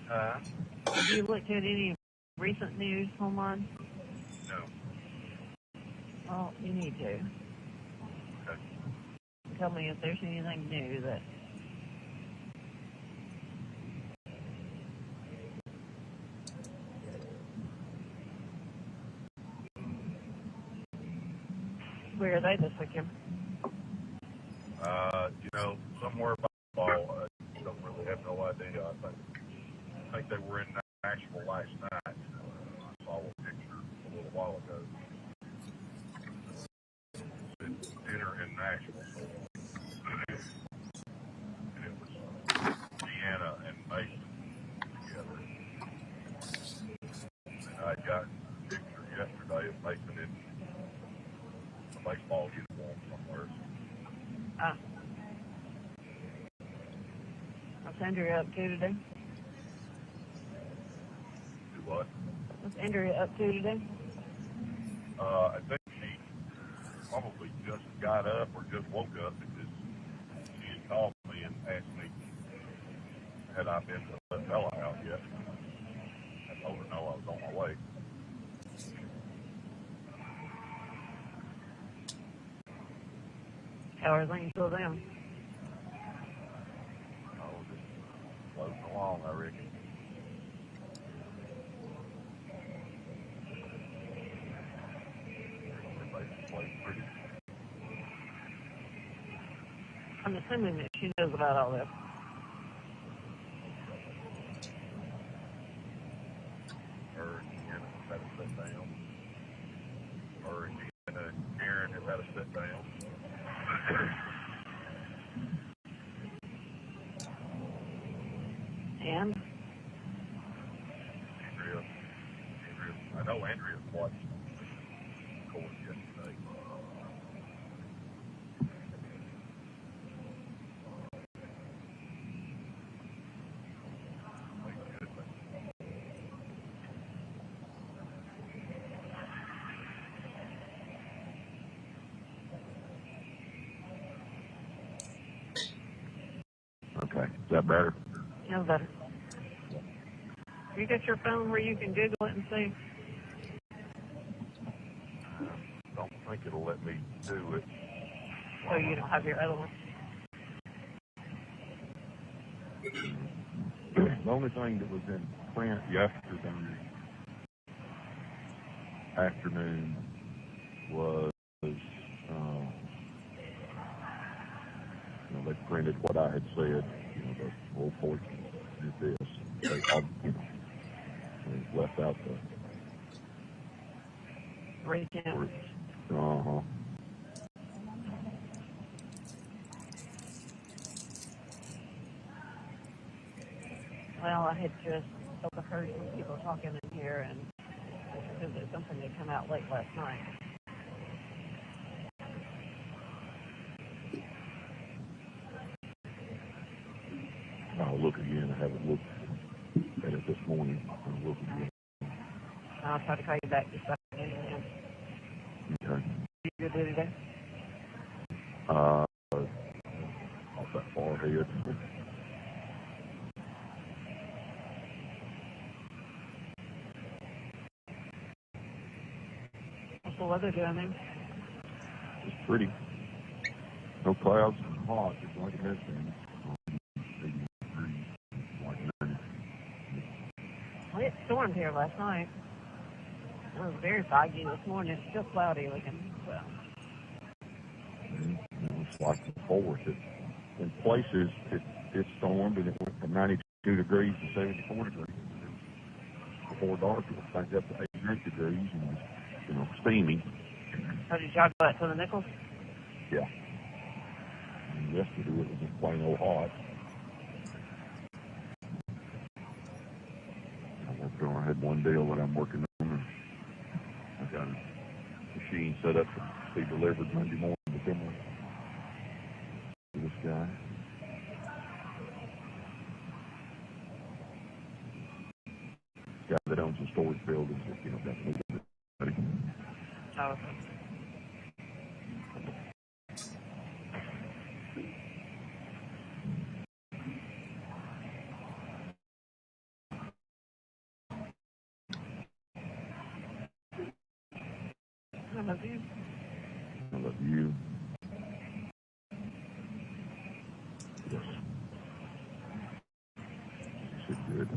Have you looked at any recent news online? No. Well, you need to. Okay. Tell me if there's anything new that... Where are they this weekend? You know, somewhere by fall. I don't really have no idea. I think they were in Nashville last night. I saw a picture a little while ago. Dinner in Nashville. And it was Deanna and Mason together. And I got a picture yesterday of Mason in a baseball uniform somewhere. Ah. What's Andrea up to today? Do what? What's Andrea up to today? I think she probably just got up or just woke up because she had called me and asked me had I been to let Bella out yet. I told her no, I was on my way. How are things with them? I was just floating along, I reckon. Everybody's playing pretty. I'm assuming that she knows about all this. Her and Deanna have had a sit down. Her and Deanna and Karen have had a sit down. And? Andrea, I know Andrea watched the course yesterday. that better? No better. You got your phone where you can Google it and see? I don't think it'll let me do it. Oh, you don't have your other one? The only thing that was in print yesterday afternoon was, they printed what I had said, the whole point is this. They left out the Recount. Uh-huh. Well, I had just overheard some people talking in here, and because it's something that came out late last night. I'll look again. I haven't looked at it this morning. I'll look again. I'll try to call you back just back in. Okay. You good today? Not that far ahead. What's the weather doing there? It's pretty. No clouds and hot, just like it has been. 80 degrees, like 90. Well, it stormed here last night. It was very foggy this morning. It's still cloudy looking. So. It's like the fourth. In places, it stormed and it went from 92 degrees to 74 degrees. Before dark, it was back up to 88 degrees and, steamy. So did y'all go out to the Nichols? Yeah. And yesterday, it was just plain old hot. I had one deal that I'm working on, and I got a machine set up to be delivered Monday morning to come on to this guy. This guy that owns the storage buildings, got to move it. Oh, I love you. I love you. Yes. She said good.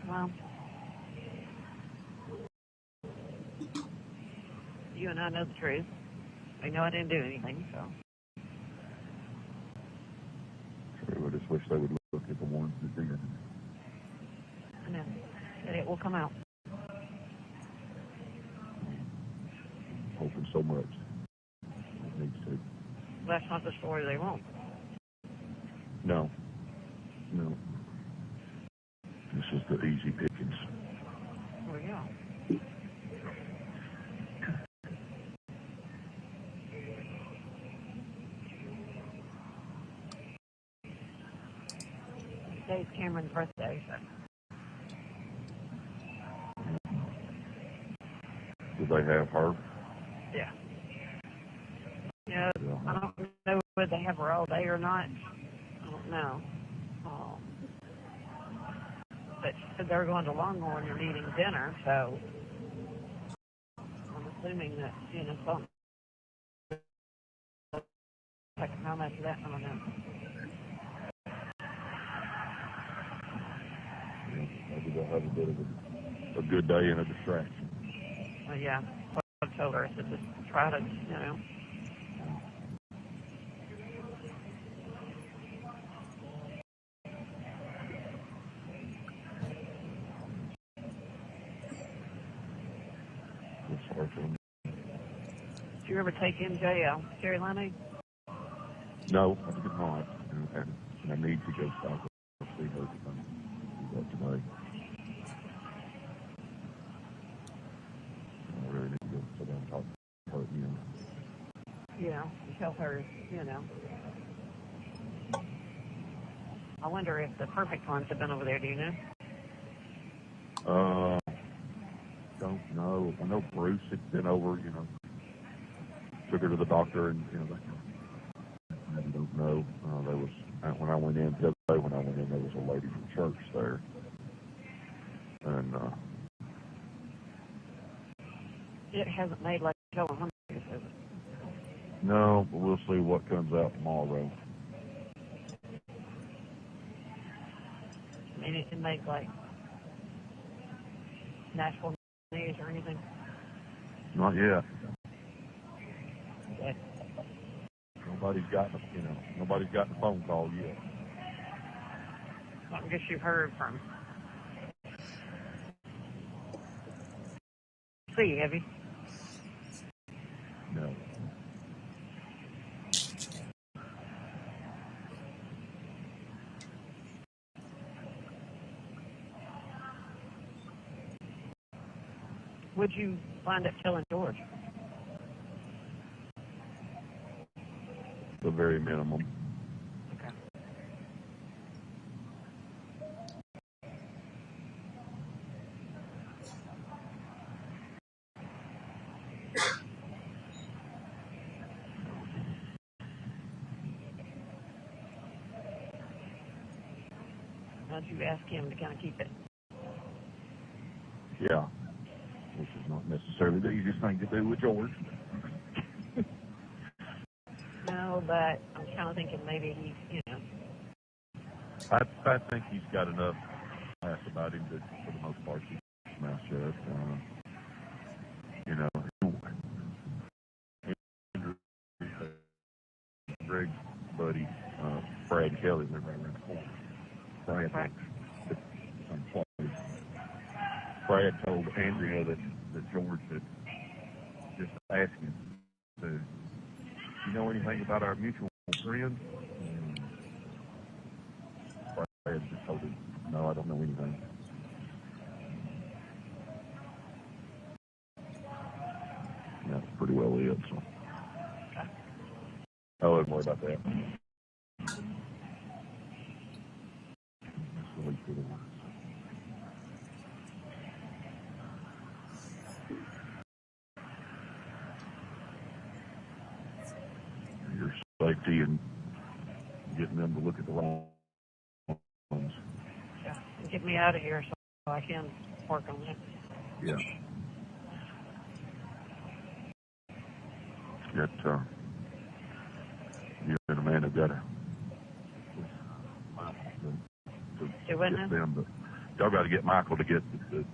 Well, you and I know the truth. We know I didn't do anything, so. I just wish they would look at the ones that did. I know. But it will come out. Hoping so much. It needs to. That's not the story they want. No. This is the easy pickings. Well, yeah. Today's Cameron's birthday, so. Do they have her? Yeah. Yeah, I don't know whether they have her all day or not. I don't know. But she said they were going to Longhorn and eating dinner, so I'm assuming that, something. Like, how much of that, I don't know. Maybe they'll have a bit of a good day and a distraction. Well, yeah. What I told her, I said, just try to, Did you ever take MJ out? Jerry Lenny? No, I did not. And I need to go back and see her do that today. I really need to go sit down and talk to her, Yeah, tell her, I wonder if the perfect ones have been over there, do you know? Don't know. I know Bruce had been over, 2 took her to the doctor, and I don't know. There was when I went in the other day. When I went in, there was a lady from church there, and It hasn't made like $100, has it? no, but we'll see what comes out tomorrow. I mean, it can make like national news or anything. Not yet. Okay. Nobody's gotten a phone call yet. I guess you've heard from. See, have you? No. Would you wind up killing George? The very minimum. Okay. How'd you ask him to kind of keep it? Yeah. Which is not necessarily the easiest thing to do with George. No, but I'm kind of thinking maybe he, I think he's got enough class about him that, for the most part, keep his mouth shut. Greg's buddy, Brad Kelly, lives right around the corner. Brad works at some place. Brad told Andrea that George had just asked him, "Do you know anything about our mutual friend?" Brad just told him, "No, I don't know anything." And that's pretty well it, so. I wouldn't worry about that. That's the least of it. Your safety and getting them to look at the wrong ones. yeah, get me out of here so I can work on that. Yeah. You and Amanda got to Do what now? get them, but y'all got to get Michael to get the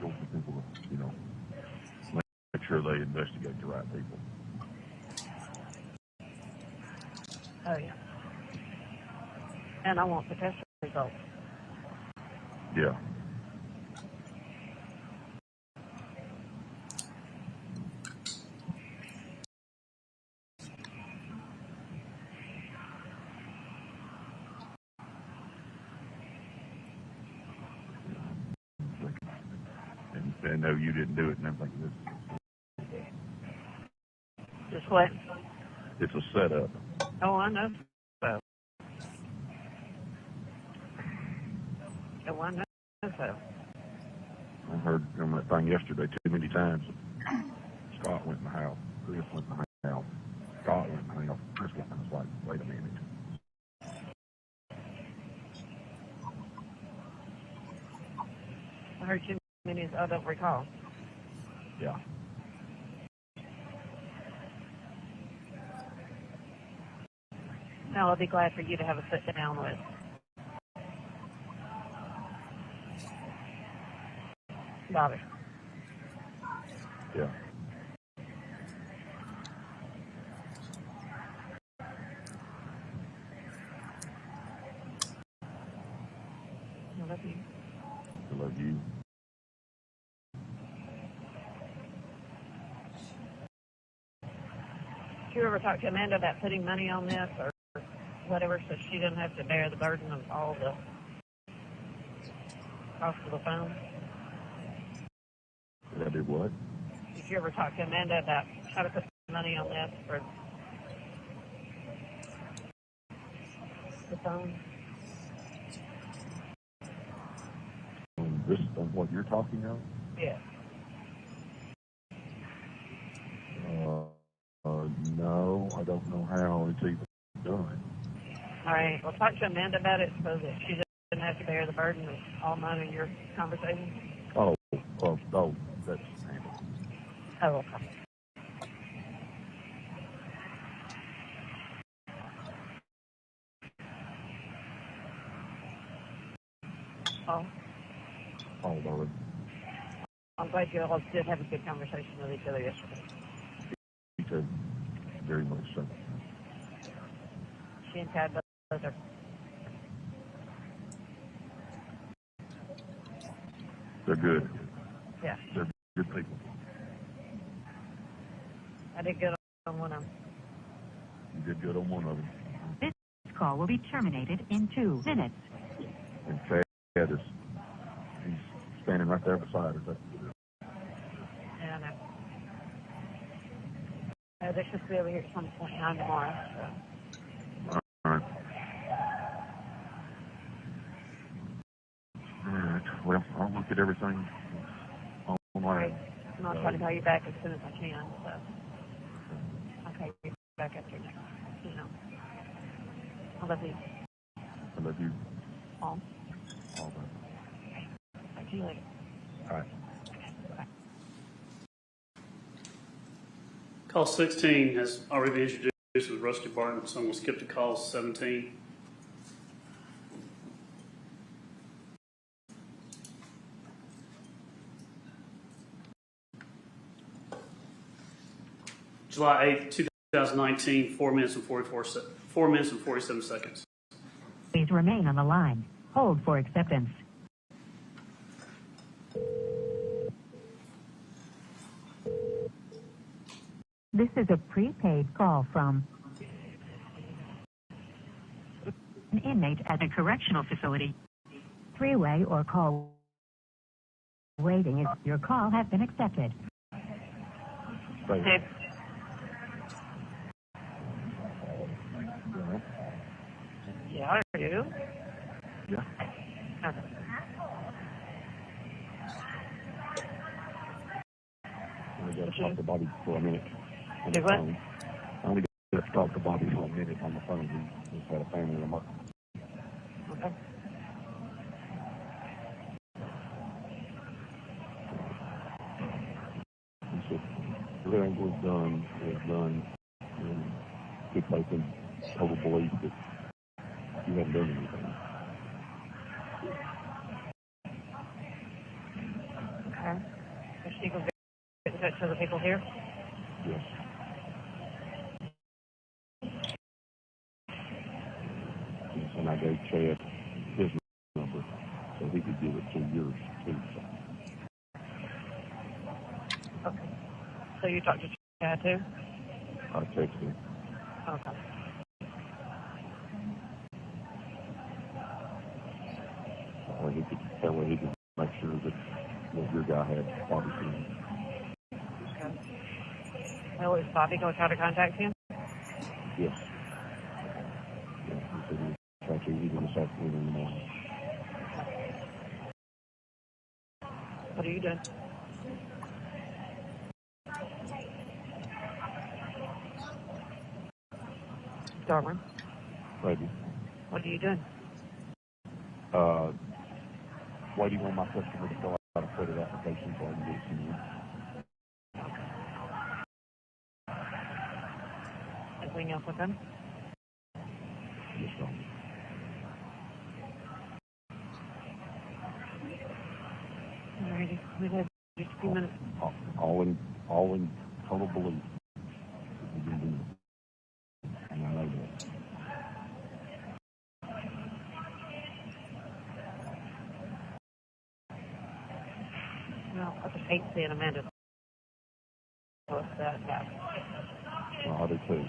Georgia people, make sure they investigate the right people. Oh, yeah. And I want the test results. Yeah. And no, you didn't do it, and I'm thinking Just what? it's a setup. Oh, I know. So. Oh, I know. So. I heard on that thing yesterday too many times. Scott went in the house. Chris went in the house. Scott went in the house. Chris went in the house. Like, wait a minute. I heard too many, I don't recall. Yeah. No, I'll be glad for you to have a sit down with. Bobby. Yeah. I love you. I love you. Did you ever talk to Amanda about putting money on this or whatever so she doesn't have to bear the burden of all the cost of the phone? Did I do what? Did you ever talk to Amanda about how to put money on this for the phone? This on what you're talking about? Yeah. don't know how it's even done. All right, well, talk to Amanda about it so that she doesn't have to bear the burden of all mine and your conversations. Oh, that's handled. Oh, okay. Oh, Darling. I'm glad you all did have a good conversation with each other yesterday. Me too. Very much so. She and Tad both are. They're good. Yeah. They're good people. I did good on one of them. You did good on one of them. This call will be terminated in 2 minutes. And Chad is, he's standing right there beside her. Yeah, I know. They're supposed to be over here at some point in time tomorrow. So. All right. All right. Well, I'll look at everything online. And I'll try to call you back as soon as I can. So. Okay, you're back after next. You know. I love you. I love you. All. All right. Talk to you later. All right. Call 16 has already been introduced with Rusty Barton, so I'm going to skip to call 17. July 8th, 2019, 4 minutes and 47 seconds. Please remain on the line. Hold for acceptance. This is a prepaid call from an inmate at a correctional facility. Three-way or call waiting is your call has been accepted. Dave. Yeah, I do. Yeah. Okay. I only got to talk to Bobby for a minute. On the Do what? phone. I only got to talk to Bobby for a minute on the phone. He just had a family emergency. Okay. He said, everything was done in good faith and total belief that you hadn't done anything. Okay. Is she going to get in touch with the people here? Yes. Yes, and I gave Chad his number so he could give it to yours too. Okay. So you talked to Chad too? I texted him. Okay. That way he could make sure that your guy had Bobby's name. Okay. Well, is Bobby going to try to contact him? Yes. Yeah, he said he would try to even this afternoon in the morning. What are you doing? Darwin, Maybe. what are you doing? Waiting on my customer to fill out a credit application so I can get it to you. Anything else with him? Yes, sir. Alrighty, we have just a few minutes. All in total belief that you can do it. And I know that. Well, I just hate seeing Amanda. What's that guy? Well, I do too.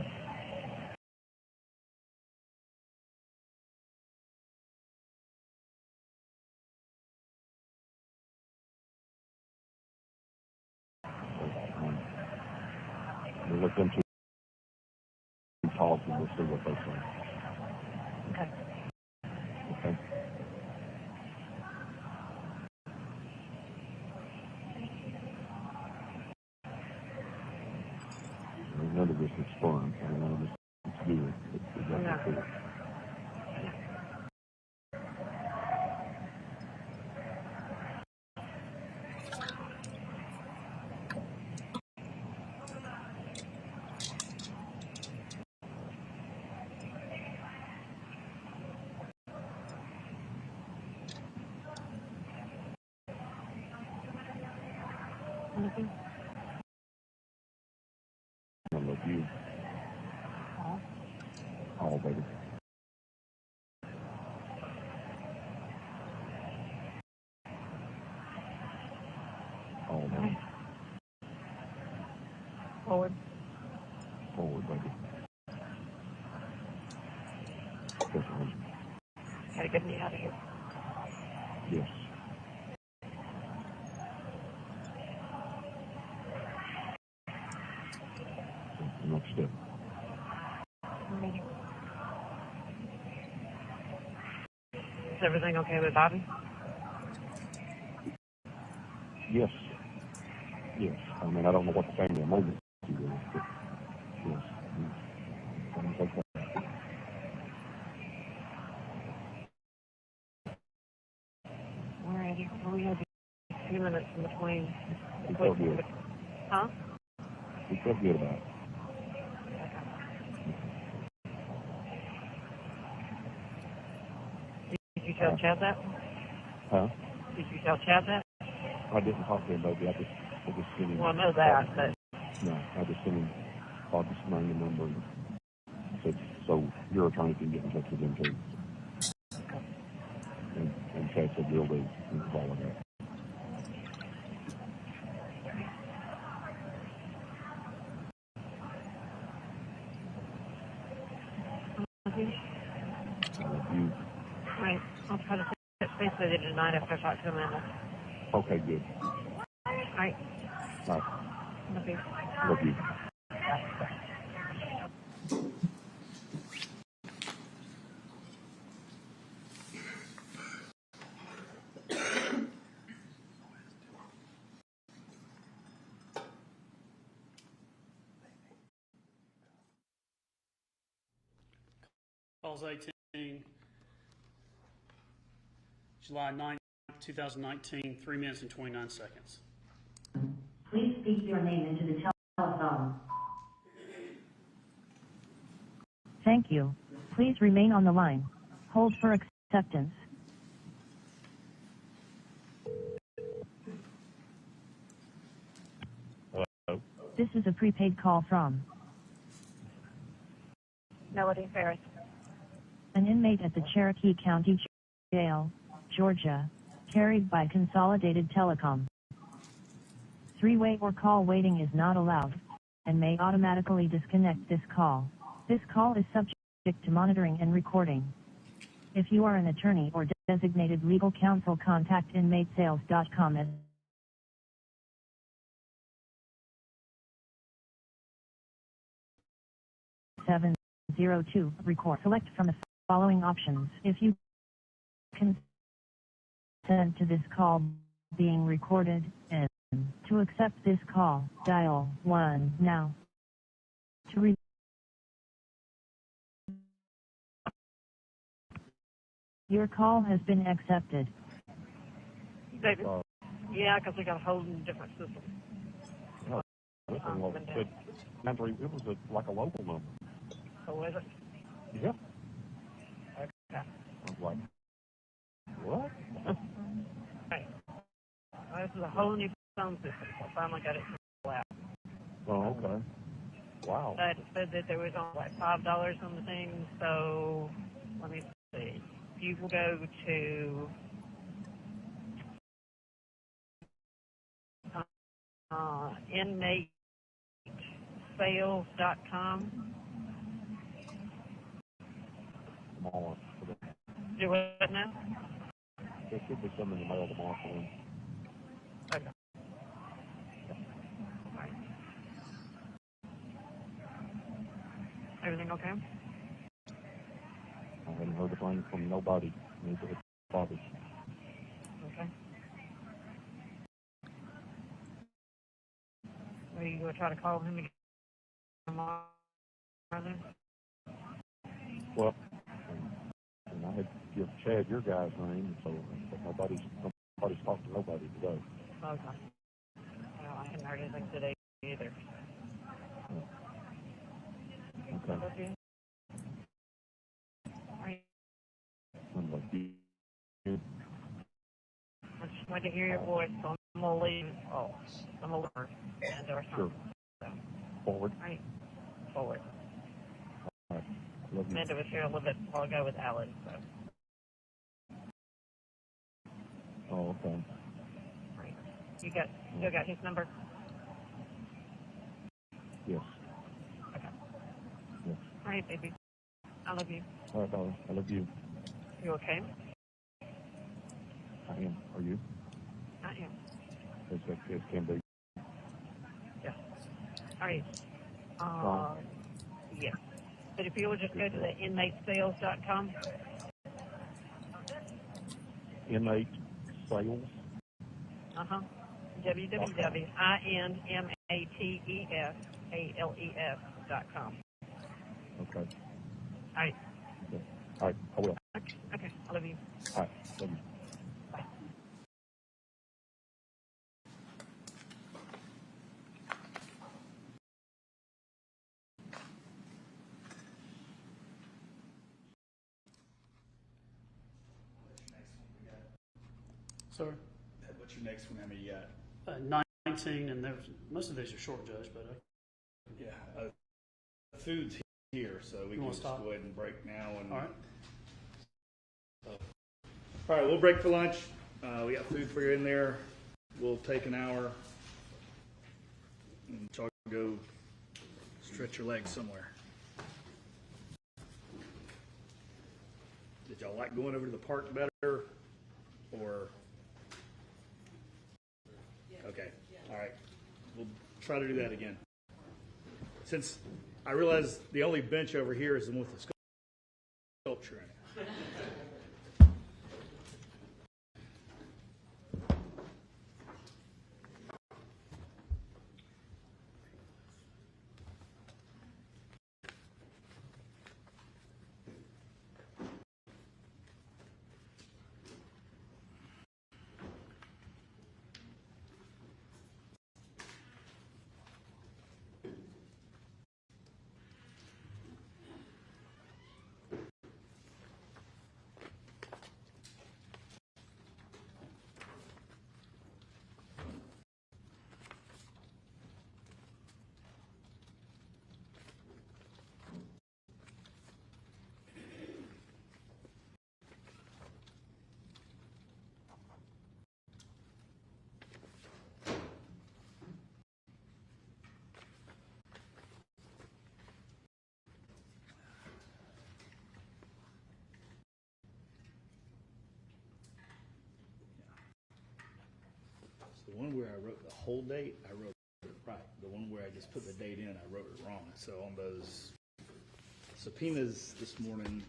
We'll let them two talk and we'll see what they say. Okay. Okay? There's of this is fun. I mean, it's good. It's definitely cool. I love you. All, baby. All, baby. Forward. Forward, baby. Yes, honey. Gotta get me out of here. Yes. Next step. Is everything okay with Bobby? Yes. Yes. I mean, I don't know what the family emergency is, but yes. It's okay. All righty. Well, we have a few minutes in between. We felt good. Huh? We felt good about it. Did you tell Chad that? Huh? Did you tell Chad that? I didn't talk to him, baby. I just sent him. Well, I know that, but... No, I just sent him, I just rang the number and said, so your attorney can get in touch with him too. And Chad said, will do, and it was all of that. I love you. Right. I'll try to touch base with you tonight after I talk to Amanda. Okay, good. All right. All right. Love you. Love you. Calls 18, July 9th, 2019, 3 minutes and 29 seconds. Please speak your name into the telephone. Thank you. Please remain on the line. Hold for acceptance. Hello? This is a prepaid call from Melody Farris. an inmate at the Cherokee County Jail, Georgia, carried by Consolidated Telecom. Three-way or call waiting is not allowed and may automatically disconnect this call. This call is subject to monitoring and recording. If you are an attorney or designated legal counsel, contact inmatesales.com at 702. Record. Select from the following options. If you consent to this call being recorded, and to accept this call, dial 1 now. To your call has been accepted. David? Yeah, because we got a whole different system. No, this one was, it was like a local number. So is it? Yeah. Okay. I was like, what? Right. This is a whole new phone system, so I finally got it figured out. Oh, okay. Wow. But it said that there was only like $5 on the thing, so let me see. If you will go to inmatesales.com. Tomorrow. Do what now? There should be some in the mail tomorrow for them. Okay. Right. Everything okay? I haven't heard a thing from nobody. Neither has Bobby. Okay. Are you going to try to call him again? Well, and I had to give Chad your guy's name, so but nobody's talked to nobody today. Okay. Well, I hadn't heard anything today either. Okay. I'm like, I just wanted to hear your voice, so I'm going to leave. Oh, I'm going to learn. And or sure. something. Forward. Right. Forward. All right. Love you. Amanda was here a little bit while ago with Alan, so. Oh, okay. Right. You still got his number? Yes. Okay. Yes. All right, baby. I love you. All right, darling. I love you. You okay? I am. Are you? I am. It can be. Yeah. All right. Yeah. But if you would just go to the inmatesales.com. Inmate sales. Uh-huh. www.inmatesales.com. Okay. All right. Okay. All right. I will. Okay. I love you. All right. Love you. Sir? What's your next one? How many you got? 19, and most of these are short, Judge, but Yeah. Food's here, so we can wanna just stop? go ahead and break now. And all right. all right, we'll break for lunch. We got food for you in there. We'll take an hour and y'all go stretch your legs somewhere. Did y'all like going over to the park better, or? Okay, all right. We'll try to do that again. Since I realize the only bench over here is the one with the sculpture in it. The one where I wrote the whole date, I wrote it right. The one where I just put the date in, I wrote it wrong. So on those subpoenas this morning,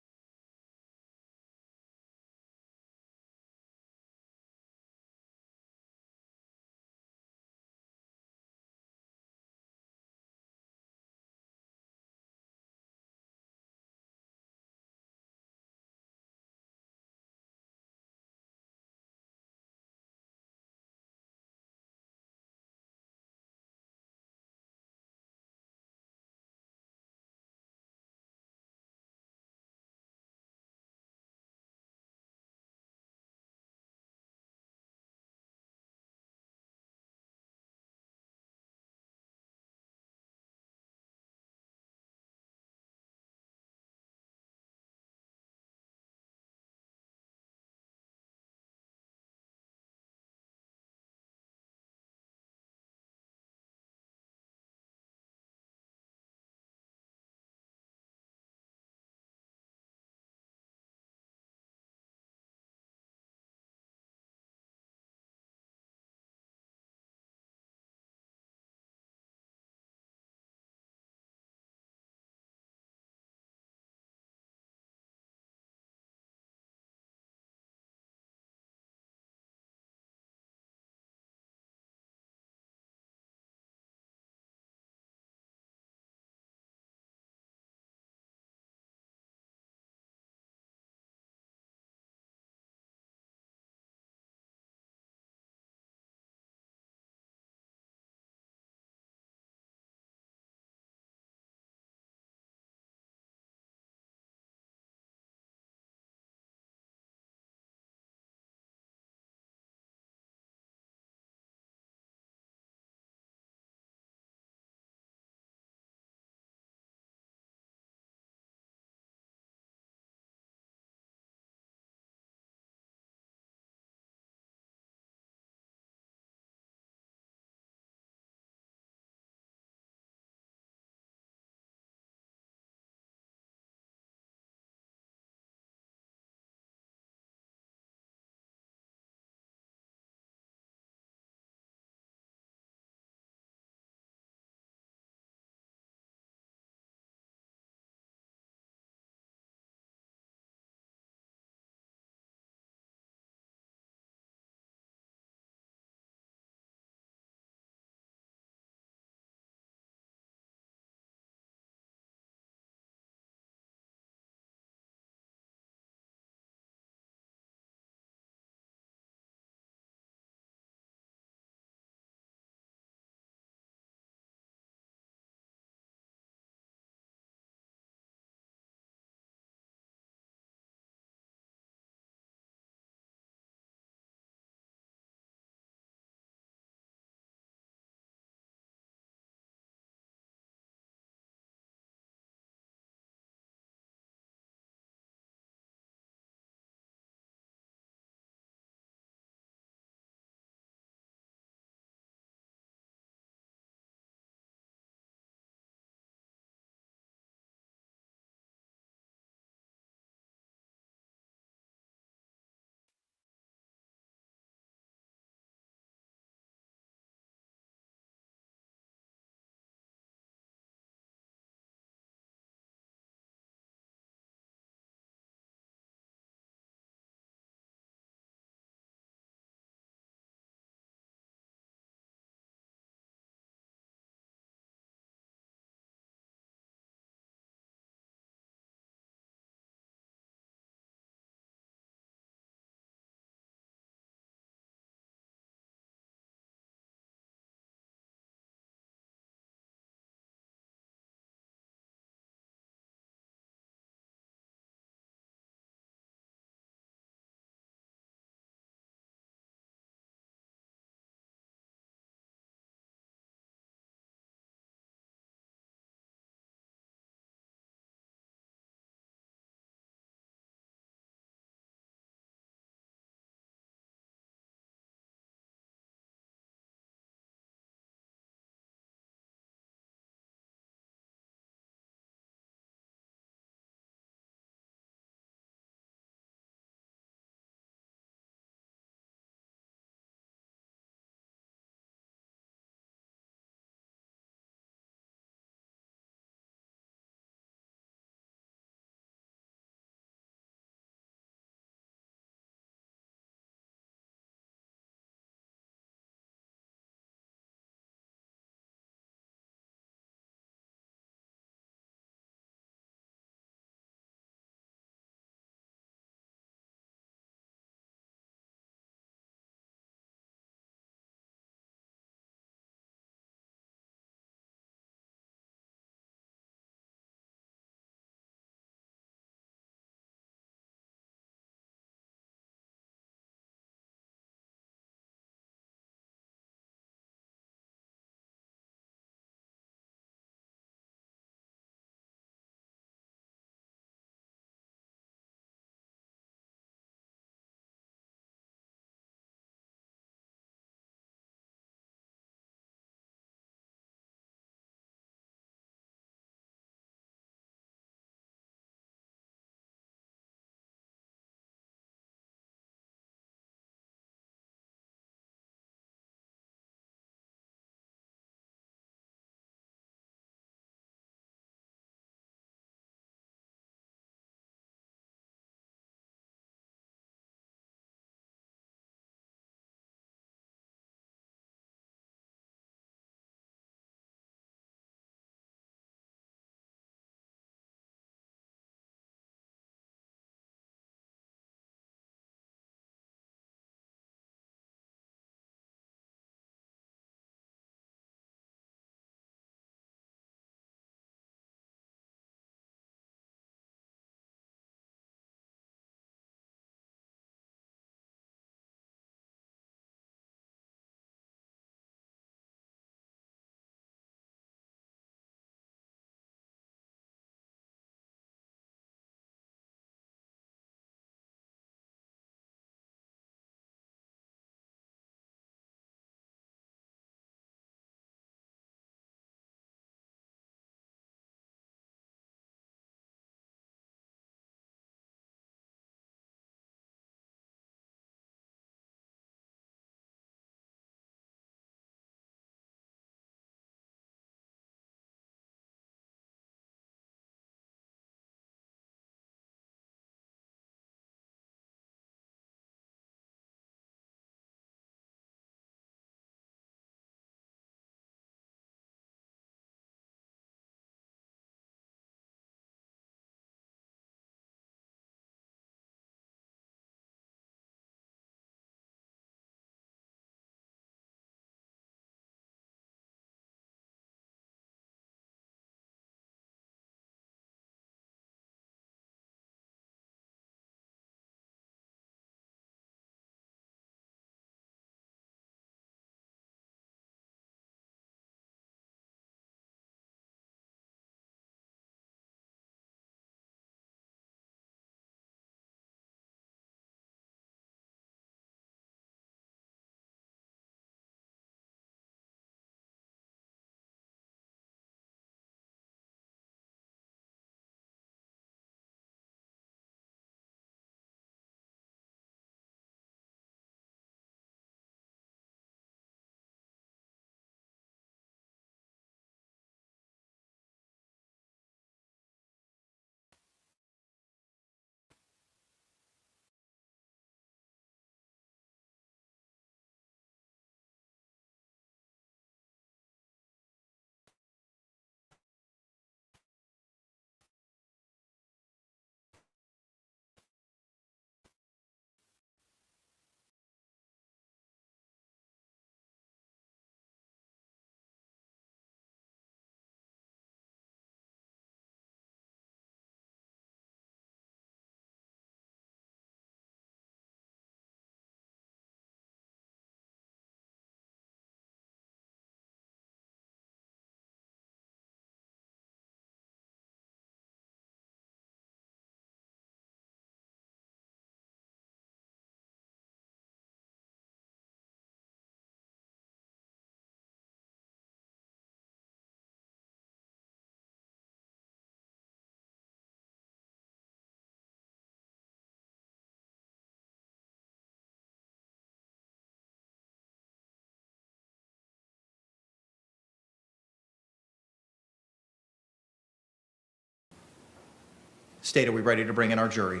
State, are we ready to bring in our jury?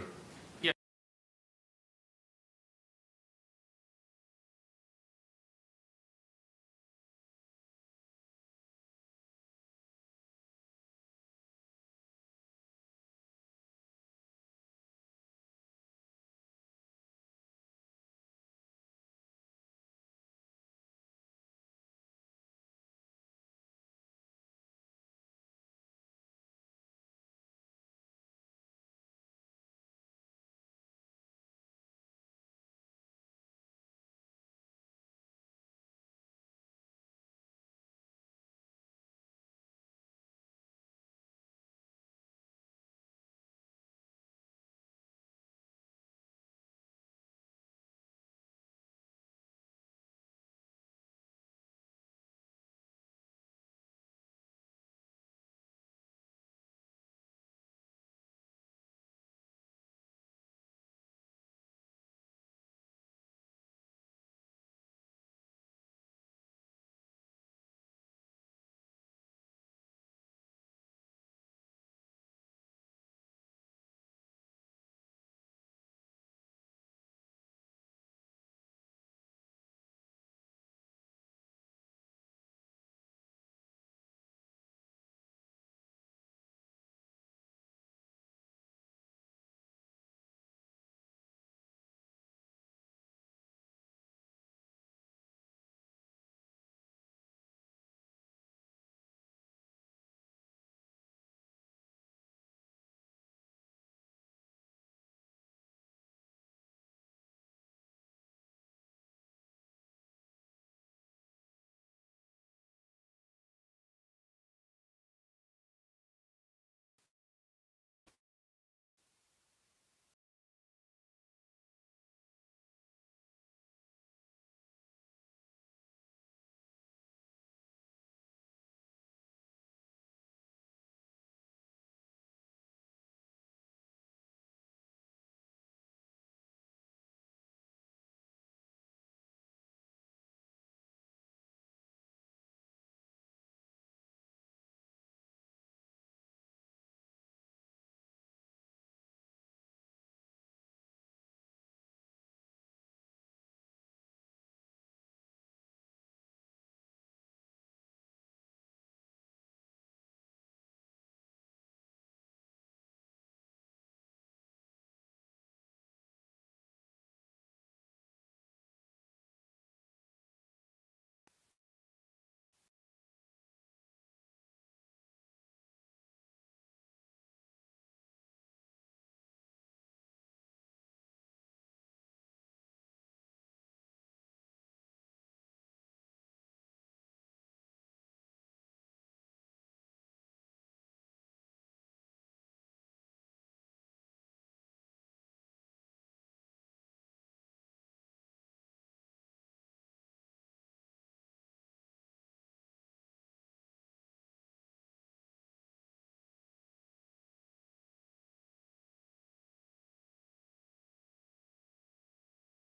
Yes.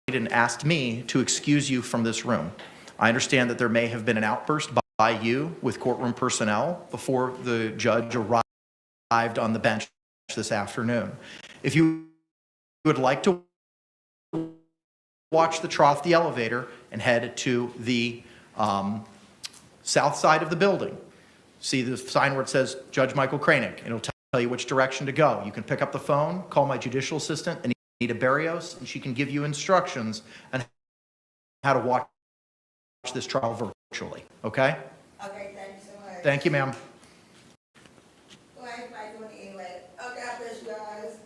And asked me to excuse you from this room. I understand that there may have been an outburst by you with courtroom personnel before the judge arrived on the bench this afternoon. If you would like to watch the trough, the elevator, and head to the south side of the building, see the sign where it says Judge Michael Kranick. It'll tell you which direction to go. You can pick up the phone, call my judicial assistant, Anita Barrios, and she can give you instructions on how to watch this trial virtually, okay? Okay, thank you so much. Thank you, ma'am. Well, I ain't like doing it anyway. Okay, God bless you guys.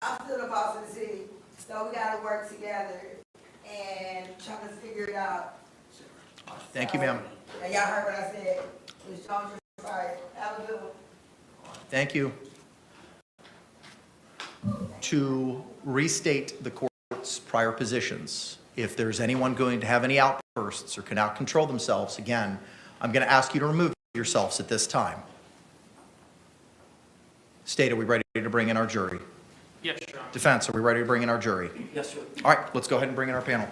I'm still the boss of the city, so we gotta work together and try to figure it out. Thank you, ma'am. And y'all heard what I said. Ms. Jones, you're fired. Have a good one. Thank you. To restate the court's prior positions, if there's anyone going to have any outbursts or cannot control themselves, again, I'm going to ask you to remove yourselves at this time. State, are we ready to bring in our jury? Yes, Your Honor. Defense, are we ready to bring in our jury? Yes, sir. All right, let's go ahead and bring in our panel.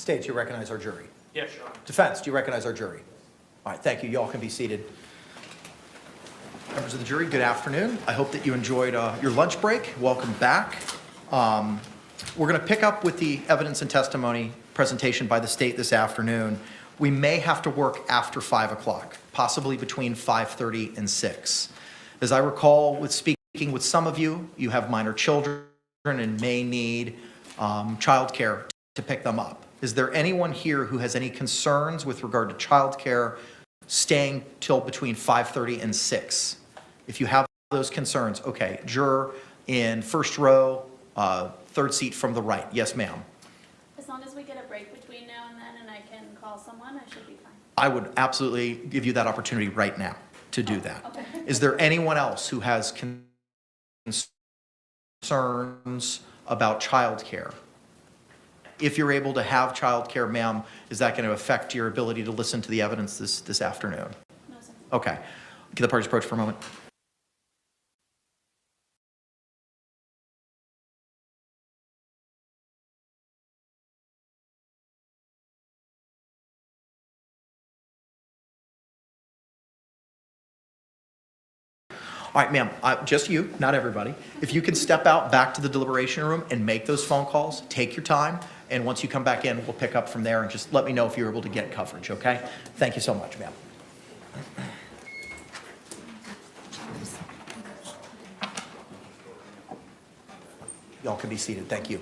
State, do you recognize our jury? Yes, Your Honor. Defense, do you recognize our jury? All right, thank you. Y'all can be seated. Members of the jury, good afternoon. I hope that you enjoyed your lunch break. Welcome back. We're going to pick up with the evidence and testimony presentation by the state this afternoon. We may have to work after 5 o'clock, possibly between 5:30 and 6. As I recall, with speaking with some of you, you have minor children and may need childcare to pick them up. Is there anyone here who has any concerns with regard to childcare staying till between 5:30 and 6? If you have those concerns, okay, juror in first row, third seat from the right. Yes, ma'am. As long as we get a break between now and then and I can call someone, I should be fine. I would absolutely give you that opportunity right now to do that. Okay. Is there anyone else who has concerns about childcare? If you're able to have childcare, ma'am, is that going to affect your ability to listen to the evidence this afternoon? No, sir. Okay. Can the parties approach for a moment? All right, ma'am, just you, not everybody. If you can step out back to the deliberation room and make those phone calls, take your time, and once you come back in, we'll pick up from there and just let me know if you're able to get coverage, okay? Thank you so much, ma'am. Y'all can be seated. Thank you.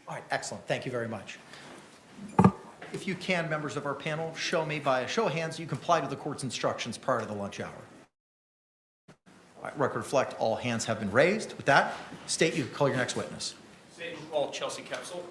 All right, excellent. Thank you very much. If you can, members of our panel, show me by a show of hands you complied with the court's instructions prior to the lunch hour. All right, record reflect all hands have been raised. With that, state you call your next witness. State and call Chelsea Kepsel.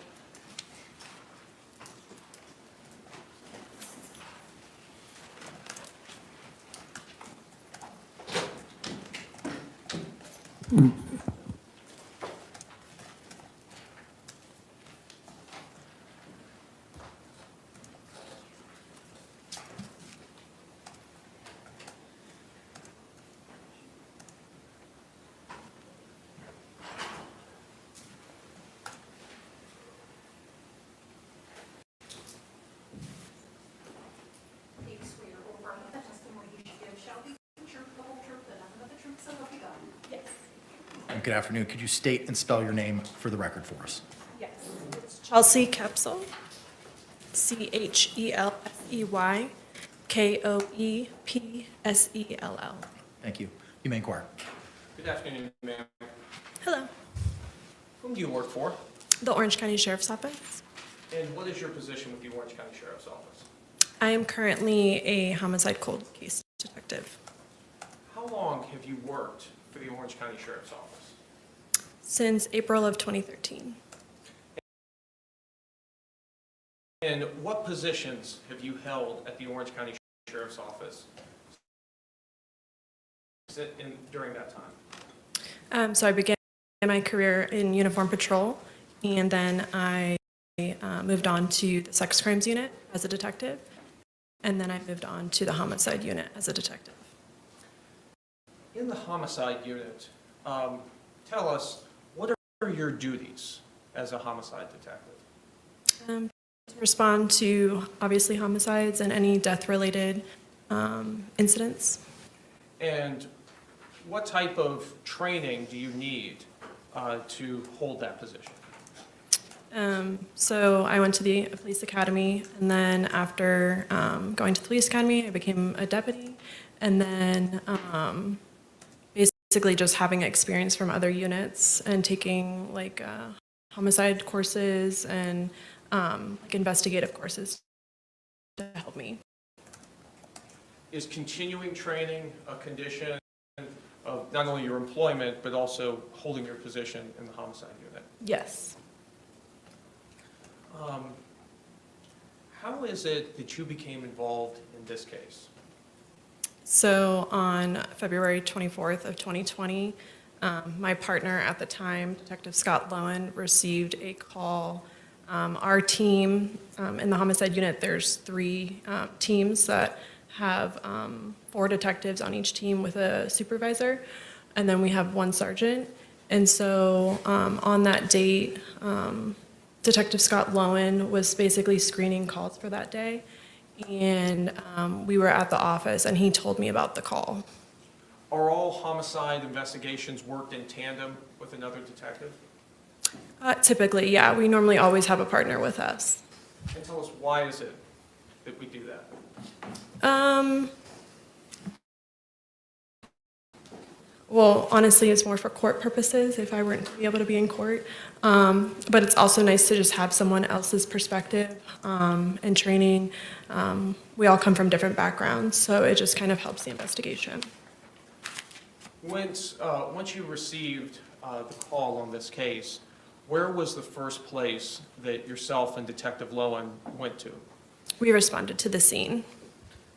Good afternoon. Could you state and spell your name for the record for us? Yes. It's Chelsea Kepsel. CHELSEY KOEPSELL. Thank you. You may inquire. Good afternoon, ma'am. Hello. Whom do you work for? The Orange County Sheriff's Office. And what is your position with the Orange County Sheriff's Office? I am currently a homicide cold case detective. How long have you worked for the Orange County Sheriff's Office? Since April of 2013. And what positions have you held at the Orange County Sheriff's Office during that time? So I began my career in uniform patrol, and then I moved on to the sex crimes unit as a detective, and then I moved on to the homicide unit as a detective. In the homicide unit, tell us, what are your duties as a homicide detective? To respond to, obviously, homicides and any death-related incidents. And what type of training do you need to hold that position? So I went to the police academy, and then after going to the police academy, I became a deputy, and then basically just having experience from other units and taking like homicide courses and like investigative courses to help me. Is continuing training a condition of not only your employment, but also holding your position in the homicide unit? Yes. How is it that you became involved in this case? So on February 24th of 2020, my partner at the time, Detective Scott Lowen, received a call. Our team in the homicide unit, there's 3 teams that have 4 detectives on each team with a supervisor, and then we have 1 sergeant. And so on that date, Detective Scott Lowen was basically screening calls for that day, and we were at the office, and he told me about the call. Are all homicide investigations worked in tandem with another detective? Typically, yeah. We normally always have a partner with us. And tell us, why is it that we do that? Well, honestly, it's more for court purposes if I weren't to be able to be in court. But it's also nice to just have someone else's perspective and training. We all come from different backgrounds, so it just kind of helps the investigation. Once you received the call on this case, where was the first place that yourself and Detective Lowen went to? We responded to the scene.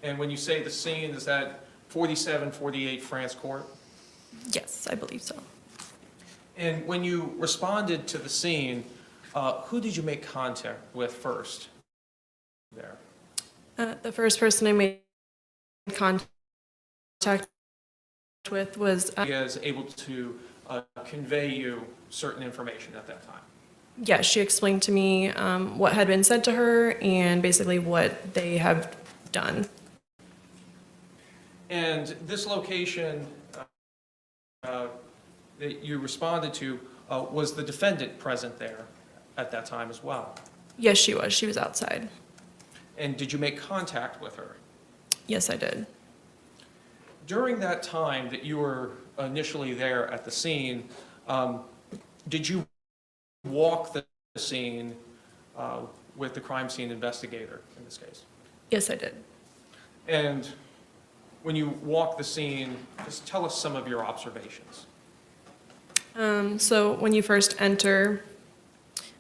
And when you say the scene, is that 4748 France Court? Yes, I believe so. And when you responded to the scene, who did you make contact with first there? The first person I made contact with was... was able to convey you certain information at that time. Yeah, she explained to me what had been said to her and basically what they have done. And this location that you responded to, was the defendant present there at that time as well? Yes, she was. She was outside. And did you make contact with her? Yes, I did. During that time that you were initially there at the scene, did you walk the scene with the crime scene investigator in this case? Yes, I did. And when you walk the scene, just tell us some of your observations. So when you first enter,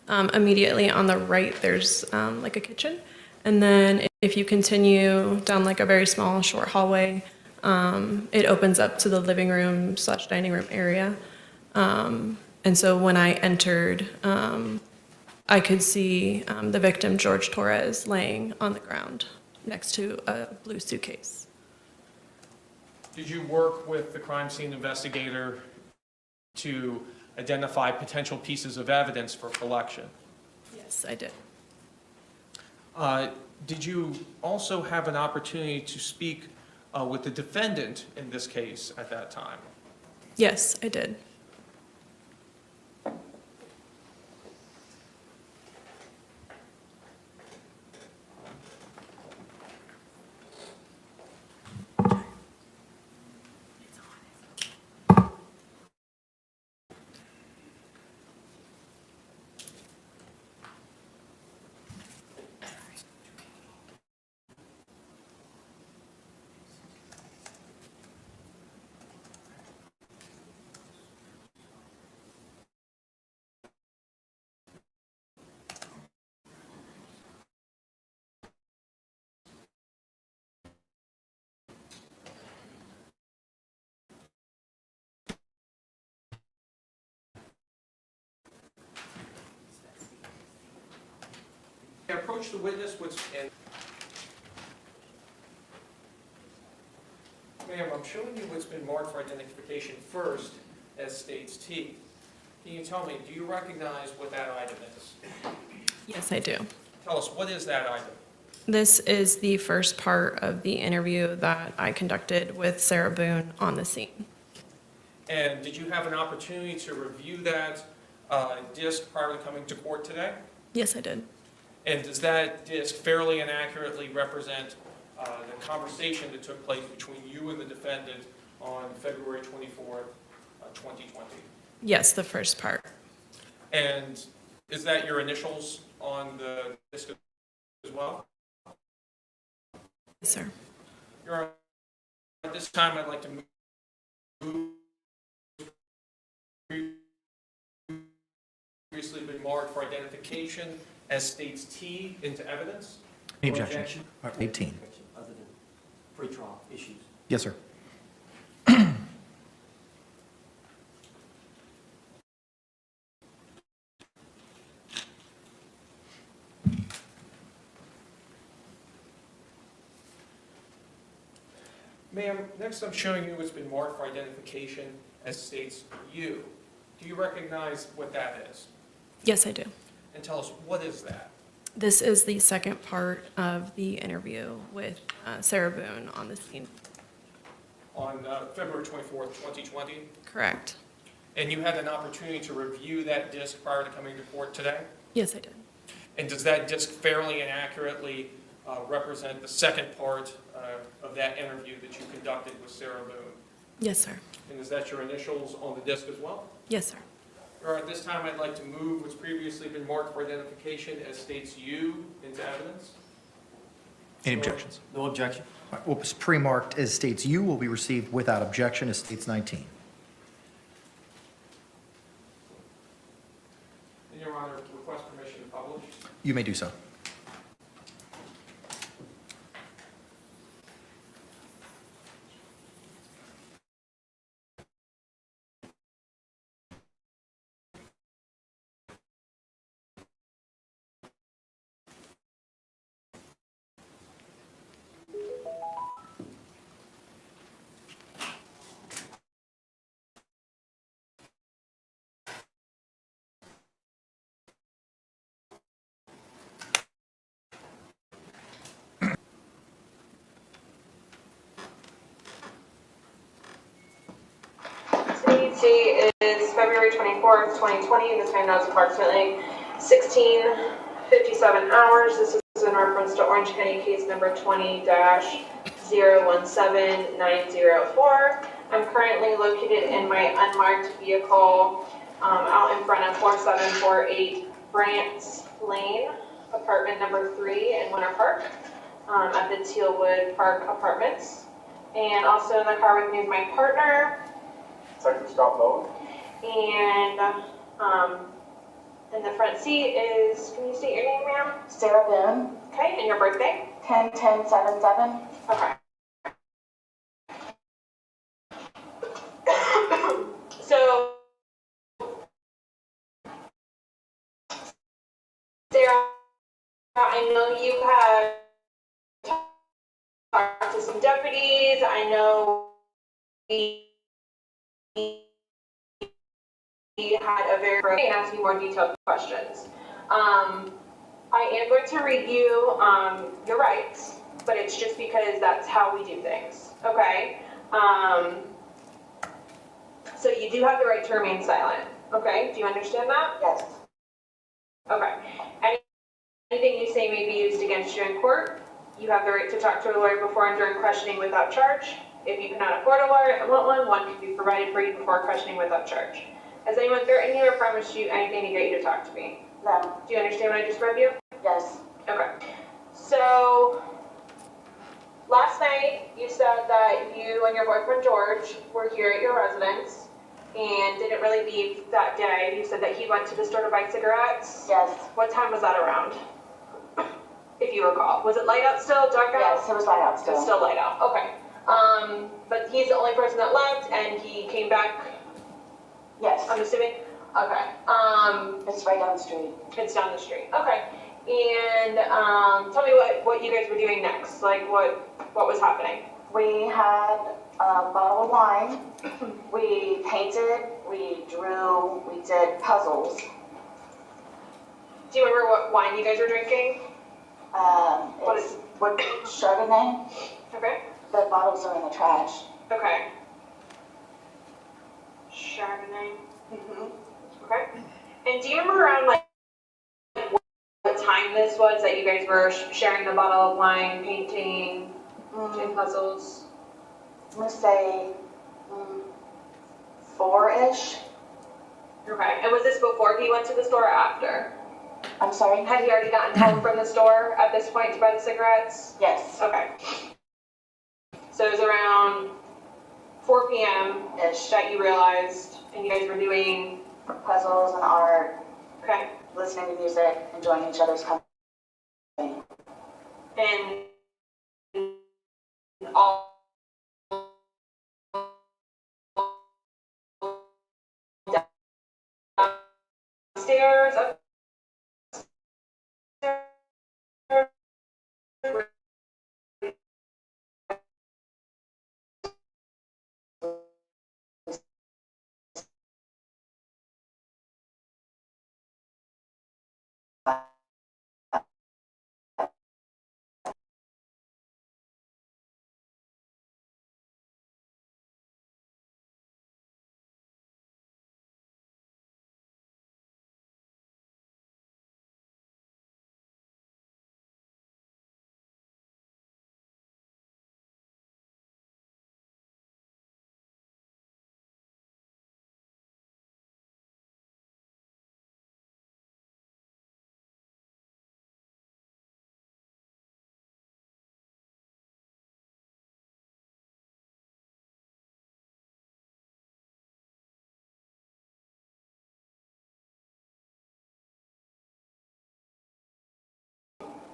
immediately on the right, there's like a kitchen. And then if you continue down like a very small, short hallway, it opens up to the living room / dining room area. And so when I entered, I could see the victim, George Torres, laying on the ground next to a blue suitcase. Did you work with the crime scene investigator to identify potential pieces of evidence for collection? Yes, I did. Did you also have an opportunity to speak with the defendant in this case at that time? Yes, I did. approach the witness what's in. Ma'am, I'm showing you what's been marked for identification first as states T. Can you tell me, do you recognize what that item is? Yes, I do. Tell us, what is that item? This is the first part of the interview that I conducted with Sarah Boone on the scene. And did you have an opportunity to review that disc prior to coming to court today? Yes, I did. And does that disc fairly and accurately represent the conversation that took place between you and the defendant on February 24th, 2020? Yes, the first part. And is that your initials on the disc as well? Yes, sir. Your Honor, at this time, I'd like to move previously been marked for identification as states T into evidence. Any objection? 18. Other than pre-trial issues. Yes, sir. Ma'am, next I'm showing you what's been marked for identification as states U. Do you recognize what that is? Yes, I do. And tell us, what is that? This is the second part of the interview with Sarah Boone on the scene. On February 24th, 2020? Correct. And you had an opportunity to review that disc prior to coming to court today? Yes, I did. And does that disc fairly and accurately represent the second part of that interview that you conducted with Sarah Boone? Yes, sir. And is that your initials on the disc as well? Yes, sir. All right, at this time, I'd like to move what's previously been marked for identification as states U into evidence. Any objections? No objection. All right, what was pre-marked as states U will be received without objection as states 19. And Your Honor, request permission to publish. You may do so. Date is February 24th, 2020. The time now is approximately 16:57 hours. This is in reference to Orange County case number 20-017904. I'm currently located in my unmarked vehicle out in front of 4748 Brants Lane, apartment number 3 in Winter Park, at the Tealwood Park Apartments. And also in the car with me is my partner, Detective Scott Bowen. and in the front seat is, can you state your name, ma'am? Sarah Boone, Okay, and your birthday? 10/10/77. Okay. So, Sarah, I know you have talked to some deputies. I know we had a very and ask you more detailed questions. I am going to read you your rights, but it's just because that's how we do things, okay? So you do have the right to remain silent, okay? Do you understand that? Yes. Okay. Anything you say may be used against you in court. You have the right to talk to a lawyer before and during questioning without charge. If you cannot afford a lawyer and want one can be provided for you before questioning without charge. Has anyone threatened you or promised you anything to get you to talk to me? No. Do you understand what I just read you? Yes. Okay. So, last night you said that you and your boyfriend George were here at your residence and didn't really leave that day. You said that he went to the store to buy cigarettes. Yes. What time was that around? If you recall. Was it light out still, dark out? Yes, it was light out still. It's still light out, okay. But he's the only person that left and he came back, Yes. I'm assuming? Okay. It's right down the street. It's down the street, okay. And tell me what you guys were doing next. Like what was happening? We had a bottle of wine. We painted, we drew, we did puzzles. Do you remember what wine you guys were drinking? It's Chardonnay. Okay. The bottles are in the trash. Okay. Chardonnay. Okay. And do you remember around like what time this was that you guys were sharing the bottle of wine, painting, doing puzzles? I'm gonna say 4-ish. Okay. And was this before he went to the store or after? I'm sorry? Had he already gotten home from the store at this point to buy the cigarettes? Yes. Okay. So it was around 4 p.m.-ish that you realized, and you guys were doing puzzles and art. Okay. Listening to music, enjoying each other's company. And all downstairs, upstairs.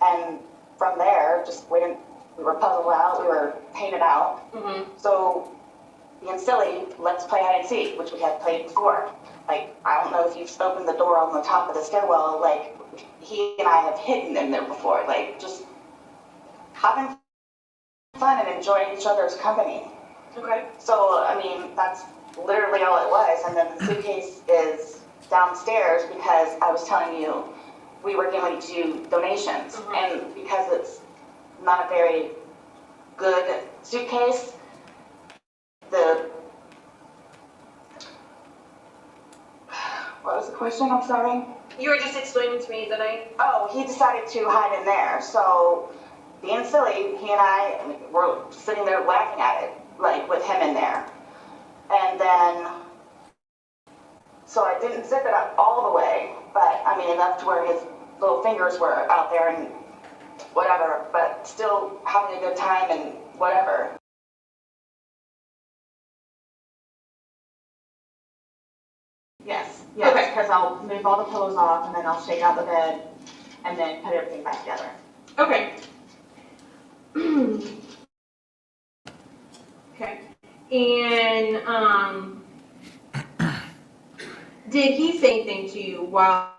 And from there, we were puzzled out, we were painted out. So being silly, let's play hide and seek, which we had played before. Like, I don't know if you've opened the door on the top of the stairwell, like, he and I have hidden in there before, like, just having fun and enjoying each other's company. Okay. So, I mean, that's literally all it was. And then the suitcase is downstairs because I was telling you we were going to do donations. And because it's not a very good suitcase, what was the question? I'm sorry. You were just explaining to me that Oh, he decided to hide in there. So, being silly, he and I were sitting there laughing at it, like with him in there. And then, so I didn't zip it up all the way, but I mean enough to where his little fingers were out there and whatever, but still having a good time and whatever. Yes, yes, because I'll move all the pillows off and then I'll shake out the bed and then put everything back together. Okay. Okay. And did he say anything to you while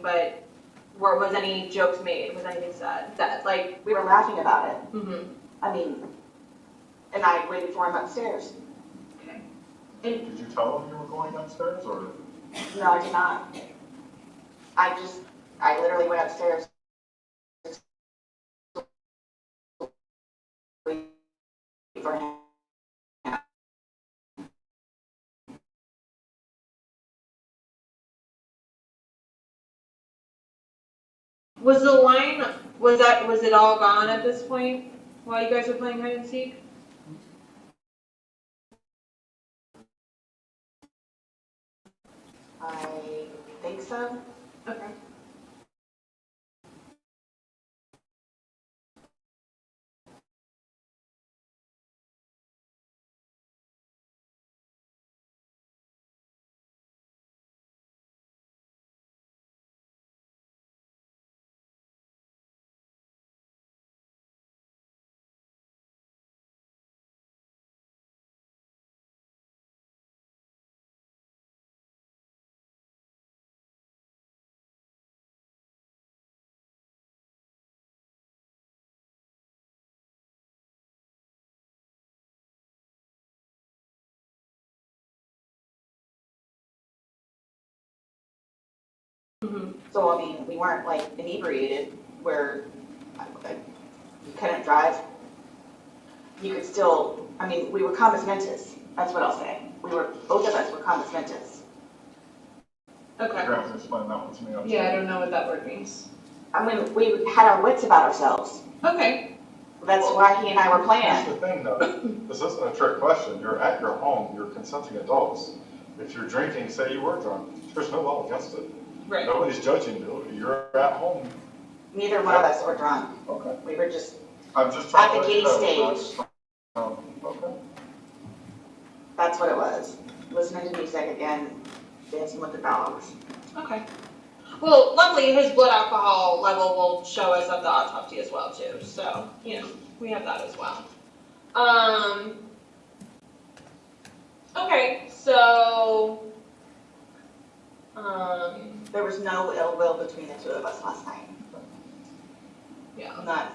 but was any jokes made? Was anything said? That like we were laughing about it. I mean, and I waited for him upstairs. Okay. Did you tell him you were going upstairs, or? No, I did not. I literally went upstairs. For him. Was the line, was it all gone at this point while you guys were playing hide and seek? I think so. Okay. So, I mean, we weren't like inebriated where you couldn't drive. You could still, I mean, we were comus mentis. That's what I'll say. Both of us were comus mentis. Okay. You're gonna have to explain that one to me. Yeah, I don't know what that word means. I mean, we had our wits about ourselves. Okay. That's why he and I were Here's playing. the thing though, this isn't a trick question. You're at your home, you're consenting adults. If you're drinking, say you were drunk, there's no law against it. Right. Nobody's judging you. You're at home. Neither one of us were drunk. Okay. We were just I'm just trying at to the let you giddy know. stage. Okay. That's what it was. Listening to music again, dancing with the dogs. Okay. Well, luckily his blood alcohol level will show us at the autopsy as well too. So, you know, we have that as well. Okay, so, There was no ill will between the two of us last night. yeah. None.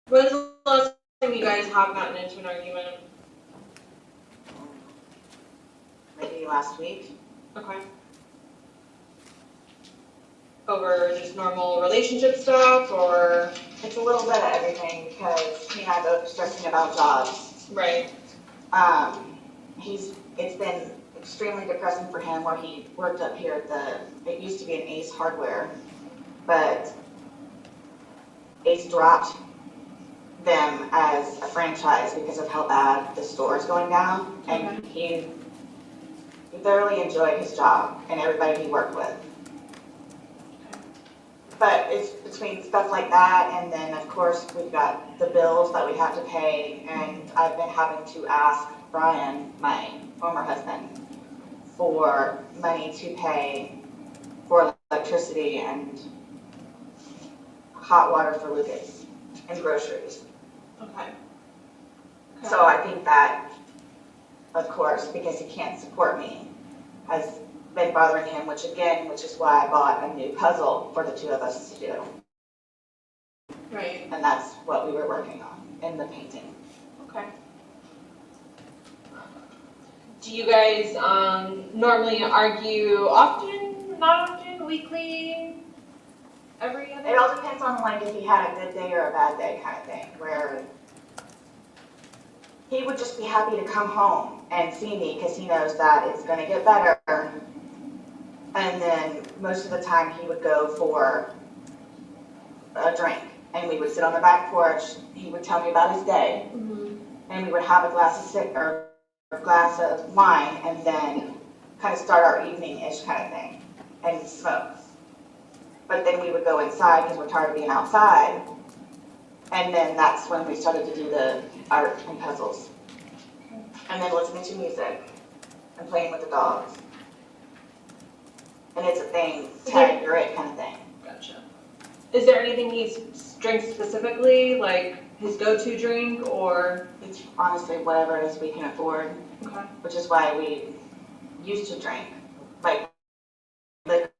When's the last time you guys have gotten into an argument? Maybe last week. Okay. Over just normal relationship stuff, or? It's a little bit of everything because he and I both are stressing about jobs. Right. It's been extremely depressing for him where he worked up here at it used to be an Ace Hardware, but Ace dropped them as a franchise because of how bad the store is going down. And he thoroughly enjoyed his job and everybody he worked with. But it's between stuff like that, and then of course we've got the bills that we have to pay, and I've been having to ask Brian, my former husband, for money to pay for electricity and hot water for Lucas and groceries. Okay. So I think that, of course, because he can't support me, has been bothering him, which is why I bought a new puzzle for the two of us to do. Right. And that's what we were working on in the painting. Okay. Do you guys normally argue often, not often, weekly, every other? It all depends on like if he had a good day or a bad day kind of thing, where he would just be happy to come home and see me because he knows that it's going to get better. And then most of the time he would go for a drink and we would sit on the back porch. He would tell me about his day and we would have a glass of wine and then kind of start our evening-ish kind of thing and smoke. But then we would go inside because we're tired of being outside. And then that's when we started to do the art and puzzles. And then listening to music and playing with the dogs. And it's a thing, tag, you're it kind of thing. Gotcha. Is there anything he drinks specifically, like his go-to drink, or? It's honestly whatever it is we can afford. Okay. Which is why we used to drink, like liquor,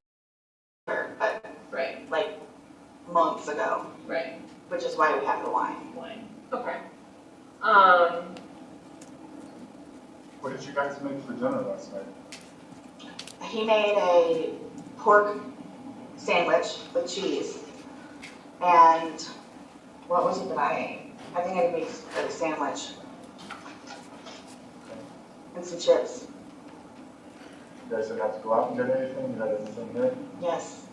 but right, like months ago. Right. Which is why we have the wine. Wine. Okay. What did you guys make for dinner last night? He made a pork sandwich with cheese. And what was it that I ate? I think I made a sandwich. And some chips. You guys didn't have to go out and get anything? You had everything here? Yes.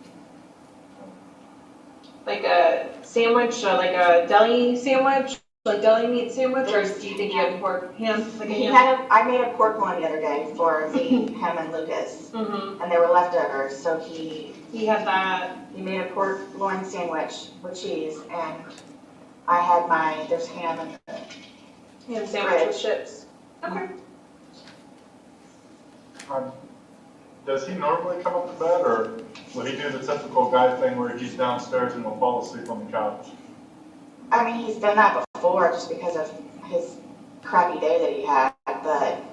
Like a sandwich, like a deli sandwich, like deli meat sandwich, or do you think you had pork ham? Like a ham? I made a pork one the other day for him and Lucas, and they were leftovers. So he had that. He made a pork loin sandwich with cheese, and I had there's ham in the ham sandwich with chips. Okay. Does he normally come up to bed, or will he do the typical guy thing where he's downstairs and will fall asleep on the couch? I mean, he's done that before just because of his crappy day that he had, but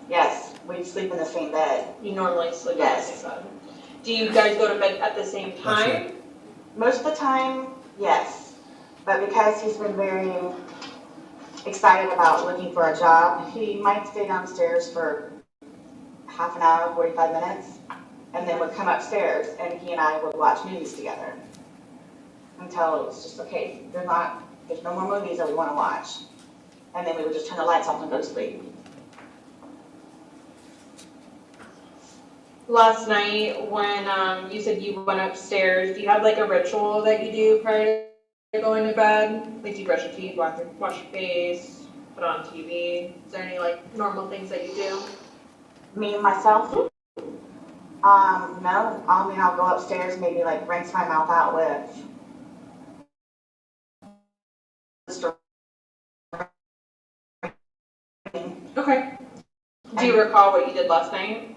yes, we sleep in the same bed. You normally sleep yes. in the same bed. Do you guys go to bed at the same time? Most of the time, yes. But because he's been very excited about looking for a job, he might stay downstairs for half an hour, 45 minutes. and then would come upstairs, and he and I would watch movies together. Until it was just, okay, there's no more movies that we want to watch. And then we would just turn the lights off and go to sleep. Last night, when you said you went upstairs, do you have like a ritual that you do prior to going to bed? Like, do you brush your teeth, wash your face, put on TV? Is there any like normal things that you do? Me, myself? No. I mean, I'll go upstairs, maybe like rinse my mouth out with Okay. Do you recall what you did last night?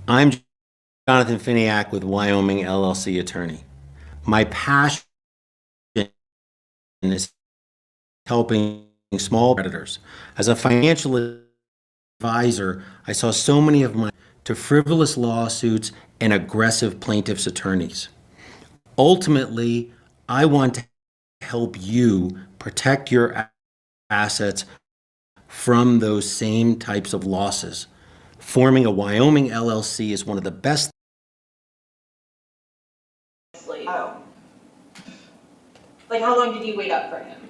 I'm Jonathan Finiak with Wyoming LLC Attorney. My passion is helping small creditors. As a financial advisor, I saw so many of my to frivolous lawsuits and aggressive plaintiffs' attorneys. Ultimately, I want to help you protect your assets from those same types of losses. Forming a Wyoming LLC is one of the best. Oh. Like, how long did you wait up for him?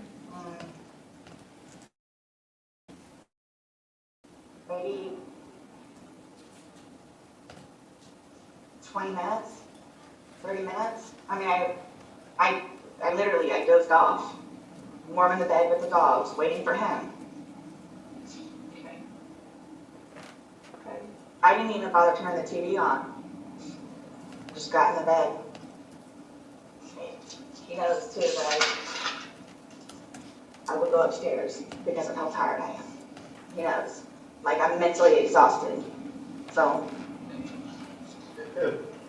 Maybe 20 minutes, 30 minutes. I mean, I literally dozed off, warm in the bed with the dogs, waiting for him. Okay. I didn't even bother turning the TV on. Just got in the bed. He knows too that I would go upstairs because of how tired I am. He knows. Like, I'm mentally exhausted. So.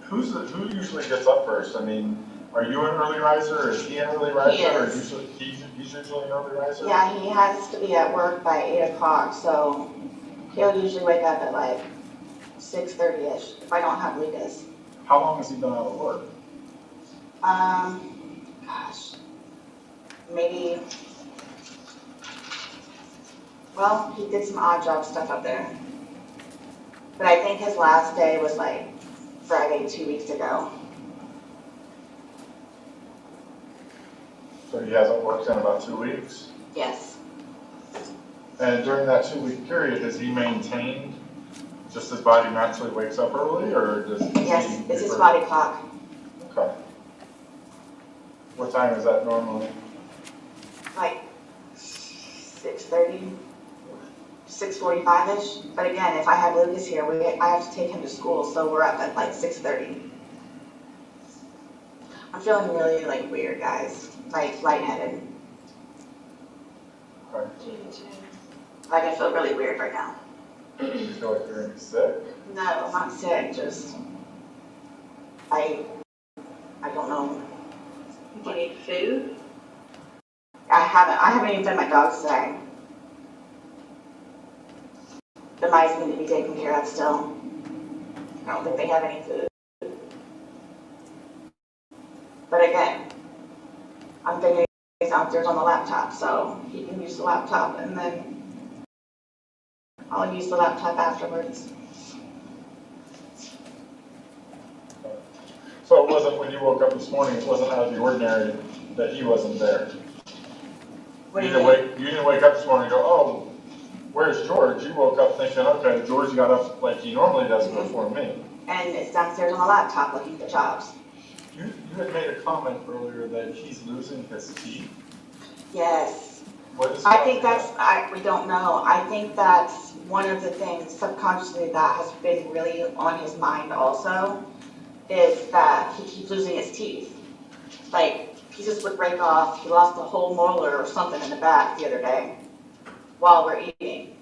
Who usually gets up first? I mean, are you an early riser, or is he an early riser? He is. Or he's usually an early riser? Yeah, he has to be at work by 8 o'clock, so he'll usually wake up at like 6:30-ish if I don't have Lucas. How long has he been out of work? Gosh, maybe, well, he did some odd job stuff up there. But I think his last day was like Friday 2 weeks ago. So he hasn't worked in about 2 weeks? Yes. And during that 2-week period, has he maintained just his body naturally wakes up early, or does Yes, it's his body clock. Okay. What time is that normally? Like 6:30, 6:45-ish. But again, if I have Lucas here, I have to take him to school, so we're up at like 6:30. I'm feeling really like weird, guys. Like lightheaded. Okay. Like I feel really weird right now. Do you feel like you're gonna be sick? No, I'm not sick, just I don't know. Do you need food? I haven't even fed my dogs today. The mice need to be taken care of still. I don't think they have any food. But again, I'm thinking he's downstairs on the laptop, so he can use the laptop and then I'll use the laptop afterwards. So it wasn't, when you woke up this morning, it wasn't out of the ordinary that he wasn't there? You didn't wake up this morning and go, oh, where's George? You woke up thinking, okay, George got up like he normally does before me. And it's downstairs on the laptop looking for jobs. You had made a comment earlier that he's losing his teeth. Yes. What is I think we don't know. I think that's one of the things subconsciously that has been really on his mind also, is that he keeps losing his teeth. Like, pieces would break off. He lost a whole molar or something in the back the other day while we're eating.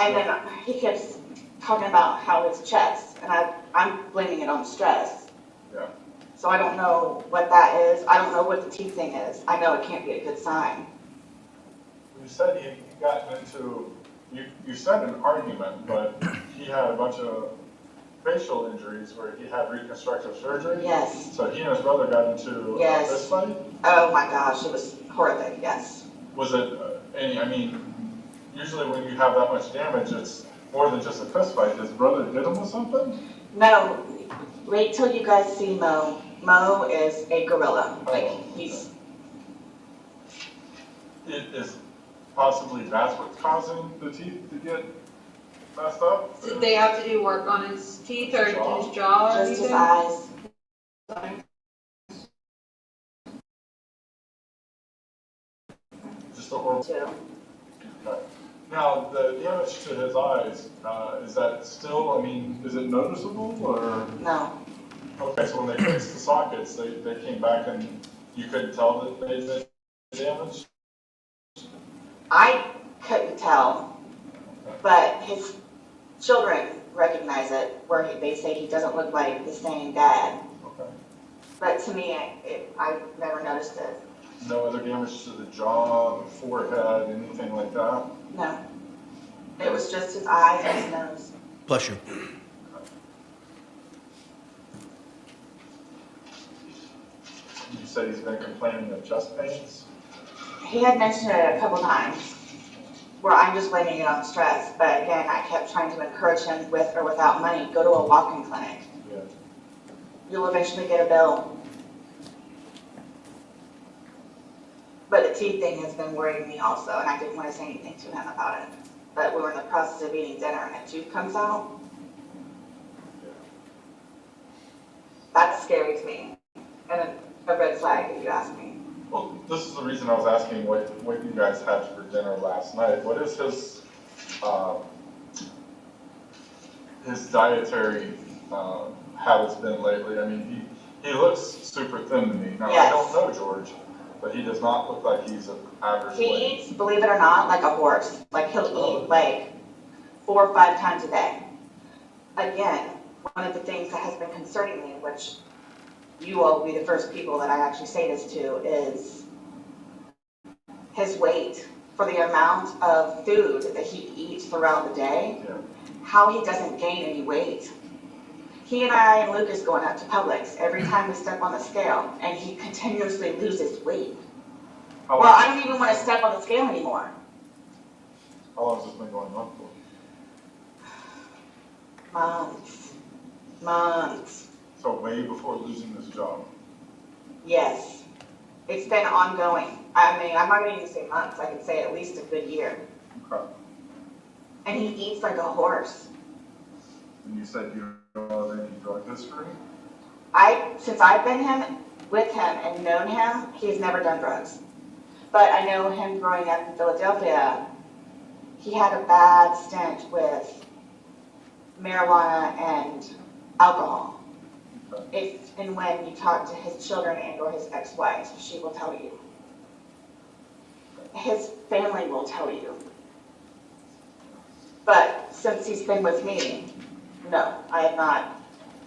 And then he keeps talking about how his chest, and I'm blaming it on stress. Yeah. So I don't know what that is. I don't know what the teeth thing is. I know it can't be a good sign. You said he got into, you said an argument, but he had a bunch of facial injuries where he had reconstructive surgery? Yes. So he and his brother got into Yes. a fist fight? Oh my gosh, it was horrific, yes. Was it I mean, usually when you have that much damage, it's more than just a fist fight. His brother hit him with something? No, wait till you guys see Mo. Mo is a gorilla. Like, he's, It is possibly that's what's causing the teeth to get messed up? Did they have to do work on his teeth or his jaw or just his anything? eyes. Just the oral. Too. Okay. Now, the damage to his eyes, is that still, I mean, is it noticeable or? No. Okay, so when they fixed the sockets, they came back and you couldn't tell that they did damage? I couldn't tell, but his children recognize it, where they say he doesn't look like the same dad. Okay. But to me, I never noticed it. No other damage to the jaw, the forehead, anything like that? No. It was just his eyes and his nose. Bless you. You said he's been complaining of chest pains? He had mentioned it a couple times, where I'm just blaming it on stress. But again, I kept trying to encourage him, with or without money, go to a walk-in clinic. Yeah. You'll eventually get a bill. But the teeth thing has been worrying me also, and I didn't want to say anything to him about it. But we were in the process of eating dinner and a tooth comes out. That's scary to me, and a red flag if you ask me. Well, this is the reason I was asking what you guys had for dinner last night. What is his dietary habits been lately? I mean, he looks super thin to me. Now, Yes. I don't know George, but he does not look like he's an average He weight. eats, believe it or not, like a horse. Like he'll eat like 4 or 5 times a day. Again, one of the things that has been concerning me, which you all will be the first people that I actually say this to, is his weight for the amount of food that he eats throughout the day, how he doesn't gain any weight. He and I and Lucas going up to Publix every time we step on the scale, and he continuously loses weight. Well, I don't even want to step on the scale anymore. How long has this been going on for? Months. So way before losing this job? Yes. It's been ongoing. I mean, I'm not going to even say months. I could say at least a good year. Okay. And he eats like a horse. And you said you don't have any drug history? Since I've been with him and known him, he's never done drugs. But I know him growing up in Philadelphia, he had a bad stint with marijuana and alcohol. If and when you talk to his children and or his ex-wife, she will tell you. His family will tell you. But since he's been with me, no, I have not.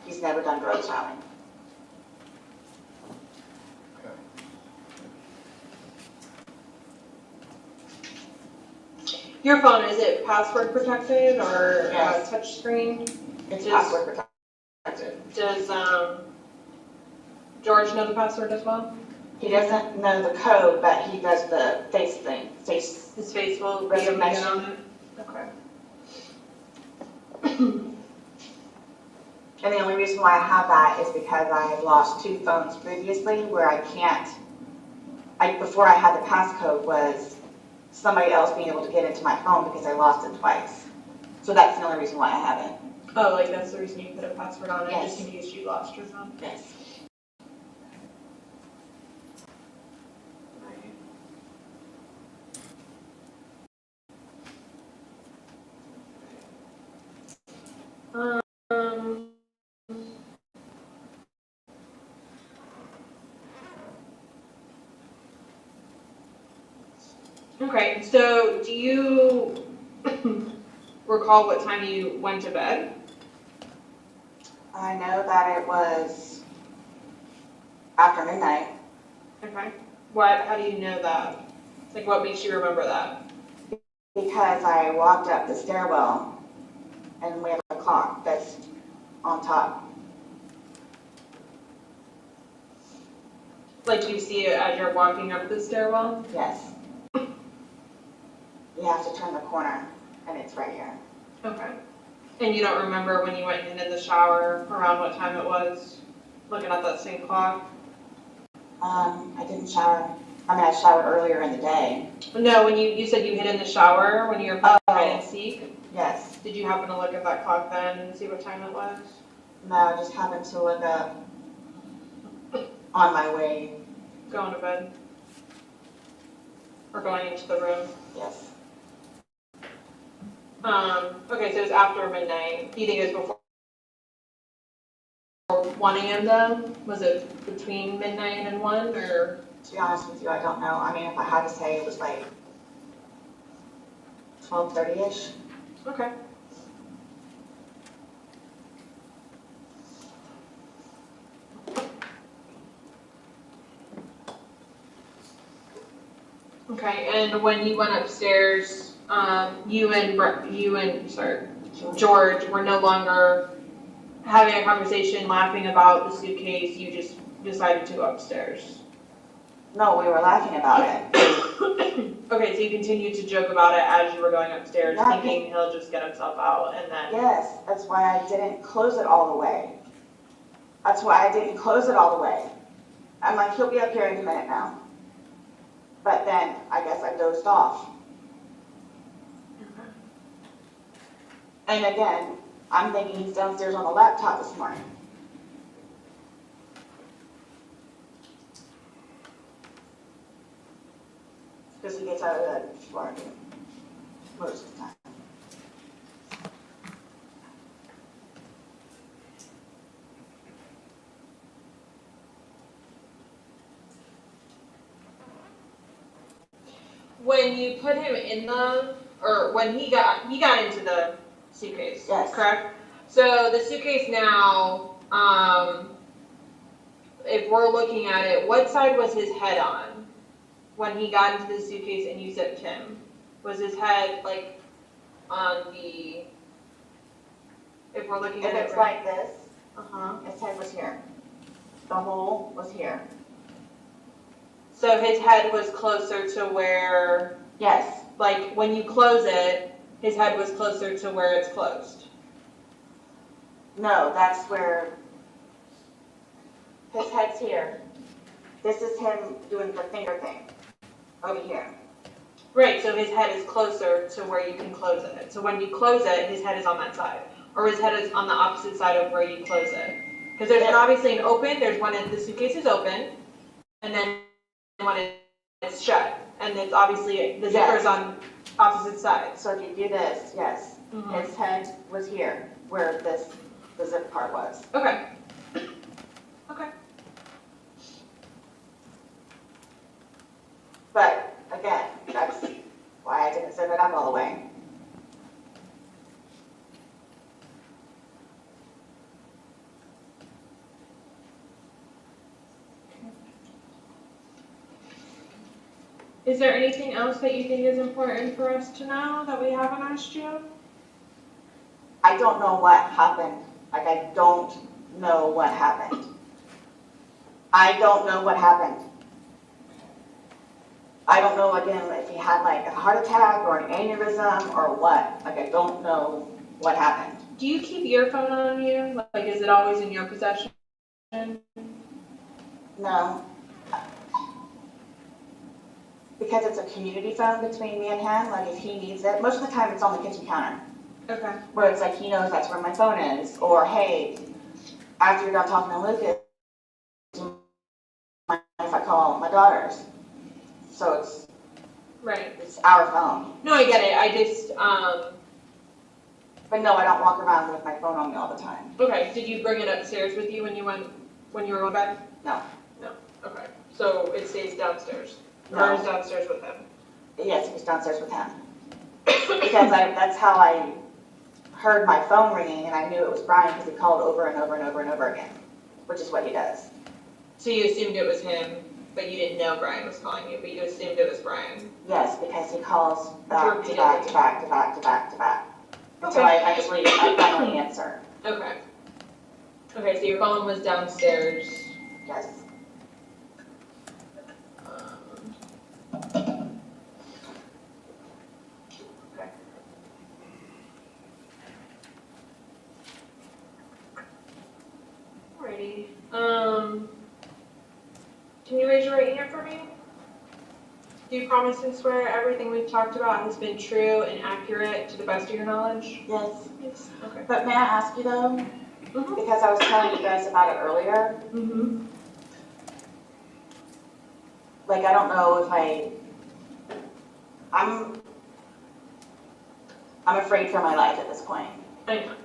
He's never done drugs around me. Your phone, is it password protected or Yes. touch screen? It's password protected. Does George know the password as well? He doesn't know the code, but he does the face thing. His face will be recognition on it? Okay. And the only reason why I have that is because I have lost 2 phones previously where I can't, before I had the passcode was somebody else being able to get into my phone because I lost it twice. So that's the only reason why I have it. Oh, like that's the reason you put a password on it, Yes. just in case you lost your phone? Yes. Okay, so do you recall what time you went to bed? I know that it was after midnight. Okay. How do you know that? Like, what makes you remember that? Because I walked up the stairwell and we have a clock that's on top. Like, you see it as you're walking up the stairwell? Yes. have to turn the corner, and it's right here. Okay. And you don't remember when you went in the shower, around what time it was, looking at that same clock? I didn't shower. I mean, I showered earlier in the day. No, when you said you hid in the shower when you were playing hide and seek? Yes. Did you happen to look at that clock then and see what time it was? No, I just happened to look up on my way. Going to bed? Or going into the room? Yes. Okay, so it was after midnight. Do you think it was before 1 a.m. though? Was it between midnight and 1 or? To be honest with you, I don't know. I mean, if I had to say, it was like 12:30-ish. Okay. Okay, and when you went upstairs, you and George were no longer having a conversation, laughing about the suitcase. You just decided to go upstairs. No, we were laughing about it. Okay, so you continued to joke about it as you were going upstairs, Yeah, thinking he'll just get himself out and then. Yes, that's why I didn't close it all the way. That's why I didn't close it all the way. I'm like, he'll be up here in a minute now. But then, I guess I dozed off. And again, I'm thinking he's downstairs on the laptop this morning. Because he gets out of bed before I do, most of the time. When you put him in or when he got into the suitcase, yes, correct? So the suitcase now, if we're looking at it, what side was his head on when he got into the suitcase and you zipped him? Was his head like on the? If we're looking at it, if it's like this, his head was here. The hole was here. So his head was closer to where. Yes. Like when you close it, his head was closer to where it's closed. No, that's where his head's here. This is him doing the finger thing over here. Right, so his head is closer to where you can close it. So when you close it, his head is on that side. Or his head is on the opposite side of where you close it. Because there's obviously an open, there's one the suitcase is open, and then one it's shut. And it's obviously, the zipper is on opposite sides. So if you do this, yes, his head was here, where the zip part was. Okay. Okay. But again, that's why I didn't zip it up all the way. Is there anything else that you think is important for us to know that we haven't asked you? I don't know what happened. Like, I don't know what happened. I don't know what happened. I don't know, again, if he had like a heart attack or an aneurysm or what. Like, I don't know what happened. Do you keep your phone on you? Like, is it always in your possession? No. Because it's a community phone between me and him, like if he needs it, most of the time it's on the kitchen counter. Okay. Where it's like he knows that's where my phone is, or hey, after you're done talking to Lucas, do you mind if I call my daughters? So it's right. It's our phone. No, I get it. I just But no, I don't walk around with my phone on me all the time. Okay. Did you bring it upstairs with you when you were going bed? No. No. Okay. So it stays downstairs. No. Or is downstairs with him? Yes, he was downstairs with him. Because that's how I heard my phone ringing, and I knew it was Brian because he called over and over and over and over again, which is what he does. So you assumed it was him, but you didn't know Brian was calling you, but you assumed it was Brian. Yes, because he calls back to back to back to back to back to back. Until I finally answer. Okay. Okay, so your phone was downstairs. Yes. Do you promise and swear everything we've talked about has been true and accurate to the best of your knowledge? Yes. Yes. Okay. But may I ask you though, because I was telling you guys about it earlier, like I don't know if I'm afraid for my life at this point. I know.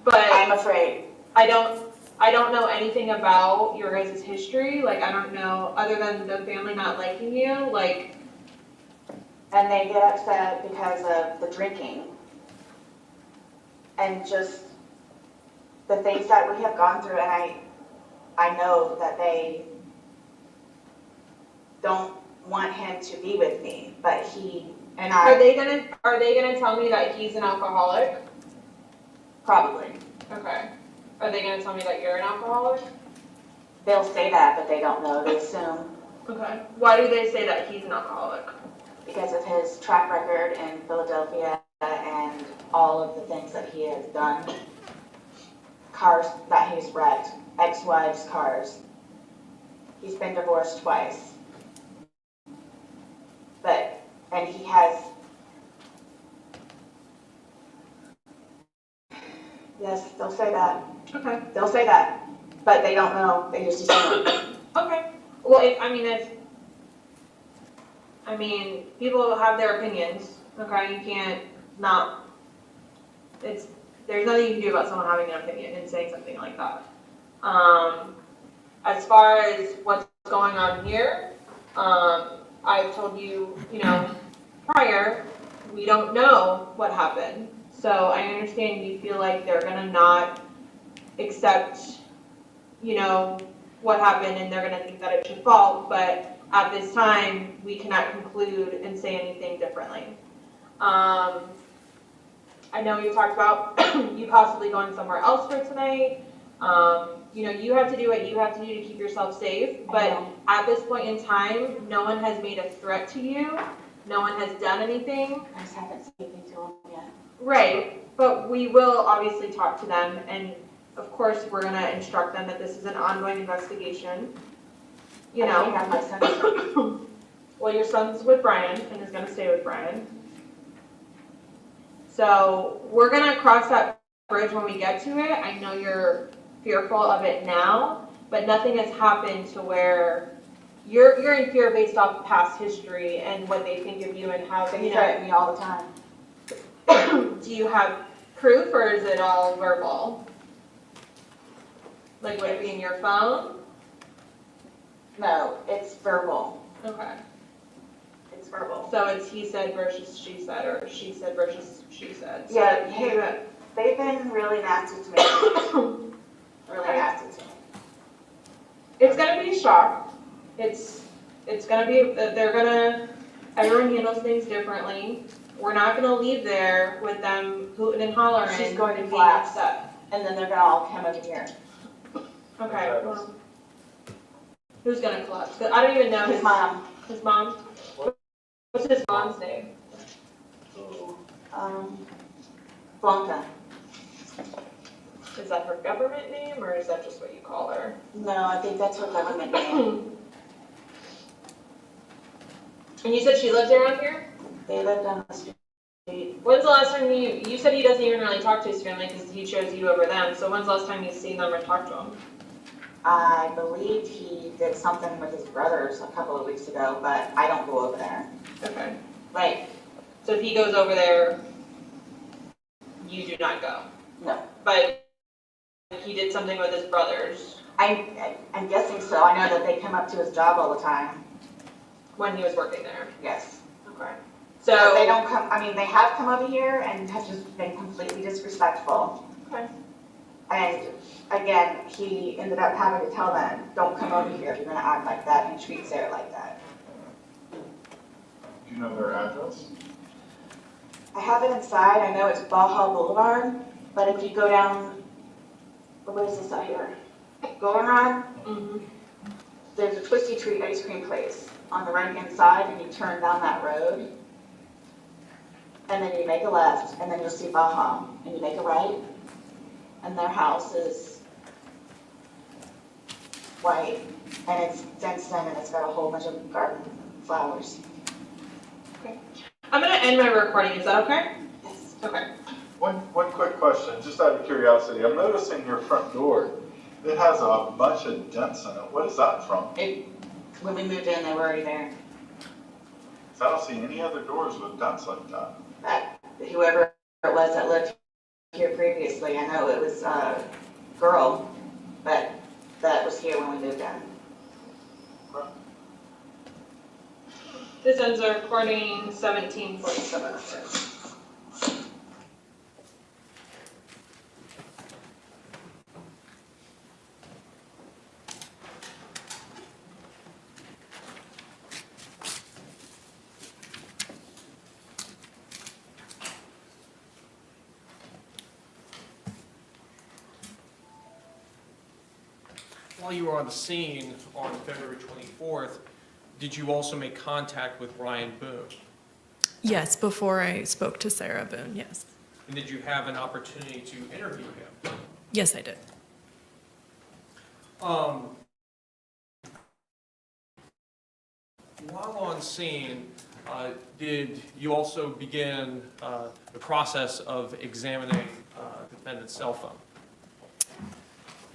But I'm afraid. I don't know anything about your guys' history. Like, I don't know, other than the family not liking you, like. And they get upset because of the drinking. And just the things that we have gone through, and I know that they don't want him to be with me, but he and I. Are they gonna tell me that he's an alcoholic? Probably. Okay. Are they gonna tell me that you're an alcoholic? They'll say that, but they don't know. They assume. Okay. Why do they say that he's an alcoholic? Because of his track record in Philadelphia and all of the things that he has done. Cars that he's wrecked, ex-wives' cars. He's been divorced twice. And he has, yes, they'll say that. Okay. They'll say that, but they don't know, they just assume. Okay. Well, people have their opinions, okay? You can't not, there's nothing you can do about someone having an opinion and saying something like that. As far as what's going on here, I've told you, prior, we don't know what happened. So I understand you feel like they're gonna not accept, what happened and they're gonna think that it's your fault, but at this time, we cannot conclude and say anything differently. I know you talked about you possibly going somewhere else for tonight. You have to do what you have to do to keep yourself safe, but at this point in time, no one has made a threat to you. No one has done anything. I just haven't spoken to him yet. Right, but we will obviously talk to them, and of course, we're gonna instruct them that this is an ongoing investigation. I have my son. Well, your son's with Brian and is gonna stay with Brian. So we're gonna cross that bridge when we get to it. I know you're fearful of it now, but nothing has happened to where you're in fear based off past history and what they think of you and how They threaten me all the time. Do you have proof or is it all verbal? Like, would it be in your phone? No, it's verbal. Okay. It's verbal. So it's he said versus she said, or she said versus she said. So Yeah, they've been really nasty to me. Really nasty to me. It's gonna be a shock. It's gonna be, everyone handles things differently. We're not gonna leave there with them hooting and hollering. She's going to and being collapse. upset. And then they're gonna all come over here. Okay. Well, who's gonna collapse? I don't even know His mom. His mom? What's his mom's name? Blanca. Is that her government name, or is that just what you call her? No, I think that's her government name. And you said she lives around here? They live down the street. When's the last time you said he doesn't even really talk to his family because he chose you over them, so when's the last time you've seen them or talked to them? I believe he did something with his brothers a couple of weeks ago, but I don't go over there. Okay. Like, so if he goes over there, you do not go? No. But he did something with his brothers? I'm guessing so. I know that they come up to his job all the time. When he was working there? Yes. Okay. So So they don't come, they have come over here and have just been completely disrespectful. Okay. And again, he ended up having to tell them, don't come over here if you're gonna act like that and treat Sarah like that. Do you know their address? I have it inside. I know it's Baja Boulevard, but if you go down, what is this out here? Goldenrod? There's a Twisty Treat ice cream place on the right-hand side, and you turn down that road, and then you make a left, and then you'll see Baja, and you make a right, and their house is white, and it's fenced in, and it's got a whole bunch of garden flowers. I'm gonna end my recording, is that okay? Yes. Okay. One quick question, just out of curiosity. I'm noticing your front door, it has a bunch of dents in it. What is that from? When we moved in, they were already there. 'Cause I don't see any other doors with dents like that. Whoever it was that lived here previously, I know it was a girl, but that was here when we moved in. This ends our recording 17:47. While you were on the scene on February 24th, did you also make contact with Ryan Boone? Yes, before I spoke to Sarah Boone, yes. And did you have an opportunity to interview him? Yes, I did. While on scene, did you also begin the process of examining defendant's cell phone?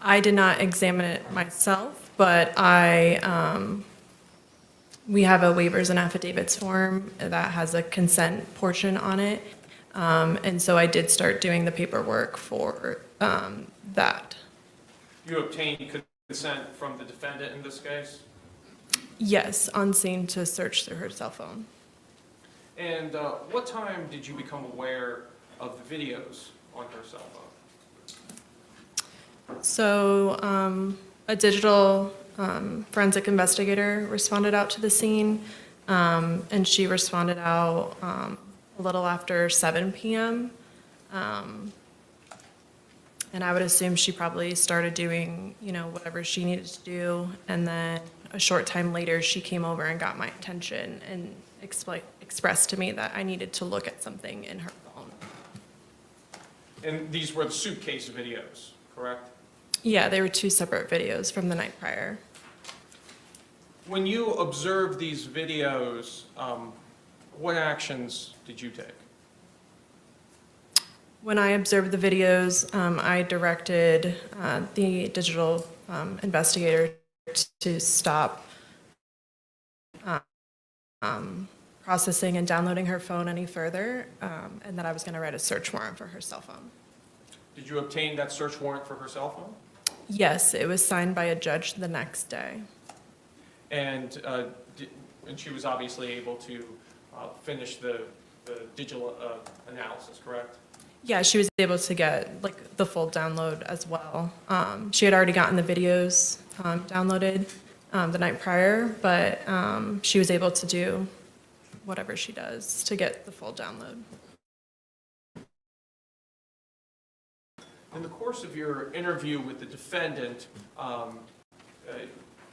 I did not examine it myself, but we have a waivers and affidavits form that has a consent portion on it. And so I did start doing the paperwork for that. You obtained consent from the defendant in this case? Yes, on scene to search through her cell phone. And what time did you become aware of the videos on her cell phone? So a digital forensic investigator responded out to the scene, and she responded out a little after 7 p.m. And I would assume she probably started doing, whatever she needed to do. And then a short time later, she came over and got my attention and expressed to me that I needed to look at something in her phone. And these were the Suitcase videos, correct? Yeah, they were 2 separate videos from the night prior. When you observed these videos, what actions did you take? When I observed the videos, I directed the digital investigator to stop processing and downloading her phone any further, and that I was going to write a search warrant for her cell phone. Did you obtain that search warrant for her cell phone? Yes, it was signed by a judge the next day. And she was obviously able to finish the digital analysis, correct? Yeah, she was able to get the full download as well. She had already gotten the videos downloaded the night prior, but she was able to do whatever she does to get the full download. In the course of your interview with the defendant,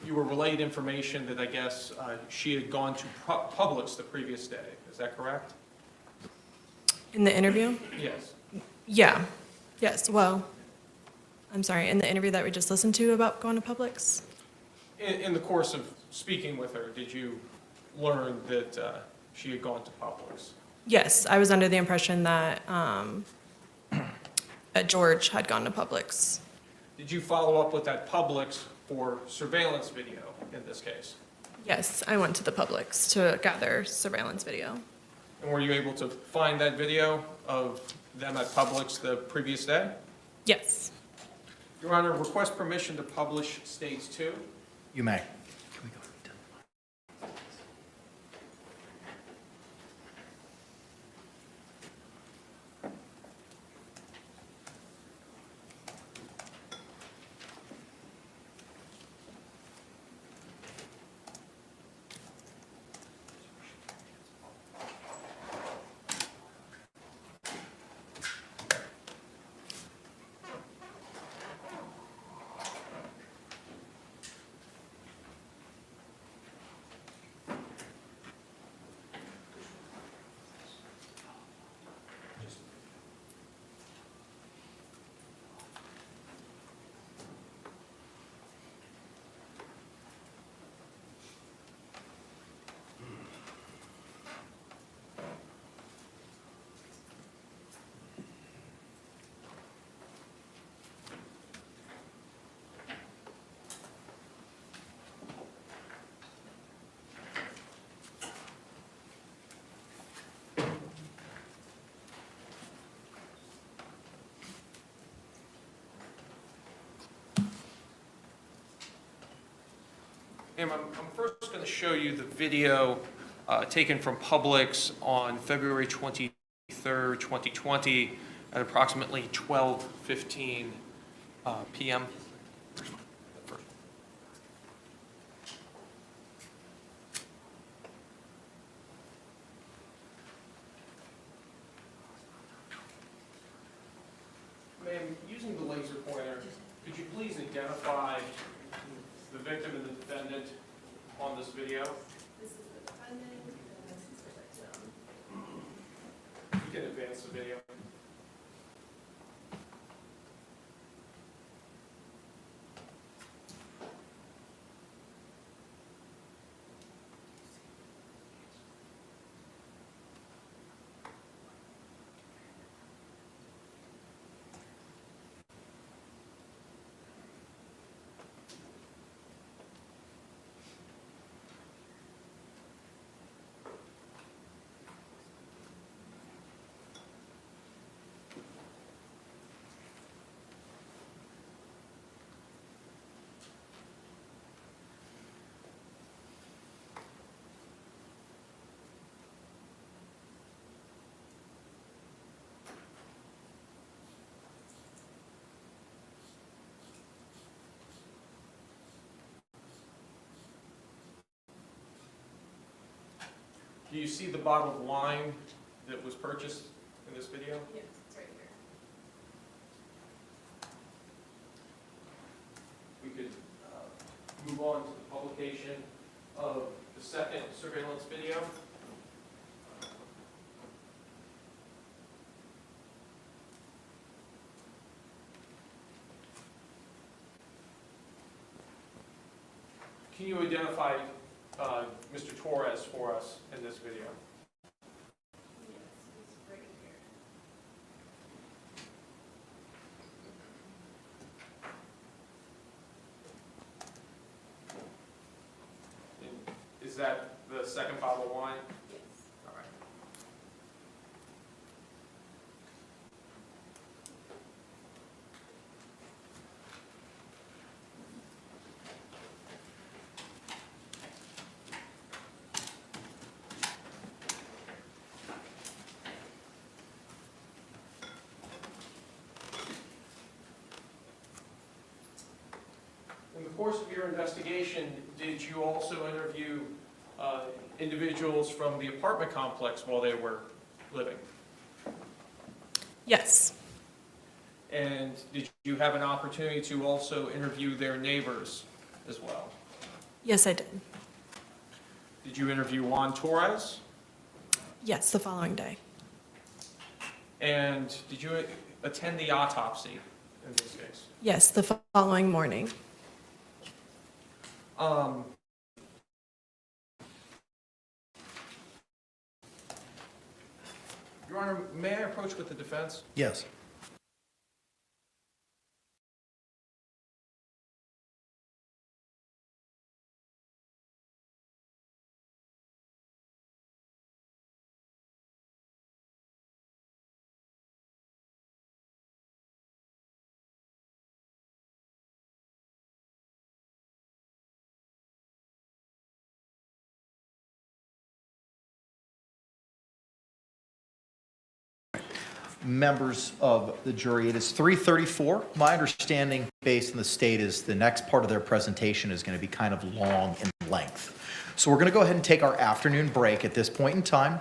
you were relayed information that I guess she had gone to Publix the previous day. Is that correct? In the interview? Yes. Yeah. Yes. Well, I'm sorry. In the interview that we just listened to about going to Publix? In the course of speaking with her, did you learn that she had gone to Publix? Yes. I was under the impression that that George had gone to Publix. Did you follow up with that Publix for surveillance video in this case? Yes, I went to the Publix to gather surveillance video. And were you able to find that video of them at Publix the previous day? Yes. Your Honor, request permission to publish States 2. You may. Ma'am, I'm first going to show you the video taken from Publix on February 23rd, 2020 at approximately 12:15 p.m. Ma'am, using the laser pointer, could you please identify the victim and the defendant on this video? This is the defendant, and this is the victim. You can advance the video. Do you see the bottle of wine that was purchased in this video? Yes, it's right here. We could move on to the publication of the second surveillance video. Can you identify Mr. Torres for us in this video? Yes, it's right here. Is that the second bottle of wine? Yes. All right. In the course of your investigation, did you also interview individuals from the apartment complex while they were living? Yes. And did you have an opportunity to also interview their neighbors as well? Yes, I did. Did you interview Juan Torres? Yes, the following day. And did you attend the autopsy in this case? Yes, the following morning. Your Honor, may I approach with the defense? Yes. Members of the jury, it is 3:34. My understanding, based on the state, is the next part of their presentation is going to be kind of long in length. So we're going to go ahead and take our afternoon break at this point in time.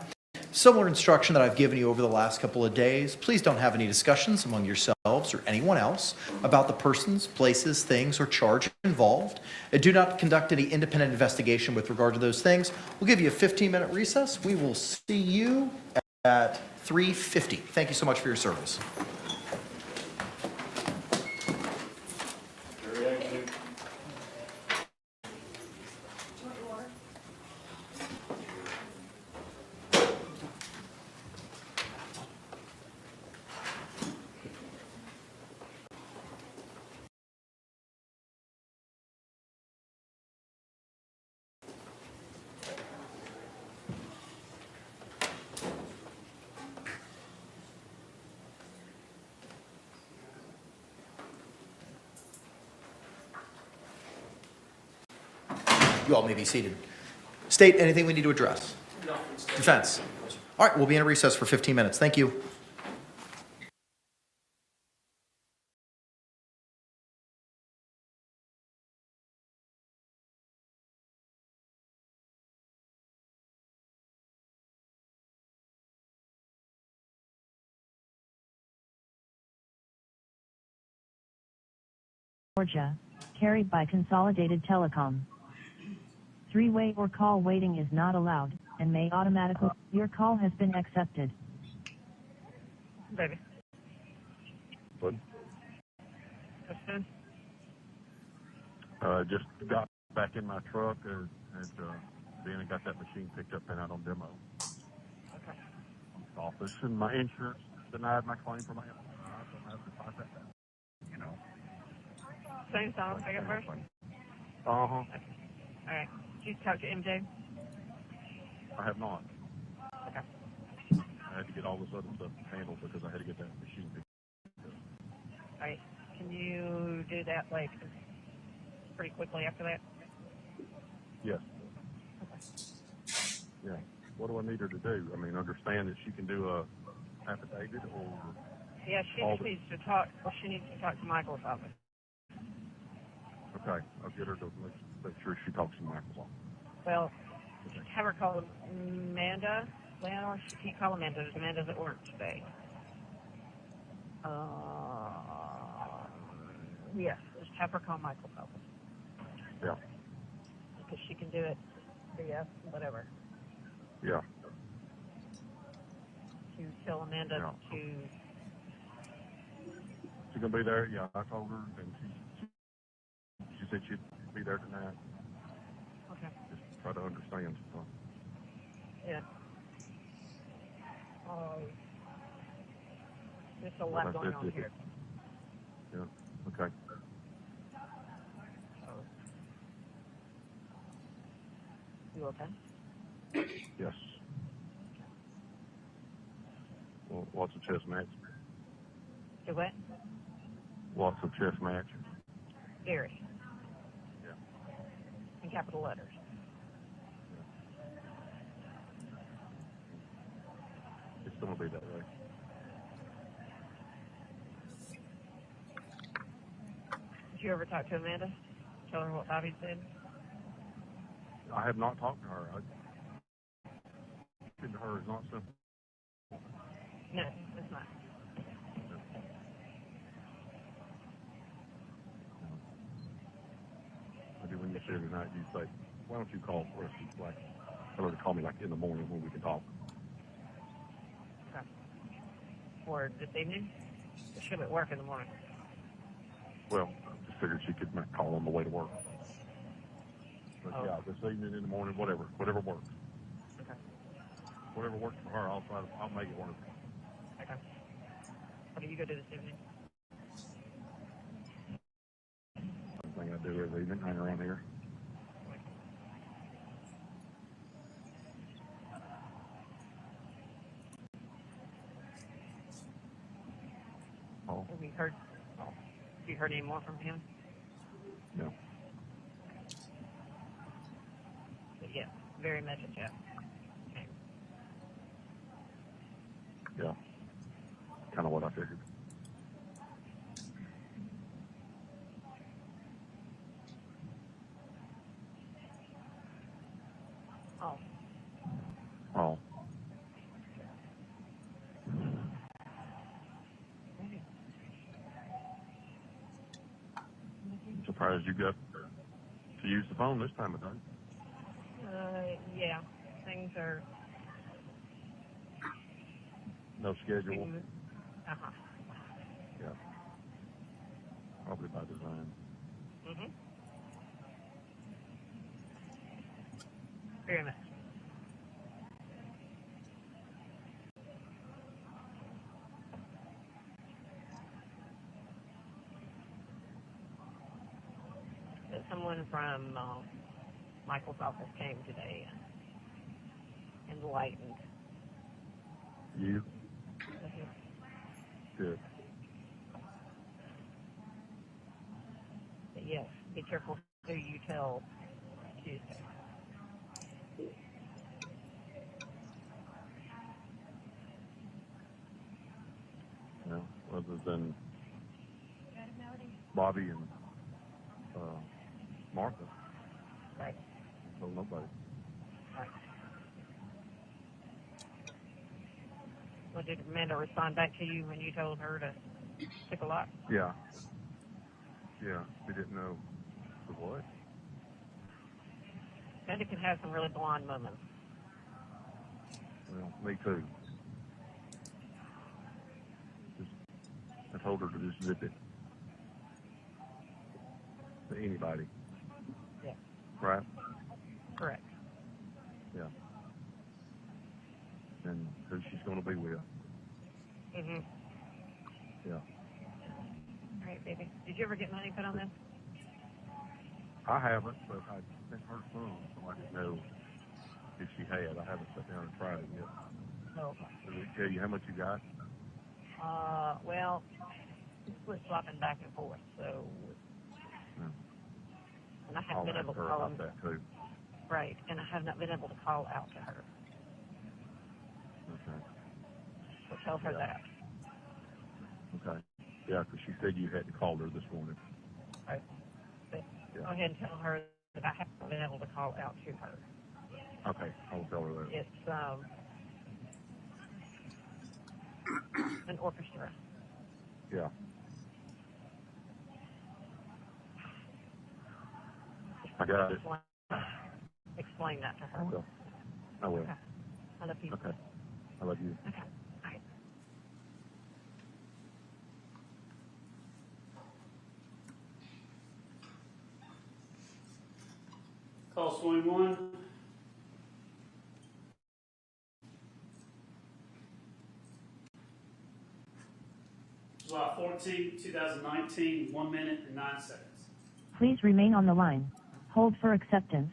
Similar instruction that I've given you over the last couple of days. Please don't have any discussions among yourselves or anyone else about the persons, places, things, or charge involved. And do not conduct any independent investigation with regard to those things. We'll give you a 15-minute recess. We will see you at 3:50. Thank you so much for your service. You all may be seated. State, anything we need to address? Defense. All right, we'll be in a recess for 15 minutes. Thank you. Georgia, carried by Consolidated Telecom. Three-way or call waiting is not allowed and may automatically. Your call has been accepted. Baby. What? Just got back in my truck and then I got that machine picked up and out on demo. Okay. Office and my insurance denied my claim for my I don't have to fight that out. You know. Same song, second verse? Uh-huh. All right. Did you talk to MJ? I have not. Okay. I had to get all this other stuff handled because I had to get that machine picked up. All right. Can you do that, like, pretty quickly after that? Yes. Yeah. What do I need her to do? I mean, understand that she can do a affidavit or... Yeah, she just needs to talk, well, she needs to talk to Michael's office. Okay. I'll get her to make sure she talks to Michael's office. Well, just have her call Amanda. Well, she can't call Amanda. Amanda's at work today. Yes, just have her call Michael's office. Yeah. Because she can do it via whatever. Yeah. To tell Amanda to... She's going to be there? Yeah, I told her, and she said she'd be there tonight. Okay. Just try to understand. So. Yeah. There's a lot going on here. Yeah, okay. You okay? Yes. Well, what's a chess match? Do what? What's a chess match? Very. Yeah. In capital letters. It's going to be that way. Did you ever talk to Amanda? Tell her what Bobby said? I have not talked to her. Talking to her is not simple. No, it's not. Maybe when you see her tonight, you say, why don't you call for us? Like, tell her to call me like in the morning when we can talk. Okay. Or this evening? She'll be at work in the morning. Well, just figured she could call on the way to work. But yeah, this evening, in the morning, whatever works. Okay. Whatever works for her, I'll make it work. Okay. What do you go do this evening? Something I do every evening, hang around here. Oh. Have you heard any more from him? No. But yeah, very much a chat. Okay. Yeah. Kind of what I figured. Oh. Oh. I'm surprised you got to use the phone this time of day. Yeah. Things are... No schedule. Uh-huh. Yeah. Probably by design. Mm-hmm. Very much. Someone from Michael's office came today and enlightened. You? Good. But yes, be careful who you tell Tuesday. You know, other than Bobby and Martha. Right. So nobody. Right. Well, did Amanda respond back to you when you told her to pick a lot? Yeah. Yeah. We didn't know the what. Amanda can have some really blonde moments. Well, me too. I told her to just zip it to anybody. Yeah. Right? Correct. Yeah. And who she's going to be with. Mm-hmm. Yeah. All right, baby. Did you ever get money put on this? I haven't, but I sent her some, so I didn't know if she had. I haven't sat down and tried it yet. No. Did it tell you how much you got? Well, it's flip-flopping back and forth, so... And I haven't I'll been ask able to her call about that too. Right, and I have not been able to call out to her. Okay. So tell her that. Okay. Yeah, because she said you had to call her this morning. Right. But Yeah. go ahead and tell her that I haven't been able to call out to her. Okay, I'll tell her that. It's an orchestra. Yeah. I got it. Explain that to her. I will. I will. Okay. I love you. Okay. I love you. Okay. All right. Call swing one. July 14, 2019, 1 minute and 9 seconds. Please remain on the line. Hold for acceptance.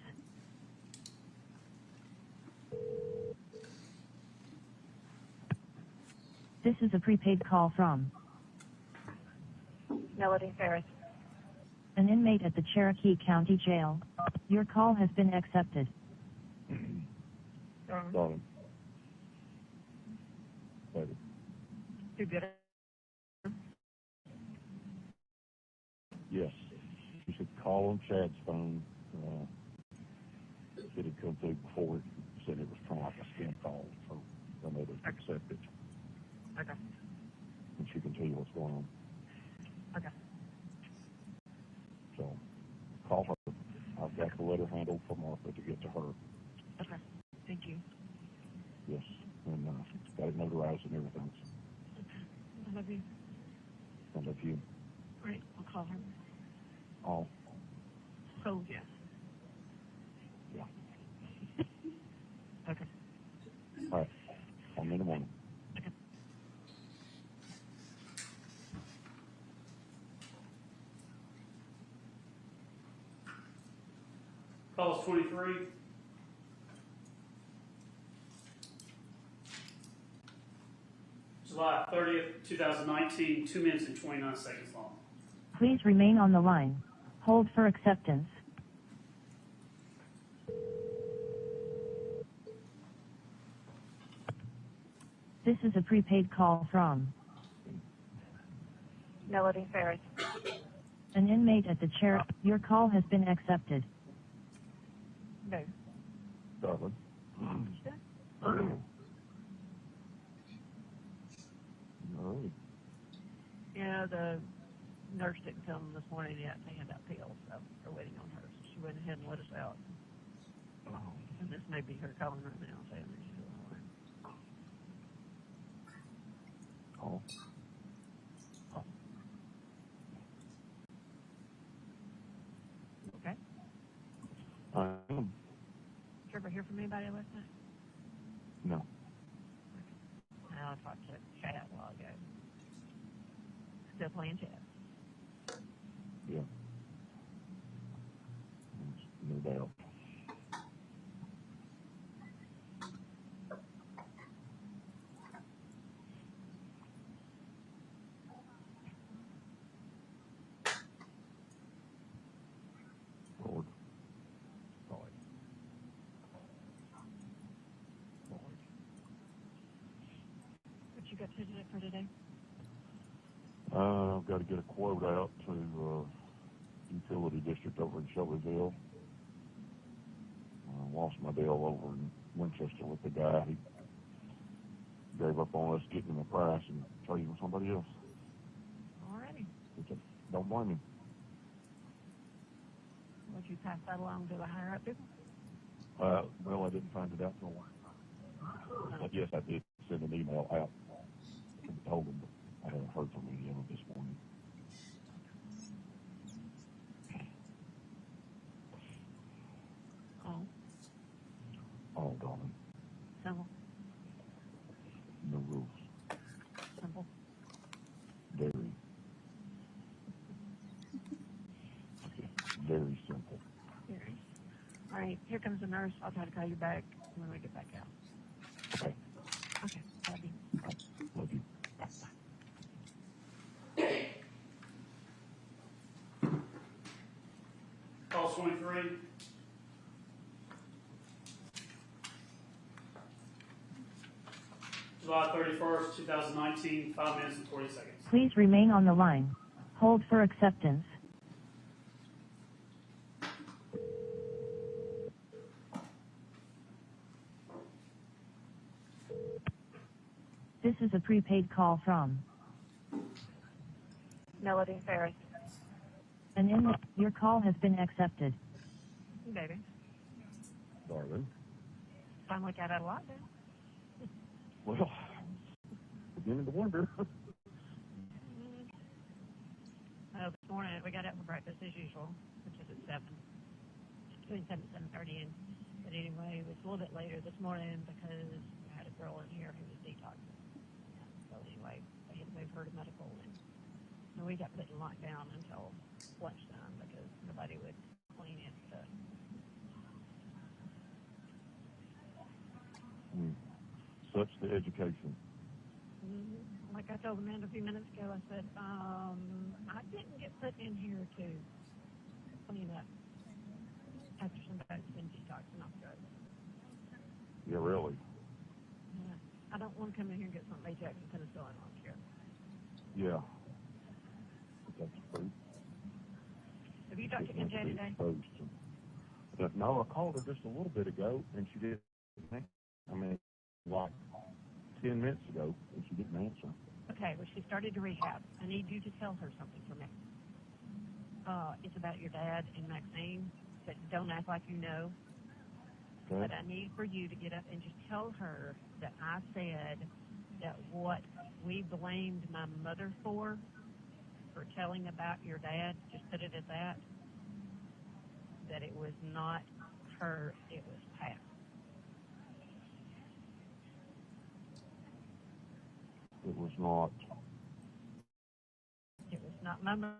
This is a prepaid call from Melody Farris. an inmate at the Cherokee County Jail. Your call has been accepted. Darling. Baby. Too good. Yes. You should call on Chad's phone. It had come through before. It said it was kind of like a scam call, so I know to accept it. Okay. And she can tell you what's going on. Okay. So call her. I've got the letter handled for Martha to get to her. Okay. Thank you. Yes. And got it notarized and everything. I love you. I love you. Great. I'll call her. All. Oh, yeah. Yeah. Okay. All right. Call me in the morning. Calls 23. July 30th, 2019, 2 minutes and 29 seconds long. Please remain on the line. Hold for acceptance. This is a prepaid call from Melody Farris. an inmate at the Cherokee. Your call has been accepted. No. Darling. No. Yeah, the nurse didn't tell them this morning yet to hand out pills, so we're waiting on her. So she went ahead and let us out. Oh. And this may be her calling right now saying that she's on the line. Oh. Okay. Did you ever hear from anybody last night? No. I talked to Chad a while ago. Still playing Chad. Yeah. No doubt. Lord. All right. Who's it for today? I've got to get a quote out to utility district over in Shelbyville. I lost my deal over in Winchester with the guy. He gave up on us getting him a price and traded with somebody else. Alrighty. Don't blame him. Would you pass that along to the higher up people? Well, I didn't find it out till a while. But yes, I did send an email out and told him, but I haven't heard from any of them this morning. Oh. Oh, darling. Simple. No rules. Simple. Very. Very simple. Very. All right, here comes the nurse. I'll try to call you back when we get back out. Okay. Okay, love you. Love you. Call 23. July 31st, 2019, 5 minutes and 40 seconds. Please remain on the line. Hold for acceptance. This is a prepaid call from Melody Farris. Your call has been accepted. Hey, baby. Darling. Sound like I had a lot then. Well, beginning to wonder. This morning we got up for breakfast as usual, which is at 7, between 7 and 7:30. But anyway, it was a little bit later this morning because I had a girl in here who was detoxing. So anyway, I had to move her to medical, and we got put in lockdown until lunchtime because nobody would clean it. Such the education. Like I told Amanda a few minutes ago, I said, I didn't get put in here to clean up after somebody's been detoxing off drugs. Yeah, really. Yeah. I don't want to come in here and get something Ajax and penicillin on here. Yeah. That's true. Have you talked to MJ today? No, I called her just a little bit ago, and she didn't. I mean, like 10 minutes ago, and she didn't answer. Okay, well, she started to rehab. I need you to tell her something for me. It's about your dad and Maxine, but don't act like you know. Okay. But I need for you to get up and just tell her that I said that what we blamed my mother for telling about your dad, just put it at that it was not her, it was Pat. It was not. It was not my mother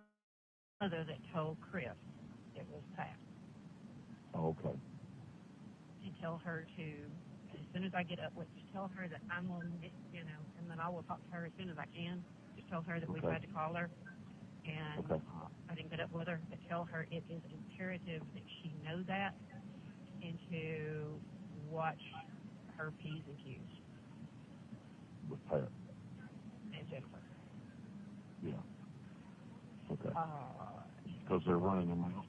that told Chris. It was Pat. Oh, okay. And tell her to, as soon as I get up, just tell her that I'm on, and then I will talk to her as soon as I can. Just tell her that we tried to call her, and I didn't get up with her, but tell her it is imperative that she know that and to watch her P's and Q's. With Pat. And Jennifer. Yeah. Okay. Because they're running them out.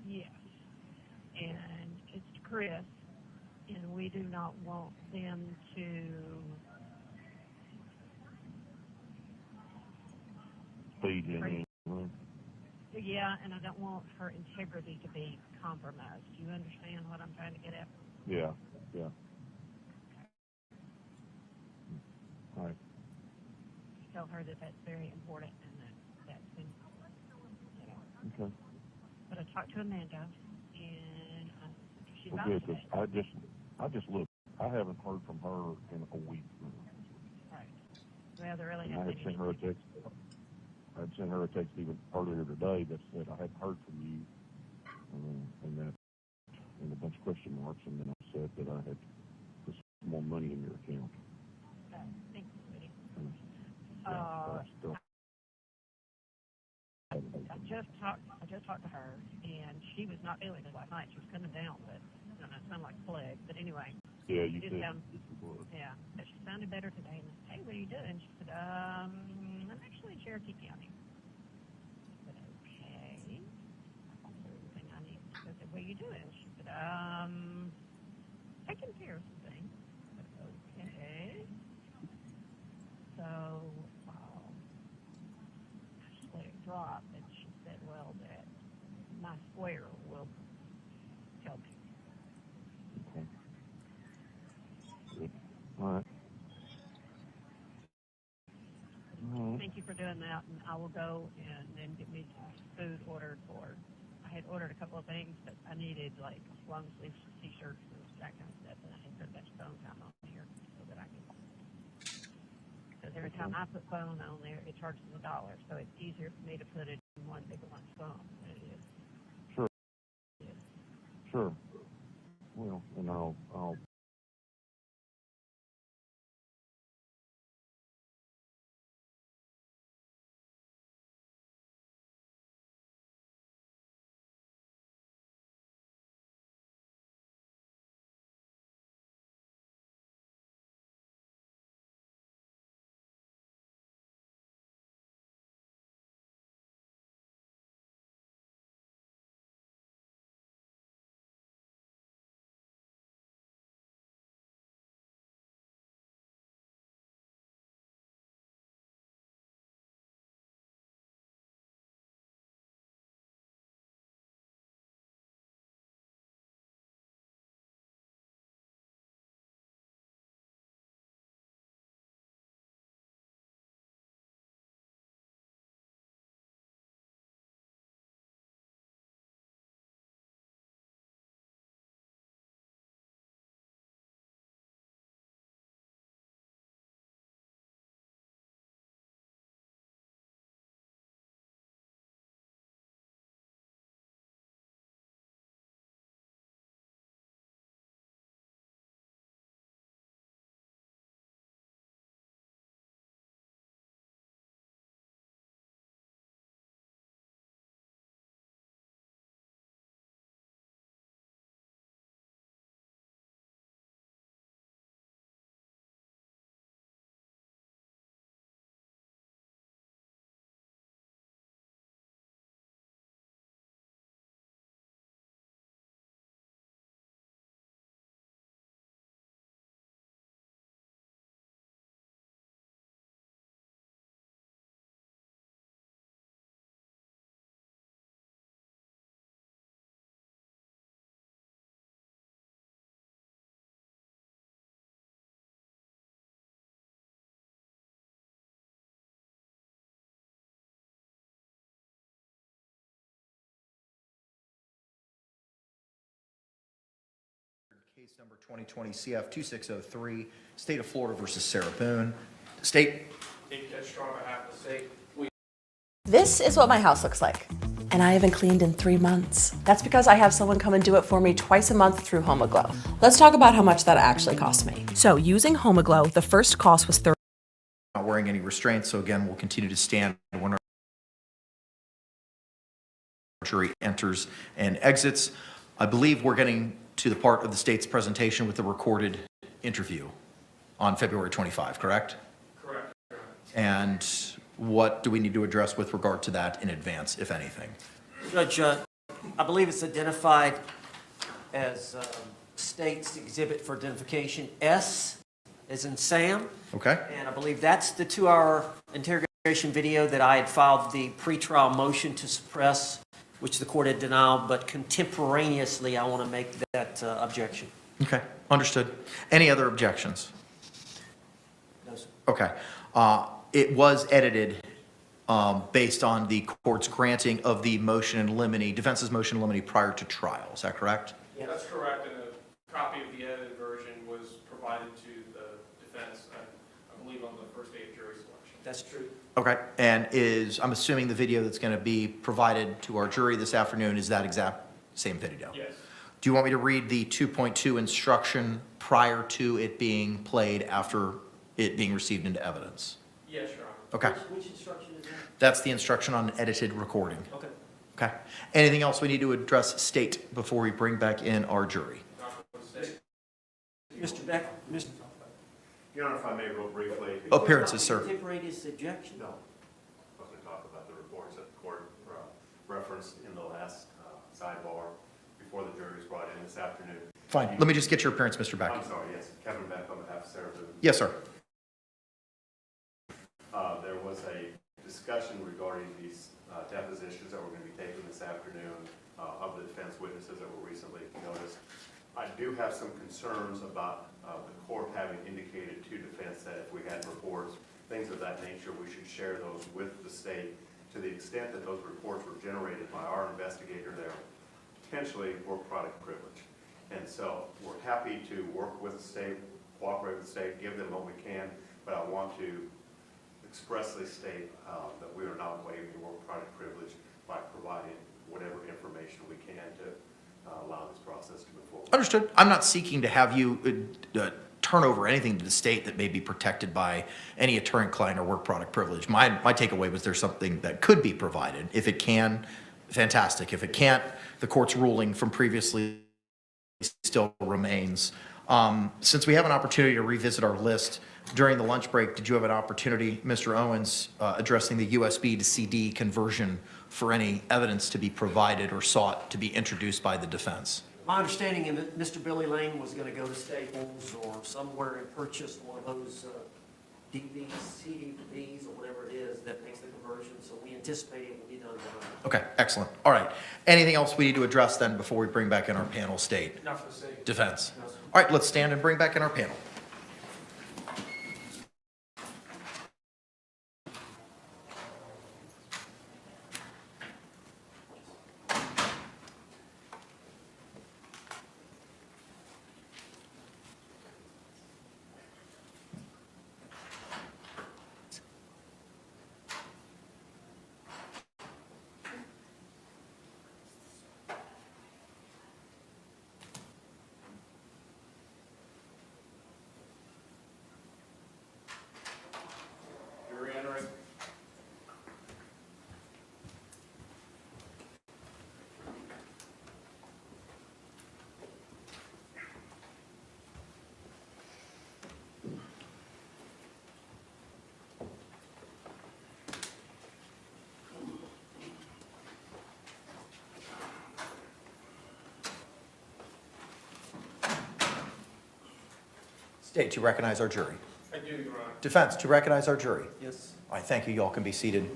Yes. And it's Chris, and we do not want them to Feed in. yeah, and I don't want her integrity to be compromised. Do you understand what I'm trying to get at? Yeah, yeah. All right. Tell her that that's very important and that's been, Okay. But I talked to Amanda, and she's Well, out good, today. because I just looked. I haven't heard from her in a week. Right. Well, there really And I had hasn't sent her a text. I had sent her a text even earlier today that said I hadn't heard from you, and a bunch of question marks, and then I said that I had put some more money in your account. Thank you, sweetie. I just talked to her, and she was not feeling it last night. She was coming down, but I don't know, it sounded like plague. But anyway, yeah, you just did. down would. Yeah, but she sounded better today. And I said, hey, what are you doing? She said, I'm actually in Cherokee County. I said, okay. That's everything I need. I said, what are you doing? She said, taking care of some things. I said, okay. So, I just let it drop. And she said, well, that my square will help you. All right. Thank you for doing that, and I will go and then get me some food ordered for. I had ordered a couple of things, but I needed like long sleeve t-shirts and that kind of stuff, and I had put that phone time on here so that I can. Because every time I put phone on there, it charges $1, so it's easier for me to put it in one big lunch phone than it is. Sure. Sure. Well, and I'll Case number 2020 CF 2603, State of Florida versus Sarah Boone. State. This is what my house looks like, and I haven't cleaned in 3 months. That's because I have someone come and do it for me twice a month through HomeAglow. Let's talk about how much that actually cost me. So using HomeAglow, the first cost was $30. Not wearing any restraints, so again, we'll continue to stand when our jury enters and exits. I believe we're getting to the part of the state's presentation with the recorded interview on February 25, correct? Correct. And what do we need to address with regard to that in advance, if anything? Judge, I believe it's identified as state's exhibit for identification. S as in Sam. Okay. And I believe that's the 2-hour interrogation video that I had filed the pretrial motion to suppress, which the court had denied, but contemporaneously I want to make that objection. Okay, understood. Any other objections? No, sir. Okay. It was edited based on the court's granting of the motion in limine, defense's motion in limine prior to trial. Is that correct? Yeah, that's correct, and a copy of the edited version was provided to the defense, I believe, on the first day of jury selection. That's true. Okay. And I'm assuming the video that's going to be provided to our jury this afternoon is that exact same video? Yes. Do you want me to read the 2.2 instruction prior to it being played after it being received into evidence? Yes, Your Honor. Okay. Which instruction is that? That's the instruction on edited recording. Okay. Okay. Anything else we need to address state before we bring back in our jury? Mr. Beck, Your Honor, if I may, real briefly. Appearances, sir. Contemporaneous objection? No. I was going to talk about the reports that the court referenced in the last sidebar before the jury was brought in this afternoon. Fine. Let me just get your appearance, Mr. Beck. I'm sorry, yes. Kevin Beck on behalf of Sarah Boone. Yes, sir. There was a discussion regarding these depositions that were going to be taken this afternoon of the defense witnesses that were recently noticed. I do have some concerns about the court having indicated to defense that if we had reports, things of that nature, we should share those with the state to the extent that those reports were generated by our investigator there, potentially work product privilege. And so we're happy to work with the state, cooperate with the state, give them what we can, but I want to expressly state that we are not waiving the work product privilege by providing whatever information we can to allow this process to move forward. Understood. I'm not seeking to have you turn over anything to the state that may be protected by any attorney-client or work product privilege. My takeaway was there's something that could be provided. If it can, fantastic. If it can't, the court's ruling from previously still remains. Since we have an opportunity to revisit our list during the lunch break, did you have an opportunity, Mr. Owens, addressing the USB to CD conversion for any evidence to be provided or sought to be introduced by the defense? My understanding is that Mr. Billy Lane was going to go to Staples or somewhere and purchase one of those DVDs, CDs, or whatever it is that makes the conversion, so we anticipate it will be done tomorrow. Okay, excellent. All right. Anything else we need to address then before we bring back in our panel state? Not for the sake. Defense. All right, let's stand and bring back in our panel. Jury entering. State, do you recognize our jury? I do, Your Honor. Defense, do you recognize our jury? Yes. All right, thank you. Y'all can be seated.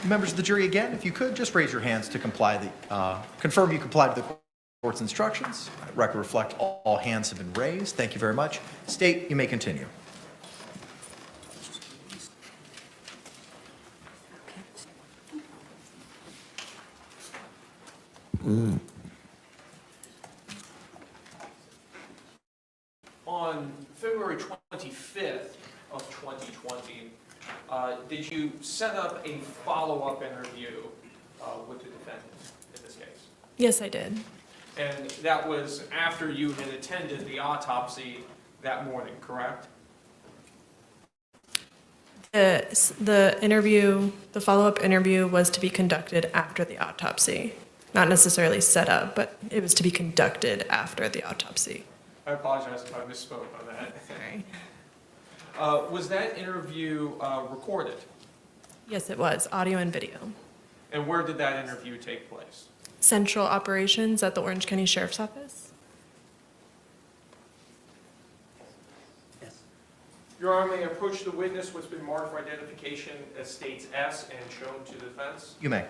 Members of the jury, again, if you could, just raise your hands to confirm you complied with the court's instructions. Record reflect all hands have been raised. Thank you very much. State, you may continue. On February 25th of 2020, did you set up a follow-up interview with the defendant in this case? Yes, I did. And that was after you had attended the autopsy that morning, correct? The follow-up interview was to be conducted after the autopsy. Not necessarily set up, but it was to be conducted after the autopsy. I apologize if I misspoke on that. Sorry. Was that interview recorded? Yes, it was, audio and video. And where did that interview take place? Central Operations at the Orange County Sheriff's Office. Your Honor, may I approach the witness what's been marked for identification as states S and shown to the defense? You may.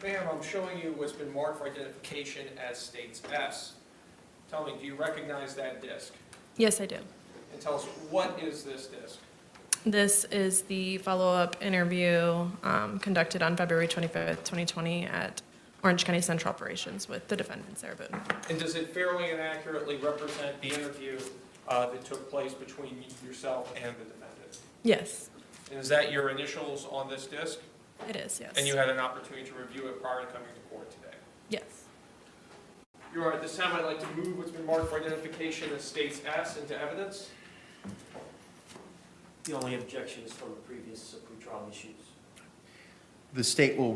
Ma'am, I'm showing you what's been marked for identification as states S. Tell me, do you recognize that disc? Yes, I do. And tell us, what is this disc? This is the follow-up interview conducted on February 25th, 2020 at Orange County Central Operations with the defendant, Sarah Boone. And does it fairly and accurately represent the interview that took place between yourself and the defendant? Yes, And is that your initials on this disc? it is, yes. And you had an opportunity to review it prior to coming to court today? Yes. Your Honor, at this time, I'd like to move what's been marked for identification as states S into evidence. The only objection is from the previous pretrial issues. The state will,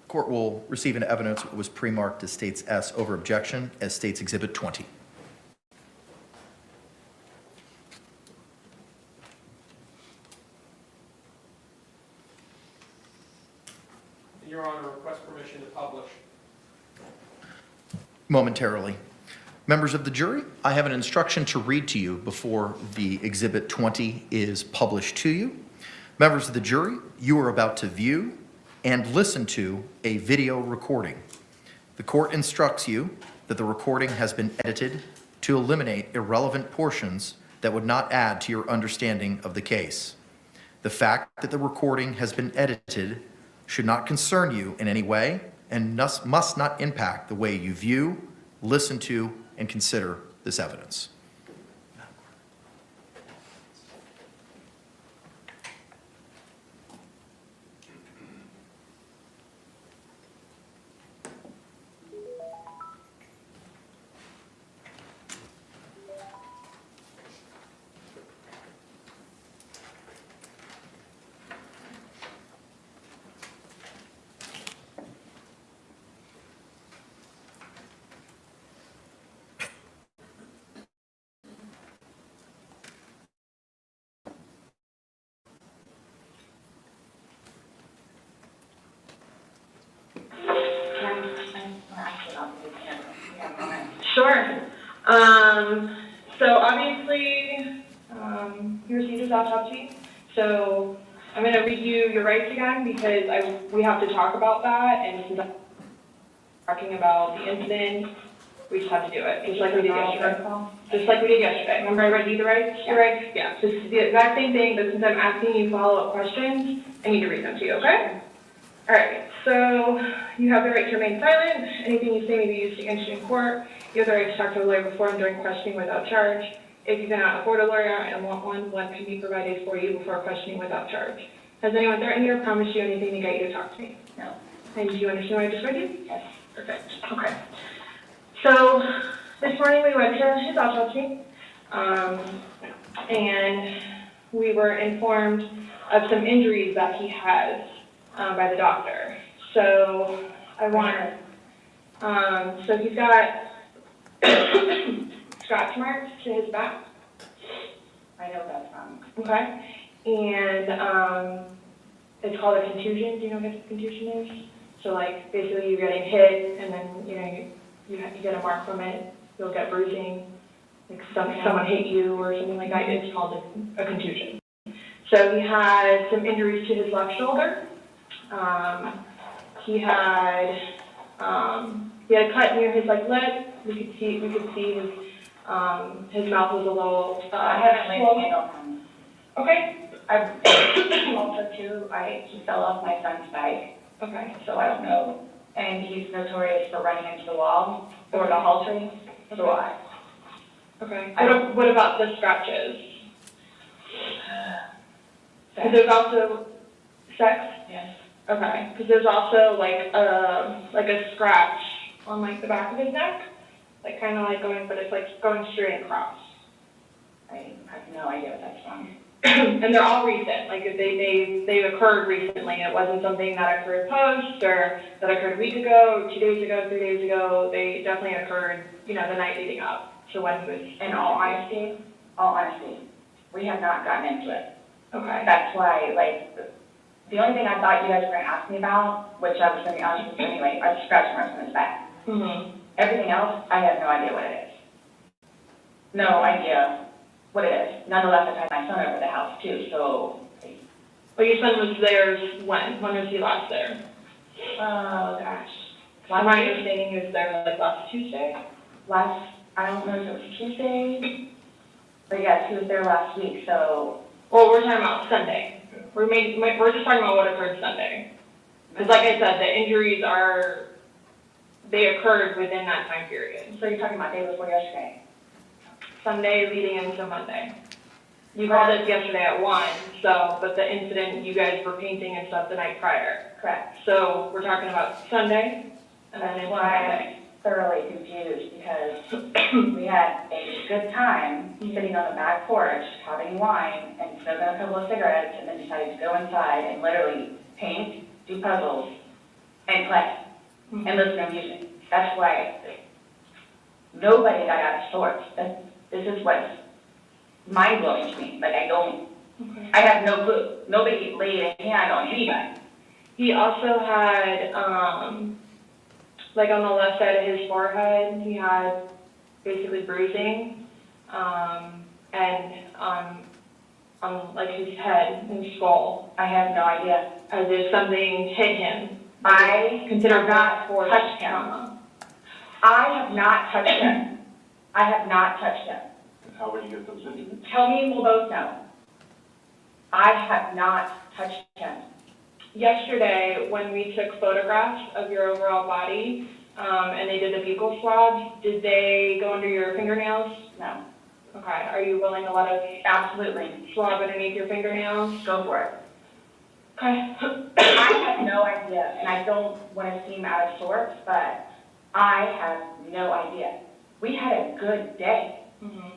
Court will receive into evidence what was pre-marked as States S over objection as States Exhibit 20. Your Honor, request permission to publish. Momentarily. Members of the jury, I have an instruction to read to you before the Exhibit 20 is published to you. Members of the jury, you are about to view and listen to a video recording. The court instructs you that the recording has been edited to eliminate irrelevant portions that would not add to your understanding of the case. The fact that the recording has been edited should not concern you in any way and must not impact the way you view, listen to, and consider this evidence. Sure. So obviously, you received his autopsy. So I'm going to read you your rights again because we have to talk about that. And since I'm talking about the incident, we just have to do it, just like we did yesterday. Just like we did yesterday. Remember I read you the rights? Your rights? Yeah. Just the exact same thing, but since I'm asking you follow-up questions, I need to read them to you, okay? All right. So you have the right to remain silent. Anything you say may be used against you in court. You have the right to talk to a lawyer before and during questioning without charge. If you cannot afford a lawyer and want one can be provided for you before questioning without charge. Has anyone threatened you or promised you anything to get you to talk to me? No. And do you understand what I just read you? Yes. Perfect. Okay. So this morning we went to his autopsy, and we were informed of some injuries that he has by the doctor. So so he's got scratch marks to his back. I know that's from. Okay. And it's called a contusion. Do you know what a contusion is? So like basically you're getting hit and then you get a mark from it. You'll get bruising. Like someone hit you or something like that. It's called a contusion. So he had some injuries to his left shoulder. He had a cut near his lip. We could see his mouth was a little. I haven't laid hand on him. Okay. Also too, he fell off my son's bike. Okay. So I don't know, and he's notorious for running into the wall or the hall tree. So I. Okay. What about the scratches? Because there's also sex. Yes. Okay, because there's also like a scratch on like the back of his neck, like kind of like but it's like going straight across. I have no idea what that's from. And they're all recent, like they occurred recently. It wasn't something that occurred post or that occurred a week ago, 2 days ago, 3 days ago. They definitely occurred, the night leading up. So when he was. In all honesty, we have not gotten into it. Okay. That's why, the only thing I thought you guys were going to ask me about, which I was going to be honest with you anyway, are the scratch marks on his back. Mm-hmm. Everything else, I have no idea what it is. No idea what it is. Nonetheless, I've had my son over the house too, so. Well, your son was there when? When was he last there? Oh, gosh. My understanding is there last Tuesday? I don't know if it was Tuesday, but yes, he was there last week, so. Well, we're talking about Sunday. We're just talking about what occurred Sunday. Because like I said, the injuries they occurred within that time period. So you're talking about day before yesterday? Sunday leading into Monday. You called us yesterday at 1, but the incident, you guys were painting and stuff the night prior. Correct. So we're talking about Sunday, and then into Monday. Thoroughly confused because we had a good time sitting on the back porch having wine and smoking a couple of cigarettes and then decided to go inside and literally paint, do puzzles, and play and listen to music. That's why nobody got out of sorts. This is what's mind blowing to me. Like I have no clue. Nobody laid a hand on anybody. He also had, like on the left side of his forehead, he had basically bruising, and on like his head and skull, I have no idea. as if something hit him. I Considered have not force touched him. trauma. I have not touched him. I have not touched him. How would you get those injuries? Tell me, we'll both know. I have not touched him. Yesterday, when we took photographs of your overall body, and they did the buccal swab, did they go under your fingernails? No. Okay, are you willing to let us Absolutely. swab underneath your fingernails? Go for it. Okay. I have no idea, and I don't want to seem out of sorts, but I have no idea. We had a good day.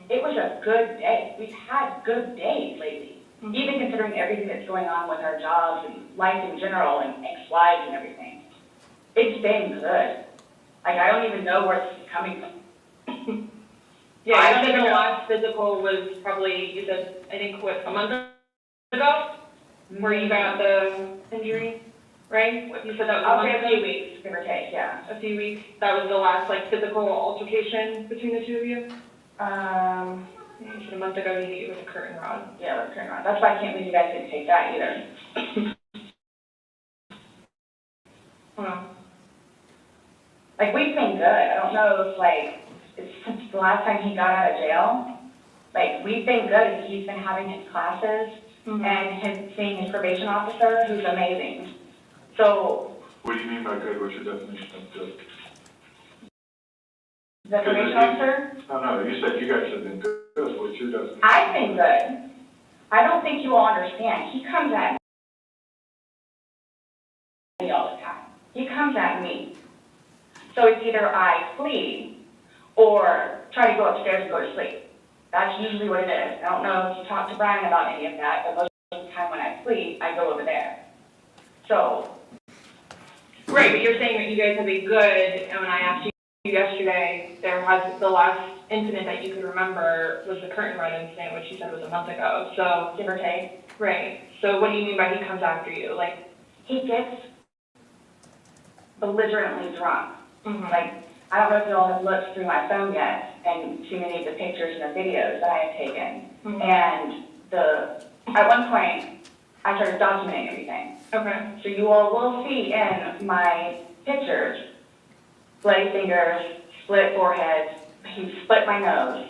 It was a good day. We've had good days lately, even considering everything that's going on with our jobs and life in general and ex-wives and everything. It's been good. Like, I don't even know where this is coming from. Yeah, I I don't think even the know. last physical was probably, you said, I think, what, a month ago? Where you got the injury, right? You said that was a I'll month say ago? a few weeks, give or take, yeah. A few weeks. That was the last, like, physical altercation between the two of you? You said a month ago you hit you with a curtain rod. Yeah, with a curtain rod. That's why I can't believe you guys didn't take that either. Like, we've been good. I don't know if, like, it's since the last time he got out of jail. Like, we've been good. He's been having his classes and seeing his probation officer, who's amazing. So, What do you mean by good? What's your definition of good? the probation officer, No, you said you guys have been good. What's your definition? I've been good. I don't think you all understand. He comes at me all the time. He comes at me. So it's either I flee or try to go upstairs and go to sleep. That's usually what it is. I don't know if you talked to Brian about any of that, but most of the time when I flee, I go over there. So, Right, but you're saying that you guys have been good, and when I asked you yesterday, the last incident that you could remember was the curtain rod incident, which you said was a month ago, so. give or take. Right, so what do you mean by he comes after you, like? He gets belligerently drunk. Mhm. Like, I don't know if you all have looked through my phone yet and seen any of the pictures and the videos that I have taken. Mhm. And at one point, I started documenting everything. Okay. So you all will see in my pictures, bloody fingers, split forehead, he split my nose.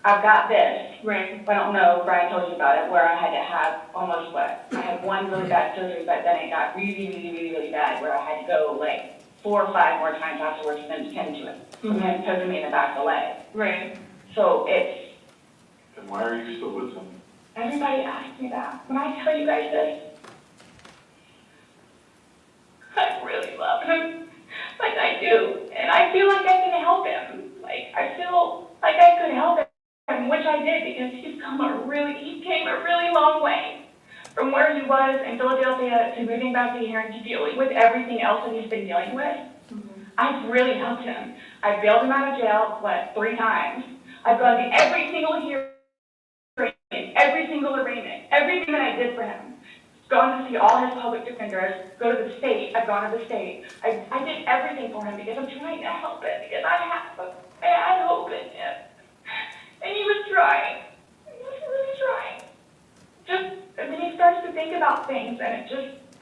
I've got this. Right. I don't know if Brian told you about it, where I had to have almost I had one really bad surgery, but then it got really, really, really, really bad, where I had to go like 4 or 5 more times afterwards and then tend to it. And then poking me in the back of the leg. Right. So it's, And why are you still with them? everybody asks me that. When I tell you guys this, I really love him, like I do. And I feel like I can help him. Like, I feel like I could help him, which I did, because he came a really long way from where he was in Philadelphia to moving back to here and to dealing with everything else that he's been dealing with. I've really helped him. I've bailed him out of jail, 3 times. I've gone to every single hearing, every single arraignment, everything that I did for him. Gone to see all his public defenders, go to the state, I've gone to the state. I did everything for him because I'm trying to help him, because I have a bad hope in him. And he was trying. He was really trying. And then he starts to think about things, and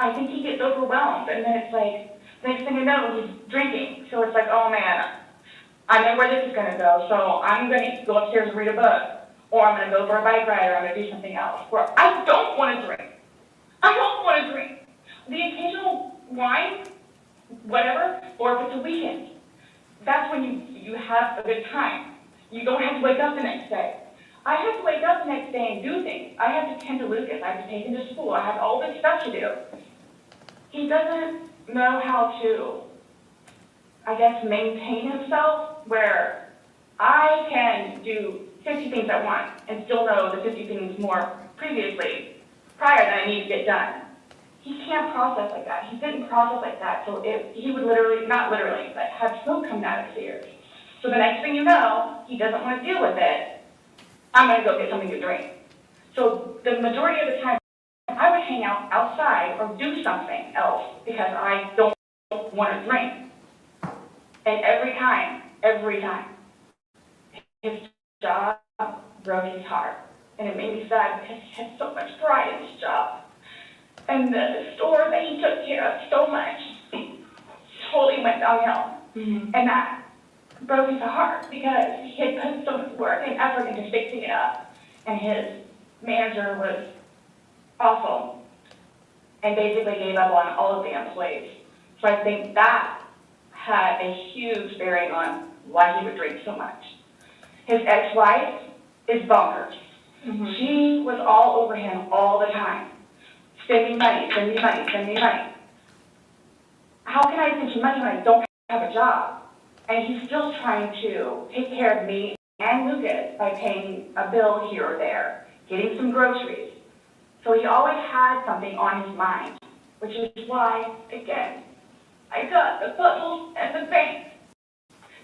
I think he gets overwhelmed, and then it's like, next thing you know, he's drinking. So it's like, oh man, I know where this is gonna go, so I'm gonna go upstairs and read a book, or I'm gonna go for a bike ride, or I'm gonna do something else, where I don't wanna drink. I don't wanna drink. The occasional wine, whatever, or if it's a weekend, that's when you have a good time. You don't have to wake up the next day. I have to wake up the next day and do things. I have to tend to Lucas. I have to take him to school. I have all this stuff to do. He doesn't know how to, I guess, maintain himself, where I can do 50 things at once and still know the 50 things more prior that I need to get done. he can't process like that. He didn't process like that. So he would literally, not literally, but have smoke coming out of his ears. So the next thing you know, he doesn't want to deal with it. I'm going to go get something to drink. So the majority of the time, I would hang out outside or do something else because I don't want to drink. And every time, his job broke his heart. And it made me sad because he had so much pride in his job. And the store that he took care of so much totally went downhill. And that broke his heart because he had put so much work and effort into fixing it up. And his manager was awful and basically gave up on all of the employees. So I think that had a huge bearing on why he would drink so much. His ex-wife is bonkers. She was all over him all the time. Send me money, send me money, send me money. How can I send you money when I don't have a job? And he's still trying to take care of me and Lucas by paying a bill here or there, getting some groceries. So he always had something on his mind, which is why, again, I got the puzzles and the bank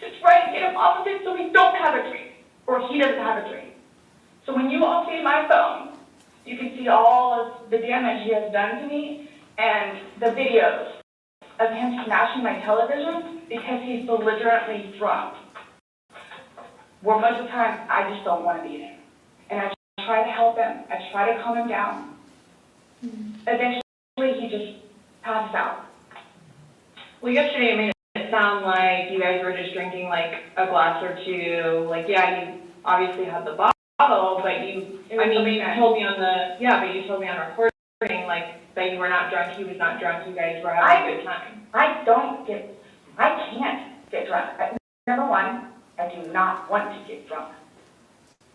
to try and get him off of it so we don't have a drink, or he doesn't have a drink. So when you all see my phone, you can see all of the damage he has done to me and the videos of him smashing my television because he's belligerently drunk. Where most of the time, I just don't want to be there. And I try to help him. I try to calm him down. Eventually, he just passes out. Well, yesterday it made it sound like you guys were just drinking like a glass or two. Like, yeah, you obviously had the bottle, but you told me on recording, like, that you were not drunk, he was not drunk, you guys were having a good time. I can't get drunk. Number one, I do not want to get drunk.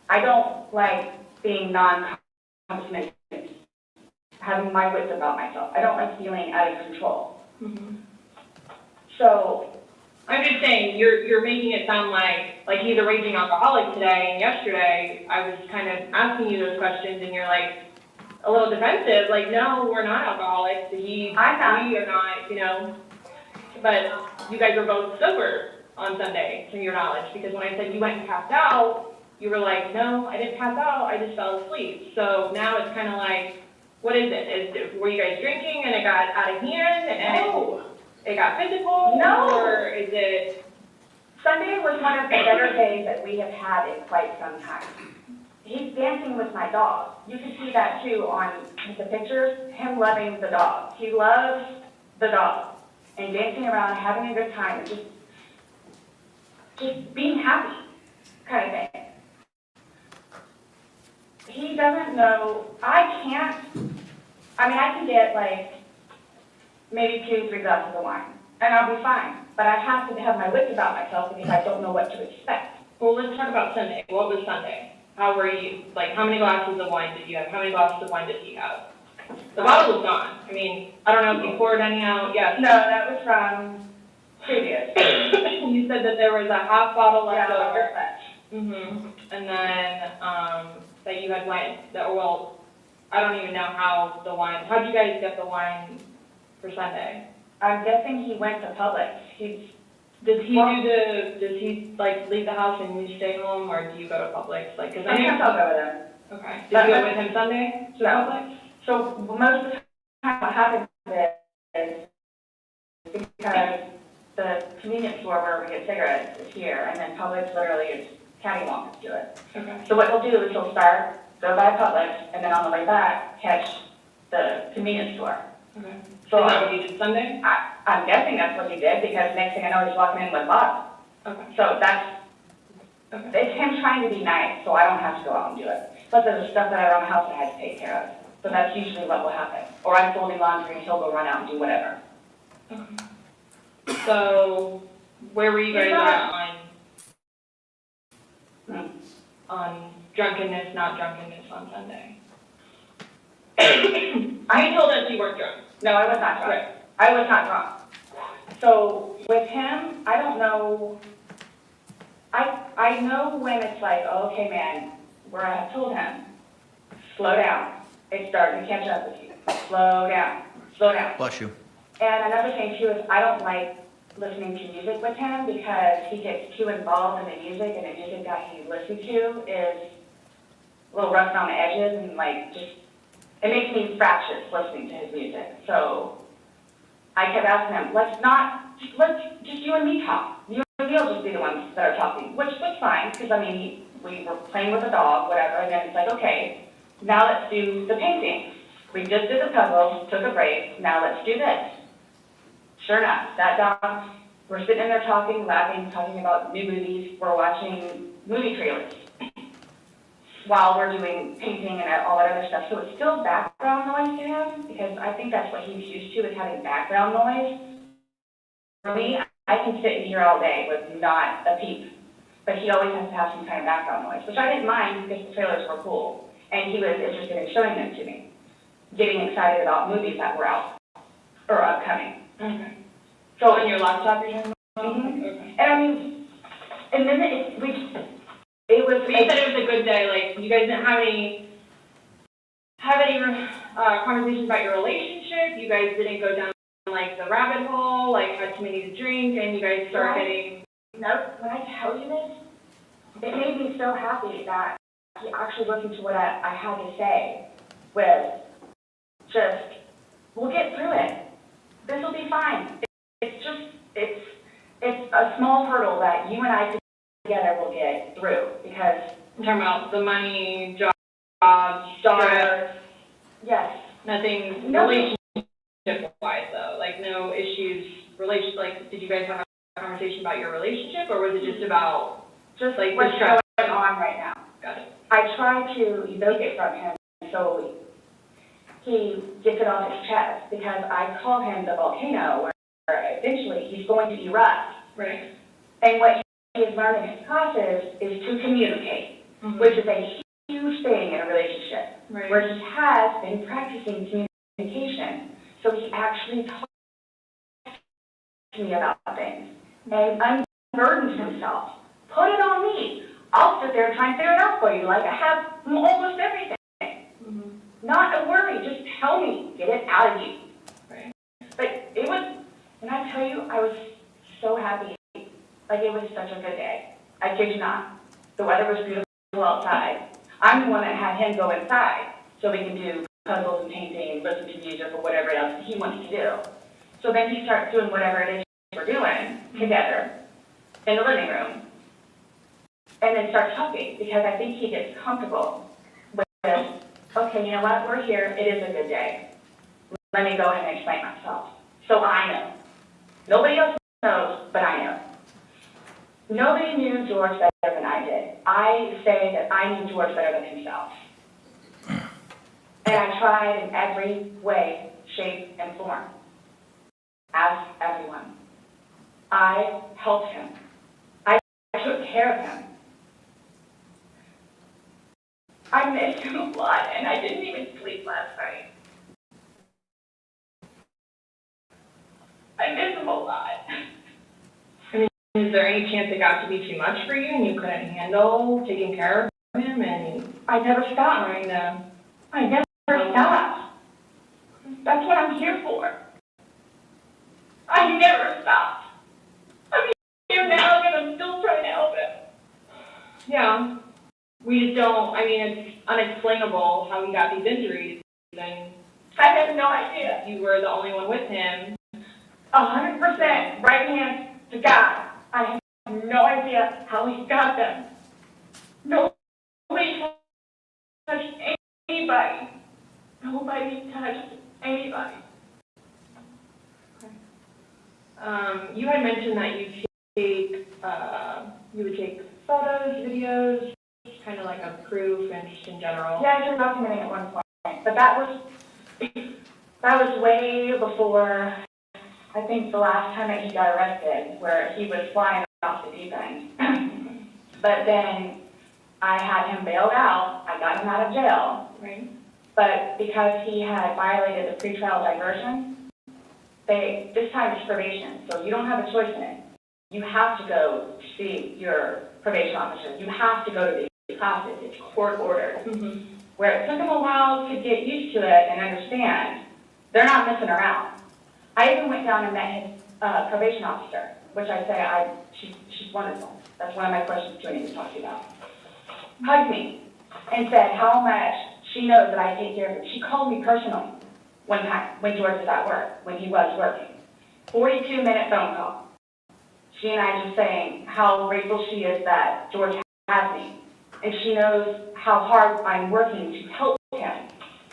I don't like being non-competent, having my wits about myself. I don't like feeling out of control. So, I'm just saying, you're making it sound like he's a raging alcoholic today, and yesterday I was kind of asking you those questions, and you're like a little defensive, like, no, we're not alcoholics, we are not, you know, but you guys were both sober on Sunday, to your knowledge, because when I said you went and passed out, you were like, no, I didn't pass out, I just fell asleep. So now it's kind of like, what is it? Were you guys drinking and it got out of hand, and it got physical? No. Or is it? Sunday was one of the better days that we have had in quite some time. He's dancing with my dog. You can see that too on the pictures, him loving the dog. He loves the dog and dancing around, having a good time, and just being happy kind of thing. He doesn't know, I can get like maybe 2-3 glasses of wine, and I'll be fine. But I have to have my wits about myself because I don't know what to expect. Well, let's talk about Sunday. What was Sunday? How were you, like, how many glasses of wine did you have? How many glasses of wine did he have? The bottle was gone. I mean, I don't know if you poured any out. Yes. No, that was from previous. You said that there was a half bottle left Yeah, over. Mm-hmm. And then, that you had wine, well, I don't even know how the wine, how'd you guys get the wine for Sunday? I'm guessing he went to Publix. Does he like leave the house and you stay home, or do you go to Publix? Like, cause Sometimes I'll go with him. Okay. Did you go with him Sunday to Publix? So most of the time what happens is because the convenience store where we get cigarettes is here, and then Publix literally is cattywampus to it. Okay. So what he'll do is he'll start, go by Publix, and then on the way back, catch the convenience store. Okay. So is that what you did Sunday? I'm guessing that's what he did, because next thing I know, he's walking in with bottles. Okay. So it's him trying to be nice, so I don't have to go out and do it. But there's stuff that around the house that I had to take care of. So that's usually what will happen. Or I'm folding laundry and he'll go run out and do whatever. Okay. So, where were you guys at on drunkenness, not drunkenness on Sunday? You told us you weren't drunk. No, I was not drunk. Right. I was not drunk. So with him, I don't know. I know when it's like, oh, okay, man, where I have told him, slow down. It's starting to catch up with you. Slow down. slow down. Bless you. And another thing too is I don't like listening to music with him because he gets too involved in the music, and the music that he listens to is a little rough around the edges, and like just, it makes me fractious listening to his music. So I kept asking him, let's just you and me talk. You and me will just be the ones that are talking, which was fine, because I mean, we were playing with a dog, whatever, and then it's like, okay, now let's do the painting. We just did the puzzle, took a break, now let's do this. Sure enough, that dog, we're sitting in there talking, laughing, talking about new movies, we're watching movie trailers while we're doing painting and all that other stuff. So it's still background noise to him, because I think that's what he's used to, is having background noise. For me, I can sit in here all day with not a peep, but he always has to have some kind of background noise, which I didn't mind because the trailers were cool, and he was interested in showing them to me, getting excited about movies that were out or upcoming. Okay. So on your laptop you're talking about? Mhm. Okay. And I mean, and then it was. But you said it was a good day, like, you guys didn't have any conversations about your relationship, you guys didn't go down, like, the rabbit hole, like, had too many to drink, and you guys start getting... No, when I tell you this, it made me so happy that he actually listened to what I had to say with just, we'll get through it. This will be fine. It's a small hurdle that you and I together will get through, because... I'm talking about the money, job, Daughter. Yes. nothing relationship-wise, though, like, no issues, like, did you guys have a conversation about your relationship, or was it just about, Just like, what's the stress? going on right now. Got it. I try to evoke it from him so he gets it off his chest, because I call him the volcano, where eventually he's going to erupt. Right. And what he has learned in his classes is to communicate, which is a huge thing in a relationship, Right. where he has been practicing communication. So he actually talks to me about things and unburdens himself. Put it on me. I'll sit there and try and figure it out for you, like I have almost everything. Mm-hmm. Not a worry, just tell me, get it out of you. Right. But it was, when I tell you, I was so happy. Like, it was such a good day. I kid you not. The weather was beautiful outside. I'm the one that had him go inside so we can do puzzles and painting and listen to music or whatever else he wanted to do. So then he starts doing whatever it is we're doing together in the living room. And then starts talking, because I think he gets comfortable with, okay, you know what, we're here, it is a good day. Let me go ahead and explain myself. So I know. Nobody else knows, but I know. Nobody knew George better than I did. I say that I knew George better than himself. And I tried in every way, shape, and form. Ask everyone. I helped him. I took care of him. I missed him a lot, and I didn't even sleep last night. I miss him a lot. Is there any chance it got to be too much for you and you couldn't handle taking care of him? And I never stopped. trying to... I never stopped. That's what I'm here for. I never stopped. I'm here now, and I'm still trying to help him. Yeah. We just don't, I mean, it's unexplainable how he got these injuries. And I have no idea. you were the only one with him. 100% right hand to God. I have no idea how he got them. Nobody touched anybody. Nobody touched anybody. You had mentioned that you would take photos, videos, kind of like a proof and just in general. Yeah, I was documenting at one point, but that was way before, I think, the last time that he got arrested, where he was flying off the deep end. But then I had him bailed out. I got him out of jail. Right. But because he had violated the pretrial diversion, this time it's probation, so you don't have a choice in it. You have to go see your probation officer. You have to go to these classes. It's court ordered. Mm-hmm. Where it took him a while to get used to it and understand They're not messing around. I even went down and met his probation officer, which I say she's wonderful. That's one of my questions too I need to talk to you about. Hugged me and said how much she knows that I take care of her. She called me personally one time when George was at work, when he was working. 42-minute phone call. She and I just saying how grateful she is that George has me. And she knows how hard I'm working to help him,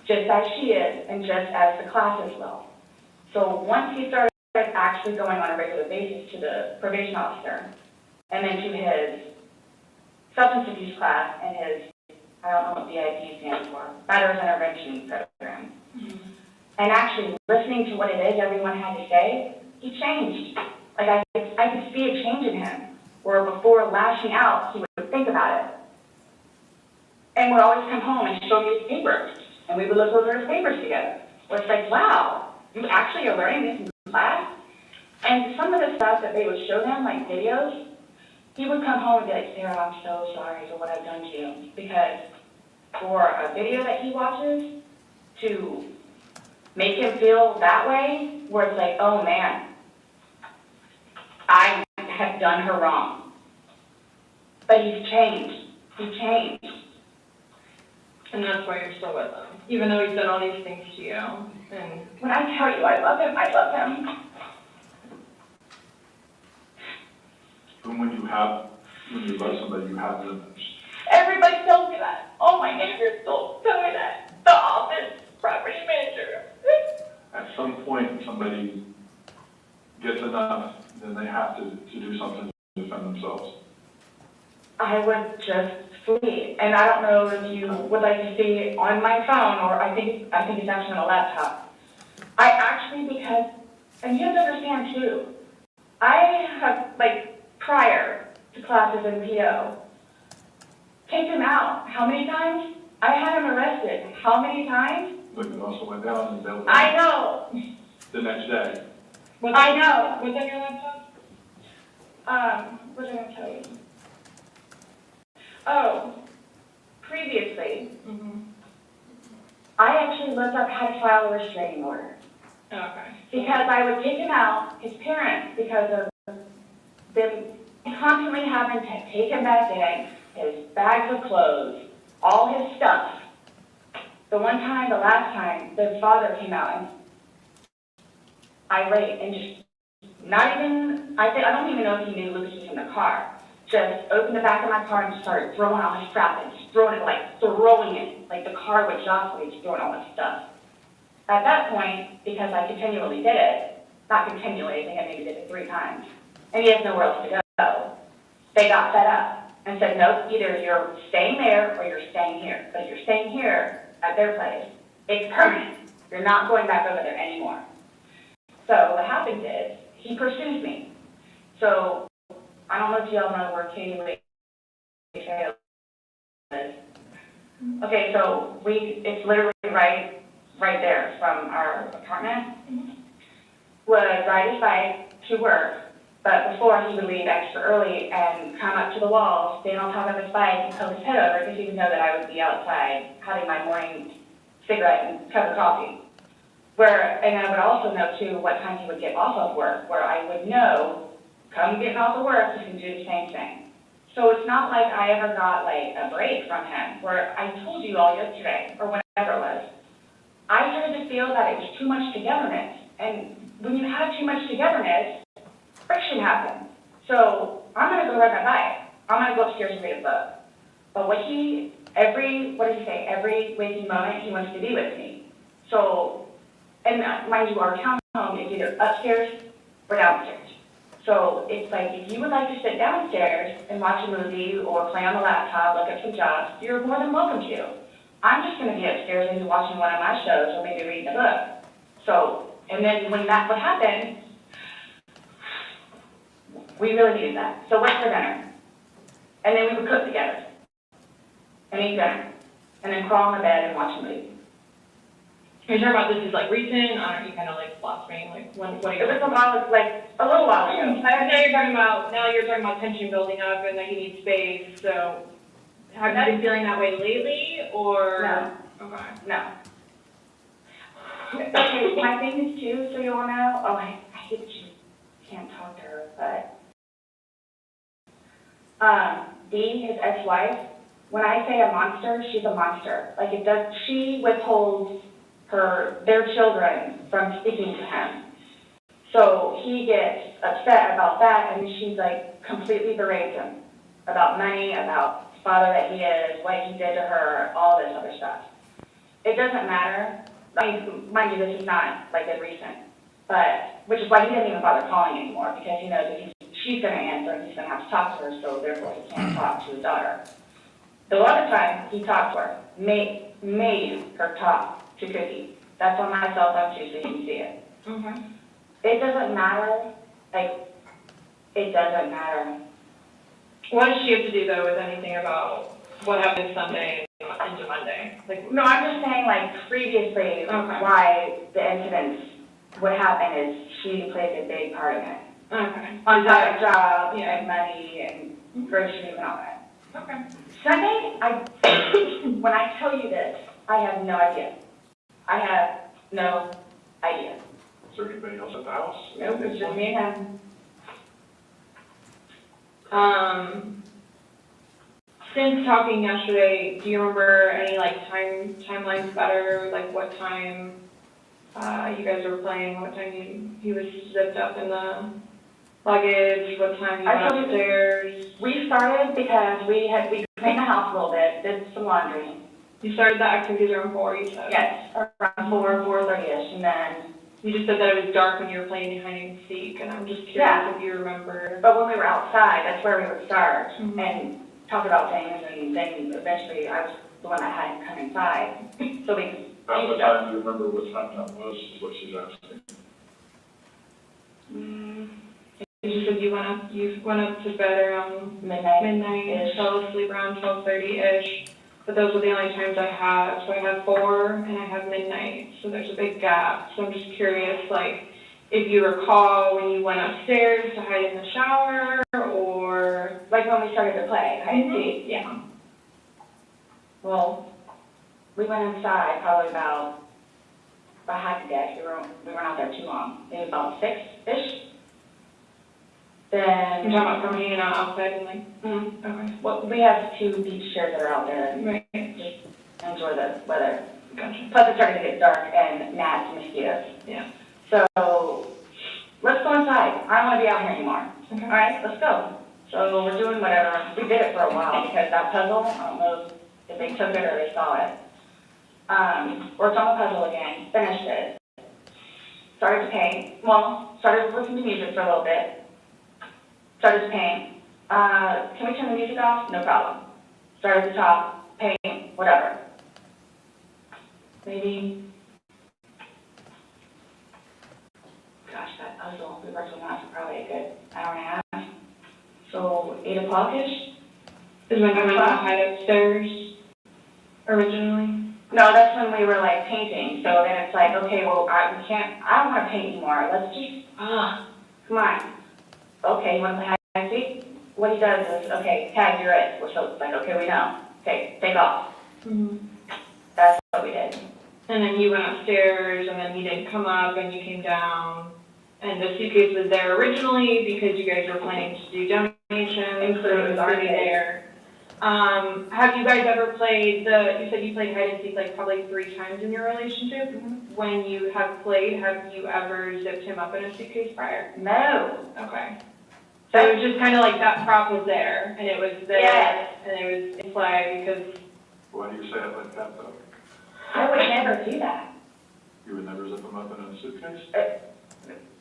just as she is and just as the classes will. So once he started actually going on a regular basis to the probation officer, and then to his substance abuse class and his, I don't know what BIP stands for, Batterers Intervention Program, and actually listening to what it is everyone had to say, he changed. Like I could see a change in him, where before lashing out, he would think about it. And would always come home and show me his papers, and we would look over his papers together. Well, it's like, wow, you actually are learning this in class? And some of the stuff that they would show them, like videos, he would come home and be like, Sarah, I'm so sorry for what I've done to you. Because for a video that he watches, to make him feel that way, where it's like, oh man, I have done her wrong. But he's changed. He changed. And that's why you're still with him, even though he said all these things to you. And when I tell you I love him, I love him. And when you love somebody, you have limits. Everybody tells me that. All my neighbors still tell me that. The office, property manager. At some point, somebody gets enough, then they have to do something to defend themselves. I would just flee. And I don't know if you would like to see on my phone, or I think it's actually on a laptop. I actually, because, and you have to understand too, I have, prior to classes in PO, take him out. How many times? I had him arrested. How many times? But you also went down and dealt with I know. the next day. I know. What's on your laptop? What did I tell you? Oh, previously, I actually looked up how to file a restraining order. okay. Because I would take him out, his parents, because of them constantly having to take him back in, his bags of clothes, all his stuff. The last time, the father came out and irate and just not even, I don't even know if he knew Lucas was in the car. Just opened the back of my car and started throwing all his crap and just throwing it, like the car would jostle, he's throwing all his stuff. At that point, because I continually did it, not continually, I think I maybe did it 3 times, and he has nowhere else to go, they got fed up and said, nope, either you're staying there or you're staying here. But if you're staying here at their place, it's permanent. You're not going back over there anymore. So what happens is, he pursues me. So, I don't know if y'all know where Katie Lake is. Okay, so it's literally right there from our apartment. Would ride his bike to work, but before he would leave extra early and come up to the wall, stand on top of his bike and poke his head over because he would know that I would be outside having my morning cigarette and cup of coffee. And I would also know too what time he would get off of work, where I would know, come getting off of work, he can do the same thing. So it's not like I ever got a break from him, where I told you all yesterday, or whenever it was. I started to feel that it was too much togetherness. And when you have too much togetherness, friction happens. So I'm going to go ride my bike. I'm going to go upstairs and read a book. But every waking moment, he wants to be with me. So, and mind you, our townhome is either upstairs or downstairs. So it's like, if you would like to sit downstairs and watch a movie or play on the laptop, look at some jobs, you're more than welcome to. I'm just going to be upstairs maybe watching one of my shows or maybe reading a book. So, and then when that would happen, we really needed that. So what's for dinner? And then we would cook together and eat dinner. And then crawl in the bed and watch a movie. You're talking about this is recent, or are you kind of lost me? What are you? It was a little while ago. Now you're talking about tension building up and that you need space, so have you been feeling that way lately, or? No. Okay. No. Okay, my thing is too, so you all know, I hate that you can't talk to her, but, Dee, his ex-wife, when I say a monster, she's a monster. Like, she withholds their children from speaking to him. So he gets upset about that, and she's like completely berates him about money, about the father that he is, what he did to her, all this other stuff. It doesn't matter. I mean, mind you, this is not like a recent, but, which is why he doesn't even bother calling anymore, because he knows that she's going to answer and he's going to have to talk to her, so therefore he can't talk to his daughter. The other time he talked to her, made her talk to Cookie. That's on my cell phone too, so you can see it. Mm-hmm. It doesn't matter, like, it doesn't matter. What does she have to do though with anything about what happened Sunday into Monday? Like, No, I'm just saying, like, previously, why the incidents would happen is she played a big part in it. okay. On top of job, and money, and groceries and all that. Okay. Sunday, when I tell you this, I have no idea. I have no idea. Is there anybody else at the house? Nope, it's just me and him. Since talking yesterday, do you remember any like timelines better? Like what time you guys were playing? What time he was zipped up in the luggage? What time you went upstairs? We started because we cleaned the house a little bit, did some laundry. You started the activities around 4, you said? Yes, around 4:30ish, and then you just said that it was dark when you were playing hide and seek, and I'm just curious if you remember. But when we were outside, that's where we would start and talk about things, and then eventually I was the one that had him come inside, so we. At the time, do you remember what time that was, is what she's asking? You said you went up to bed around midnight, fell asleep around 12:30ish. But those are the only times I have. So I have 4 and I have midnight. So there's a big gap. So I'm just curious, like, if you recall when you went upstairs to hide in the shower, or like when we started to play hide and seek. Yeah. Well, we went inside probably about half a day. We weren't out there too long. Maybe about 6-ish. Then. You're talking about from hanging out outside and like. Okay. Well, we have 2 beach chairs that are out there and right. Just enjoy the weather. Gotcha. Plus it's starting to get dark and gnats and mosquitoes. Yeah. So let's go inside. I don't want to be out here anymore. Okay. All right, let's go. So we're doing whatever. We did it for a while because that puzzle, I don't know if they took it or they saw it. Worked on the puzzle again, finished it. Started to paint. Well, started listening to music for a little bit. Started to paint. Can we turn the music off? No problem. Started to top, paint, whatever. Maybe, gosh, that puzzle, we worked on that for probably a good hour and a half. So 8 o'clock-ish? Is when I went to hide upstairs originally? No, that's when we were like painting. So then it's like, okay, well, I don't want to paint anymore. Let's just, come on. Okay, you want to play hide and seek? What he does is, okay, Tag, you're it. So it's like, okay, we know. Okay, take off. That's what we did. And then you went upstairs, and then he didn't come up, and you came down, and the suitcase was there originally because you guys were planning to do donations, so it was already there. Have you guys ever played you said you played hide and seek like probably 3 times in your relationship? When you have played, have you ever zipped him up in a suitcase prior? No. Okay. So it was just kind of like that prop was there, and it was there, and it was in play because. Why do you say it like that, though? I would never do that. You would never zip them up in a suitcase?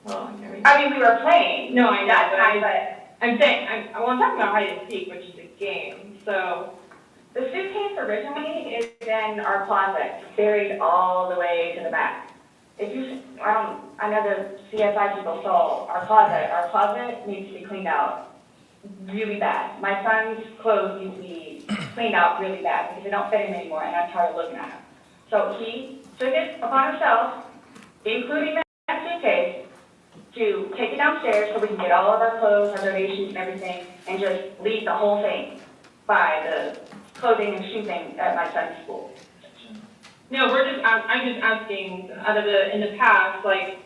Well, I mean, we were playing. No, I know, but I'm saying, I'm talking about hide and seek, which is a game, so. the suitcase originally is in our closet, buried all the way to the back. If you, I know the CSI people saw our closet. Our closet needs to be cleaned out really bad. My son's clothes need to be cleaned out really bad because they don't fit him anymore, and I'm tired of looking at them. So he took it upon himself, including that suitcase, to take it downstairs so we can get all of our clothes, our donations and everything, and just leave the whole thing by the clothing and shoe thing at my son's school. No, I'm just asking, in the past, like,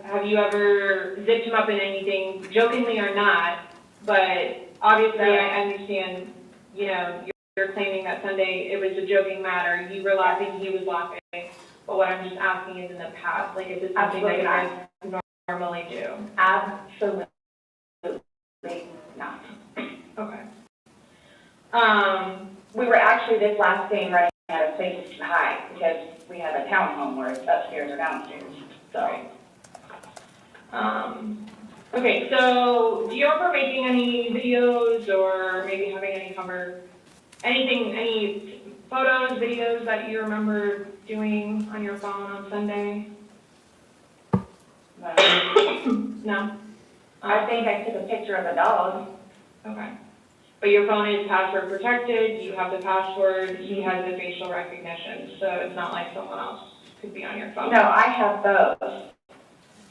have you ever zipped him up in anything, jokingly or not? But obviously, I understand, you know, you're claiming that Sunday it was a joking matter, you were laughing, he was laughing. But what I'm just asking is in the past, like, is it something that you guys normally do? Absolutely not. Okay. We were actually this last game running out of places too high because we have a townhome where it's upstairs or downstairs. So, Okay, so do you remember making any videos or maybe having any any photos, videos that you remember doing on your phone on Sunday? No? I think I took a picture of a dog. Okay. But your phone is password protected, you have the password, he has the facial recognition, so it's not like someone else could be on your phone. No, I have both.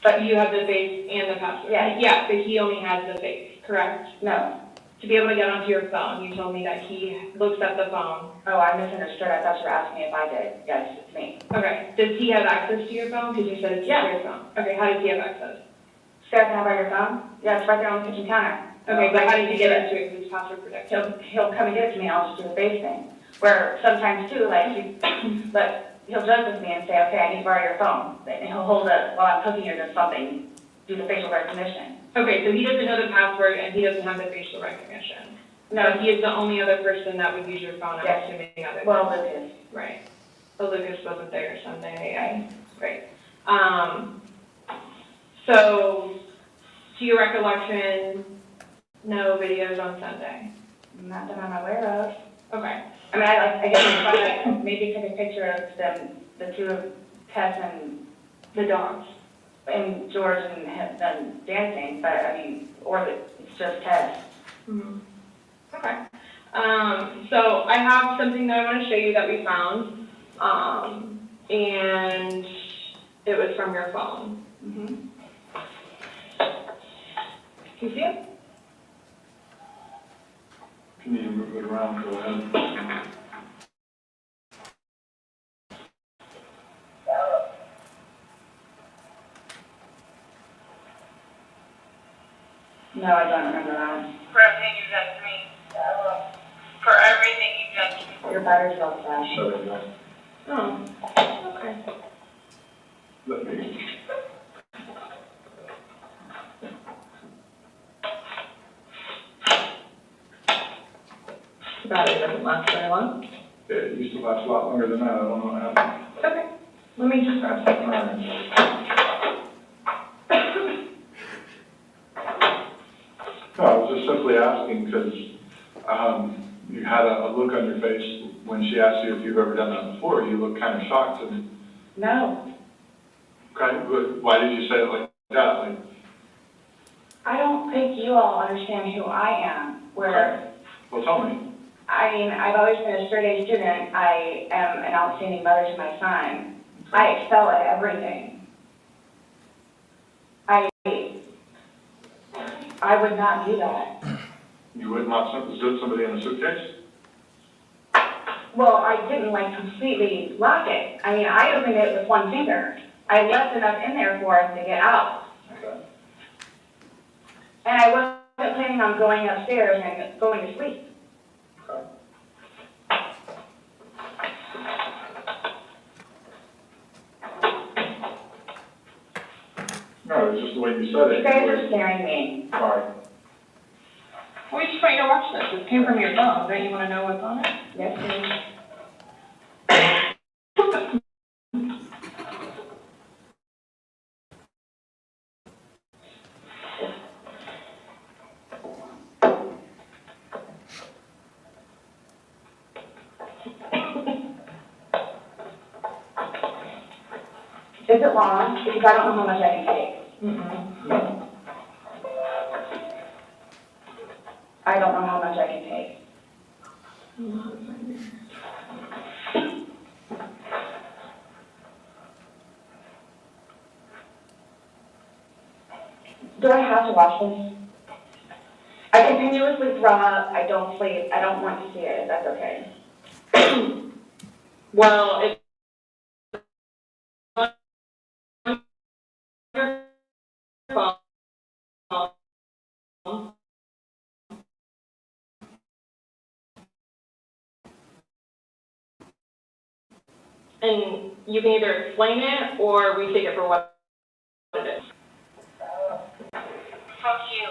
But you have the face and the password? Yes. Yeah, but he only has the face, correct? No. To be able to get onto your phone, you told me that he looks at the phone. Oh, I misunderstood. I thought you were asking me if I did. Yes, it's me. Okay, does he have access to your phone? Because you said it's your phone. Okay, how does he have access? Sarah, can I have your phone? Yeah, it's right there on the kitchen counter. Okay, but how did he get into it? Because it's password protected. He'll come and give it to me, and I'll just do the face thing. Where sometimes too, like, he'll joke with me and say, okay, I need to borrow your phone. And he'll hold it while I'm cooking or just something, do the facial recognition. Okay, so he doesn't know the password and he doesn't have the facial recognition. No. He is the only other person that would use your phone, I'm Yes. assuming, other than. Well, Lucas. Right. But Lucas wasn't there Sunday. Right. So, to your recollection, no videos on Sunday? Not that I'm aware of. Okay. I mean, I guess in front of, maybe take a picture of them, the two of Tess and the dogs. And George and them dancing, but I mean, or it's just Tess. Mm-hmm. Okay. So I have something that I want to show you that we found, and it was from your phone. Mm-hmm. Can you see it? Can you move it around? Go ahead. No, I don't remember that. For everything you've done to me. For everything you've done to me. Your battery's all flash. Shut it down. Oh, okay. Let me. The battery doesn't last very long. It used to last a lot longer than that. I don't know what happened. Okay. Let me just grab something. No, I was just simply asking because you had a look on your face when she asked you if you've ever done that before. You looked kind of shocked. And No. okay, but why did you say it like that? Like, I don't think you all understand who I am, where, well, tell me. I mean, I've always been a straight A student. I am an outstanding mother to my son. I excel at everything. I would not do that. You would not put somebody in a suitcase? Well, I didn't like completely lock it. I mean, I opened it with one finger. I left enough in there for us to get out. Okay. And I wasn't planning on going upstairs and going to sleep. Okay. No, it's just the way you said it. You guys are scaring me. Sorry. We just want you to watch this. This came from your phone. Don't you want to know what's on it? Yes, please. Is it long? Because I don't know how much I can take. Mm-mm. I don't know how much I can take. Do I have to watch this? I continuously throw up. I don't sleep. I don't want to see it, if that's okay. Well, And you can either explain it or we take it for what it is. Fuck you.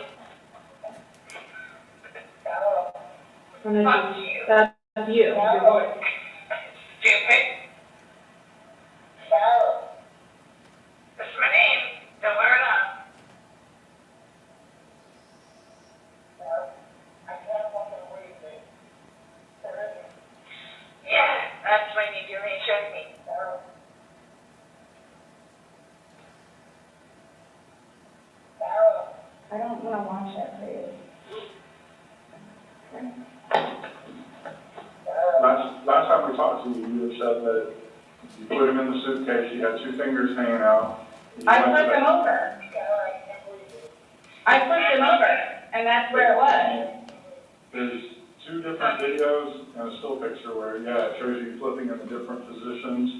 Fuck you. That's you. Your voice. Stupid. That's my name. Don't wear it up. Yeah, that's when you do me, show me. I don't want to watch that, please. Last time we talked to you, you had said that you put him in the suitcase, you had two fingers hanging out. I flipped him over. I flipped him over, and that's where it was. There's two different videos and a still picture where, yeah, it shows you flipping in the different positions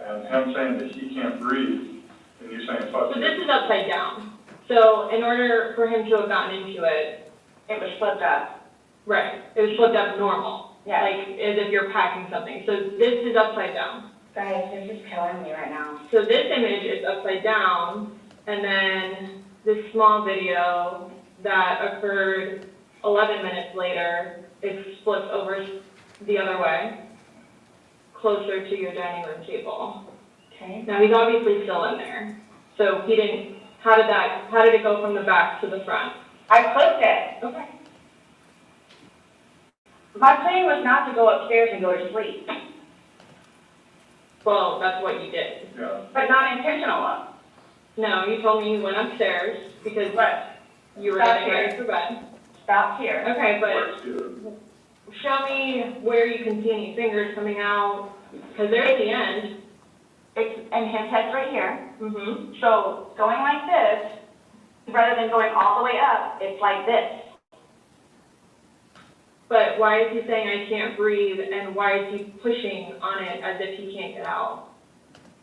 and him saying that he can't breathe and you saying fuck So you. this is upside down. So in order for him to have gotten into it, It was flipped up. right, it was flipped up normal. Yeah. Like as if you're packing something. So this is upside down. Guys, this is killing me right now. So this image is upside down, and then this small video that occurred 11 minutes later, it flips over the other way, closer to your dining room table. Okay. Now he's obviously still in there. So he didn't, how did it go from the back to the front? I flipped it. Okay. My plan was not to go upstairs and go to sleep, Well, that's what you did. Yeah. but not intentional. No, you told me you went upstairs because What? you were Stop getting here. ready for bed. Stop here. Okay, but Works good. show me where you can see any fingers coming out, because they're at the end. And his head's right here. Mm-hmm. So going like this, rather than going all the way up, it's like this. But why is he saying I can't breathe, and why is he pushing on it as if he can't get out?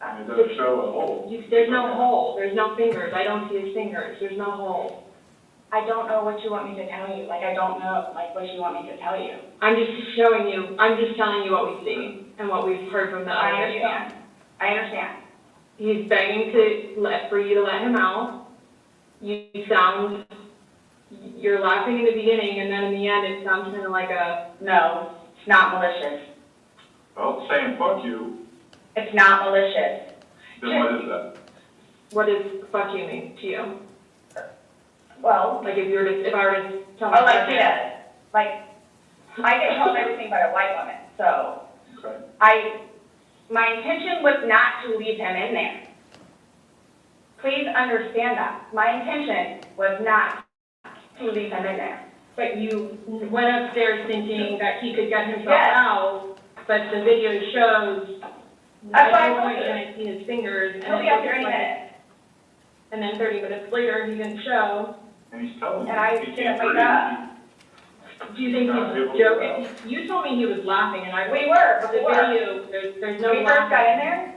And it doesn't show a hole. There's no hole, there's no fingers, I don't see his fingers, there's no hole. I don't know what you want me to tell you. Like, I don't know, like, what you want me to tell you. I'm just telling you what we see, and what we've heard from the I other understand. I understand. He's begging for you to let him out. You're laughing in the beginning, and then in the end, it sounds kind of like a, No, it's not malicious. Well, saying fuck you, It's not malicious. then what is that? what does fuck you mean to you? Well, Like if I were to tell oh, like my he does. Like, I get told everything by a white woman, so Okay. my intention was not to leave him in there. Please understand that. My intention was not to leave him in there. But you went upstairs thinking that he could get himself Yes. out, but the video shows That's at why I no told point you. can I see his fingers. And He'll it be out looks there any like- minute. And then 30 minutes later, he didn't show. And he's telling you And I he didn't can't wake breathe. up. Do you think he's joking? You told me he was laughing, and I. We were, The before. video, there's no When we first laughing. got in there,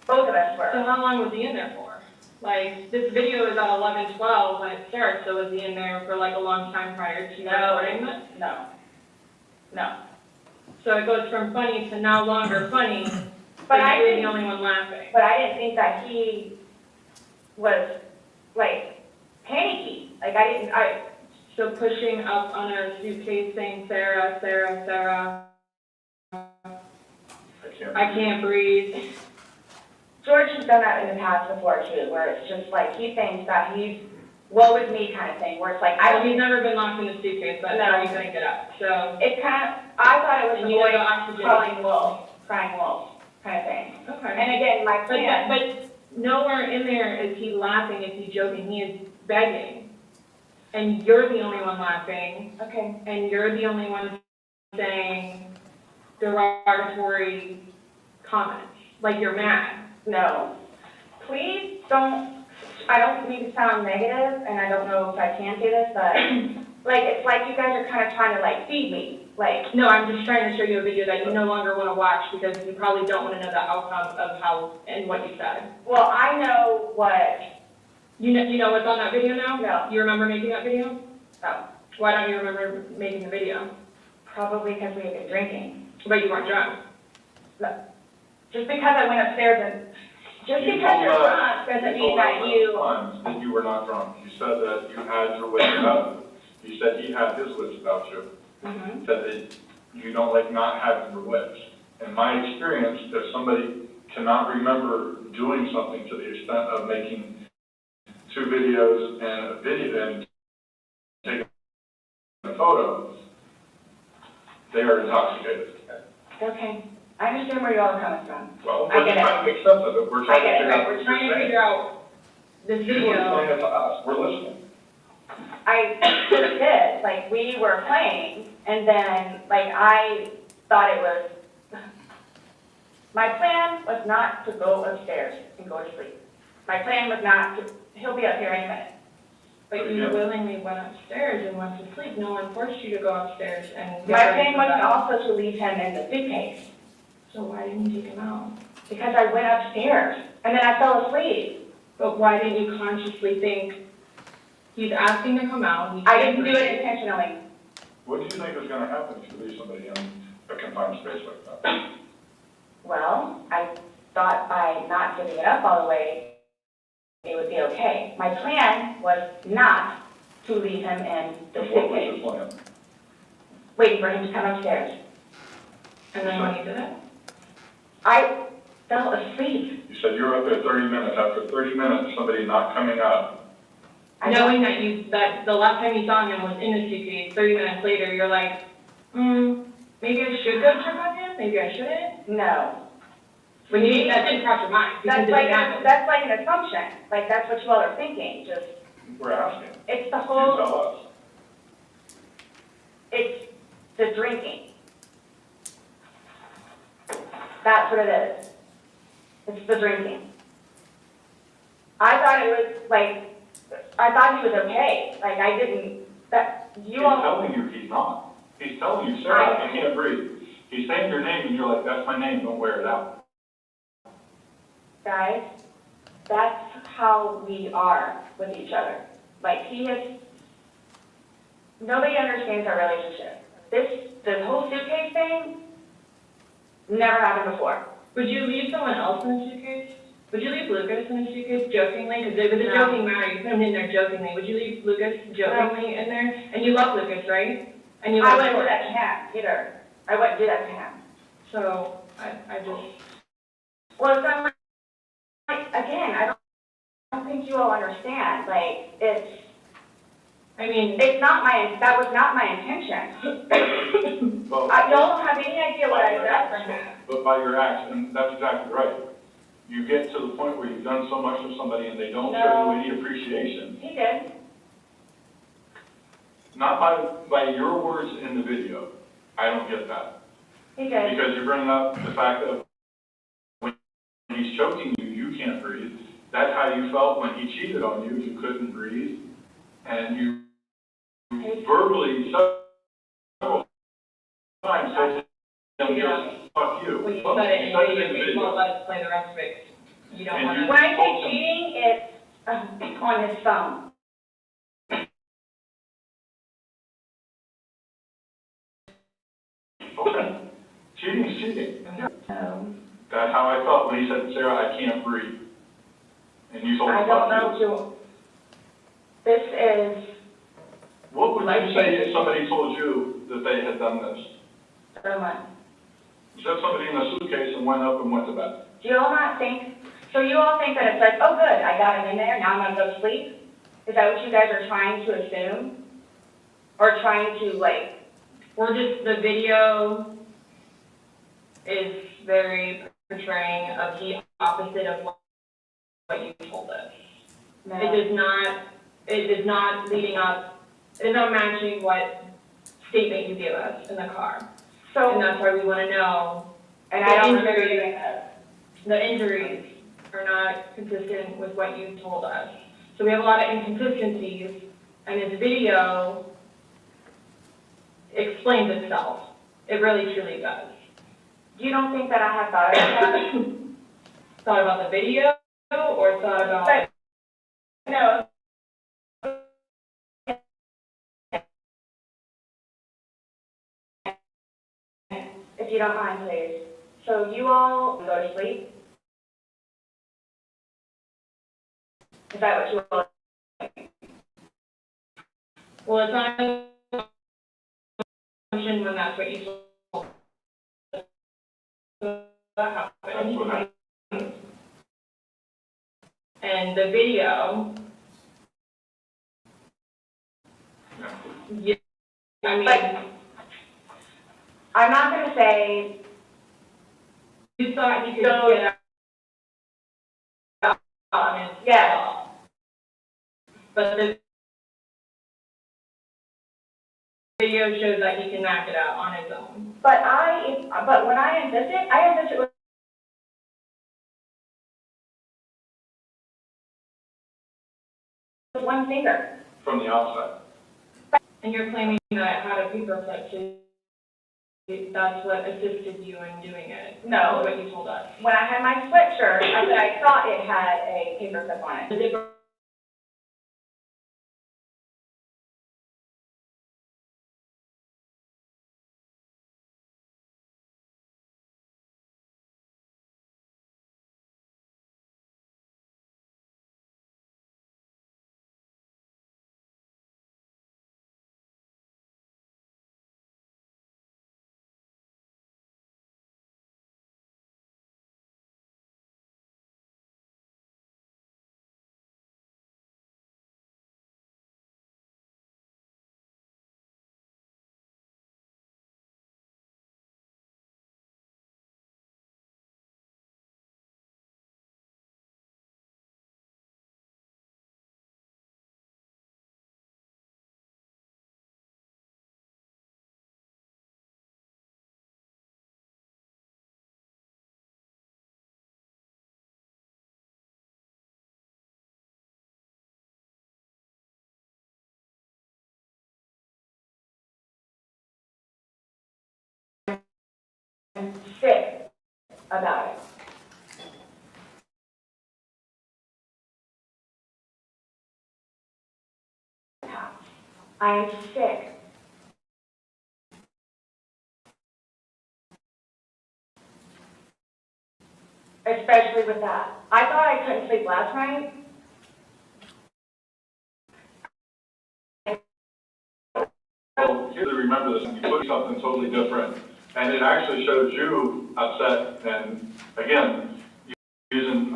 both of us So were. how long was he in there for? Like, this video is at 11:12 when it starts, so was he in there for like a long time prior to recording this? No. No. So it goes from funny to no longer funny, But but I you're the didn't, only one laughing. but I didn't think that he was, like, panicky. Like, So pushing up on a suitcase saying, Sarah, Sarah, Sarah, I can't breathe. George has done that in the past before too, where it's just like, he thinks that he's woe is me kind of thing, where it's like, I don't, He's never been locked in a suitcase, that's No. how he couldn't get up, so. it's kind of, I thought it was And the you boy had the oxygen. calling wolf, crying wolf kind of thing. Okay. And again, my plan. But nowhere in there is he laughing, is he joking, he is begging. And you're the only one laughing, Okay. and you're the only one saying derogatory comments, like you're mad. No. Please don't, I don't mean to sound negative, and I don't know if I can say this, but, like, it's like you guys are kind of trying to, like, feed me. Like, No, I'm just trying to show you a video that you no longer want to watch because you probably don't want to know the outcome of how and what you said. well, I know what, You know what's on that video now? No. You remember making that video? oh, Why don't you remember making the video? probably because we had been drinking. But you weren't drunk. Just because I went upstairs and, just You because told you're us- drunk doesn't mean that you, Times that you were not drunk. You said that you had your wits about you. You said he had his wits about you. Mhm. Said that you don't like not having your wits. In my experience, if somebody cannot remember doing something to the extent of making 2 videos and a video and taking a photo, they are intoxicated. okay, I understand where y'all are coming from. Well, I we're get just it. trying to make sense of it. We're I trying to get it, figure right, out what we're you're trying to saying. figure out this You video. explain it to us. We're listening. I just did, like, we were playing, and then, like, I thought it was, my plan was not to go upstairs and go to sleep. My plan was not to, he'll be up here any minute. But you willingly went upstairs and went to sleep. No one forced you to go upstairs and. My plan was also to leave him in the suitcase, So why didn't you take him out? because I went upstairs, and then I fell asleep. But why didn't you consciously think, he's asking to come out? I didn't do it intentionally. What do you think is gonna happen if you leave somebody in a confined space like that? Well, I thought by not giving it up all the way, it would be okay. My plan was not to leave him in the And what was suitcase, your plan? waiting for him to come upstairs. And then when you did it? I fell asleep. You said you were up there 30 minutes. After 30 minutes, somebody not coming up. Knowing that the last time you saw him was in the suitcase, 30 minutes later, you're like, maybe I should go check on him, maybe I shouldn't? No. That didn't cross your mind, because That's it like, didn't happen. that's like an assumption, like that's what you all are thinking, just, We're asking. it's the You whole, tell us. it's the drinking. That's what it is. It's the drinking. I thought it was like, I thought he was okay, like I didn't, that, He's you all, telling you he's not. He's telling you, Sarah, I can't breathe. He's saying your name and you're like, that's my name, don't wear it out. guys, that's how we are with each other. Like, he is, nobody understands our relationship. This whole suitcase thing never happened before. Would you leave someone else in the suitcase? Would you leave Lucas in the suitcase jokingly? Because it was a No. joking matter, you put him in there jokingly. Would you leave Lucas jokingly in there? And you love Lucas, right? And you I love wouldn't do George. that to him either. I wouldn't do that to him. So, I just, Well, it's not like, again, I don't think you all understand, like, it's, I mean, it's not my, that was not my intention. Well, Y'all don't have any idea what I said from that. but by your acts, and that's exactly right. You get to the point where you've done so much for somebody and they don't show No. you any appreciation. He did. Not by your words in the video. I don't get that. He did. Because you're bringing up the fact that when he's choking you, you can't breathe. That's how you felt when he cheated on you. You couldn't breathe. And you verbally several times told him, just fuck you. well, you Well, said it you in said the it video, in the but you video. won't let us play the rest of it. You don't And want you- to. When I say cheating, it's on his phone. Okay. Cheating's cheating. So, That's how I felt when he said, Sarah, I can't breathe. And you told him, I don't fuck you. know, this is, What would you say if somebody told you that they had done this? so much. Set somebody in a suitcase and went up and went to bed. Do you all not think, so you all think that it's like, oh good, I got him in there, now I'm gonna go to sleep? Is that what you guys are trying to assume? Or trying to like, We're just, the video is very portraying of the opposite of what you told us. no. It is not leading up, it is not matching what statement you gave us in the car. And So, that's why we want to know, and I don't the remember injuries- doing that. the injuries are not consistent with what you told us. So we have a lot of inconsistencies, and this video explains itself. It really truly does. You don't think that I have thought about that? Thought about the video, or thought about? But, no. If you don't mind, please. So you all go to sleep? Is that what you all? Well, it's not an assumption when that's what you told. That happened. And the video. Yeah, I mean. I'm not gonna say. You thought you could get out on it. Yes. But the video shows that he can knock it out on his own. But when I insisted with one finger. From the outside. And you're claiming that it had a paper clip, so that's what assisted you in doing it. No. That's what you told us. When I had my sweatshirt, I said I thought it had a paper clip on it. The zipper. Sick about it. I am sick. Especially with that. I thought I couldn't sleep last night. Well, you really remember this, and you put something totally different, and it actually shows you upset, and again, using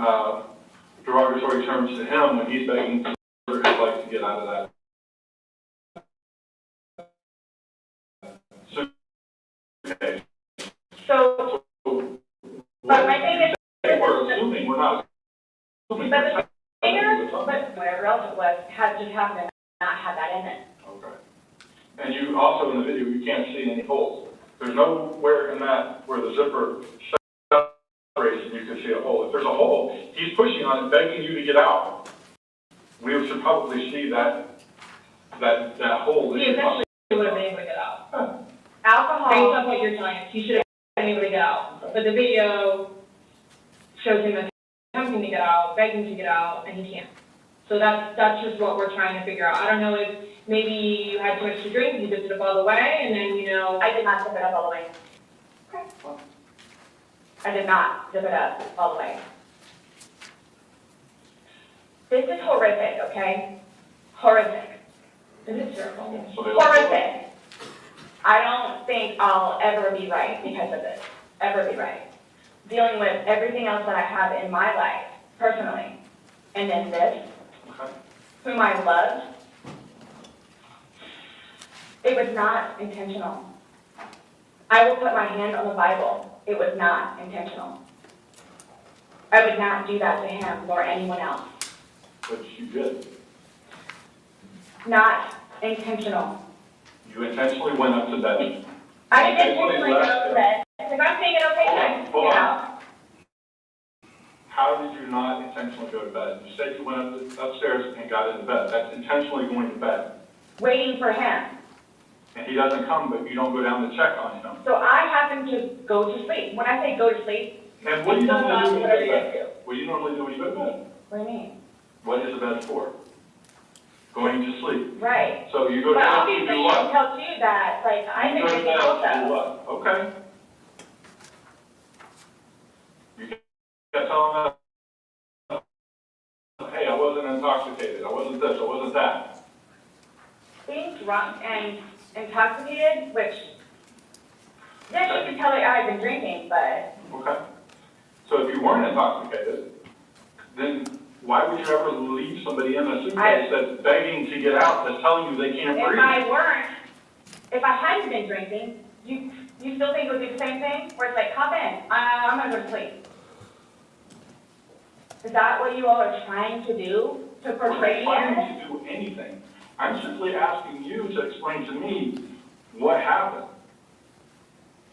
derogatory terms to him when he's begging for his life to get out of that. Suitcase. So, but my thing is, we're assuming, we're not assuming. but the thing is, but whatever else it was, had just happened to not have that in it. Okay. And you also, in the video, you can't see any holes. There's nowhere in that where the zipper separates and you can see a hole. If there's a hole, he's pushing on it, begging you to get out. We should probably see that hole. He eventually would have been able to get out. Huh. Alcohol. Based on what you're telling us, he should have been able to get out. But the video shows him attempting to get out, begging to get out, and he can't. So that's just what we're trying to figure out. I don't know if maybe you had too much to drink, you dipped it up all the way, and then, I did not zip it up all the way. Okay, well. I did not zip it up all the way. This is horrific, okay? Horrific. Is it terrible? Horrific. I don't think I'll ever be right because of this. Ever be right. Dealing with everything else that I have in my life, personally. And then this, whom I loved. It was not intentional. I will put my hand on the Bible. It was not intentional. I would not do that to him nor anyone else. But you did. Not intentional. You intentionally went up to bed. I didn't intentionally go to bed. If I'm saying it okay, I just get out. How did you not intentionally go to bed? You said you went upstairs and got into bed. That's intentionally going to bed. Waiting for him. And he doesn't come, but you don't go down to check on him. So I happen to go to sleep. When I say go to sleep, And what do you don't normally do when you whatever go you to bed? What do you normally do when you go to bed? What do you mean? What is the bed for? Going to sleep. Right. So you go to But bed to obviously do you what? can tell too that, like, I You think go to it's bed to do also. what? Okay. kept telling them, hey, I wasn't intoxicated, I wasn't this, I wasn't that. Being drunk and intoxicated, which, yes, you could tell that I've been drinking, but Okay. So if you weren't intoxicated, then why would you ever leave somebody in a suitcase that's begging to get out, that's telling you they can't breathe? if I hadn't been drinking, you still think it would be the same thing? Where it's like, hop in, I'm gonna go to sleep. Is that what you all are trying to do? To portray We're here? not trying to do anything. I'm simply asking you to explain to me what happened.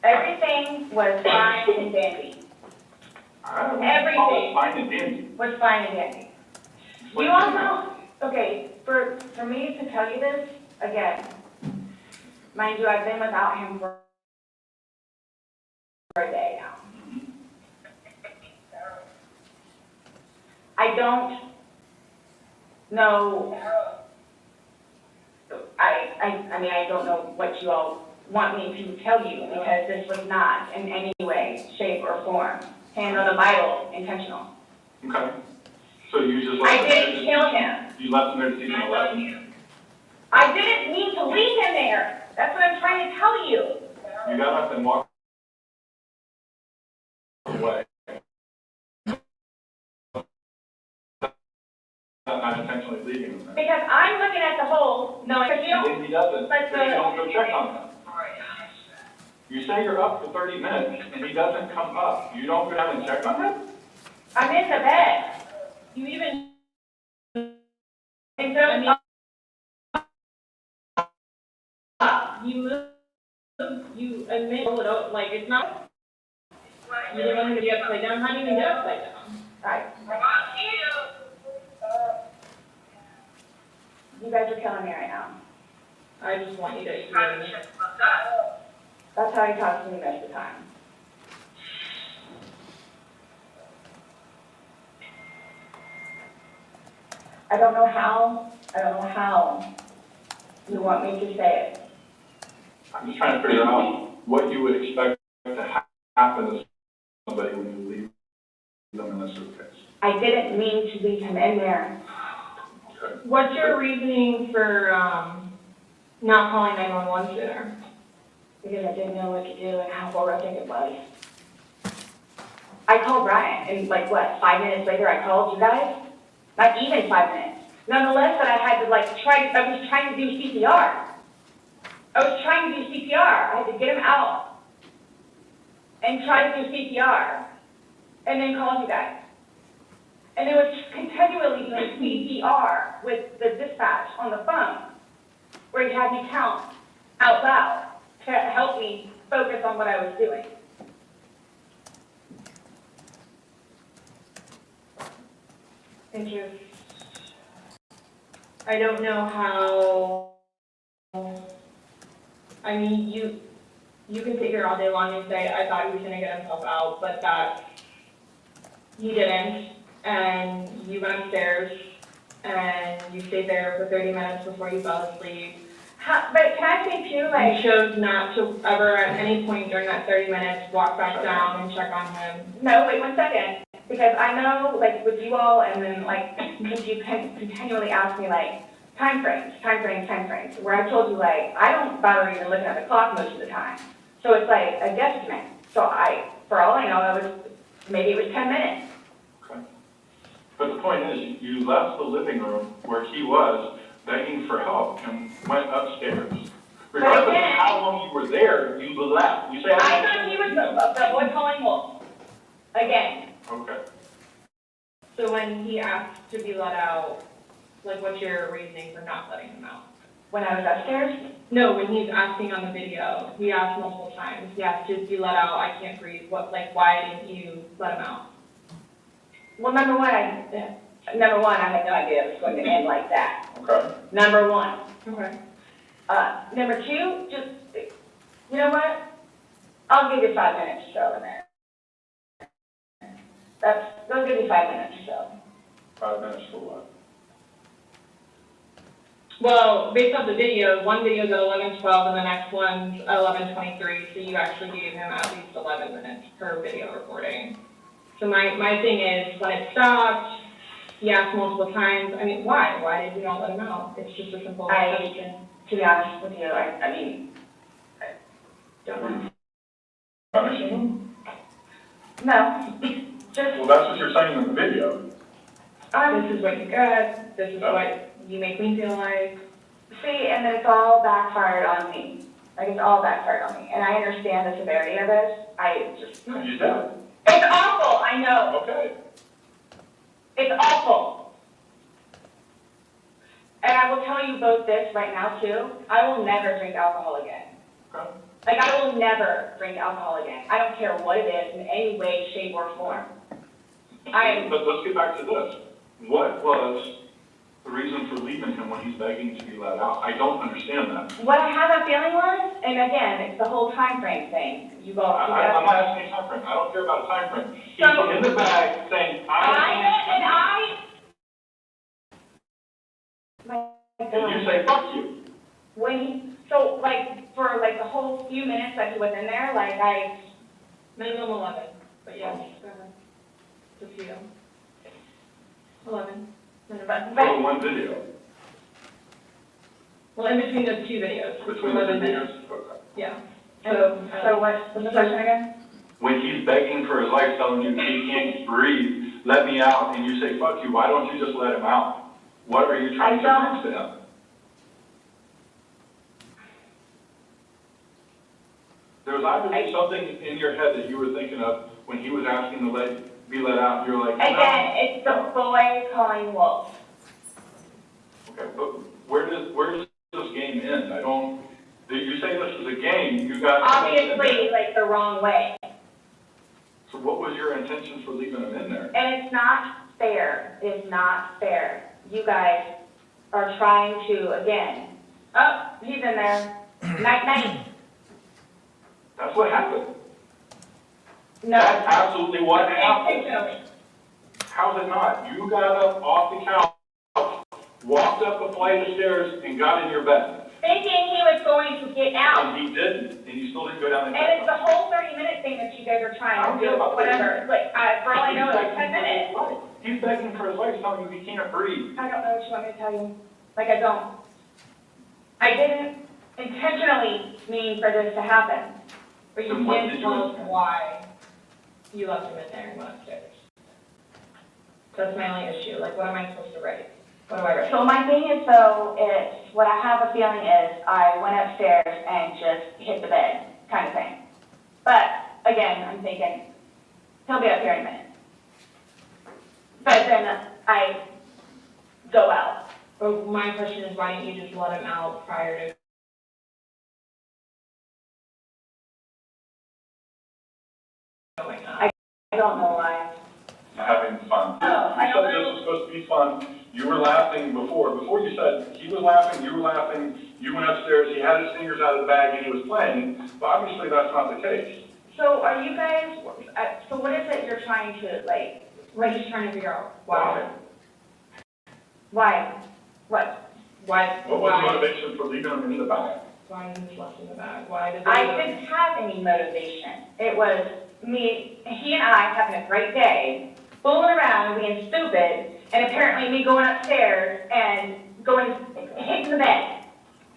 Everything was fine and dandy. I don't Everything. call it fine and dandy. Was fine and dandy. You all know, okay, for me to tell you this, again, mind you, I've been without him for a day now. I don't know, I mean, I don't know what you all want me to tell you, because this was not in any way, shape, or form, hand on the Bible, intentional. Okay. So you just I left didn't kill him. You left him there to teach him a lesson? I didn't mean to leave him there. That's what I'm trying to tell you. You got up and walked away. Not intentionally leaving him there. Because I'm looking at the hole, knowing that you And then he doesn't, but but you don't go check on him. You say you're up for 30 minutes and he doesn't come up. You don't go down and check on him? I'm in the bed. You even, and so, you admit, like, it's not, you didn't want him to be upside down, how do you even get upside down? Right. You guys are killing me right now. I just want you to hear me. That's how he talks to me most of the time. I don't know how you want me to say it. I'm just trying to figure out what you would expect to happen to somebody when you leave them in a suitcase. I didn't mean to leave him in there. Okay. What's your reasoning for, not calling 911 sooner? Because I didn't know what to do and how horrific it was. I called Brian, and like, what, 5 minutes later I called you guys? Not even 5 minutes. Nonetheless, that I had to like I was trying to do CPR. I had to get him out and try to do CPR and then call you guys. And it was continually doing CPR with the dispatch on the phone, where he had me count out loud to help me focus on what I was doing. And just, I don't know how, I mean, you can sit here all day long and say, I thought he was gonna get himself out, but that he didn't, and you went upstairs, and you stayed there for 30 minutes before you fell asleep. But can I say too, like, you chose not to ever at any point during that 30 minutes walk back down and check on him? No, wait 1 second. Because I know, like, with you all, and then, like, because you continually ask me, like, time frames, where I told you, like, I don't bother even looking at the clock most of the time. So it's like a guesstimate. So for all I know, maybe it was 10 minutes. Okay. But the point is, you left the living room where he was begging for help and went upstairs. Regardless of how long you were there, you left. You say, I thought he was the boy calling wolf. Again. Okay. So when he asked to be let out, like, what's your reasoning for not letting him out? When I was upstairs? No, when he's asking on the video. He asked multiple times. He asked to be let out. I can't breathe. Why didn't you let him out? Well, number one, I had no idea it was going to end like that. Okay. Number one. Okay. Number two, just, you know what? I'll give you 5 minutes or so in there. They'll give you 5 minutes or so. 5 minutes for what? Well, based off the video, one video's at 11:12 and the next one's at 11:23, so you actually gave him at least 11 minutes per video recording. So my thing is, when it stopped, he asked multiple times, I mean, why? Why did you not let him out? It's just a simple question. To be honest with you, I mean, I don't know. Punishing No, just, them? Well, that's what you're saying in the video. This is what you got, this is what you make me feel like. see, and it's all backfired on me. Like, it's all backfired on me. And I understand the severity of this. I just. You did. It's awful, I know. Okay. It's awful. And I will tell you both this right now, too. I will never drink alcohol again. Okay. Like, I will never drink alcohol again. I don't care what it is in any way, shape, or form. But let's get back to this. What was the reason for leaving him when he's begging to be let out? I don't understand that. What I have a feeling was, and again, it's the whole time frame thing. I'm not asking a time frame. I don't care about a time frame. He's So- in the bag saying, and you say, fuck you. So, like, for, like, the whole few minutes that he was in there, like, Minimum 11, but yes, go ahead. It's a few. 11. For the one video. Well, in between those two videos. Between the 11 two minutes. videos. Okay. Yeah. so what's the question again? When he's begging for his life, telling you he can't breathe, let me out, and you say, fuck you, why don't you just let him out? What are you trying to prove to him? There was obviously something in your head that you were thinking of when he was asking to be let out. You were like, Again, it's the boy calling wolf. Okay, but where does this game end? You say this is a game, you got. Obviously, like, the wrong way. So what was your intention for leaving him in there? And it's not fair. It's not fair. You guys are trying to, again, oh, he's in there. Night, night. That's what happened. No. That's absolutely what happened. Intentionally. How's it not? You got up off the couch, walked up a flight of stairs, and got in your bed. Thinking he was going to get out. And he didn't, and you still didn't go down the And it's the whole 30-minute thing that you guys are trying to do, whatever. Like, for all I know, it's 10 minutes. He's begging for his life, telling you he can't breathe. I don't know what you want me to tell you. Like, I don't. I didn't intentionally mean for this to happen. But you can't tell us why you left him in there and went upstairs. That's my only issue. Like, what am I supposed to write? What do I write? So my thing is, so it's, what I have a feeling is, I went upstairs and just hit the bed, kind of thing. But, again, I'm thinking, he'll be up here in a minute. But then I go out. But my question is, why didn't you just let him out prior to? I don't know why. Having fun. Oh, I You don't said know. this was supposed to be fun. You were laughing before. Before you said he was laughing, you were laughing. You went upstairs. He had his fingers out of the bag and he was playing. But obviously that's not the case. So are you guys, so what is it you're trying to, like, We're just trying to figure out why. why? What? Why? What was the motivation for leaving him in the bag? Why he was left in the bag? Why did I didn't have any motivation. It was me, he and I having a great day, fooling around, being stupid, and apparently me going upstairs and hitting the bed,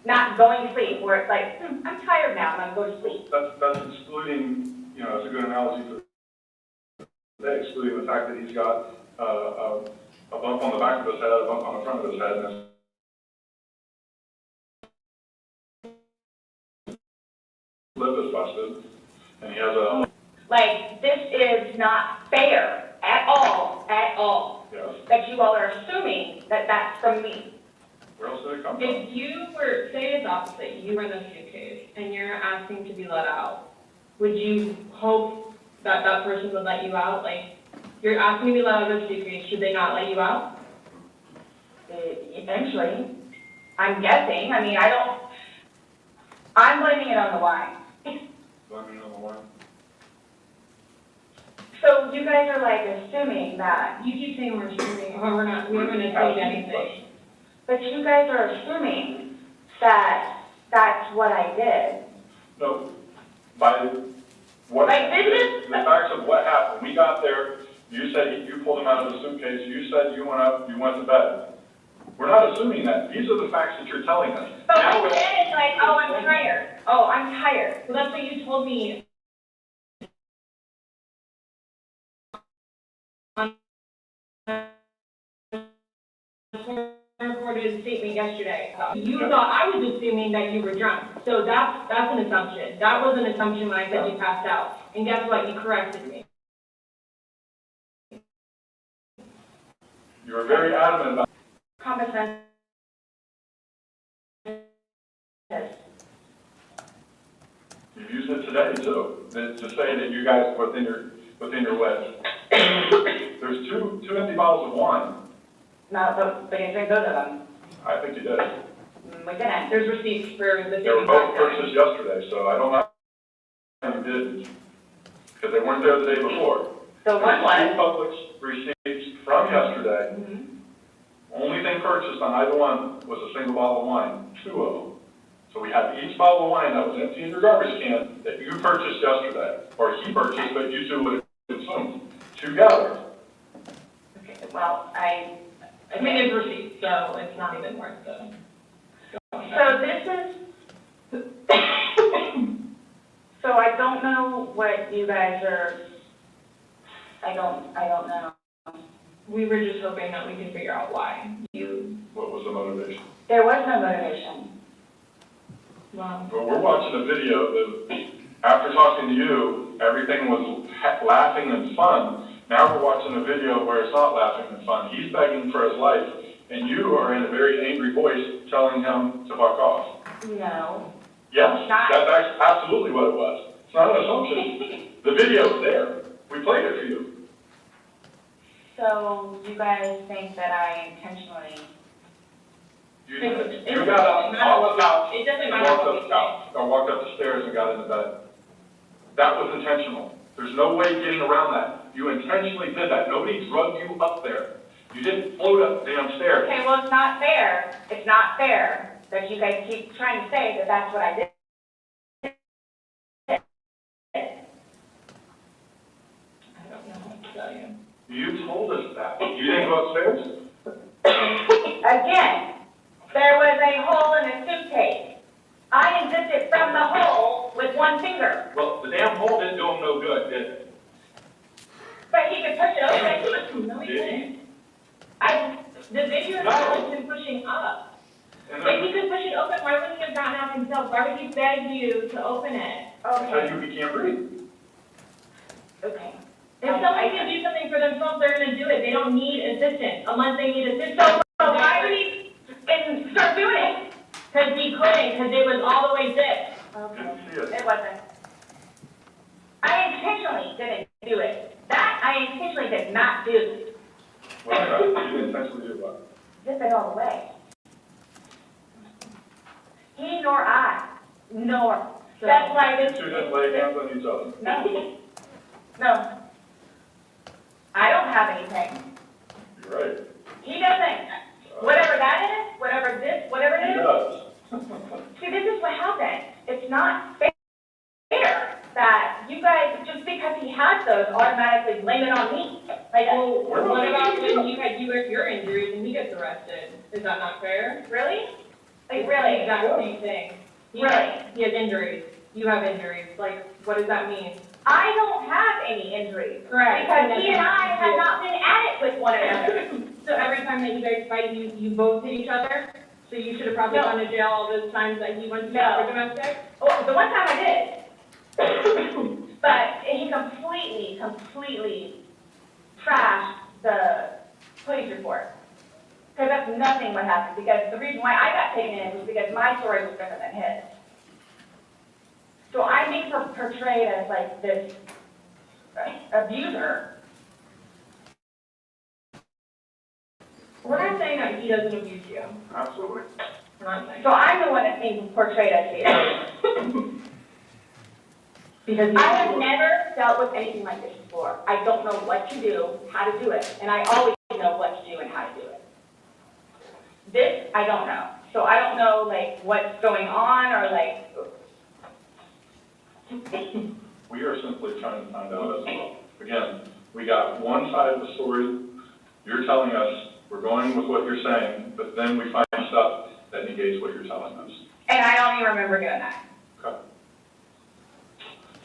not going to sleep, where it's like, I'm tired now, I'm gonna go to sleep. That's excluding, that's a good analogy for that, excluding the fact that he's got a bump on the back of his head, a bump on the front of his head, and his lip is busted, and he has a... Like, this is not fair at all, Yes. that you all are assuming that that's from me. Where else did it come from? If you were, say it's opposite, you were in the suitcase and you're asking to be let out, would you hope that that person would let you out? Like, you're asking to be let out of the suitcase, should they not let you out? Eventually, I'm guessing, I mean, I'm blaming it on the wine. Blaming it on the wine? So you guys are like assuming that, You keep saying we're assuming, or we haven't assumed anything. but you guys are assuming that that's what I did. No, by what, Like, this is- the facts of what happened. We got there, You said you pulled him out of the suitcase, you said you went up, you went to bed. We're not assuming that. These are the facts that you're telling us. But Now what then is like, oh, I'm tired. Oh, I'm tired. Well, that's what you told me. Recorded statement yesterday. You thought I was assuming that you were drunk. So that's an assumption. That was an assumption when I said you passed out. And guess what? You corrected me. You were very adamant about. Common sense. You've used it today, so to say that you guys within your wedge. There's two empty bottles of wine. No, but they didn't drink both of them. I think you did. We didn't. There's receipts for the They were both purchased yesterday, so I don't know how you didn't. Because they weren't there the day before. So one There's two was. public receipts from yesterday. Only thing purchased on either one was a single bottle of wine, 2 of them. So we had each bottle of wine that was empty in your garbage can that you purchased yesterday, or he purchased, but you two would have consumed together. Okay, well, I mean, it's receipts, so it's not even worth the. So this is. So I don't know what you guys are. I don't know. We were just hoping that we could figure out why What was the motivation? There was no motivation. Wow. But we're watching a video that, after talking to you, everything was laughing and fun. Now we're watching a video where it's not laughing and fun. He's begging for his life, and you are in a very angry voice telling him to fuck off. No. Yes, that's absolutely what it was. It's not an assumption. The video's there. We played it for you. So you guys think that I intentionally. You got up off the couch, It doesn't and matter walked what up we the couch, or walked up the stairs and got into bed. That was intentional. There's no way getting around that. You intentionally did that. Nobody drugged you up there. You didn't float up the damn stairs. Okay, well, it's not fair. It's not fair that you guys keep trying to say that that's what I did. I don't know what to tell you. You told us that. You didn't go upstairs? Again, there was a hole in a suitcase. I insisted from the hole with one finger. Well, the damn hole didn't do him no good, did it? But he could push it open. No, he didn't. The video shows him pushing up. If he could push it open, why wouldn't he have gotten out himself? Why would he beg you to open it? Because you can't breathe. Okay. If someone can do something for themselves, they're gonna do it. They don't need assistance unless they need assistance. So why would he start doing it? Because he couldn't, because it was all the way zipped. Okay. It wasn't. I intentionally didn't do it. That I intentionally did not do. Well, you didn't intentionally do what? Zip it all the way. He nor I, nor. That's why this. You two didn't lay hands on each other. No. No. I don't have anything. You're right. He doesn't. Whatever that is, whatever it He is. does. See, this is what happened. It's not fair that you guys, just because he has those, automatically blame it on me. Like, well, what about when you had your injuries and he gets arrested? Is that not fair? Really? Like, really? The exact same thing. Really? He has injuries. You have injuries. Like, what does that mean? I don't have any injuries. Correct. Because he and I have not been at it with one another. So every time that you guys fight, you both hit each other? So you should have probably gone to jail all those times that he went to jail for domestic? Well, the one time I did. But he completely trashed the police report. Because that's nothing what happened. Because the reason why I got taken in was because my story was different than his. So I'm being portrayed as like this abuser. We're not saying that he doesn't abuse you. Absolutely. We're not saying. So I'm the one that's being portrayed as the Because I have never dealt with anything like this before. I don't know what to do, how to do it, and I always know what to do and how to do it. This, I don't know. So I don't know, like, what's going on, or, like... We are simply trying to find out as well. Again, We got one side of the story. You're telling us we're going with what you're saying, but then we find stuff that negates what you're telling us. And I don't even remember doing that. Okay.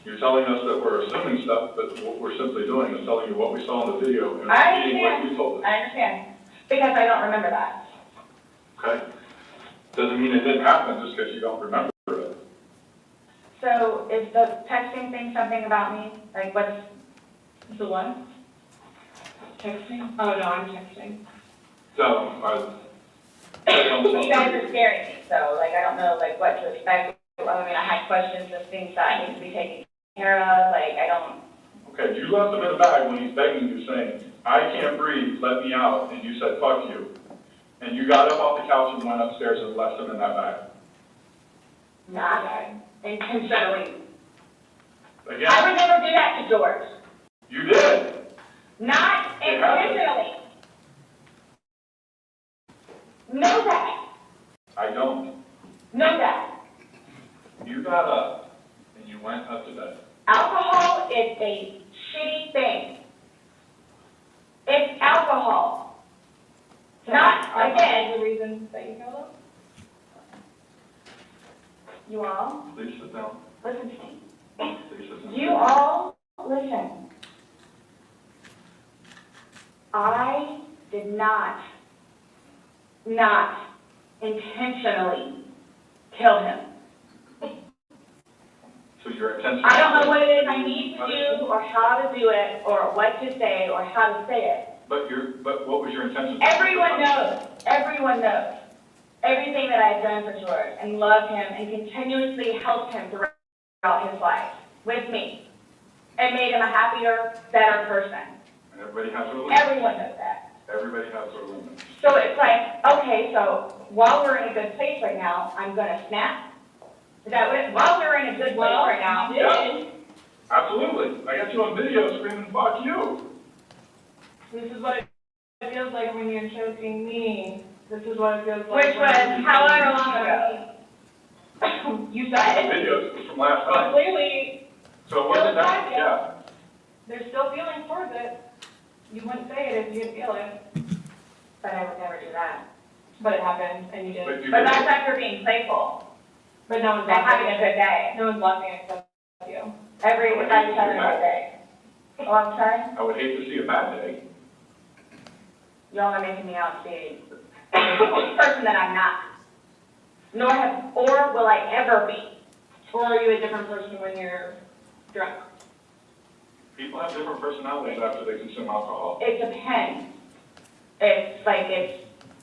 You're telling us that we're assuming stuff, but what we're simply doing is telling you what we saw in the video and I repeating what you told us. understand. I understand. Because I don't remember that. Okay? Doesn't mean it didn't happen just because you don't remember it. So is the texting thing something about me? Like what's the one? Texting? Oh, no, I'm texting. So, You guys are scaring me, so like I don't know like what to expect. I mean, I had questions of things that need to be taken care of. Like I don't. okay, you left him in the bag when he's begging you, saying, I can't breathe, let me out, and you said, fuck you. And you got up off the couch and went upstairs and left him in that bag. Not intentionally. Again, I would never do that to George. you did. Not It happened. intentionally. Know that. I don't. Know that. You got up and you went up to bed. Alcohol is a shitty thing. It's alcohol. Not, again. The reason that you killed him? You all, Please sit down. listen to me. Please sit down. You all, listen. I did not intentionally kill him. So your intention. I don't know what it is I need to do, or how to do it, or what to say, or how to say it. But what was your intention? Everyone knows everything that I've done for George, and loved him, and continuously helped him throughout his life with me, and made him a happier, better person. And everybody has their limits. Everyone knows that. Everybody has their limits. So it's like, okay, so while we're in a good place right now, I'm gonna snap. Is that what while we're in a good place right now? Yeah. Absolutely. I got you on video screaming, fuck you. This is what it feels like when you're choking me. This is what it feels like. Which was however long ago. You The said it. videos from last But night. clearly, So it wasn't that, yeah. there's still feelings towards it. You wouldn't say it if you didn't feel it. But I would never do that. But it happened, and you did. But you But did. that's after being playful But no one's and having a laughing. good day. No one's laughing except you. Everybody's having a good day. Oh, I'm sorry? I would hate to see a bad day. Y'all are making me out to be a person that I'm not. Or will I ever be. Or are you a different person when you're drunk? People have different personalities after they consume alcohol. It depends.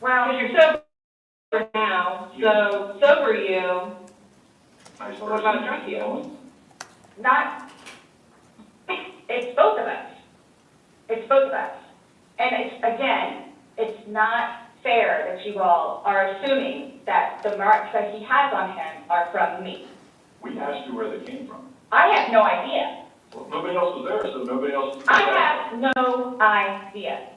Well, Because you're sober now, so sober you, Nice well, what about person. drunk you? not, it's both of us. It's both of us. And it's not fair that you all are assuming that the marks that he has on him are from me. We asked you where they came from. I have no idea. Well, nobody else was there, so nobody else. I have no idea.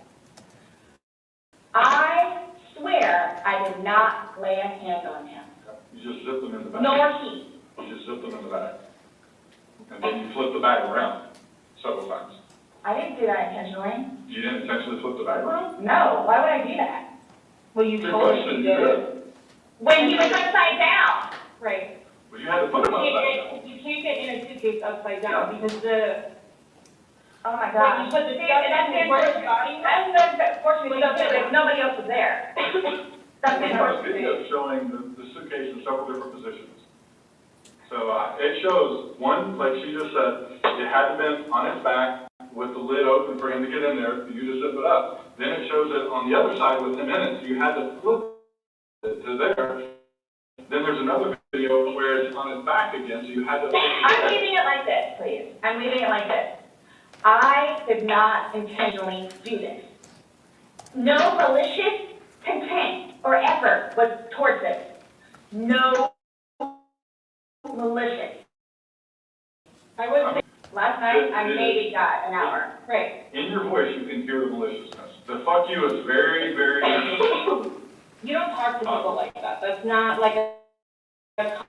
I swear I did not lay a hand on him, You just zipped them in the bag. nor he. You just zipped them in the bag. And then you flipped the bag around several times. I didn't do that intentionally. You didn't intentionally flip the bag around? No, why would I do that? Well, you Good told us question, you you did. did. When he was upside down. Right. But you had to put them upside down. You can't get in a suitcase upside down because Oh my when God. you put the See, stuff that's in where it's That's unfortunately so good, if nobody else was there. That's We have a unfortunate. video showing the suitcase in several different positions. So it shows, one, like she just said, it had to been on his back with the lid open for him to get in there, for you to zip it up. Then it shows it on the other side with him in it, so you had to flip it to there. Then there's another video where it's on his back again, so you had to. I'm leaving it like this, please. I'm leaving it like this. I did not intentionally do this. No malicious intent or effort was towards this. No malicious. I would say, Last night, I maybe got an hour. right. In your voice, you can hear the maliciousness. The fuck you is very, very. You don't talk to people like that. That's not like a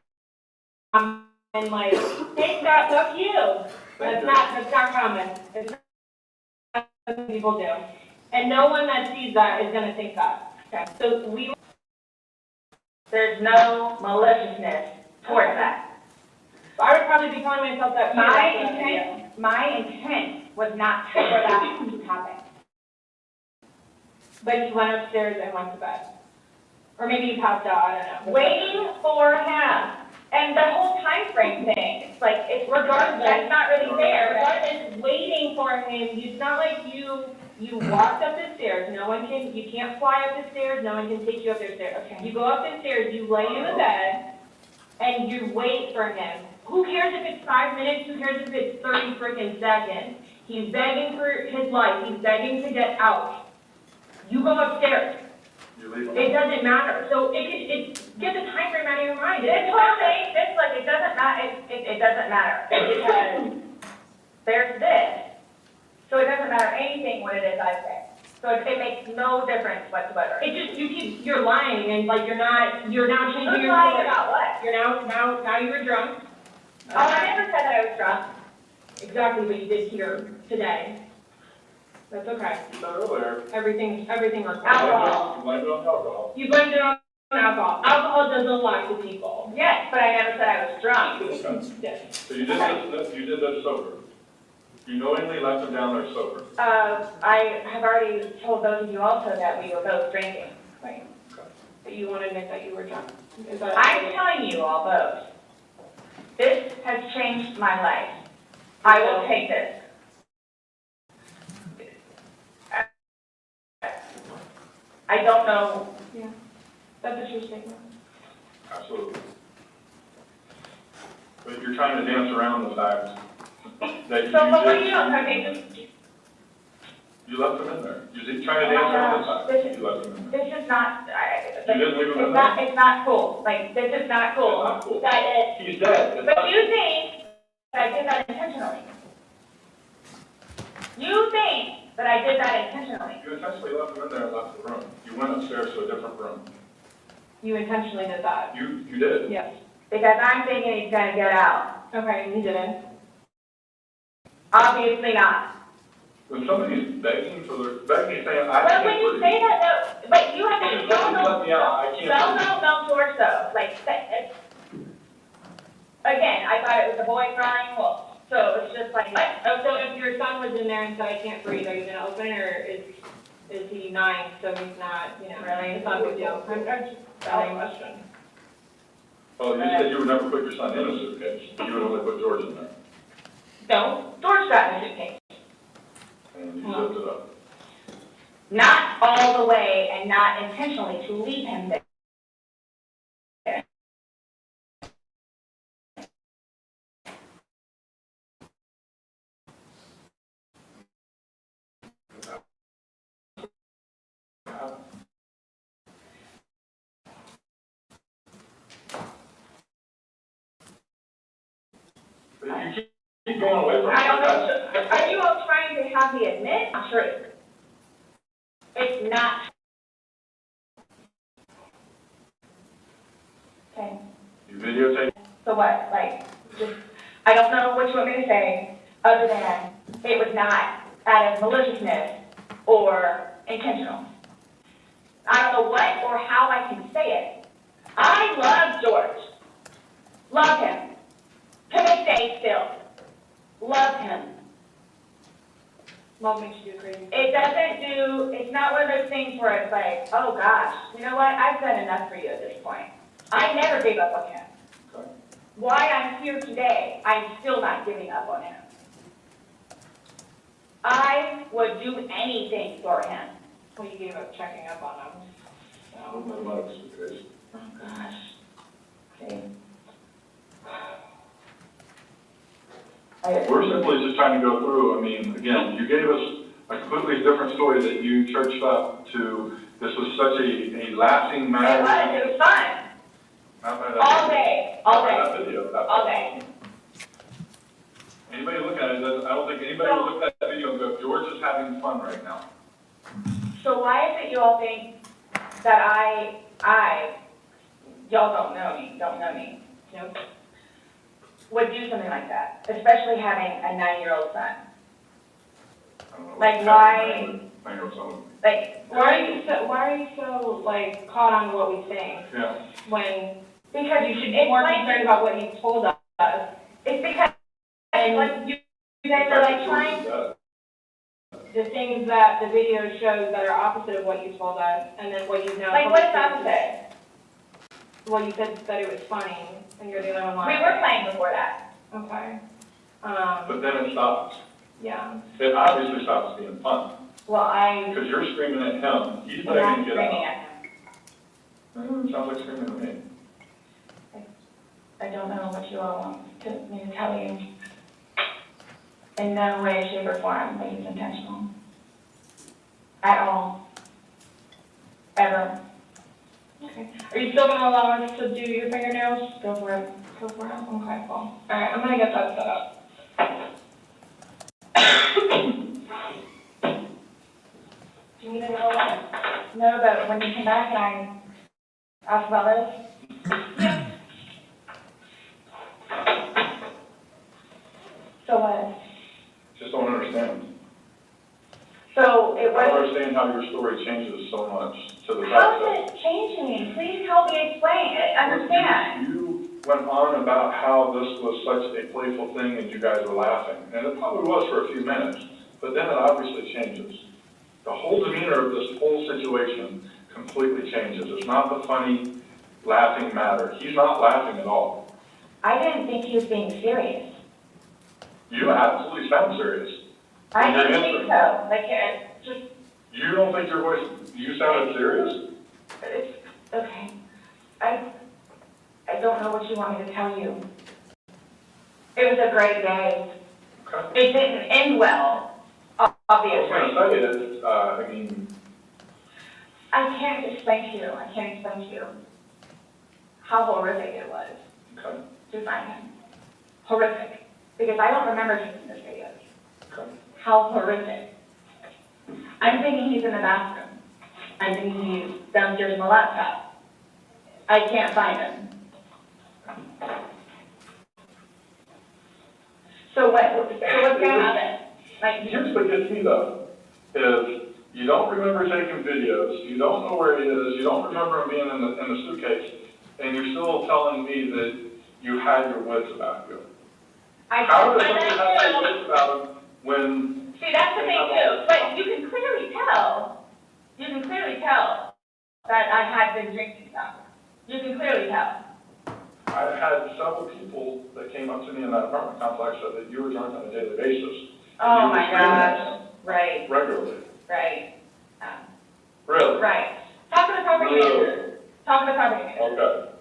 common like, hey Scott, fuck you. That's not common. It's people do. And no one that sees that is gonna think that. Okay. So There's no maliciousness towards that. So I would probably be calling myself that. too. My intent was not for that to happen. But you went upstairs and went to bed. Or maybe you passed out, I don't know. Waiting for him. And the whole time frame thing, it's like, it's regardless, that's not really fair. Regardless, waiting for him, it's not like you walked up the stairs, you can't fly up the stairs, no one can take you up the stairs. Okay. You go up the stairs, you lay in the bed, and you wait for him. Who cares if it's 5 minutes, who cares if it's 30 freaking seconds? He's begging for his life, he's begging to get out. You go upstairs. It doesn't matter. So get the time frame out of your mind. This whole thing, it doesn't matter, it doesn't matter, because there's this. So it doesn't matter anything what it is I say. So it makes no difference whatsoever. You're lying, and like you're now changing your Who's lying story. about what? Now you were drunk. Oh, I never said that I was drunk. Exactly what you did here today. That's okay. Earlier. Everything works out. Alcohol. You blamed it on alcohol. You blamed it on alcohol. Alcohol doesn't lie to people. Yes, but I never said I was drunk. Okay. So you did this sober. You knowingly left him down there sober. I have already told those of you also that we were both drinking. Right. But you want to admit that you were drunk. I'm telling you all both. This has changed my life. I will take this. I don't know. Yeah. That's a true statement. Absolutely. But you're trying to dance around the fact that So what do you do? Okay, you left him in there. You're trying to dance around the fact you left him in there. this is not, You didn't leave him in there? it's not cool. Like, this is not cool. It's not cool. He's dead. But you think that I did that intentionally? You think that I did that intentionally? You intentionally left him in there and left the room. You went upstairs to a different room. You intentionally did that. You did. Yes. Because I'm thinking he's gonna get out. Okay, you didn't. Obviously not. When somebody's begging saying, I But can't when you breathe. say that, though, but you have to, If somebody let me out, I can't no, George, though, like, again, I thought it was a boy crying wolf, so it's just like, what? So if your son was in there and said, I can't breathe, are you gonna open, or is he 9, so he's not, Really? it's not a big deal? I'm just asking a question. Oh, you said you would never put your son in a suitcase. You would only put George in there. No, George got in a suitcase. And you zipped it up. Not all the way and not intentionally to leave him there. But you keep going away from it. I don't know, are you all trying to have me admit not true? It's not. Okay. You videotape. So what, like, just, I don't know what you want me to say, other than it was not out of maliciousness or intentional. I don't know what or how I can say it. I love George. Love him. To this day still. Love him. Love makes you do crazy. It's not one of those things where it's like, oh gosh, you know what, I've done enough for you at this point. I never gave up on him. Okay. Why I'm here today, I'm still not giving up on him. I would do anything for him. Well, you gave up checking up on him. Oh, my love suitcase. Oh gosh. Okay. We're simply just trying to go through, I mean, again, you gave us a completely different story that you churched up to, this was such a lasting matter. It was fun. Not by that All video. day, Not all by day, that video. That all day. Anybody look at it, I don't think anybody will look at that video and go, George is having fun right now. So why is it you all think that y'all don't know me, Nope. would do something like that, especially having a 9-year-old son? Like, why, like, why are you so, like, caught on what we think? Yeah. When, because you should be more concerned about what you told us. It's because, like, you guys are like trying, the things that the video shows that are opposite of what you told us, and then what you know. Like, what is opposite? Well, you said that it was funny, and you're the only one laughing. We were playing before that. Okay. But then it stops. Yeah. It obviously stops being fun. Well, Because you're screaming at him. He's I'm begging not to get out. screaming at him. Sounds like screaming at me. I don't know what you all want me to tell you. In no way, shape, or form, that it's intentional. At all. Ever. Okay. Are you still gonna allow us to do your fingernails? Go for it. Go for it. Okay, cool. All right, I'm gonna get that set up. Do you need any more water? No, but when you come back, can I ask about this? So what? Just don't understand. So it I don't was. understand how your story changes so much to the How fact that is it changing? Please help me explain it. Understand. you went on about how this was such a playful thing and you guys were laughing. And it probably was for a few minutes, but then it obviously changes. The whole demeanor of this whole situation completely changes. It's not the funny, laughing matter. He's not laughing at all. I didn't think he was being serious. You absolutely sound serious. I You're didn't think answering. so. Like, it just, You don't think your voice, you sounded serious? it's, okay. I don't know what you want me to tell you. It was a great day. Okay. It didn't end well, obviously. I was going to say that, I mean, I can't explain to you. I can't explain to you how horrific it was okay, to find him. Horrific. Because I don't remember taking this video. okay. How horrific. I'm thinking he's in the bathroom. I'm thinking he's downstairs in the laptop. I can't find him. So what's gonna happen? Like, Here's what gets me though, is you don't remember taking videos, you don't know where he is, you don't remember him being in the suitcase, and you're still telling me that you had your wits about you. How does somebody have your wits about him when? see, that's the thing too. But you can clearly tell. You can clearly tell that I had been drinking some. You can clearly tell. I've had several people that came up to me in that apartment complex said that you were drunk on a daily basis. Oh You were my screaming at gosh. them Right. regularly. Right. Really? Right. Talk to the property manager. Talk to the property manager. Okay.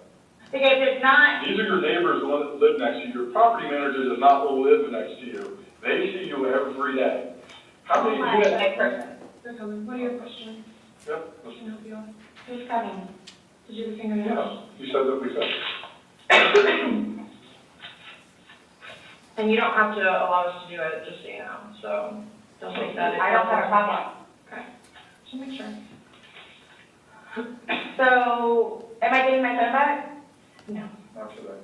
Because it's not. These are your neighbors, the ones that live next to you. Your property manager does not live next to you. They see you every day. How many? Oh my person. They're coming. What are your questions? Yep. Can I help you out? Who's coming? Did you do the fingernails? Yeah, you said that we said. And you don't have to allow us to do it, just so you know, so don't take that. I don't have a problem. Okay, just make sure. So, am I getting my phone back? No. Not today.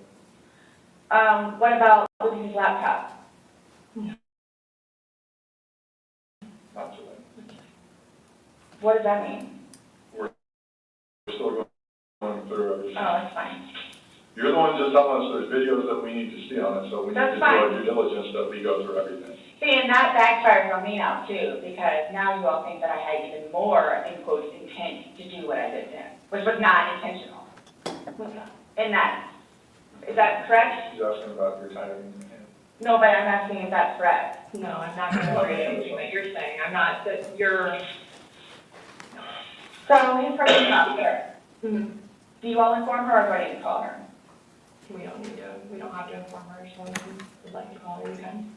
What about losing his laptop? No. Not today. What does that mean? We're still going through everything. Oh, that's fine. You're the one just telling us there's videos that we need to see on it, so we need That's to do fine. our due diligence that we go through everything. See, and that backfires on me now too, because now you all think that I had even more, in quotes, intent to do what I did to him, which was not intentional. And that, is that correct? He's asking about your timing. No, but I'm asking if that's correct. No, I'm not going to agree with anything that you're saying. I'm not, that you're. So his person's not there. Do you all inform her or do I need to call her? We don't need to, we don't have to inform her, so if you would like to call her, you can.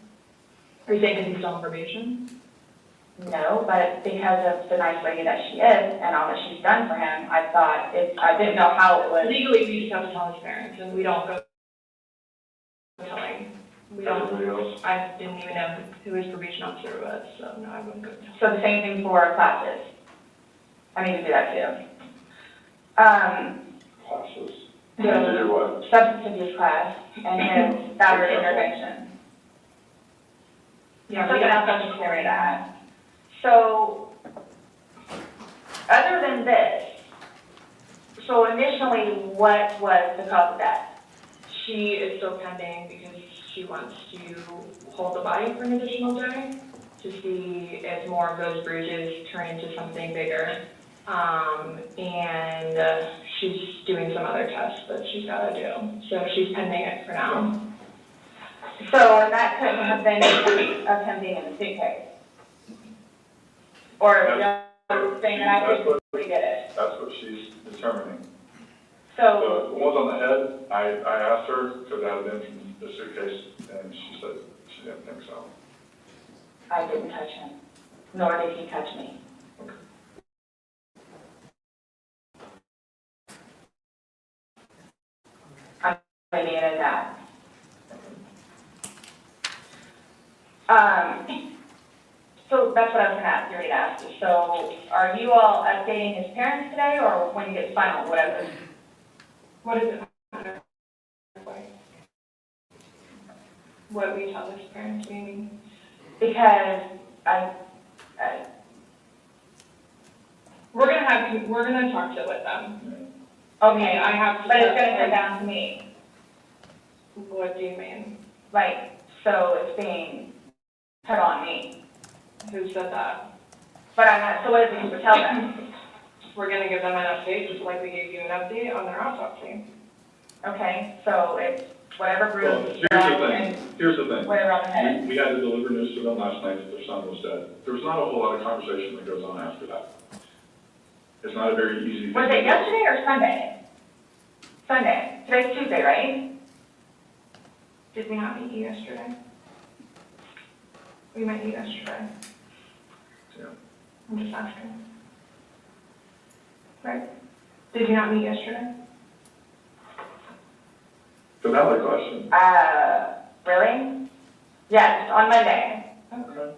Are you saying because he's still on probation? No, but because of the nice lady that she is and all that she's done for him, I thought I didn't know how it was. Legally, we just have to tell his parents and we don't go telling. We don't. Everybody else? I didn't even know who his probation officer was, so no, I wouldn't go. So the same thing for classes. I need to do that too. Classes. You need to do what? Substance abuse class and his battery intervention. Yeah, something else I should carry that. So, other than this, so initially, what was the cause of death? She is still pending because she wants to hold the body for an additional day to see if more of those bruises turn into something bigger. And she's doing some other tests that she's got to do. So she's pending it for now. So, and that couldn't have been of him being in the suitcase? Or saying that I didn't did it? That's what she's determining. So, The ones on the head, I asked her, could that have been from the suitcase, and she said she didn't think so. I didn't touch him, nor did he touch me. I'm leaving it at that. So that's what I was gonna ask, you already asked. So are you all updating his parents today, or when you get final, whatever? What is it? What we tell his parents, maybe? Because We're gonna talk to it with them. okay, I have to. but it's gonna come down to me. What do you mean? Like, so it's being put on me. Who said that? But I'm not, so what is it to tell them? We're gonna give them an update, just like we gave you an update on their autopsy. Okay, so it's whatever Well, bruise. here's the thing. Whatever on the head. We had to deliver news to them last night that their son was dead. There's not a whole lot of conversation that goes on after that. It's not a very easy thing. Was it yesterday or Sunday? Sunday. Today's Tuesday, right? Did we not meet you yesterday? We met you yesterday. Yeah. I'm just asking. Right? Did you not meet yesterday? The valid question. Really? Yes, on Monday. Okay.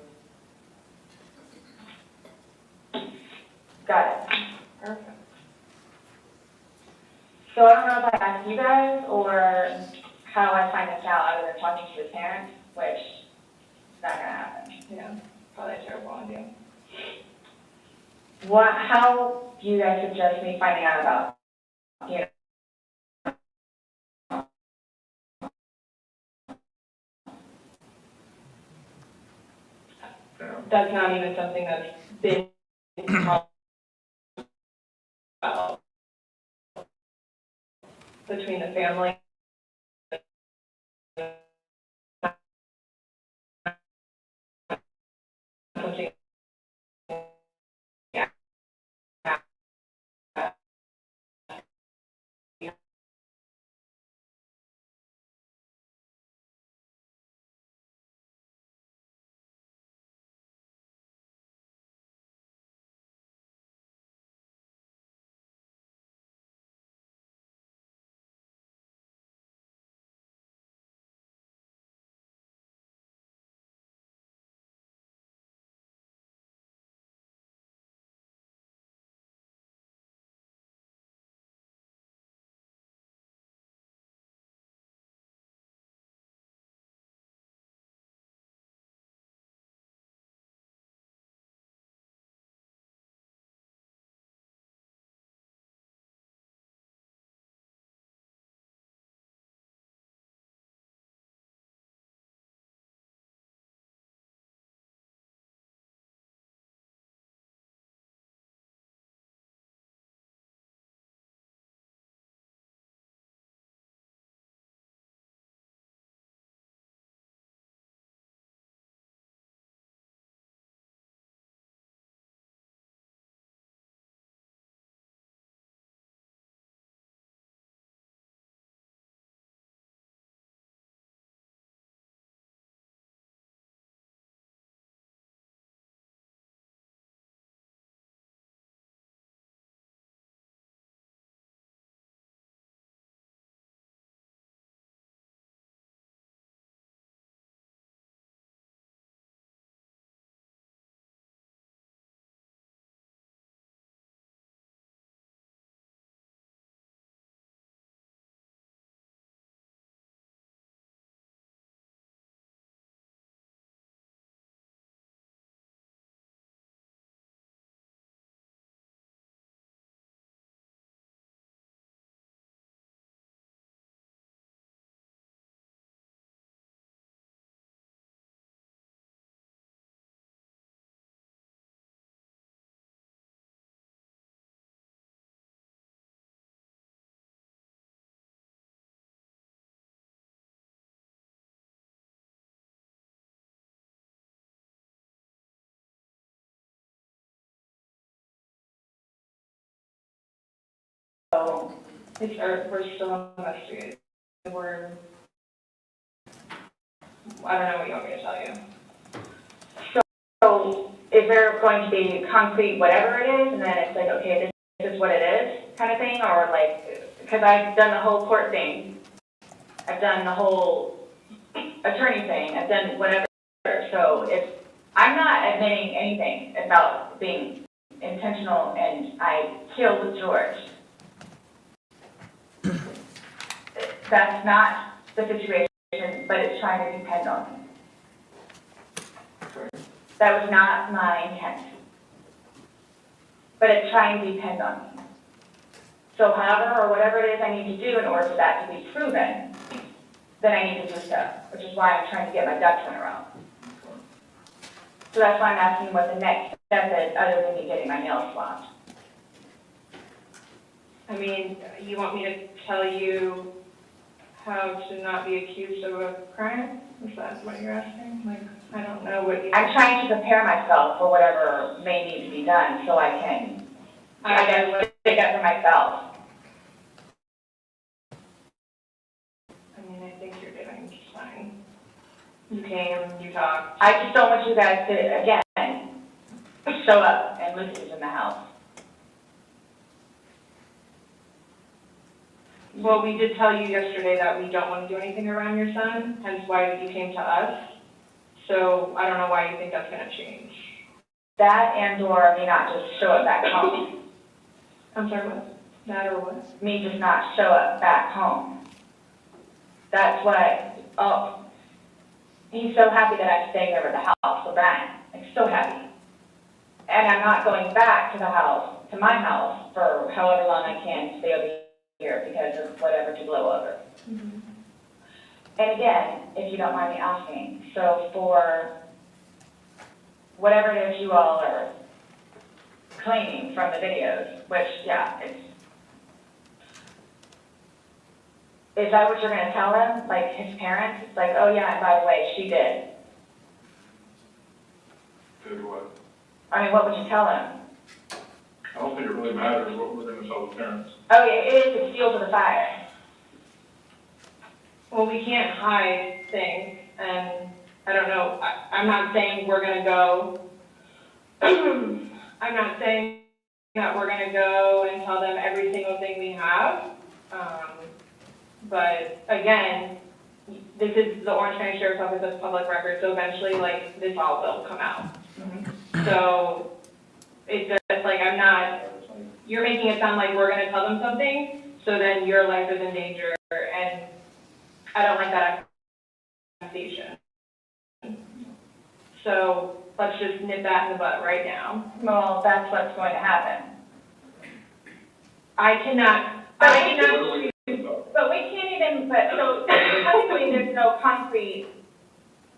Got it. Perfect. So I don't know if I asked you guys or how I find this out other than talking to his parents, which is not gonna happen. Yeah, probably a terrible idea. How do you guys suggest me finding out about, you know? That's not even something that's been talked about between the family. Something. Yeah. we're still investigating. I don't know what you want me to tell you. So is there going to be concrete whatever it is, and then it's like, okay, this is what it is, kind of thing, or like, because I've done the whole court thing, I've done the whole attorney thing, I've done whatever, so if I'm not admitting anything about being intentional and I killed George, that's not the situation, but it's trying to depend on me. That was not my intent. But it's trying to depend on me. So however or whatever it is I need to do in order for that to be proven, then I need to do stuff, which is why I'm trying to get my ducks in a row. So that's why I'm asking what the next step is, other than me getting my nails swabbed. I mean, you want me to tell you how to not be accused of a crime? Is that what you're asking? Like, I don't know what you... I'm trying to prepare myself for whatever may need to be done so I can, I guess, stick up for myself. I mean, I think you're doing just fine. You came, you talked. I just don't want you guys to, again, show up and Lucy is in the house. Well, we did tell you yesterday that we don't want to do anything around your son, hence why you came to us. So I don't know why you think that's going to change. That and or me not just show up back home. I'm sorry, what? That or what? Me just not show up back home. That's what, oh, he's so happy that I'm staying over at the house, so Brian, I'm so happy. And I'm not going back to the house, to my house, for however long I can stay over here because of whatever to blow over. Mm-hmm. And again, if you don't mind me asking, so for whatever it is you all are claiming from the videos, which, yeah, is that what you're going to tell them? Like his parents? It's like, oh yeah, and by the way, she did. Did what? I mean, what would you tell them? I don't think it really matters what we're gonna tell the parents. Oh yeah, it is the fuel to the fire. Well, we can't hide things, and I don't know, I'm not saying we're gonna go, I'm not saying that we're gonna go and tell them every single thing we have, but again, this is the Orange County Sheriff's Office of Public Record, so eventually, like, this all will come out. Mm-hmm. So, it's just like, I'm not, you're making it sound like we're gonna tell them something, so then your life is in danger, and I don't like that accusation. So, let's just nip that in the bud right now. Well, that's what's going to happen. But we can't even, so technically there's no concrete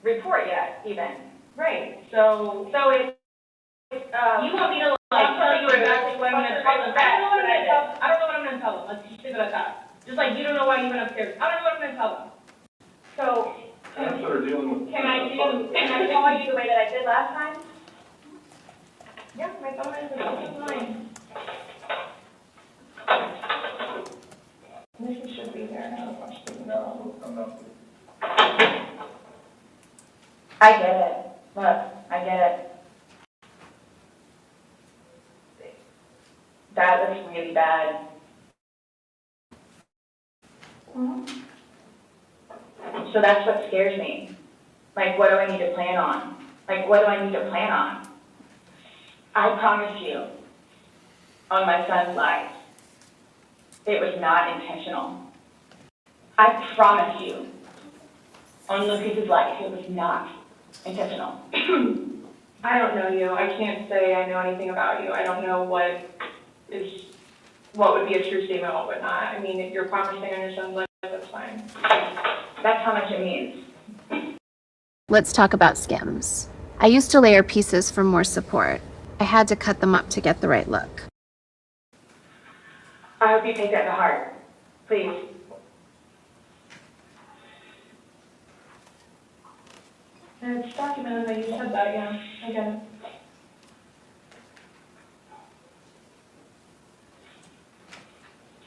report yet, even. Right, so it's, you want me to tell you exactly what I'm gonna tell them? I don't know what I'm gonna tell them, let's just leave it at that. Just like you don't know why you went upstairs, I don't know what I'm gonna tell them. So, Parents that are dealing with. can I call you the way that I did last time? Yeah, my phone is mine. This should be there now. No, I'm not. I get it. Look, I get it. That looks really bad. Mm-hmm. So that's what scares me. Like, what do I need to plan on? Like, what do I need to plan on? I promise you, on my son's life, it was not intentional. I promise you, on Lucas's life, it was not intentional. I don't know you. I can't say I know anything about you. I don't know what would be a true statement, what would not. I mean, if you're promising on your son's life, that's fine. That's how much it means. Let's talk about Skims. I used to layer pieces for more support. I had to cut them up to get the right look. I hope you take that to heart. Please. It's documented that you said that, yeah. I get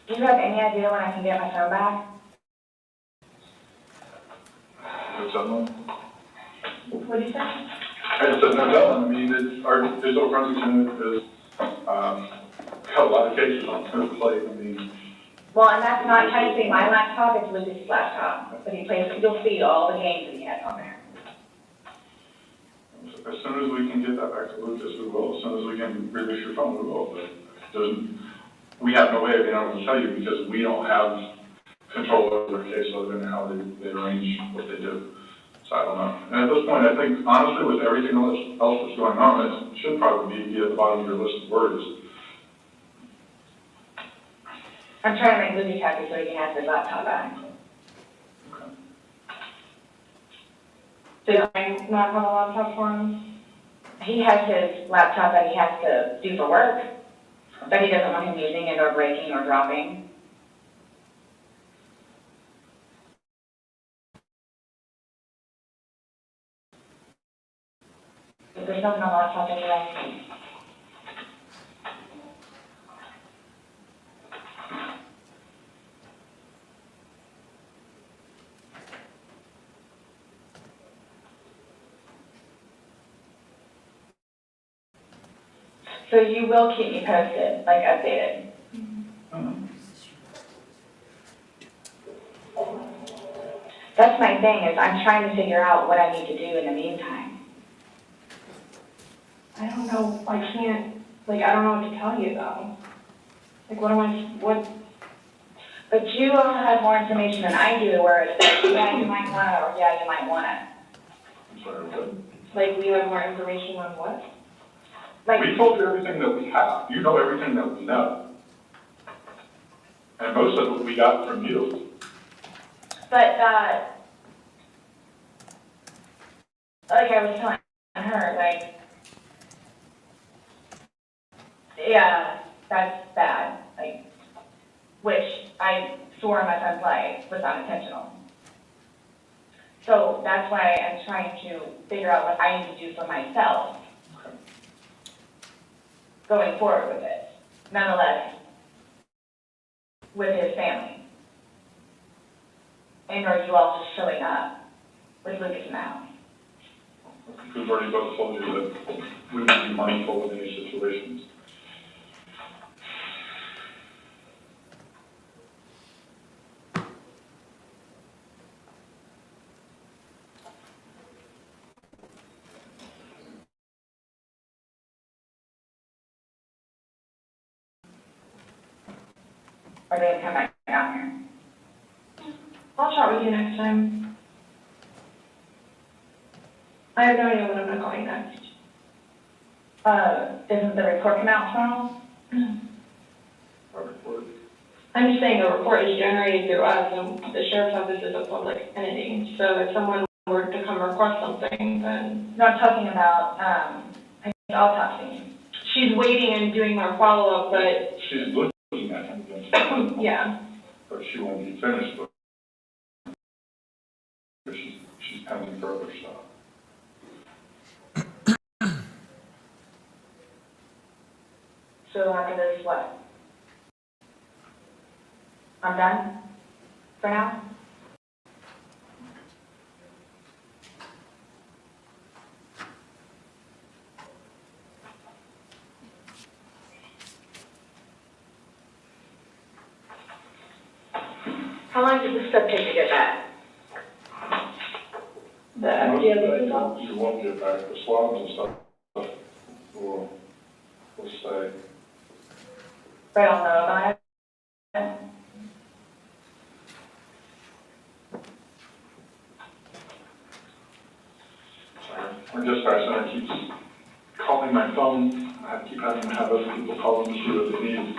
it. Do you have any idea when I can get my phone back? What's up, man? What did you say? I said, no telling. I mean, our digital forensics unit is, got a lot of cases on their plate. I mean, Well, and that's not technically my laptop, it's Lucas's laptop, but he plays, you'll see all the games that he has on there. as soon as we can get that back to Lucas, we will. As soon as we can release your phone, we will. But we have no way of being able to tell you because we don't have control over their case other than how they arrange what they do. So I don't know. And at this point, I think, honestly, with everything else that's going on, it should probably be at the bottom of your list of worries. I'm trying to make Lucas happy so he can have his laptop back. Did I not have a laptop for him? He has his laptop that he has to do for work, but he doesn't want him using it or breaking or dropping. But there's nothing on the laptop anyway. So you will keep me posted, like updated? That's my thing, is I'm trying to figure out what I need to do in the meantime. I don't know, I can't, like, I don't know what to tell you though. Like, what? But you all have more information than I do, where it's like, yeah, you might wanna, or yeah, you might wanna. I'm sorry, what? Like, you have more information on what? We told you everything that we have. You know everything that we know. And most of it we got from you. But, like I was telling her, like, yeah, that's bad, like, which I swore on my son's life was not intentional. So that's why I'm trying to figure out what I need to do for myself going forward with this, nonetheless, with his family. And are you all just showing up with Lucas in the house? We've already both told you that we would be mindful in these situations. Are they gonna come back down here? I'll chat with you next time. I have no idea when I'm gonna call you next. Isn't the report come out tomorrow? Our report. I'm just saying the report is generated through us, and the sheriff's office is a public entity. So if someone were to come request something, then. No, I'm talking about, autopsy. She's waiting and doing our follow-up, but. She's looking at him. Yeah. But she won't be finished with it. She's pending further stuff. So after this, what? I'm done? For now? How long does this stuff take to get back? The FDA results? You won't get back the swabs and stuff. We'll stay. They don't know about it? Our dispatch center keeps calling my phone. I keep having to have other people call them to see what they need.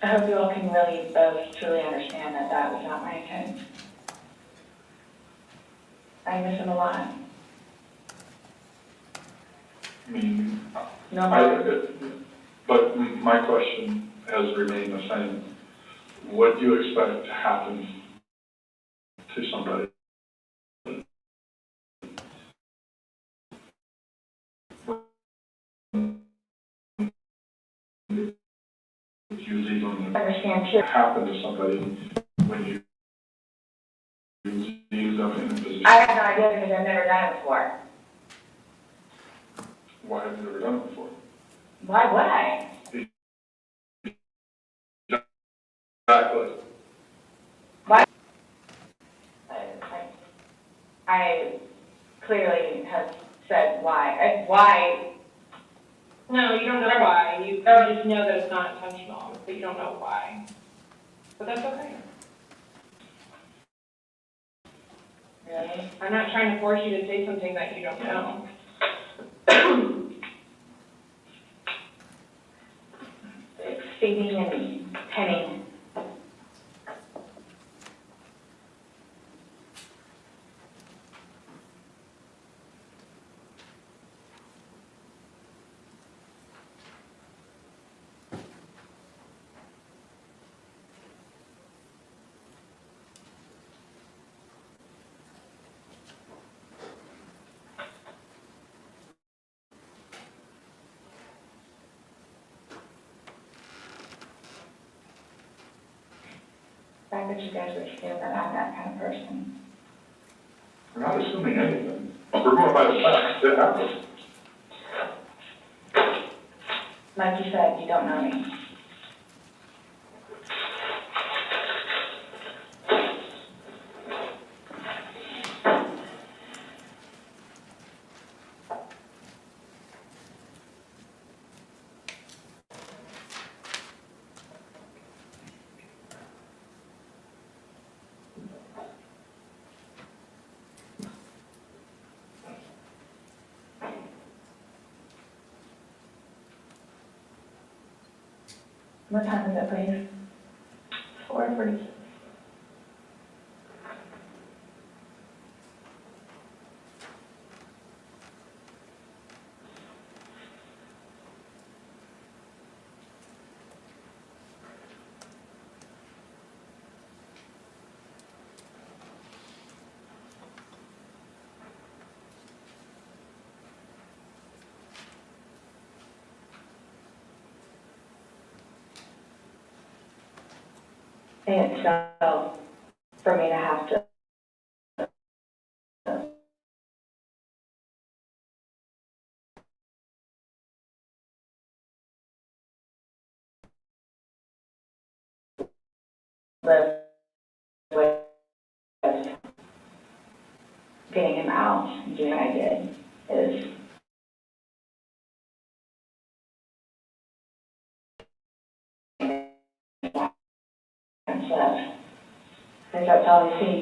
I hope you all can really both truly understand that that was not my intent. I miss him a lot. I mean, No, but my question has remained the same. What do you expect to happen to somebody It's usually going to Understand too. happen to somebody when you use them in a position. I have no idea because I've never done it before. Why have you never done it before? Why would I? Exactly. Why? I clearly have said why. Why? No, you don't know why. You just know that it's not intentional, but you don't know why. But that's okay. Really? I'm not trying to force you to say something that you don't know. It's feeding and penning. The fact that you guys would feel that I'm that kind of person. We're not assuming anything. We're going by the facts. It happened. Like you said, you don't know me. What time is it, please? 4:46. And so, for me to have to live with getting him out and doing what I did is unsaid. Because that's all I see.